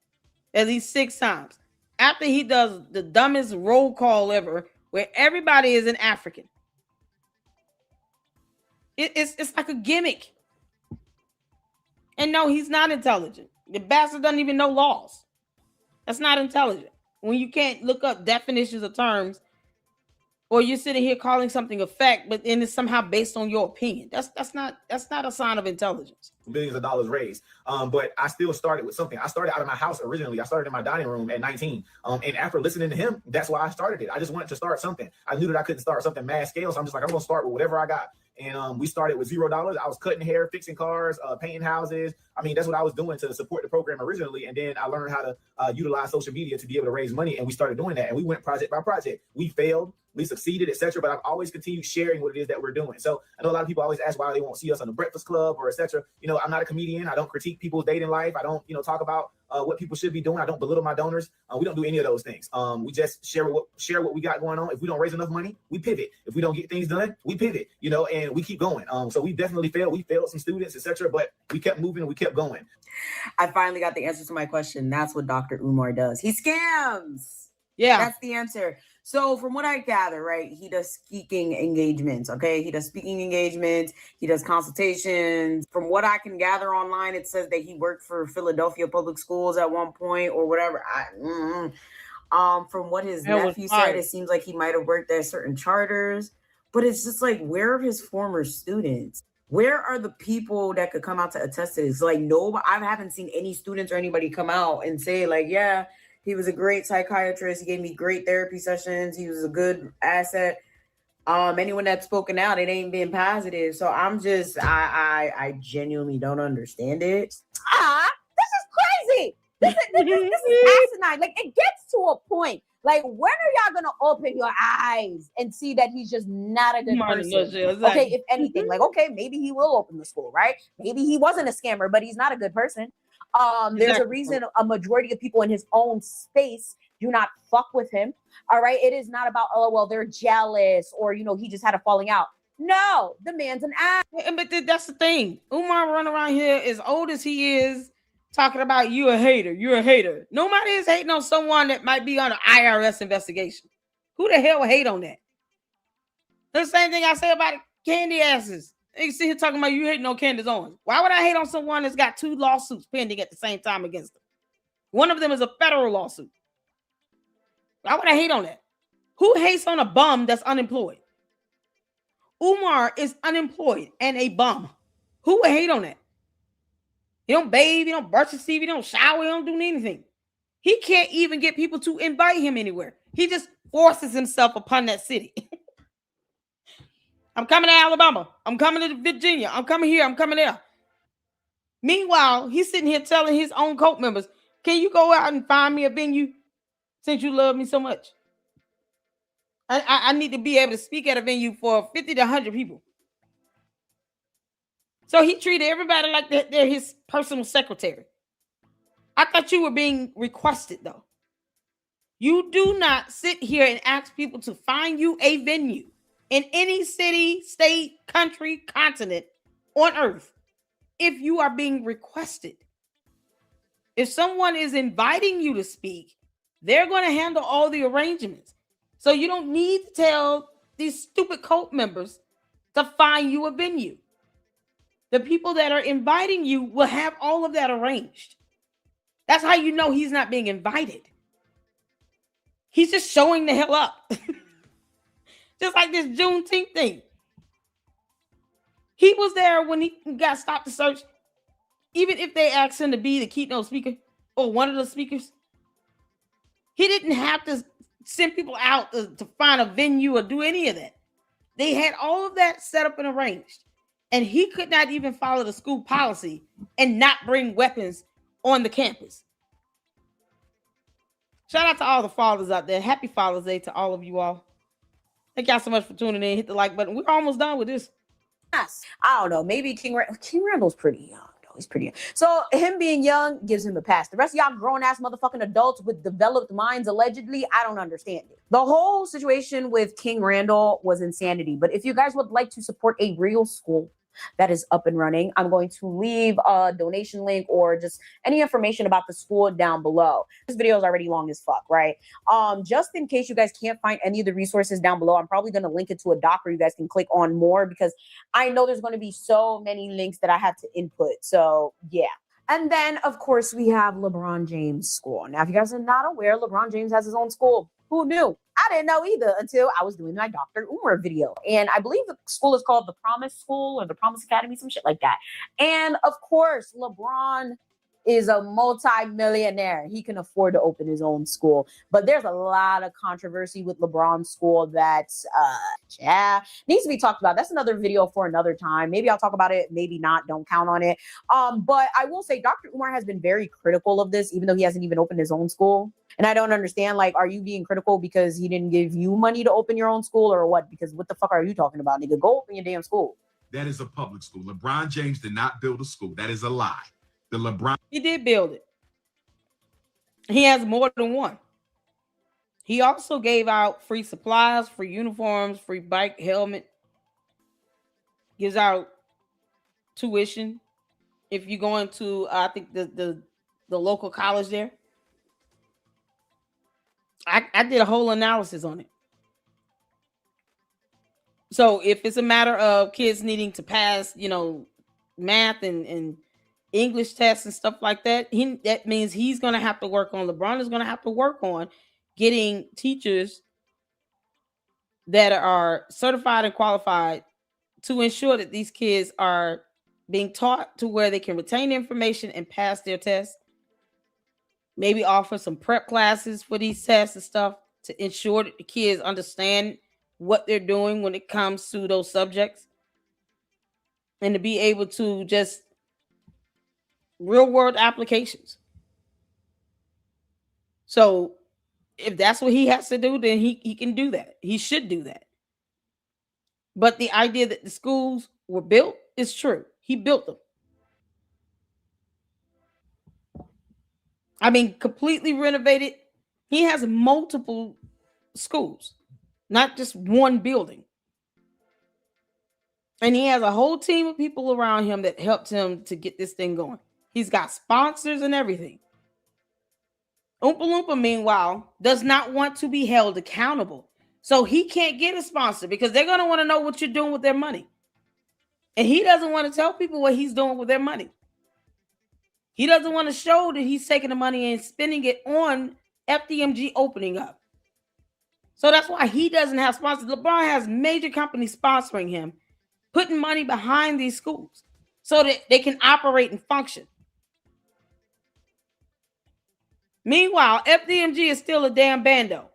at least 6 times. After he does the dumbest roll call ever, where everybody is an African. It's like a gimmick. And no, he's not intelligent. The bastard doesn't even know laws. That's not intelligent. When you can't look up definitions of terms, or you're sitting here calling something a fact, but then it's somehow based on your opinion. That's not a sign of intelligence. Millions of dollars raised. But I still started with something. I started out of my house originally. I started in my dining room at 19. And after listening to him, that's why I started it. I just wanted to start something. I knew that I couldn't start something mass scale. So I'm just like, I'm going to start with whatever I got. And we started with $0. I was cutting hair, fixing cars, painting houses. I mean, that's what I was doing to support the program originally. And then I learned how to utilize social media to be able to raise money. And we started doing that. And we went project by project. We failed, we succeeded, etc. But I've always continued sharing what it is that we're doing. So I know a lot of people always ask why they won't see us on the Breakfast Club or etc. I'm not a comedian. I don't critique people's dating life. I don't, talk about what people should be doing. I don't belittle my donors. We don't do any of those things. We just share what we got going on. If we don't raise enough money, we pivot. If we don't get things done, we pivot. And we keep going. So we definitely failed. We failed some students, etc. But we kept moving and we kept going. I finally got the answer to my question. That's what Dr. Umar does. He scams. Yeah, that's the answer. So from what I gather, right, he does speaking engagements, okay? He does speaking engagements. He does consultations. From what I can gather online, it says that he worked for Philadelphia Public Schools at one point or whatever. From what his nephew said, it seems like he might have worked at certain charters. But it's just like, where are his former students? Where are the people that could come out to attest to this? Like, no, I haven't seen any students or anybody come out and say, like, yeah, he was a great psychiatrist. He gave me great therapy sessions. He was a good asset. Anyone that's spoken out, it ain't been positive. So I'm just, I genuinely don't understand it. This is crazy. This is asinine. Like, it gets to a point. Like, when are y'all gonna open your eyes and see that he's just not a good person? Okay, if anything, like, okay, maybe he will open the school, right? Maybe he wasn't a scammer, but he's not a good person. There's a reason a majority of people in his own space do not fuck with him. All right. It is not about, oh, well, they're jealous or, he just had a falling out. No, the man's an ass. But that's the thing. Umar run around here as old as he is, talking about you a hater. You're a hater. Nobody is hating on someone that might be on an IRS investigation. Who the hell would hate on that? The same thing I say about candy asses. You see here talking about you hating on Candace Owens. Why would I hate on someone that's got 2 lawsuits pending at the same time against them? One of them is a federal lawsuit. Why would I hate on that? Who hates on a bum that's unemployed? Umar is unemployed and a bum. Who would hate on that? He don't bathe, he don't brush his teeth, he don't shower, he don't do anything. He can't even get people to invite him anywhere. He just forces himself upon that city. I'm coming to Alabama. I'm coming to Virginia. I'm coming here. I'm coming there. Meanwhile, he's sitting here telling his own cult members, can you go out and find me a venue since you love me so much? I need to be able to speak at a venue for 50 to 100 people. So he treated everybody like they're his personal secretary. I thought you were being requested, though. You do not sit here and ask people to find you a venue in any city, state, country, continent on earth if you are being requested. If someone is inviting you to speak, They're going to handle all the arrangements. So you don't need to tell these stupid cult members to find you a venue. The people that are inviting you will have all of that arranged. That's how you know he's not being invited. He's just showing the hell up. Just like this Juneteenth thing. He was there when he got stopped to search. Even if they asked him to be the keynote speaker or one of the speakers, he didn't have to send people out to find a venue or do any of that. They had all of that set up and arranged. And he could not even follow the school policy and not bring weapons on the campus. Shout out to all the fathers out there. Happy Father's Day to all of you all. Thank y'all so much for tuning in. Hit the like button. We're almost done with this. Yes. I don't know. Maybe King Randall's pretty young. He's pretty young. So him being young gives him a pass. The rest of y'all grown-ass motherfucking adults with developed minds, allegedly, I don't understand it. The whole situation with King Randall was insanity. But if you guys would like to support a real school that is up and running, I'm going to leave a donation link or just any information about the school down below. This video is already long as fuck, right? Just in case you guys can't find any of the resources down below, I'm probably going to link it to a doc where you guys can click on more, because I know there's going to be so many links that I have to input. So yeah. And then, of course, we have LeBron James School. Now, if you guys are not aware, LeBron James has his own school. Who knew? I didn't know either until I was doing my Dr. Umar video. And I believe the school is called the Promise School or the Promise Academy, some shit like that. And of course, LeBron is a multi-millionaire. He can afford to open his own school. But there's a lot of controversy with LeBron's school that needs to be talked about. That's another video for another time. Maybe I'll talk about it, maybe not. Don't count on it. But I will say Dr. Umar has been very critical of this, even though he hasn't even opened his own school. And I don't understand, like, are you being critical because he didn't give you money to open your own school or what? Because what the fuck are you talking about, nigga? Go open your damn school. That is a public school. LeBron James did not build a school. That is a lie. He did build it. He has more than one. He also gave out free supplies, free uniforms, free bike helmet. Gives out tuition if you're going to, I think the local college there. I did a whole analysis on it. So if it's a matter of kids needing to pass, math and English tests and stuff like that, that means he's going to have to work on, LeBron is going to have to work on getting teachers that are certified and qualified to ensure that these kids are being taught to where they can retain information and pass their tests. Maybe offer some prep classes for these tests and stuff to ensure that the kids understand what they're doing when it comes to those subjects. And to be able to just real world applications. So if that's what he has to do, then he can do that. He should do that. But the idea that the schools were built is true. He built them. I mean, completely renovated. He has multiple schools, not just one building. And he has a whole team of people around him that helped him to get this thing going. He's got sponsors and everything. Oompa Loompa, meanwhile, does not want to be held accountable. So he can't get a sponsor because they're going to want to know what you're doing with their money. And he doesn't want to tell people what he's doing with their money. He doesn't want to show that he's taking the money and spending it on FDMG opening up. So that's why he doesn't have sponsors. LeBron has major companies sponsoring him, putting money behind these schools so that they can operate and function. Meanwhile, FDMG is still a damn bando.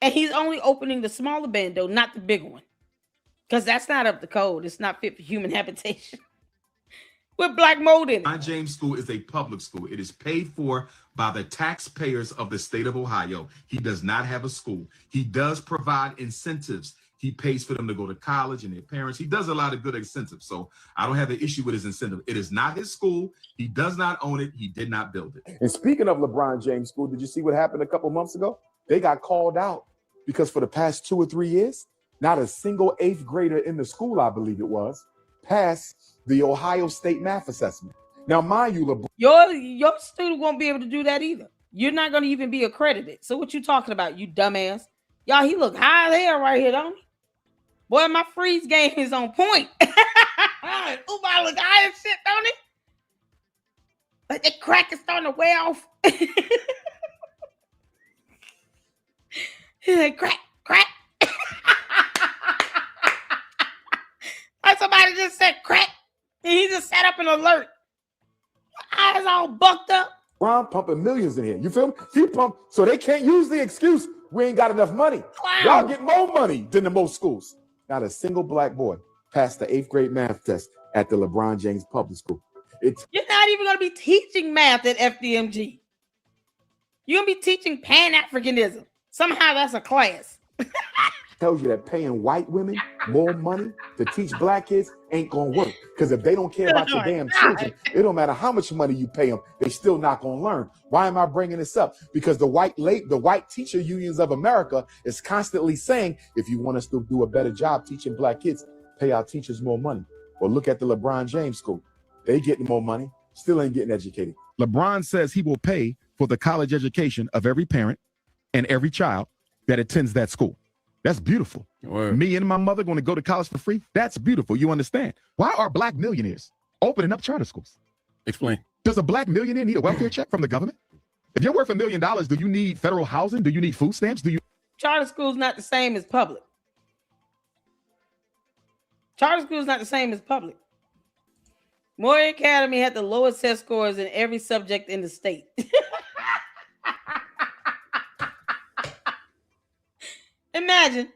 And he's only opening the smaller bando, not the big one. Because that's not up to code. It's not fit for human habitation. With black mold in it. LeBron James School is a public school. It is paid for by the taxpayers of the state of Ohio. He does not have a school. He does provide incentives. He pays for them to go to college and their parents. He does a lot of good incentives. So I don't have an issue with his incentive. It is not his school. He does not own it. He did not build it. And speaking of LeBron James School, did you see what happened a couple months ago? They got called out because for the past 2 or 3 years, not a single 8th grader in the school, I believe it was, passed the Ohio State math assessment. Now, mind you, LeBron, your student won't be able to do that either. you're not going to even be accredited. So what you talking about, you dumbass? Y'all, he look high as hell right here, don't he? Boy, my freeze game is on point. Umar look high as shit, don't he? But the crack is starting to wear off. He's like, crack, crack. Like somebody just said crack. And he just set up an alert. Eyes all bucked up. Ron pumping millions in here. You feel me? He pumped, so they can't use the excuse, we ain't got enough money. Wow. Y'all get more money than the most schools. Not a single black boy passed the 8th grade math test at the LeBron James public school. You're not even going to be teaching math at FDMG. You're going to be teaching Pan-Africanism. Somehow that's a class. Tells you that paying white women more money to teach black kids ain't gonna work. Because if they don't care about your damn children, it don't matter how much money you pay them, they still not gonna learn. Why am I bringing this up? Because the white teacher unions of America is constantly saying, if you want us to do a better job teaching black kids, pay our teachers more money. Or look at the LeBron James school. They getting more money, still ain't getting educated. LeBron says he will pay for the college education of every parent and every child that attends that school. That's beautiful. Word. Me and my mother going to go to college for free. That's beautiful. You understand? Why are black millionaires opening up charter schools? Explain. Does a black millionaire need a welfare check from the government? If you're worth $1 million, do you need federal housing? Do you need food stamps? Charter school's not the same as public. Charter school's not the same as public. Moore Academy had the lowest test scores in every subject in the state. Imagine.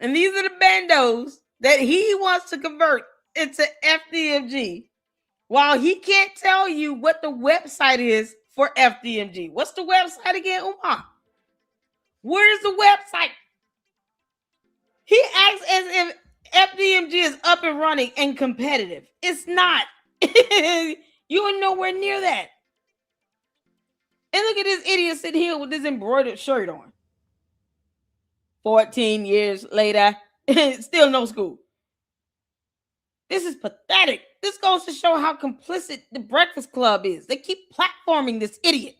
And these are the bandos that he wants to convert into FDMG while he can't tell you what the website is for FDMG. What's the website again, Umar? Where's the website? He acts as if FDMG is up and running and competitive. It's not. You are nowhere near that. And look at this idiot sitting here with this embroidered shirt on. 14 years later, still no school. This is pathetic. This goes to show how complicit the Breakfast Club is. They keep platforming this idiot.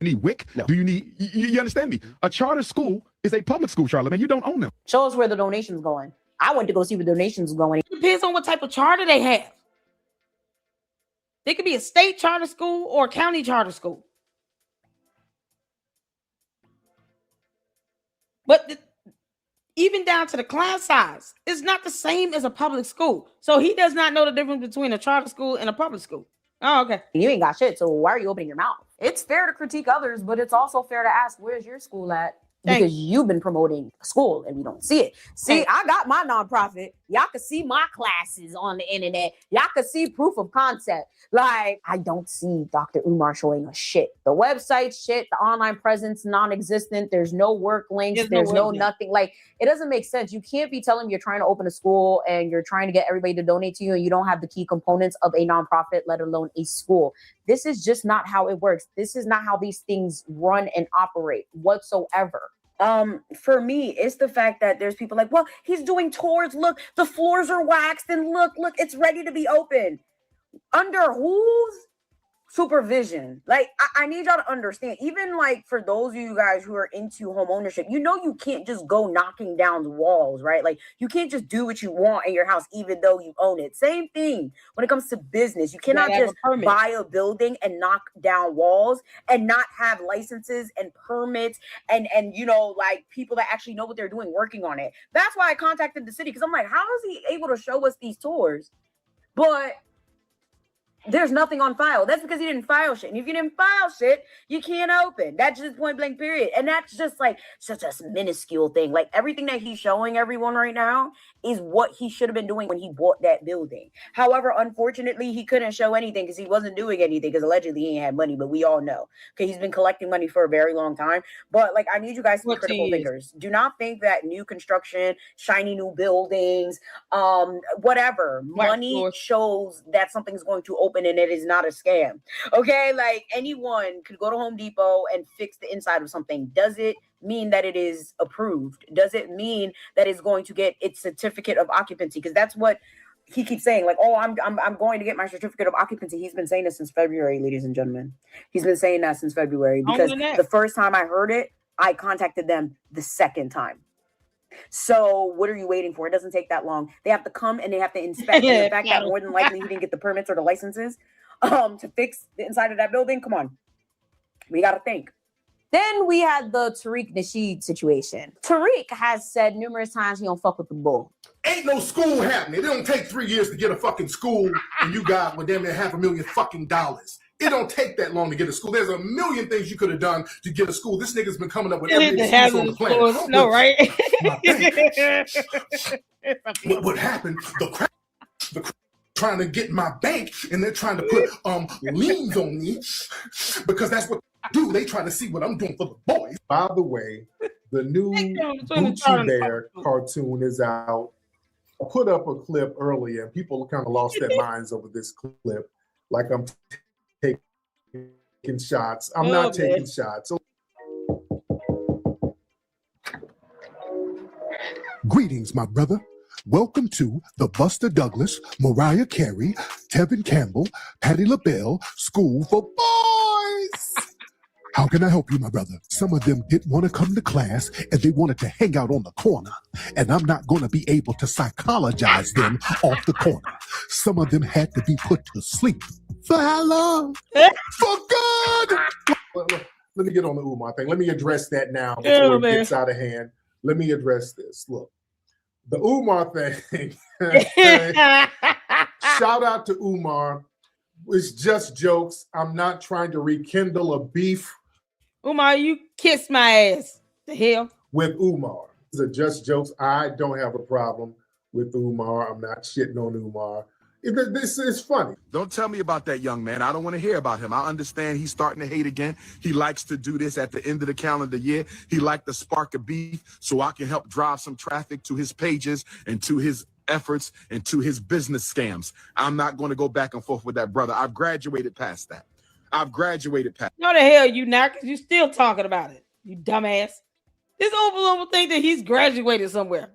You need WIC? No. Do you need, you understand me? A charter school is a public school, Charlamagne. You don't own them. Show us where the donation's going. I went to go see where the donation's going. It depends on what type of charter they have. They could be a state charter school or a county charter school. But even down to the class size, it's not the same as a public school. So he does not know the difference between a charter school and a public school. Oh, okay. You ain't got shit, so why are you opening your mouth? It's fair to critique others, but it's also fair to ask, where's your school at? Because you've been promoting school and we don't see it. See, I got my nonprofit. Y'all can see my classes on the internet. Y'all can see proof of concept. Like, I don't see Dr. Umar showing us shit. The website shit, the online presence, non-existent. There's no work links. There's no nothing. Like, it doesn't make sense. You can't be telling me you're trying to open a school and you're trying to get everybody to donate to you and you don't have the key components of a nonprofit, let alone a school. This is just not how it works. This is not how these things run and operate whatsoever. For me, it's the fact that there's people like, well, he's doing tours. Look, the floors are waxed and look, it's ready to be open. Under whose supervision? Like, I need y'all to understand, even like for those of you guys who are into home ownership, you know, you can't just go knocking down walls, right? Like, you can't just do what you want in your house, even though you own it. Same thing when it comes to business. You cannot just buy a building and knock down walls and not have licenses and permits and you know, like people that actually know what they're doing working on it. That's why I contacted the city, because I'm like, how is he able to show us these tours, but there's nothing on file? That's because he didn't file shit. And if you didn't file shit, you can't open. That's just point blank period. And that's just like such a minuscule thing. Like, everything that he's showing everyone right now is what he should have been doing when he bought that building. However, unfortunately, he couldn't show anything because he wasn't doing anything, because allegedly he ain't had money, but we all know. Okay, he's been collecting money for a very long time. But like, I need you guys to be critical thinkers. Do not think that new construction, shiny new buildings, whatever, money shows that something's going to open and it is not a scam. Okay, like, anyone could go to Home Depot and fix the inside of something. Does it mean that it is approved? Does it mean that it's going to get its certificate of occupancy? Because that's what he keeps saying like, oh, I'm going to get my certificate of occupancy. He's been saying this since February, ladies and gentlemen. He's been saying that since February because the first time I heard it, I contacted them the second time. So what are you waiting for? It doesn't take that long. They have to come and they have to inspect. And the fact that more than likely he didn't get the permits or the licenses to fix the inside of that building. Come on. We got to think. Then we had the Tariq Nasheed situation. Tariq has said numerous times he don't fuck with the bull. Ain't no school happening. It don't take 3 years to get a fucking school, and you got damn near $500,000 fucking dollars. It don't take that long to get a school. There's a million things you could have done to get a school. This nigga's been coming up with every excuse on the planet. No, right? What happened? The crap trying to get my bank, and they're trying to put liens on me because that's what they do. They trying to see what I'm doing for the boys. By the way, the new Gucci Bear cartoon is out. I put up a clip earlier, and people kind of lost their minds over this clip. Like I'm taking shots. I'm not taking shots. Greetings, my brother. Welcome to the Buster Douglas, Mariah Carey, Tevin Campbell, Patti LaBelle School for Boys. How can I help you, my brother? Some of them didn't want to come to class and they wanted to hang out on the corner. And I'm not going to be able to psychologize them off the corner. Some of them had to be put to sleep. For how long? For good! Let me get on the Umar thing. Let me address that now before it gets out of hand. Let me address this. Look, the Umar thing. Shout out to Umar. It's just jokes. I'm not trying to rekindle a beef. Umar, you kiss my ass. The hell? With Umar. These are just jokes. I don't have a problem with Umar. I'm not shitting on Umar. This is funny. Don't tell me about that young man. I don't want to hear about him. I understand he's starting to hate again. He likes to do this at the end of the calendar year. He liked to spark a beef so I can help drive some traffic to his pages and to his efforts and to his business scams. I'm not going to go back and forth with that brother. I've graduated past that. No, the hell you not, because you still talking about it, you dumbass. This Oval think that he's graduated somewhere.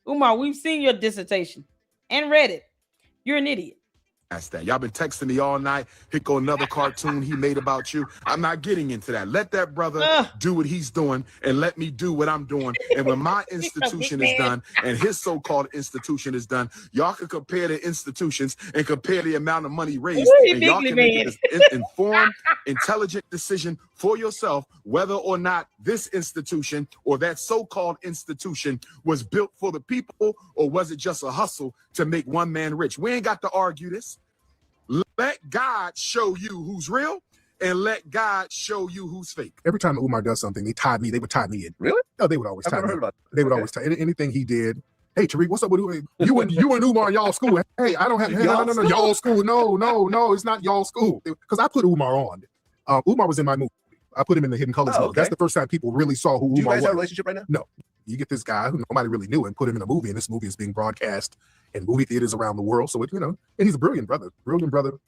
Umar, we've seen your dissertation and read it. You're an idiot. That's that. Y'all been texting me all night. Here go another cartoon he made about you. I'm not getting into that. Let that brother do what he's doing and let me do what I'm doing. And when my institution is done and his so-called institution is done, y'all can compare the institutions and compare the amount of money raised. And y'all can make an informed, intelligent decision for yourself whether or not this institution or that so-called institution was built for the people or was it just a hustle to make one man rich. We ain't got to argue this. Let God show you who's real and let God show you who's fake. Every time Umar does something, they would tie me in. Really? No, they would always tie me in. They would always tie anything he did. Hey, Tariq, what's up with you and Umar in y'all school? Hey, I don't have no, y'all school. No, it's not y'all school. Because I put Umar on. Umar was in my movie. I put him in the Hidden Colors movie. That's the first time people really saw who Umar was. Do you guys have a relationship right now? No. You get this guy who nobody really knew and put him in a movie, and this movie is being broadcast in movie theaters around the world. So, and he's a brilliant brother.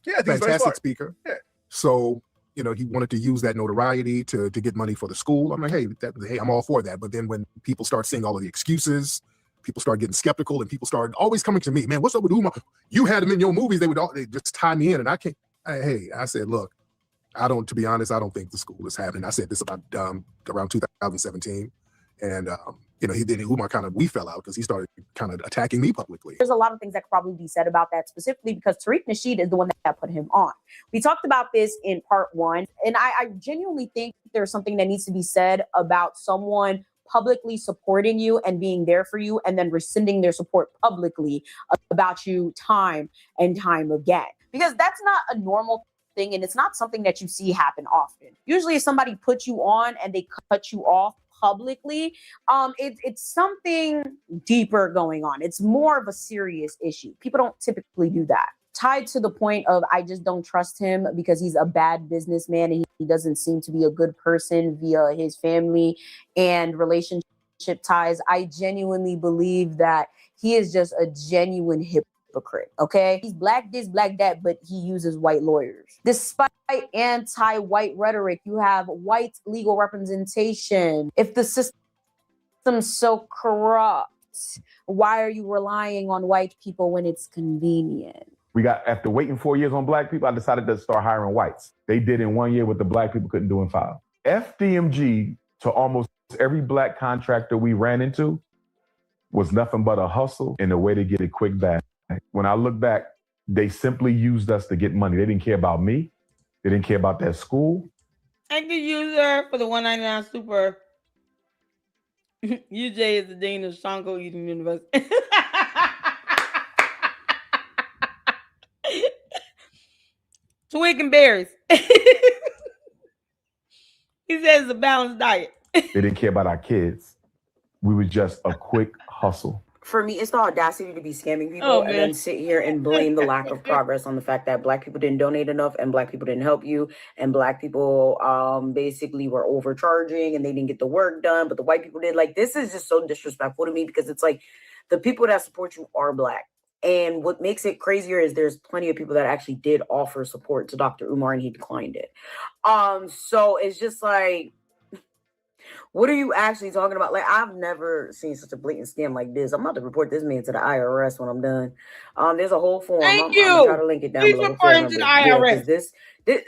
Yeah, fantastic speaker. Yeah. So, he wanted to use that notoriety to get money for the school. I'm like, hey, I'm all for that. But then when people start seeing all of the excuses, people start getting skeptical, and people start always coming to me, man, what's up with Umar? You had him in your movies. They just tie me in, and I can't. I said, look, to be honest, I don't think the school is happening. I said this about around 2017. And, Umar we fell out because he started kind of attacking me publicly. There's a lot of things that could probably be said about that specifically because Tariq Nasheed is the one that put him on. We talked about this in part 1, and I genuinely think there's something that needs to be said about someone publicly supporting you and being there for you and then rescinding their support publicly about you time and time again. Because that's not a normal thing, and it's not something that you see happen often. Usually if somebody puts you on and they cut you off publicly, it's something deeper going on. It's more of a serious issue. People don't typically do that. Tied to the point of I just don't trust him because he's a bad businessman and he doesn't seem to be a good person via his family and relationship ties. I genuinely believe that he is just a genuine hypocrite, okay? He's black this, black that, but he uses white lawyers. Despite anti-white rhetoric, you have white legal representation. If the system's so corrupt, Why are you relying on white people when it's convenient? After waiting 4 years on black people, I decided to start hiring whites. They did in 1 year what the black people couldn't do in 5. FDMG to almost every black contractor we ran into was nothing but a hustle and a way to get a quick bag. When I look back, they simply used us to get money. They didn't care about me. They didn't care about that school. Thank you, user, for the 199 super. UJ is the dean of Shango Eden University. Twig and berries. He says it's a balanced diet. They didn't care about our kids. We were just a quick hustle. For me, it's the audacity to be scamming people and then sit here and blame the lack of progress on the fact that black people didn't donate enough and black people didn't help you and black people basically were overcharging and they didn't get the work done, but the white people did. Like, this is just so disrespectful to me because it's like the people that support you are black. And what makes it crazier is there's plenty of people that actually did offer support to Dr. Umar and he declined it. So it's just like, what are you actually talking about? Like, I've never seen such a blatant scam like this. I'm about to report this man to the IRS when I'm done. There's a whole form. I'm gonna try to link it down below. Report him to the IRS. Yeah, this,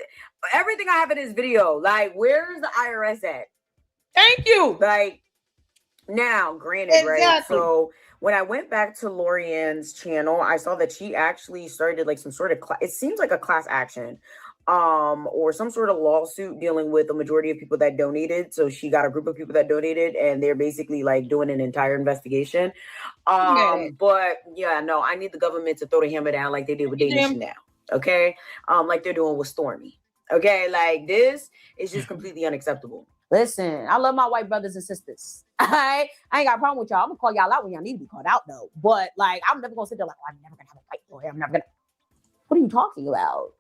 everything I have in this video, like, where's the IRS at? Thank you. Like, now, granted, right? So when I went back to Lorianne's channel, I saw that she actually started like some sort of it seems like a class action. Or some sort of lawsuit dealing with the majority of people that donated. So she got a group of people that donated and they're basically like doing an entire investigation. But yeah, no, I need the government to throw the hammer down like they did with Danish now. Okay. Like they're doing with Stormy. Okay. Like, this is just completely unacceptable. Listen, I love my white brothers and sisters. I ain't got a problem with y'all. I'm gonna call y'all out when y'all need to be called out though. But like, I'm never gonna sit there like, oh, I'm never gonna have a white lawyer. I'm never gonna. What are you talking about?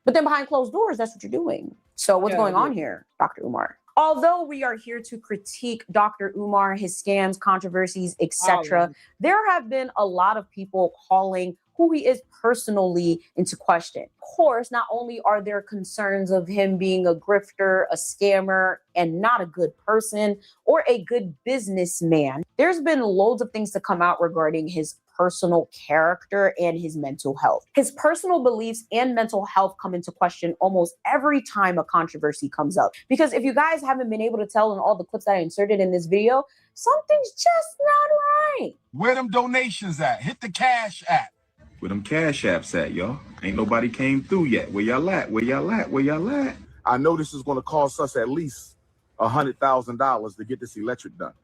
But then behind closed doors, that's what you're doing. So what's going on here, Dr. Umar? Although we are here to critique Dr. Umar, his scams, controversies, etc., there have been a lot of people calling who he is personally into question. Of course, not only are there concerns of him being a grifter, a scammer, and not a good person or a good businessman, there's been loads of things to come out regarding his personal character and his mental health. His personal beliefs and mental health come into question almost every time a controversy comes up. Because if you guys haven't been able to tell in all the clips that I inserted in this video, something's just not right. Where them donations at? Hit the Cash App. Where them Cash Apps at, y'all? Ain't nobody came through yet. Where y'all at? Where y'all at? Where y'all at? I know this is going to cost us at least $100,000 to get this electric done.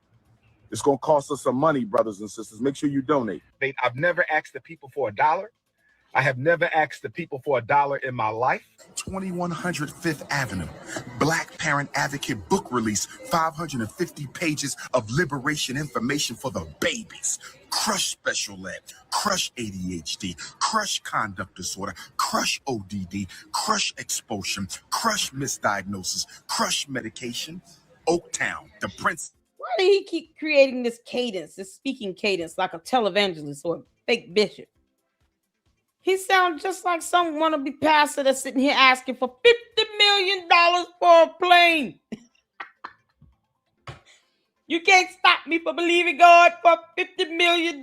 It's going to cost us some money, brothers and sisters. Make sure you donate. I've never asked the people for $1. I have never asked the people for $1 in my life. 2100 Fifth Avenue. Black Parent Advocate book release. 550 pages of liberation information for the babies. Crush special ed. Crush ADHD. Crush conduct disorder. Crush ODD. Crush expulsion. Crush misdiagnosis. Crush medication. Oaktown. The Prince. Why do he keep creating this cadence, this speaking cadence, like a televangelist or a fake bishop? He sounds just like some wannabe pastor that's sitting here asking for $50 million for a plane. You can't stop me from believing God for a $50 million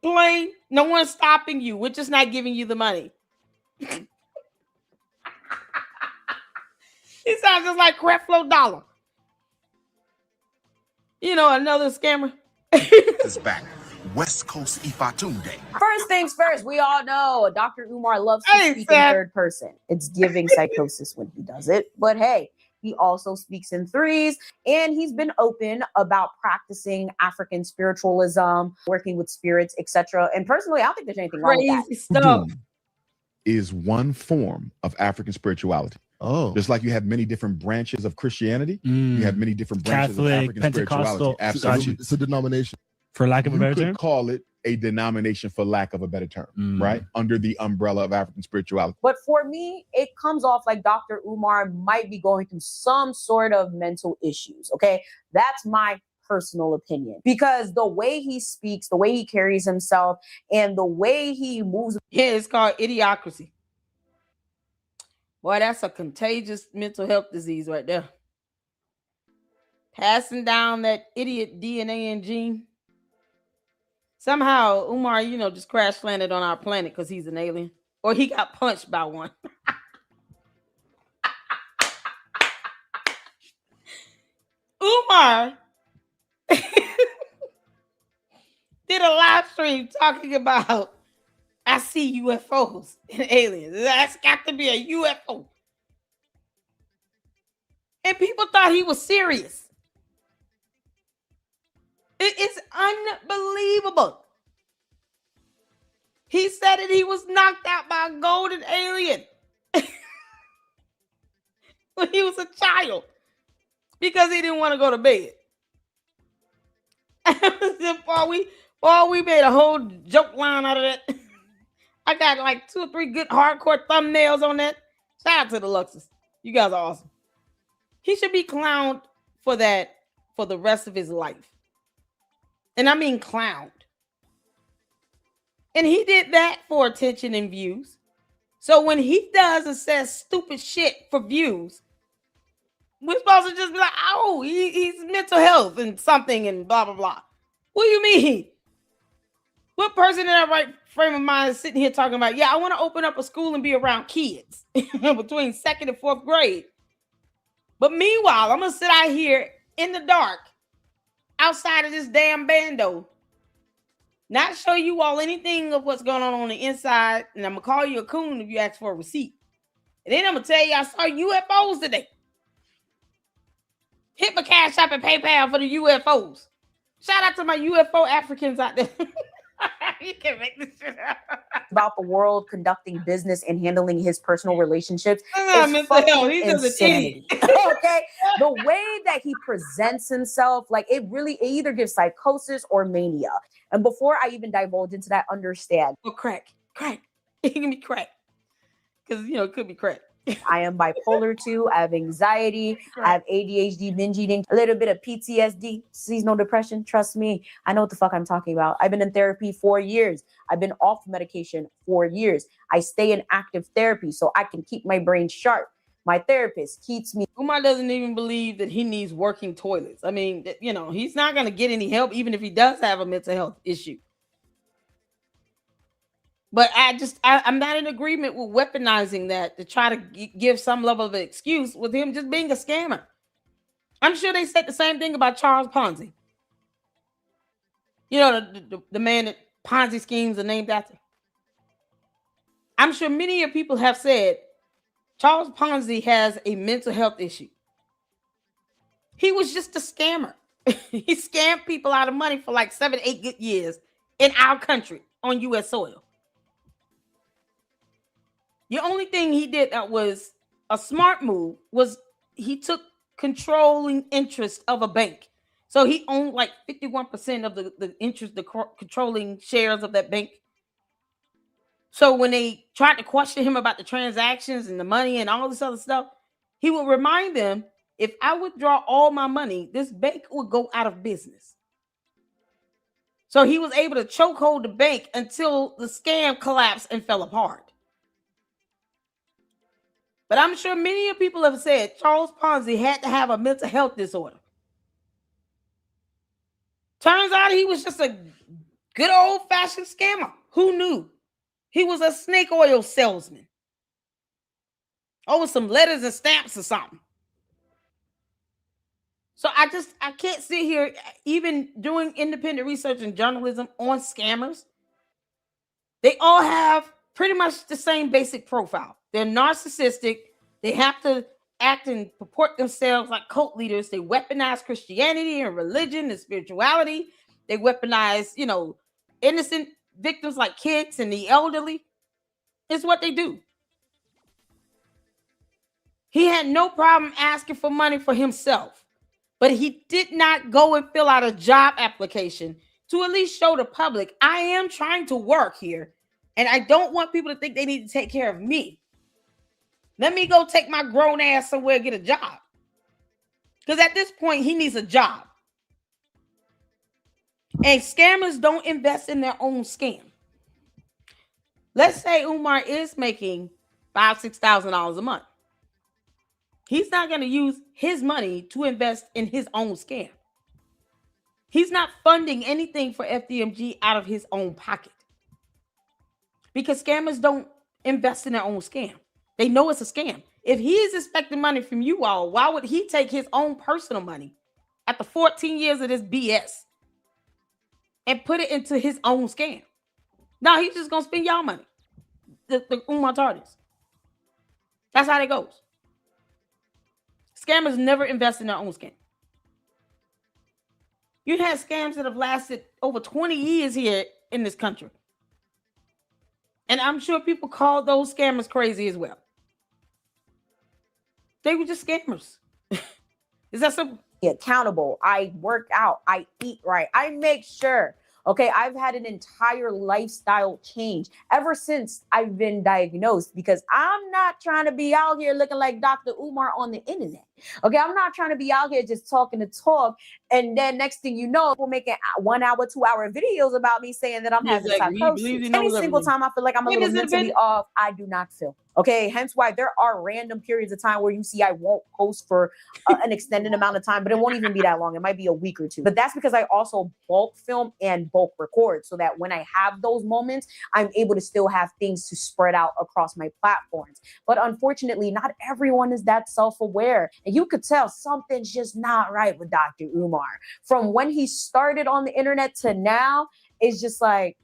plane. No one's stopping you. We're just not giving you the money. He sounds just like Creflo Dollar. You know, another scammer. is back. West Coast Ifatunde. First things first, we all know Dr. Umar loves to speak in third person. It's giving psychosis when he does it. But hey, he also speaks in threes, and he's been open about practicing African spiritualism, working with spirits, etc. And personally, I don't think there's anything wrong with that. Stuff is one form of African spirituality. Oh, just like you have many different branches of Christianity, you have many different branches of African spirituality. Absolutely, it's a denomination, for lack of a better term. You could call it a denomination, for lack of a better term, right? Under the umbrella of African spirituality. But for me, it comes off like Dr. Umar might be going through some sort of mental issues. Okay, that's my personal opinion, because the way he speaks, the way he carries himself, and the way he moves. Yeah, it's called idiocracy. Boy, that's a contagious mental health disease right there. Passing down that idiot DNA and gene. Somehow Umar, just crash landed on our planet because he's an alien, or he got punched by one. Umar did a live stream talking about, I see UFOs and aliens. That's got to be a UFO. And people thought he was serious. It is unbelievable. He said that he was knocked out by a golden alien when he was a child because he didn't want to go to bed. Paul, we made a whole joke line out of that. I got like 2 or 3 good hardcore thumbnails on that. Shout out to the Luxus. You guys are awesome. He should be clowned for that for the rest of his life. And I mean clowned. And he did that for attention and views. So when he does and says stupid shit for views, we're supposed to just be like, oh, he's mental health and something and blah, blah, blah. What do you mean? What person in that right frame of mind is sitting here talking about, yeah, I want to open up a school and be around kids between 2nd and 4th grade. But meanwhile, I'm going to sit out here in the dark outside of this damn bando, not show you all anything of what's going on the inside, and I'm going to call you a coon if you ask for a receipt. And then I'm going to tell you I saw UFOs today. Hit my Cash App and PayPal for the UFOs. Shout out to my UFO Africans out there. You can make this shit up. About the world conducting business and handling his personal relationships is fucking insanity. Okay, the way that he presents himself, like it either gives psychosis or mania. And before I even divulge into that, understand. Or crack. It can be crack, because it could be crack. I am bipolar 2. I have anxiety. I have ADHD, binge eating, a little bit of PTSD, seasonal depression. Trust me, I know what the fuck I'm talking about. I've been in therapy 4 years. I've been off medication 4 years. I stay in active therapy so I can keep my brain sharp. My therapist keeps me. Umar doesn't even believe that he needs working toilets. I mean, he's not going to get any help even if he does have a mental health issue. But I'm not in agreement with weaponizing that to try to give some level of an excuse with him just being a scammer. I'm sure they said the same thing about Charles Ponzi. The man that Ponzi schemes are named after. I'm sure many of people have said Charles Ponzi has a mental health issue. He was just a scammer. He scammed people out of money for like 7, 8 good years in our country on U.S. soil. The only thing he did that was a smart move was he took controlling interest of a bank. So he owned like 51% of the interest, the controlling shares of that bank. So when they tried to question him about the transactions and the money and all this other stuff, he would remind them, if I withdraw all my money, this bank would go out of business. So he was able to chokehold the bank until the scam collapsed and fell apart. But I'm sure many of people have said Charles Ponzi had to have a mental health disorder. Turns out he was just a good old-fashioned scammer. Who knew? He was a snake oil salesman. With some letters and stamps or something. So I can't sit here even doing independent research and journalism on scammers. They all have pretty much the same basic profile. They're narcissistic. They have to act and purport themselves like cult leaders. They weaponize Christianity and religion and spirituality. They weaponize, innocent victims like kids and the elderly. It's what they do. He had no problem asking for money for himself, but he did not go and fill out a job application to at least show the public, I am trying to work here, and I don't want people to think they need to take care of me. Let me go take my grown ass somewhere and get a job. Because at this point, he needs a job. And scammers don't invest in their own scam. Let's say Umar is making $5,000, $6,000 a month. He's not going to use his money to invest in his own scam. He's not funding anything for FDMG out of his own pocket. Because scammers don't invest in their own scam. They know it's a scam. If he is expecting money from you all, why would he take his own personal money after 14 years of this BS and put it into his own scam? No, he's just going to spend y'all money. The Umar TARDIS. That's how it goes. Scammers never invest in their own scam. You had scams that have lasted over 20 years here in this country. And I'm sure people call those scammers crazy as well. They were just scammers. Is that simple? Accountable. I work out. I eat right. I make sure. Okay, I've had an entire lifestyle change ever since I've been diagnosed, because I'm not trying to be out here looking like Dr. Umar on the internet. Okay, I'm not trying to be out here just talking to talk, and then next thing you know, we're making 1 hour, 2 hour videos about me saying that I'm having psychosis. Any single time I feel like I'm a little mentally off, I do not feel. Okay, hence why there are random periods of time where you see I won't post for an extended amount of time, but it won't even be that long. It might be a week or two. But that's because I also bulk film and bulk record, so that when I have those moments, I'm able to still have things to spread out across my platforms. But unfortunately, not everyone is that self-aware. And you could tell something's just not right with Dr. Umar. From when he started on the internet to now, it's just like,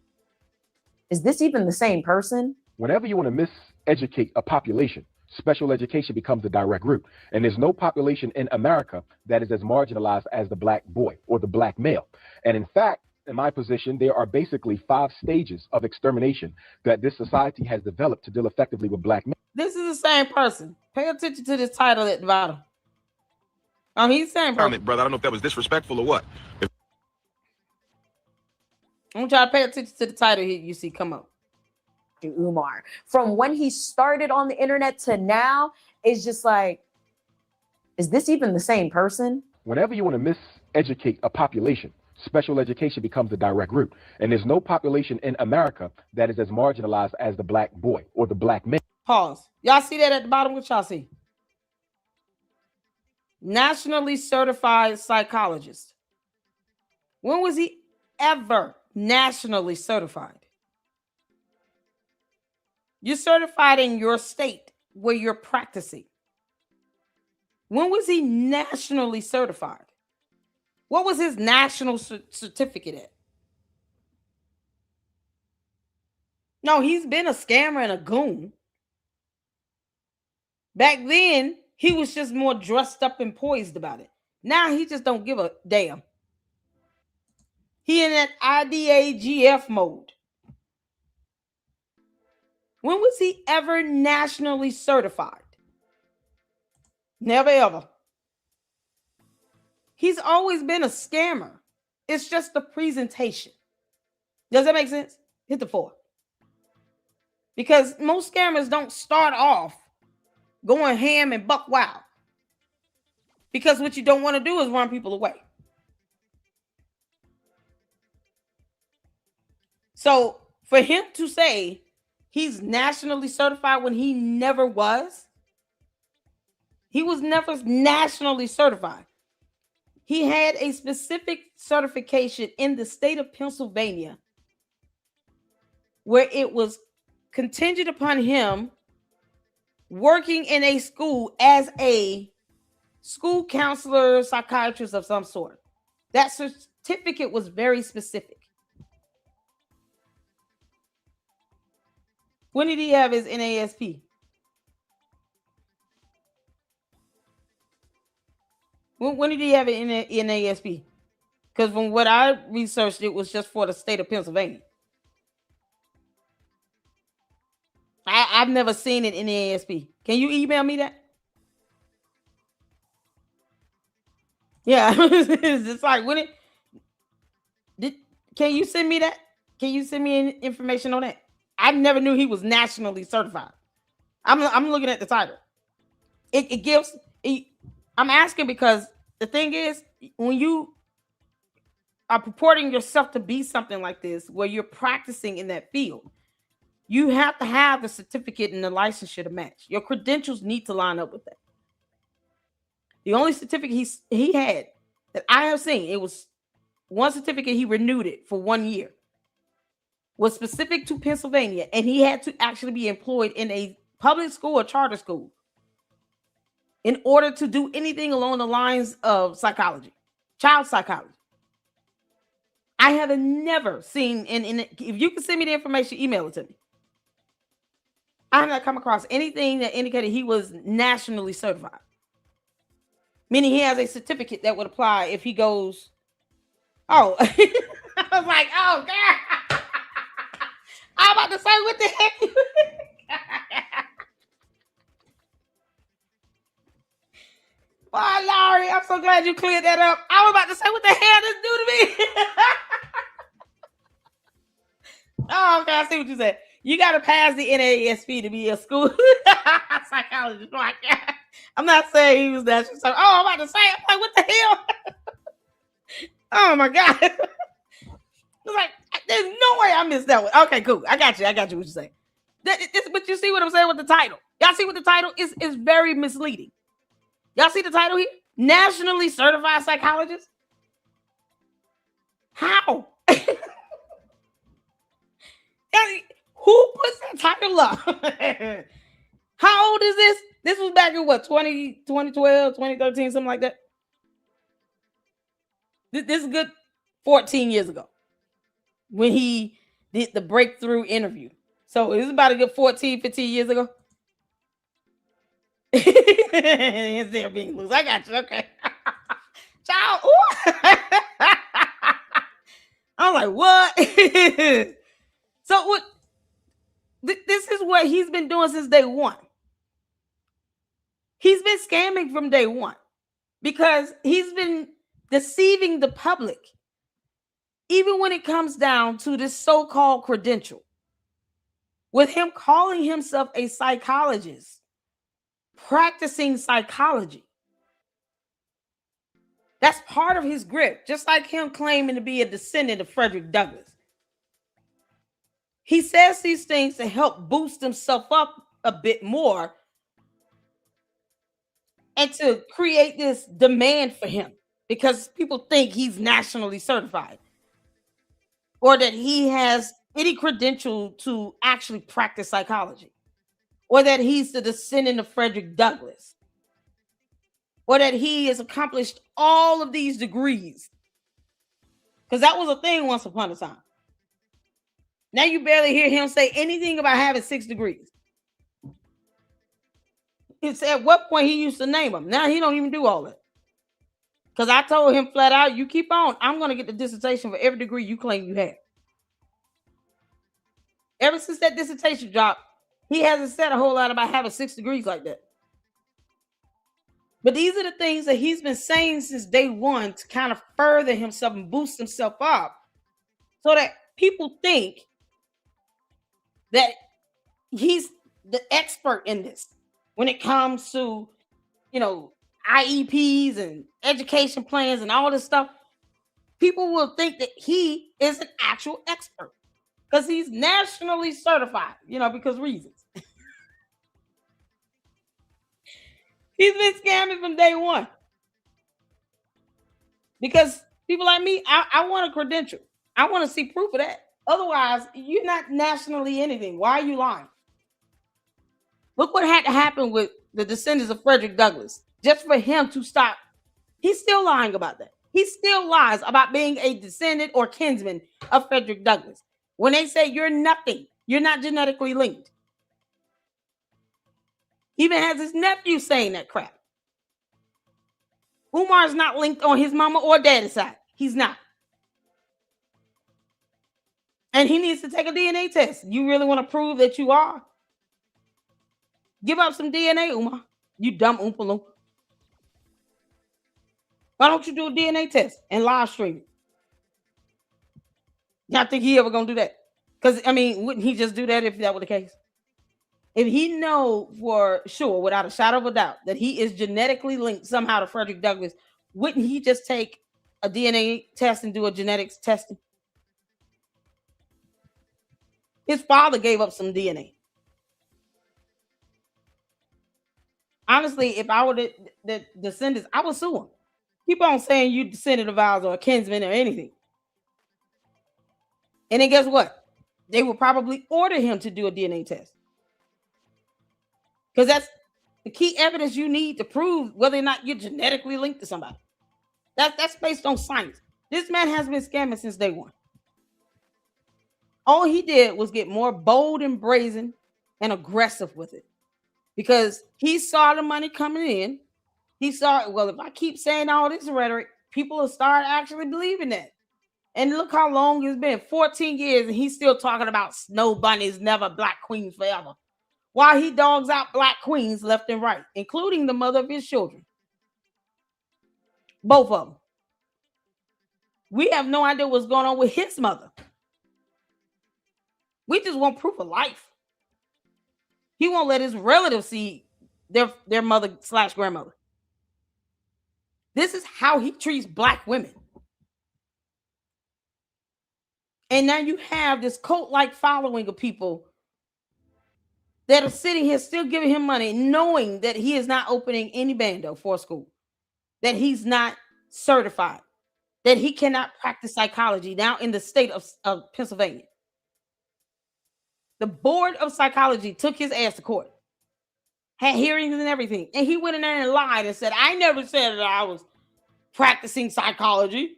is this even the same person? Whenever you want to miseducate a population, special education becomes the direct route. And there's no population in America that is as marginalized as the black boy or the black male. And in fact, in my position, there are basically 5 stages of extermination that this society has developed to deal effectively with black men. This is the same person. Pay attention to this title at the bottom. He's the same person. Brother, I don't know if that was disrespectful or what. I'm trying to pay attention to the title here you see come up. Umar. From when he started on the internet to now, it's just like, is this even the same person? Whenever you want to miseducate a population, special education becomes the direct route. And there's no population in America that is as marginalized as the black boy or the black man. Pause. Y'all see that at the bottom? What y'all see? Nationally certified psychologist. When was he ever nationally certified? You're certified in your state where you're practicing. When was he nationally certified? What was his national certificate at? No, he's been a scammer and a goon. Back then, he was just more dressed up and poised about it. Now he just don't give a damn. He in that IDAGF mode. When was he ever nationally certified? Never ever. He's always been a scammer. It's just the presentation. Does that make sense? Hit the 4. Because most scammers don't start off going ham and buck wild. Because what you don't want to do is run people away. So for him to say he's nationally certified when he never was, he was never nationally certified. He had a specific certification in the state of Pennsylvania where it was contingent upon him working in a school as a school counselor, psychiatrist of some sort. That certificate was very specific. When did he have his NASP? When did he have it in NASP? Because from what I researched, it was just for the state of Pennsylvania. I've never seen it in NASP. Can you email me that? Yeah, it's just like when it. Can you send me that? Can you send me information on that? I never knew he was nationally certified. I'm looking at the title. It gives. I'm asking because the thing is, when you are purporting yourself to be something like this, where you're practicing in that field, you have to have the certificate and the licensure to match. Your credentials need to line up with that. The only certificate he had that I have seen, it was one certificate, he renewed it for 1 year. Was specific to Pennsylvania, and he had to actually be employed in a public school or charter school in order to do anything along the lines of psychology, child psychology. I have never seen, if you can send me the information, email it to me. I have not come across anything that indicated he was nationally certified. Meaning he has a certificate that would apply if he goes, oh, I was like, oh, God. I'm about to say, what the heck? Boy, Larry, I'm so glad you cleared that up. I was about to say, what the hell does do to me? Oh, okay, I see what you said. You got to pass the NASP to be a school psychologist. I'm not saying he was that. Oh, I'm about to say, I'm like, what the hell? Oh, my God. It's like, there's no way I missed that one. Okay, cool. I got you what you're saying. But you see what I'm saying with the title? Y'all see what the title is? It's very misleading. Y'all see the title here? Nationally certified psychologist? How? Who puts that title up? How old is this? This was back in what, 2012, 2013, something like that? This is good 14 years ago when he did the breakthrough interview. So it was about a good 14, 15 years ago. Instead of being loose. I got you. Okay. Child. I'm like, what? So what? This is what he's been doing since day one. He's been scamming from day one because he's been deceiving the public, even when it comes down to this so-called credential. With him calling himself a psychologist, practicing psychology. That's part of his grip, just like him claiming to be a descendant of Frederick Douglass. He says these things to help boost himself up a bit more and to create this demand for him because people think he's nationally certified or that he has any credential to actually practice psychology or that he's the descendant of Frederick Douglass or that he has accomplished all of these degrees because that was a thing once upon a time. Now you barely hear him say anything about having 6 degrees. It's at what point he used to name them. Now he don't even do all that. Because I told him flat out, you keep on, I'm going to get the dissertation for every degree you claim you have. Ever since that dissertation dropped, he hasn't said a whole lot about having 6 degrees like that. But these are the things that he's been saying since day one to kind of further himself and boost himself up so that people think that he's the expert in this when it comes to, IEPs and education plans and all this stuff. People will think that he is an actual expert because he's nationally certified, because reasons. He's been scamming from day one because people like me, I want a credential. I want to see proof of that. Otherwise, you're not nationally anything. Why are you lying? Look what had to happen with the descendants of Frederick Douglass just for him to stop. He's still lying about that. He still lies about being a descendant or kinsman of Frederick Douglass. When they say you're nothing, you're not genetically linked. He even has his nephew saying that crap. Umar's not linked on his mama or daddy's side. He's not. And he needs to take a DNA test. You really want to prove that you are? Give up some DNA, Umar. You dumb Oompa Loompa. Why don't you do a DNA test and live stream it? Y'all think he ever gonna do that? Because, wouldn't he just do that if that were the case? If he know for sure, without a shadow of a doubt, that he is genetically linked somehow to Frederick Douglass, wouldn't he just take a DNA test and do a genetics testing? His father gave up some DNA. Honestly, if I were the descendants, I would sue him. Keep on saying you descendant of ours or a kinsman or anything. And then guess what? They will probably order him to do a DNA test. Because that's the key evidence you need to prove whether or not you're genetically linked to somebody. That's based on science. This man has been scamming since day one. All he did was get more bold and brazen and aggressive with it. Because he saw the money coming in. He saw, well, if I keep saying all this rhetoric, people will start actually believing that. And look how long it's been, 14 years, and he's still talking about snow bunnies, never black queens forever. While he dogs out black queens left and right, including the mother of his children. Both of them. We have no idea what's going on with his mother. We just want proof of life. He won't let his relatives see their mother/grandmother. This is how he treats black women. And now you have this cult-like following of people that are sitting here still giving him money, knowing that he is not opening any bando for school, that he's not certified, that he cannot practice psychology now in the state of Pennsylvania. The board of psychology took his ass to court, had hearings and everything, and he went in there and lied and said, I never said that I was practicing psychology.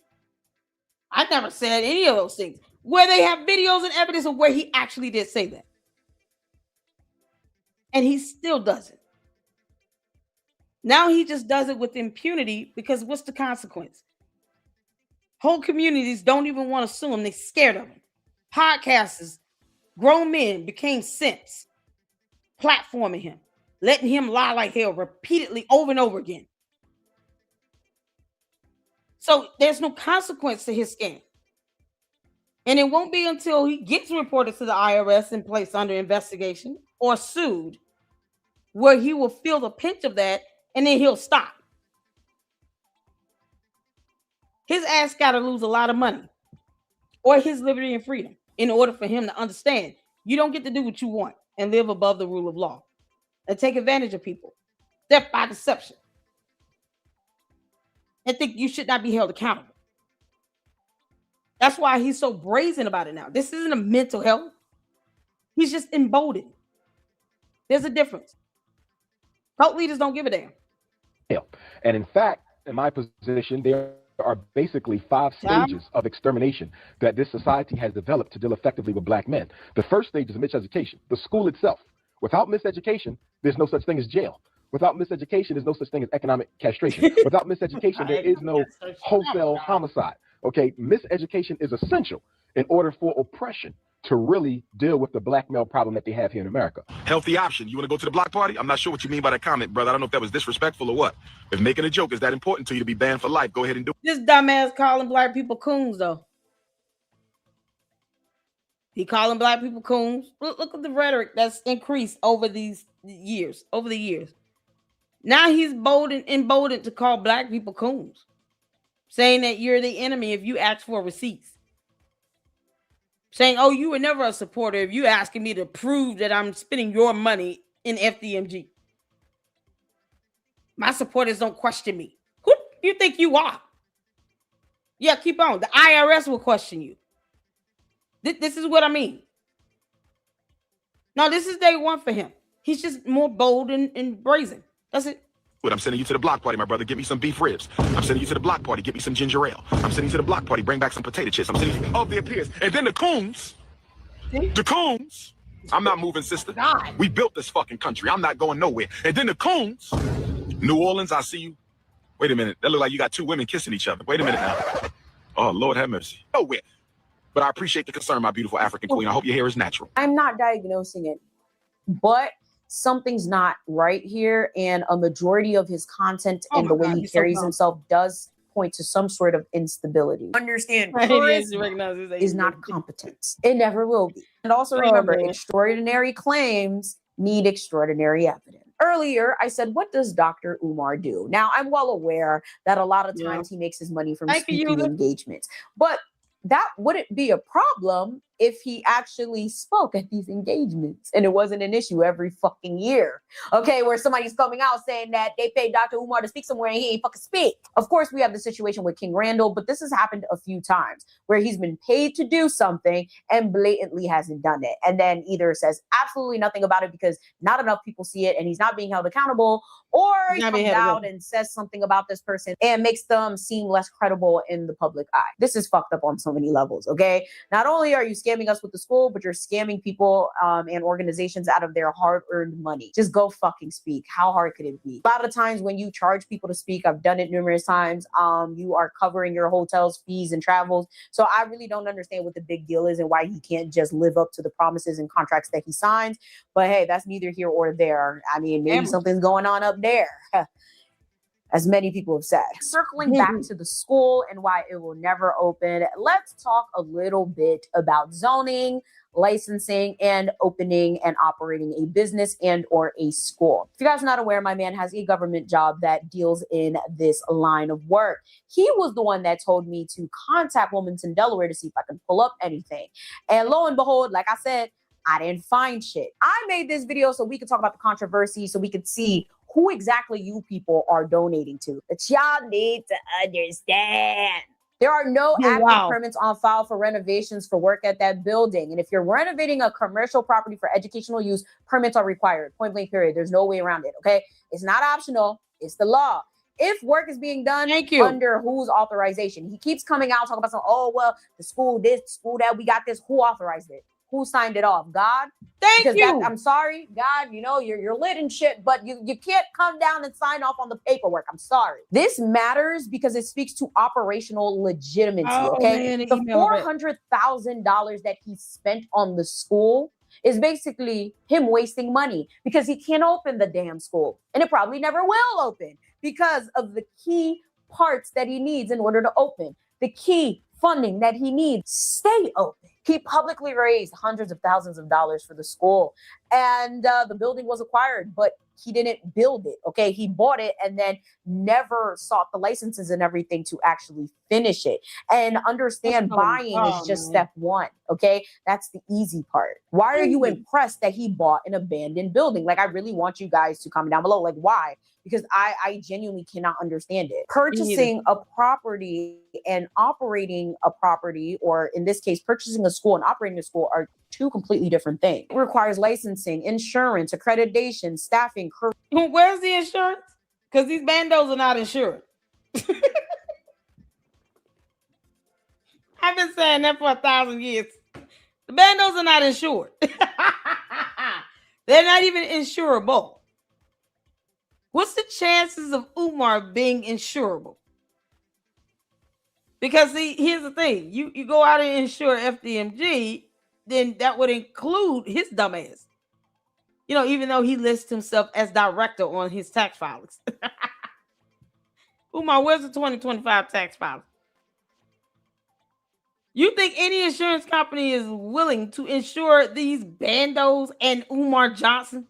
I never said any of those things. Where they have videos and evidence of where he actually did say that. And he still does it. Now he just does it with impunity because what's the consequence? Whole communities don't even want to sue him. They're scared of him. Podcasters, grown men became simps, platforming him, letting him lie like hell repeatedly over and over again. So there's no consequence to his scam. And it won't be until he gets reported to the IRS and placed under investigation or sued where he will feel the pinch of that and then he'll stop. His ass got to lose a lot of money or his liberty and freedom in order for him to understand you don't get to do what you want and live above the rule of law and take advantage of people. Theft by deception. And think you should not be held accountable. That's why he's so brazen about it now. This isn't a mental health. He's just emboldened. There's a difference. Cult leaders don't give a damn. And in fact, in my position, there are basically 5 stages of extermination that this society has developed to deal effectively with black men. The first stage is miseducation, the school itself. Without miseducation, there's no such thing as jail. Without miseducation, there's no such thing as economic castration. Without miseducation, there is no wholesale homicide. Okay, miseducation is essential in order for oppression to really deal with the black male problem that they have here in America. Healthy option. You want to go to the block party? I'm not sure what you mean by that comment, brother. I don't know if that was disrespectful or what. If making a joke is that important to you to be banned for life, go ahead and do it. This dumbass calling black people coons, though. He calling black people coons. Look at the rhetoric that's increased over these years, over the years. Now he's emboldened to call black people coons, saying that you're the enemy if you ask for receipts. Saying, oh, you were never a supporter if you asking me to prove that I'm spending your money in FDMG. My supporters don't question me. Who do you think you are? Yeah, keep on. The IRS will question you. This is what I mean. No, this is day one for him. He's just more bold and brazen. That's it. I'm sending you to the block party, my brother. Get me some beef ribs. I'm sending you to the block party. Get me some ginger ale. I'm sending you to the block party. Bring back some potato chips. I'm sending you all their peers. And then the coons. The coons. I'm not moving, sister. God. We built this fucking country. I'm not going nowhere. And then the coons. New Orleans, I see you. Wait a minute. That look like you got 2 women kissing each other. Wait a minute now. Oh, Lord have mercy. Nowhere. But I appreciate the concern, my beautiful African queen. I hope your hair is natural. I'm not diagnosing it, but something's not right here, and a majority of his content and the way he carries himself does point to some sort of instability. Understand, charisma is not competence. It never will be. And also remember, extraordinary claims need extraordinary evidence. Earlier, I said, what does Dr. Umar do? Now, I'm well aware that a lot of times he makes his money from speaking engagements, but that wouldn't be a problem if he actually spoke at these engagements and it wasn't an issue every fucking year. Okay, where somebody's coming out saying that they paid Dr. Umar to speak somewhere and he ain't fucking speak. Of course, we have the situation with King Randall, but this has happened a few times where he's been paid to do something and blatantly hasn't done it. And then either says absolutely nothing about it because not enough people see it and he's not being held accountable, or he comes out and says something about this person and makes them seem less credible in the public eye. This is fucked up on so many levels, okay? Not only are you scamming us with the school, but you're scamming people and organizations out of their hard-earned money. Just go fucking speak. How hard could it be? A lot of times when you charge people to speak, I've done it numerous times, you are covering your hotel's fees and travels. So I really don't understand what the big deal is and why he can't just live up to the promises and contracts that he signs. But hey, that's neither here or there. I mean, maybe something's going on up there. As many people have said. Circling back to the school and why it will never open, let's talk a little bit about zoning, licensing, and opening and operating a business and or a school. If you guys are not aware, my man has a government job that deals in this line of work. He was the one that told me to contact Wilmington, Delaware to see if I can pull up anything. And lo and behold, like I said, I didn't find shit. I made this video so we could talk about the controversy, so we could see who exactly you people are donating to. But y'all need to understand. There are no active permits on file for renovations for work at that building. And if you're renovating a commercial property for educational use, permits are required. Point blank period. There's no way around it, okay? It's not optional. It's the law. If work is being done under whose authorization? He keeps coming out talking about some, oh, well, the school this, the school that, we got this. Who authorized it? Who signed it off? God? Thank you. I'm sorry, God, you know, you're lit and shit, but you can't come down and sign off on the paperwork. I'm sorry. This matters because it speaks to operational legitimacy, okay? The $400,000 that he spent on the school is basically him wasting money because he can't open the damn school. And it probably never will open because of the key parts that he needs in order to open. The key funding that he needs stay open. He publicly raised hundreds of thousands of dollars for the school, and the building was acquired, but he didn't build it, okay? He bought it and then never sought the licenses and everything to actually finish it. And understand buying is just step one, okay? That's the easy part. Why are you impressed that he bought an abandoned building? Like, I really want you guys to comment down below. Like, why? Because I genuinely cannot understand it. Purchasing a property and operating a property, or in this case, purchasing a school and operating a school, are two completely different things. It requires licensing, insurance, accreditation, staffing. Where's the insurance? Because these bandos are not insured. I've been saying that for 1,000 years. The bandos are not insured. They're not even insurable. What's the chances of Umar being insurable? Because see, here's the thing. You go out and insure FDMG, then that would include his dumb ass. You know, even though he lists himself as director on his tax filings. Umar, where's the 2025 tax filing? You think any insurance company is willing to insure these bandos and Umar Johnson?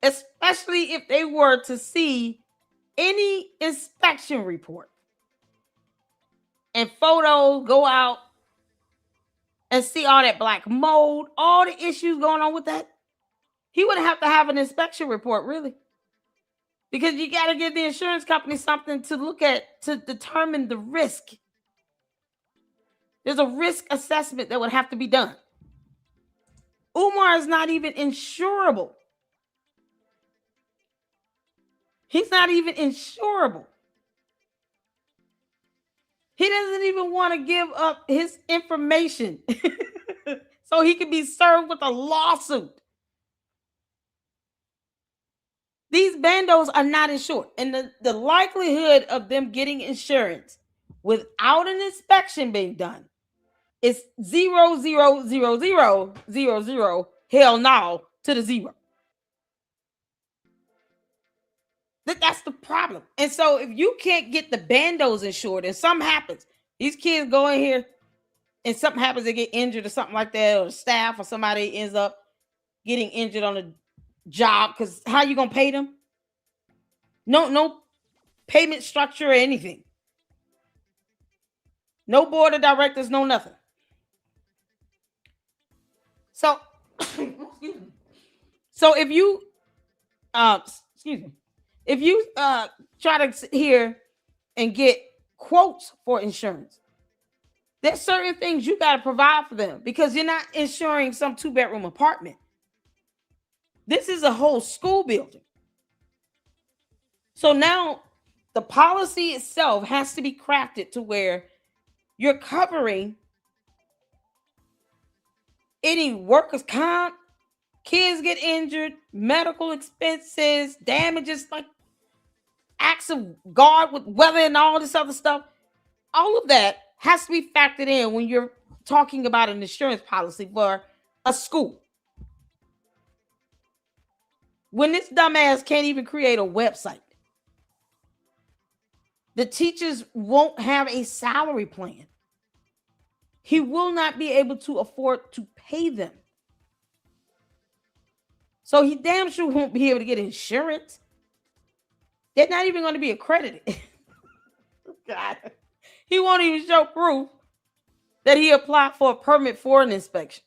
Especially if they were to see any inspection report and photos go out and see all that black mold, all the issues going on with that. He wouldn't have to have an inspection report, really. Because you got to give the insurance company something to look at to determine the risk. There's a risk assessment that would have to be done. Umar is not even insurable. He's not even insurable. He doesn't even want to give up his information so he can be served with a lawsuit. These bandos are not insured. And the likelihood of them getting insurance without an inspection being done is 0.00000 hell no to the zero. That's the problem. And so if you can't get the bandos insured and something happens, these kids go in here and something happens, they get injured or something like that, or the staff or somebody ends up getting injured on a job, because how you gonna pay them? No payment structure or anything. No board of directors, no nothing. So, so if you, excuse me, if you try to sit here and get quotes for insurance, there's certain things you got to provide for them because you're not insuring some 2-bedroom apartment. This is a whole school building. So now the policy itself has to be crafted to where you're covering any workers' comp, kids get injured, medical expenses, damages, like acts of God with weather and all this other stuff. All of that has to be factored in when you're talking about an insurance policy for a school. When this dumbass can't even create a website, the teachers won't have a salary plan. He will not be able to afford to pay them. So he damn sure won't be able to get insurance. They're not even going to be accredited. God. He won't even show proof that he applied for a permit for an inspection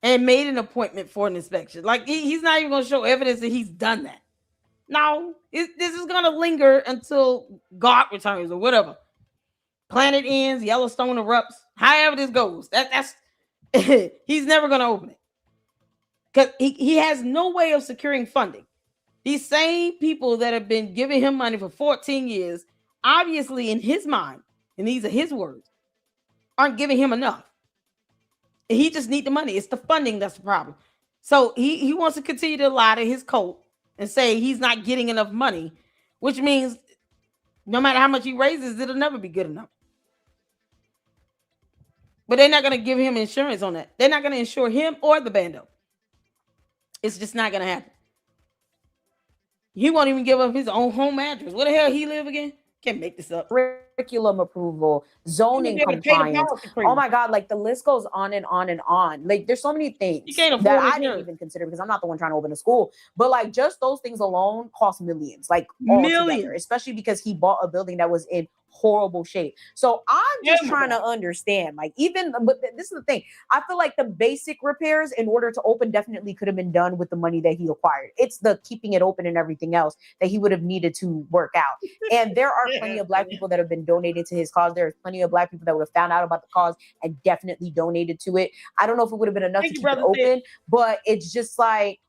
and made an appointment for an inspection. Like he's not even going to show evidence that he's done that. No, this is going to linger until God returns or whatever. Planet ends, Yellowstone erupts, however this goes. That's he's never going to open it. Because he has no way of securing funding. These same people that have been giving him money for 14 years, obviously in his mind, and these are his words, aren't giving him enough. He just needs the money. It's the funding that's the problem. So he wants to continue to lie to his cult and say he's not getting enough money, which means no matter how much he raises, it'll never be good enough. But they're not going to give him insurance on that. They're not going to insure him or the bando. It's just not going to happen. He won't even give up his own home address. Where the hell he live again? Can't make this up. Curriculum approval, zoning compliance. Oh my God, like the list goes on and on and on. Like there's so many things that I didn't even consider because I'm not the one trying to open a school. But like just those things alone cost millions, like altogether, especially because he bought a building that was in horrible shape. So I'm just trying to understand, like but this is the thing. I feel like the basic repairs in order to open definitely could have been done with the money that he acquired. It's the keeping it open and everything else that he would have needed to work out. And there are plenty of Black people that have been donated to his cause. There's plenty of Black people that would have found out about the cause and definitely donated to it. I don't know if it would have been enough to keep it open, but it's just like,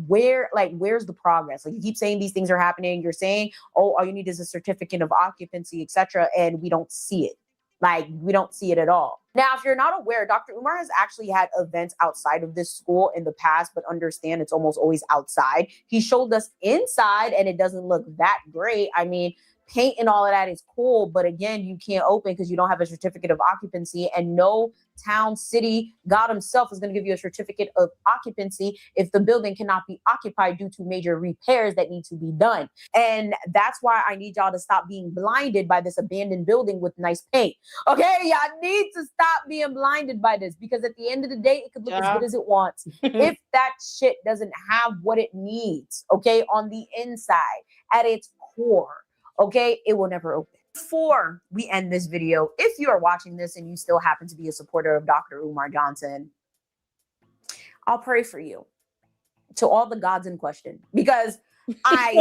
where's the progress? Like you keep saying these things are happening. You're saying, oh, all you need is a certificate of occupancy, etc. And we don't see it. Like we don't see it at all. Now, if you're not aware, Dr. Umar has actually had events outside of this school in the past, but understand it's almost always outside. He showed us inside and it doesn't look that great. I mean, paint and all of that is cool, but again, you can't open because you don't have a certificate of occupancy, and no town, city, God himself is going to give you a certificate of occupancy if the building cannot be occupied due to major repairs that need to be done. And that's why I need y'all to stop being blinded by this abandoned building with nice paint. Okay, y'all need to stop being blinded by this, because at the end of the day, it could look as good as it wants. If that shit doesn't have what it needs, okay, on the inside, at its core, okay, it will never open. Before we end this video, if you are watching this and you still happen to be a supporter of Dr. Umar Johnson, I'll pray for you to all the gods in question, because I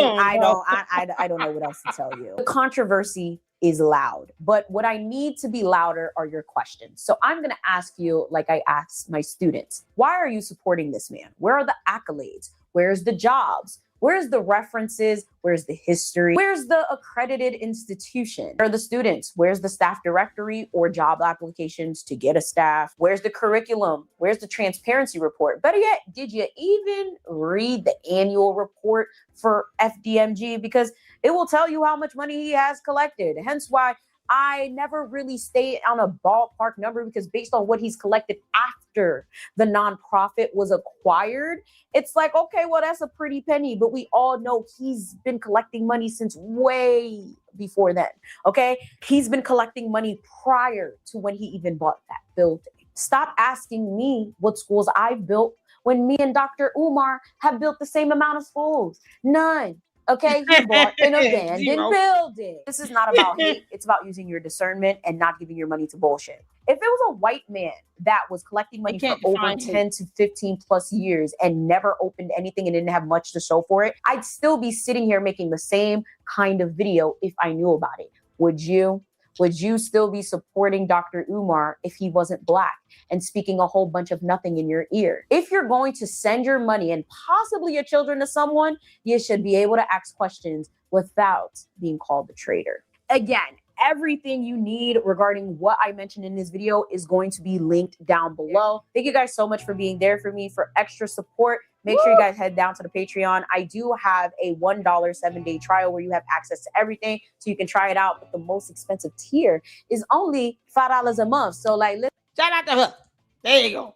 don't know what else to tell you. The controversy is loud, but what I need to be louder are your questions. So I'm going to ask you, like I asked my students, why are you supporting this man? Where are the accolades? Where's the jobs? Where's the references? Where's the history? Where's the accredited institution? Where are the students? Where's the staff directory or job applications to get a staff? Where's the curriculum? Where's the transparency report? Better yet, did you even read the annual report for FDMG? Because it will tell you how much money he has collected. Hence why I never really stayed on a ballpark number, because based on what he's collected after the nonprofit was acquired, it's like, okay, well, that's a pretty penny, but we all know he's been collecting money since way before then, okay? He's been collecting money prior to when he even bought that building. Stop asking me what schools I've built when me and Dr. Umar have built the same amount of schools. None. Okay, he bought an abandoned Zero. building. This is not about hate. It's about using your discernment and not giving your money to bullshit. If it was a white man that was collecting money for can't over define 10 to 15 plus years and never opened anything and didn't have much to show for it, I'd still be sitting here making the same kind of video if I knew about it. Would you? Would you still be supporting Dr. Umar if he wasn't Black and speaking a whole bunch of nothing in your ear? If you're going to send your money and possibly your children to someone, you should be able to ask questions without being called a traitor. Again, everything you need regarding what I mentioned in this video is going to be linked down below. Thank you guys so much for being there for me. For extra support, make sure you guys head down to the Patreon. I do have a $1 7-day trial where you have access to everything, so you can try it out. But the most expensive tier is only $5 a month. So like, shout out to her. There you go.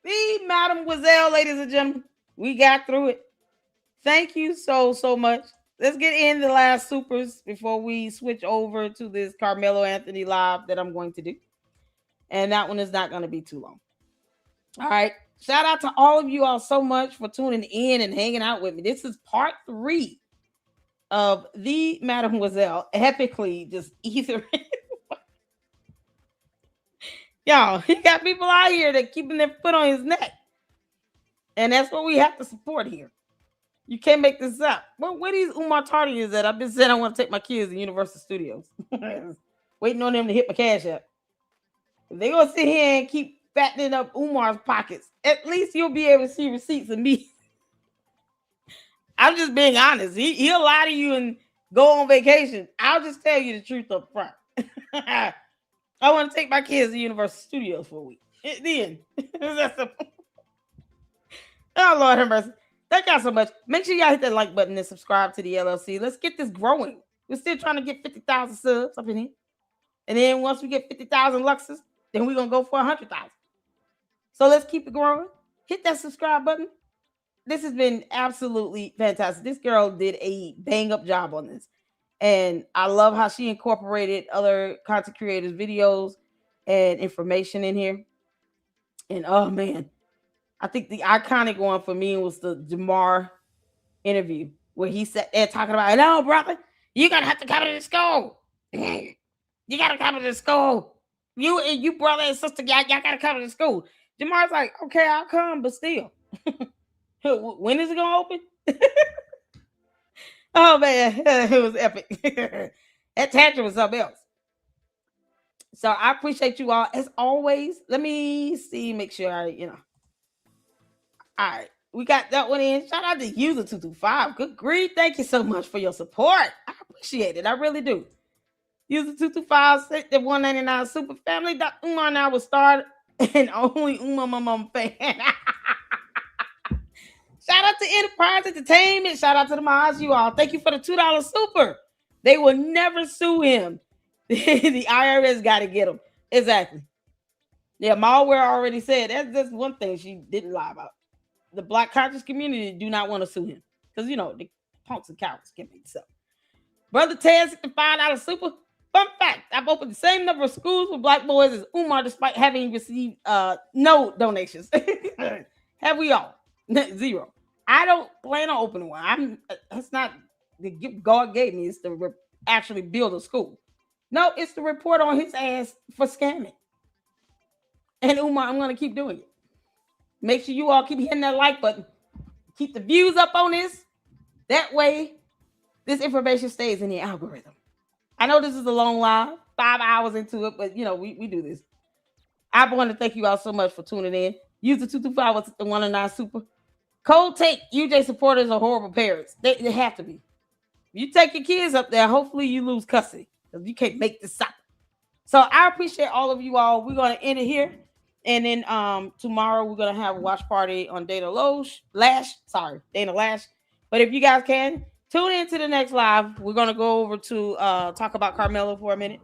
The Mademoiselle, ladies and gentlemen. We got through it. Thank you so much. Let's get in the last supers before we switch over to this Carmelo Anthony live that I'm going to do. And that one is not going to be too long. All right. Shout out to all of you all so much for tuning in and hanging out with me. This is part 3 of the Mademoiselle epically just either. Y'all, he got people out here that keeping their foot on his neck. And that's what we have to support here. You can't make this up. Well, where these Umar Tardy is at? I've been saying I want to take my kids to Universal Studios. Waiting on them to hit my cash app. If they're going to sit here and keep fattening up Umar's pockets, at least you'll be able to see receipts of me. I'm just being honest. He'll lie to you and go on vacation. I'll just tell you the truth up front. I want to take my kids to Universal Studios for a week. Then. Oh, Lord have mercy. Thank y'all so much. Make sure y'all hit that like button and subscribe to the LLC. Let's get this growing. We're still trying to get 50,000 subs up in here. And then once we get 50,000 Luxes, then we're going to go for 100,000. So let's keep it growing. Hit that subscribe button. This has been absolutely fantastic. This girl did a bang up job on this. And I love how she incorporated other content creators' videos and information in here. And oh man, I think the iconic one for me was the Jamar interview where he sat there talking about, no, brother, you're going to have to come to the school. You got to come to the school. You and you brother and sister, y'all got to come to the school. Jamar's like, okay, I'll come, but still. When is it going to open? Oh, man, it was epic. That tantrum was something else. So I appreciate you all. As always, let me see, make sure I, All right, we got that one in. Shout out to User225. Good grief. Thank you so much for your support. I appreciate it. I really do. User225 said the 199 super family. Dr. Umar now will start and only Umar Mama fan. Shout out to Enterprise Entertainment. Shout out to the mods, you all. Thank you for the $2 super. They will never sue him. The IRS got to get him. Exactly. Yeah, Malware already said that's one thing she didn't lie about. The Black conscious community do not want to sue him because the punks and cowards can make this up. Brother Ted the $5 super. Fun fact: I've opened the same number of schools for Black boys as Umar, despite having received no donations. Have we all? 0. I don't plan on opening one. That's not the gift God gave me. It's to actually build a school. No, it's to report on his ass for scamming. And Umar, I'm going to keep doing it. Make sure you all keep hitting that like button. Keep the views up on this. That way, this information stays in the algorithm. I know this is a long live, 5 hours into it, but we do this. I want to thank you all so much for tuning in. User225 was the 109 super. Cold take, UJ supporters are horrible parents. They have to be. You take your kids up there, hopefully you lose custody because you can't make this up. So I appreciate all of you all. We're going to end it here. And then tomorrow we're going to have a watch party on Dana Lash. But if you guys can, tune in to the next live. We're going to go over to talk about Carmelo for a minute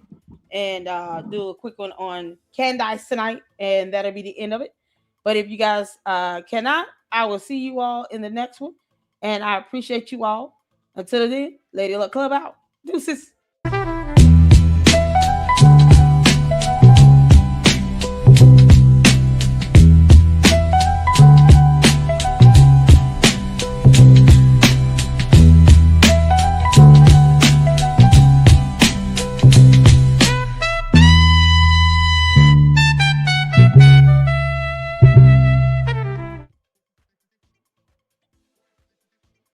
and do a quick one on Candice tonight. And that'll be the end of it. But if you guys cannot, I will see you all in the next one. And I appreciate you all. Until then, Lady Luck Club out. Deuces.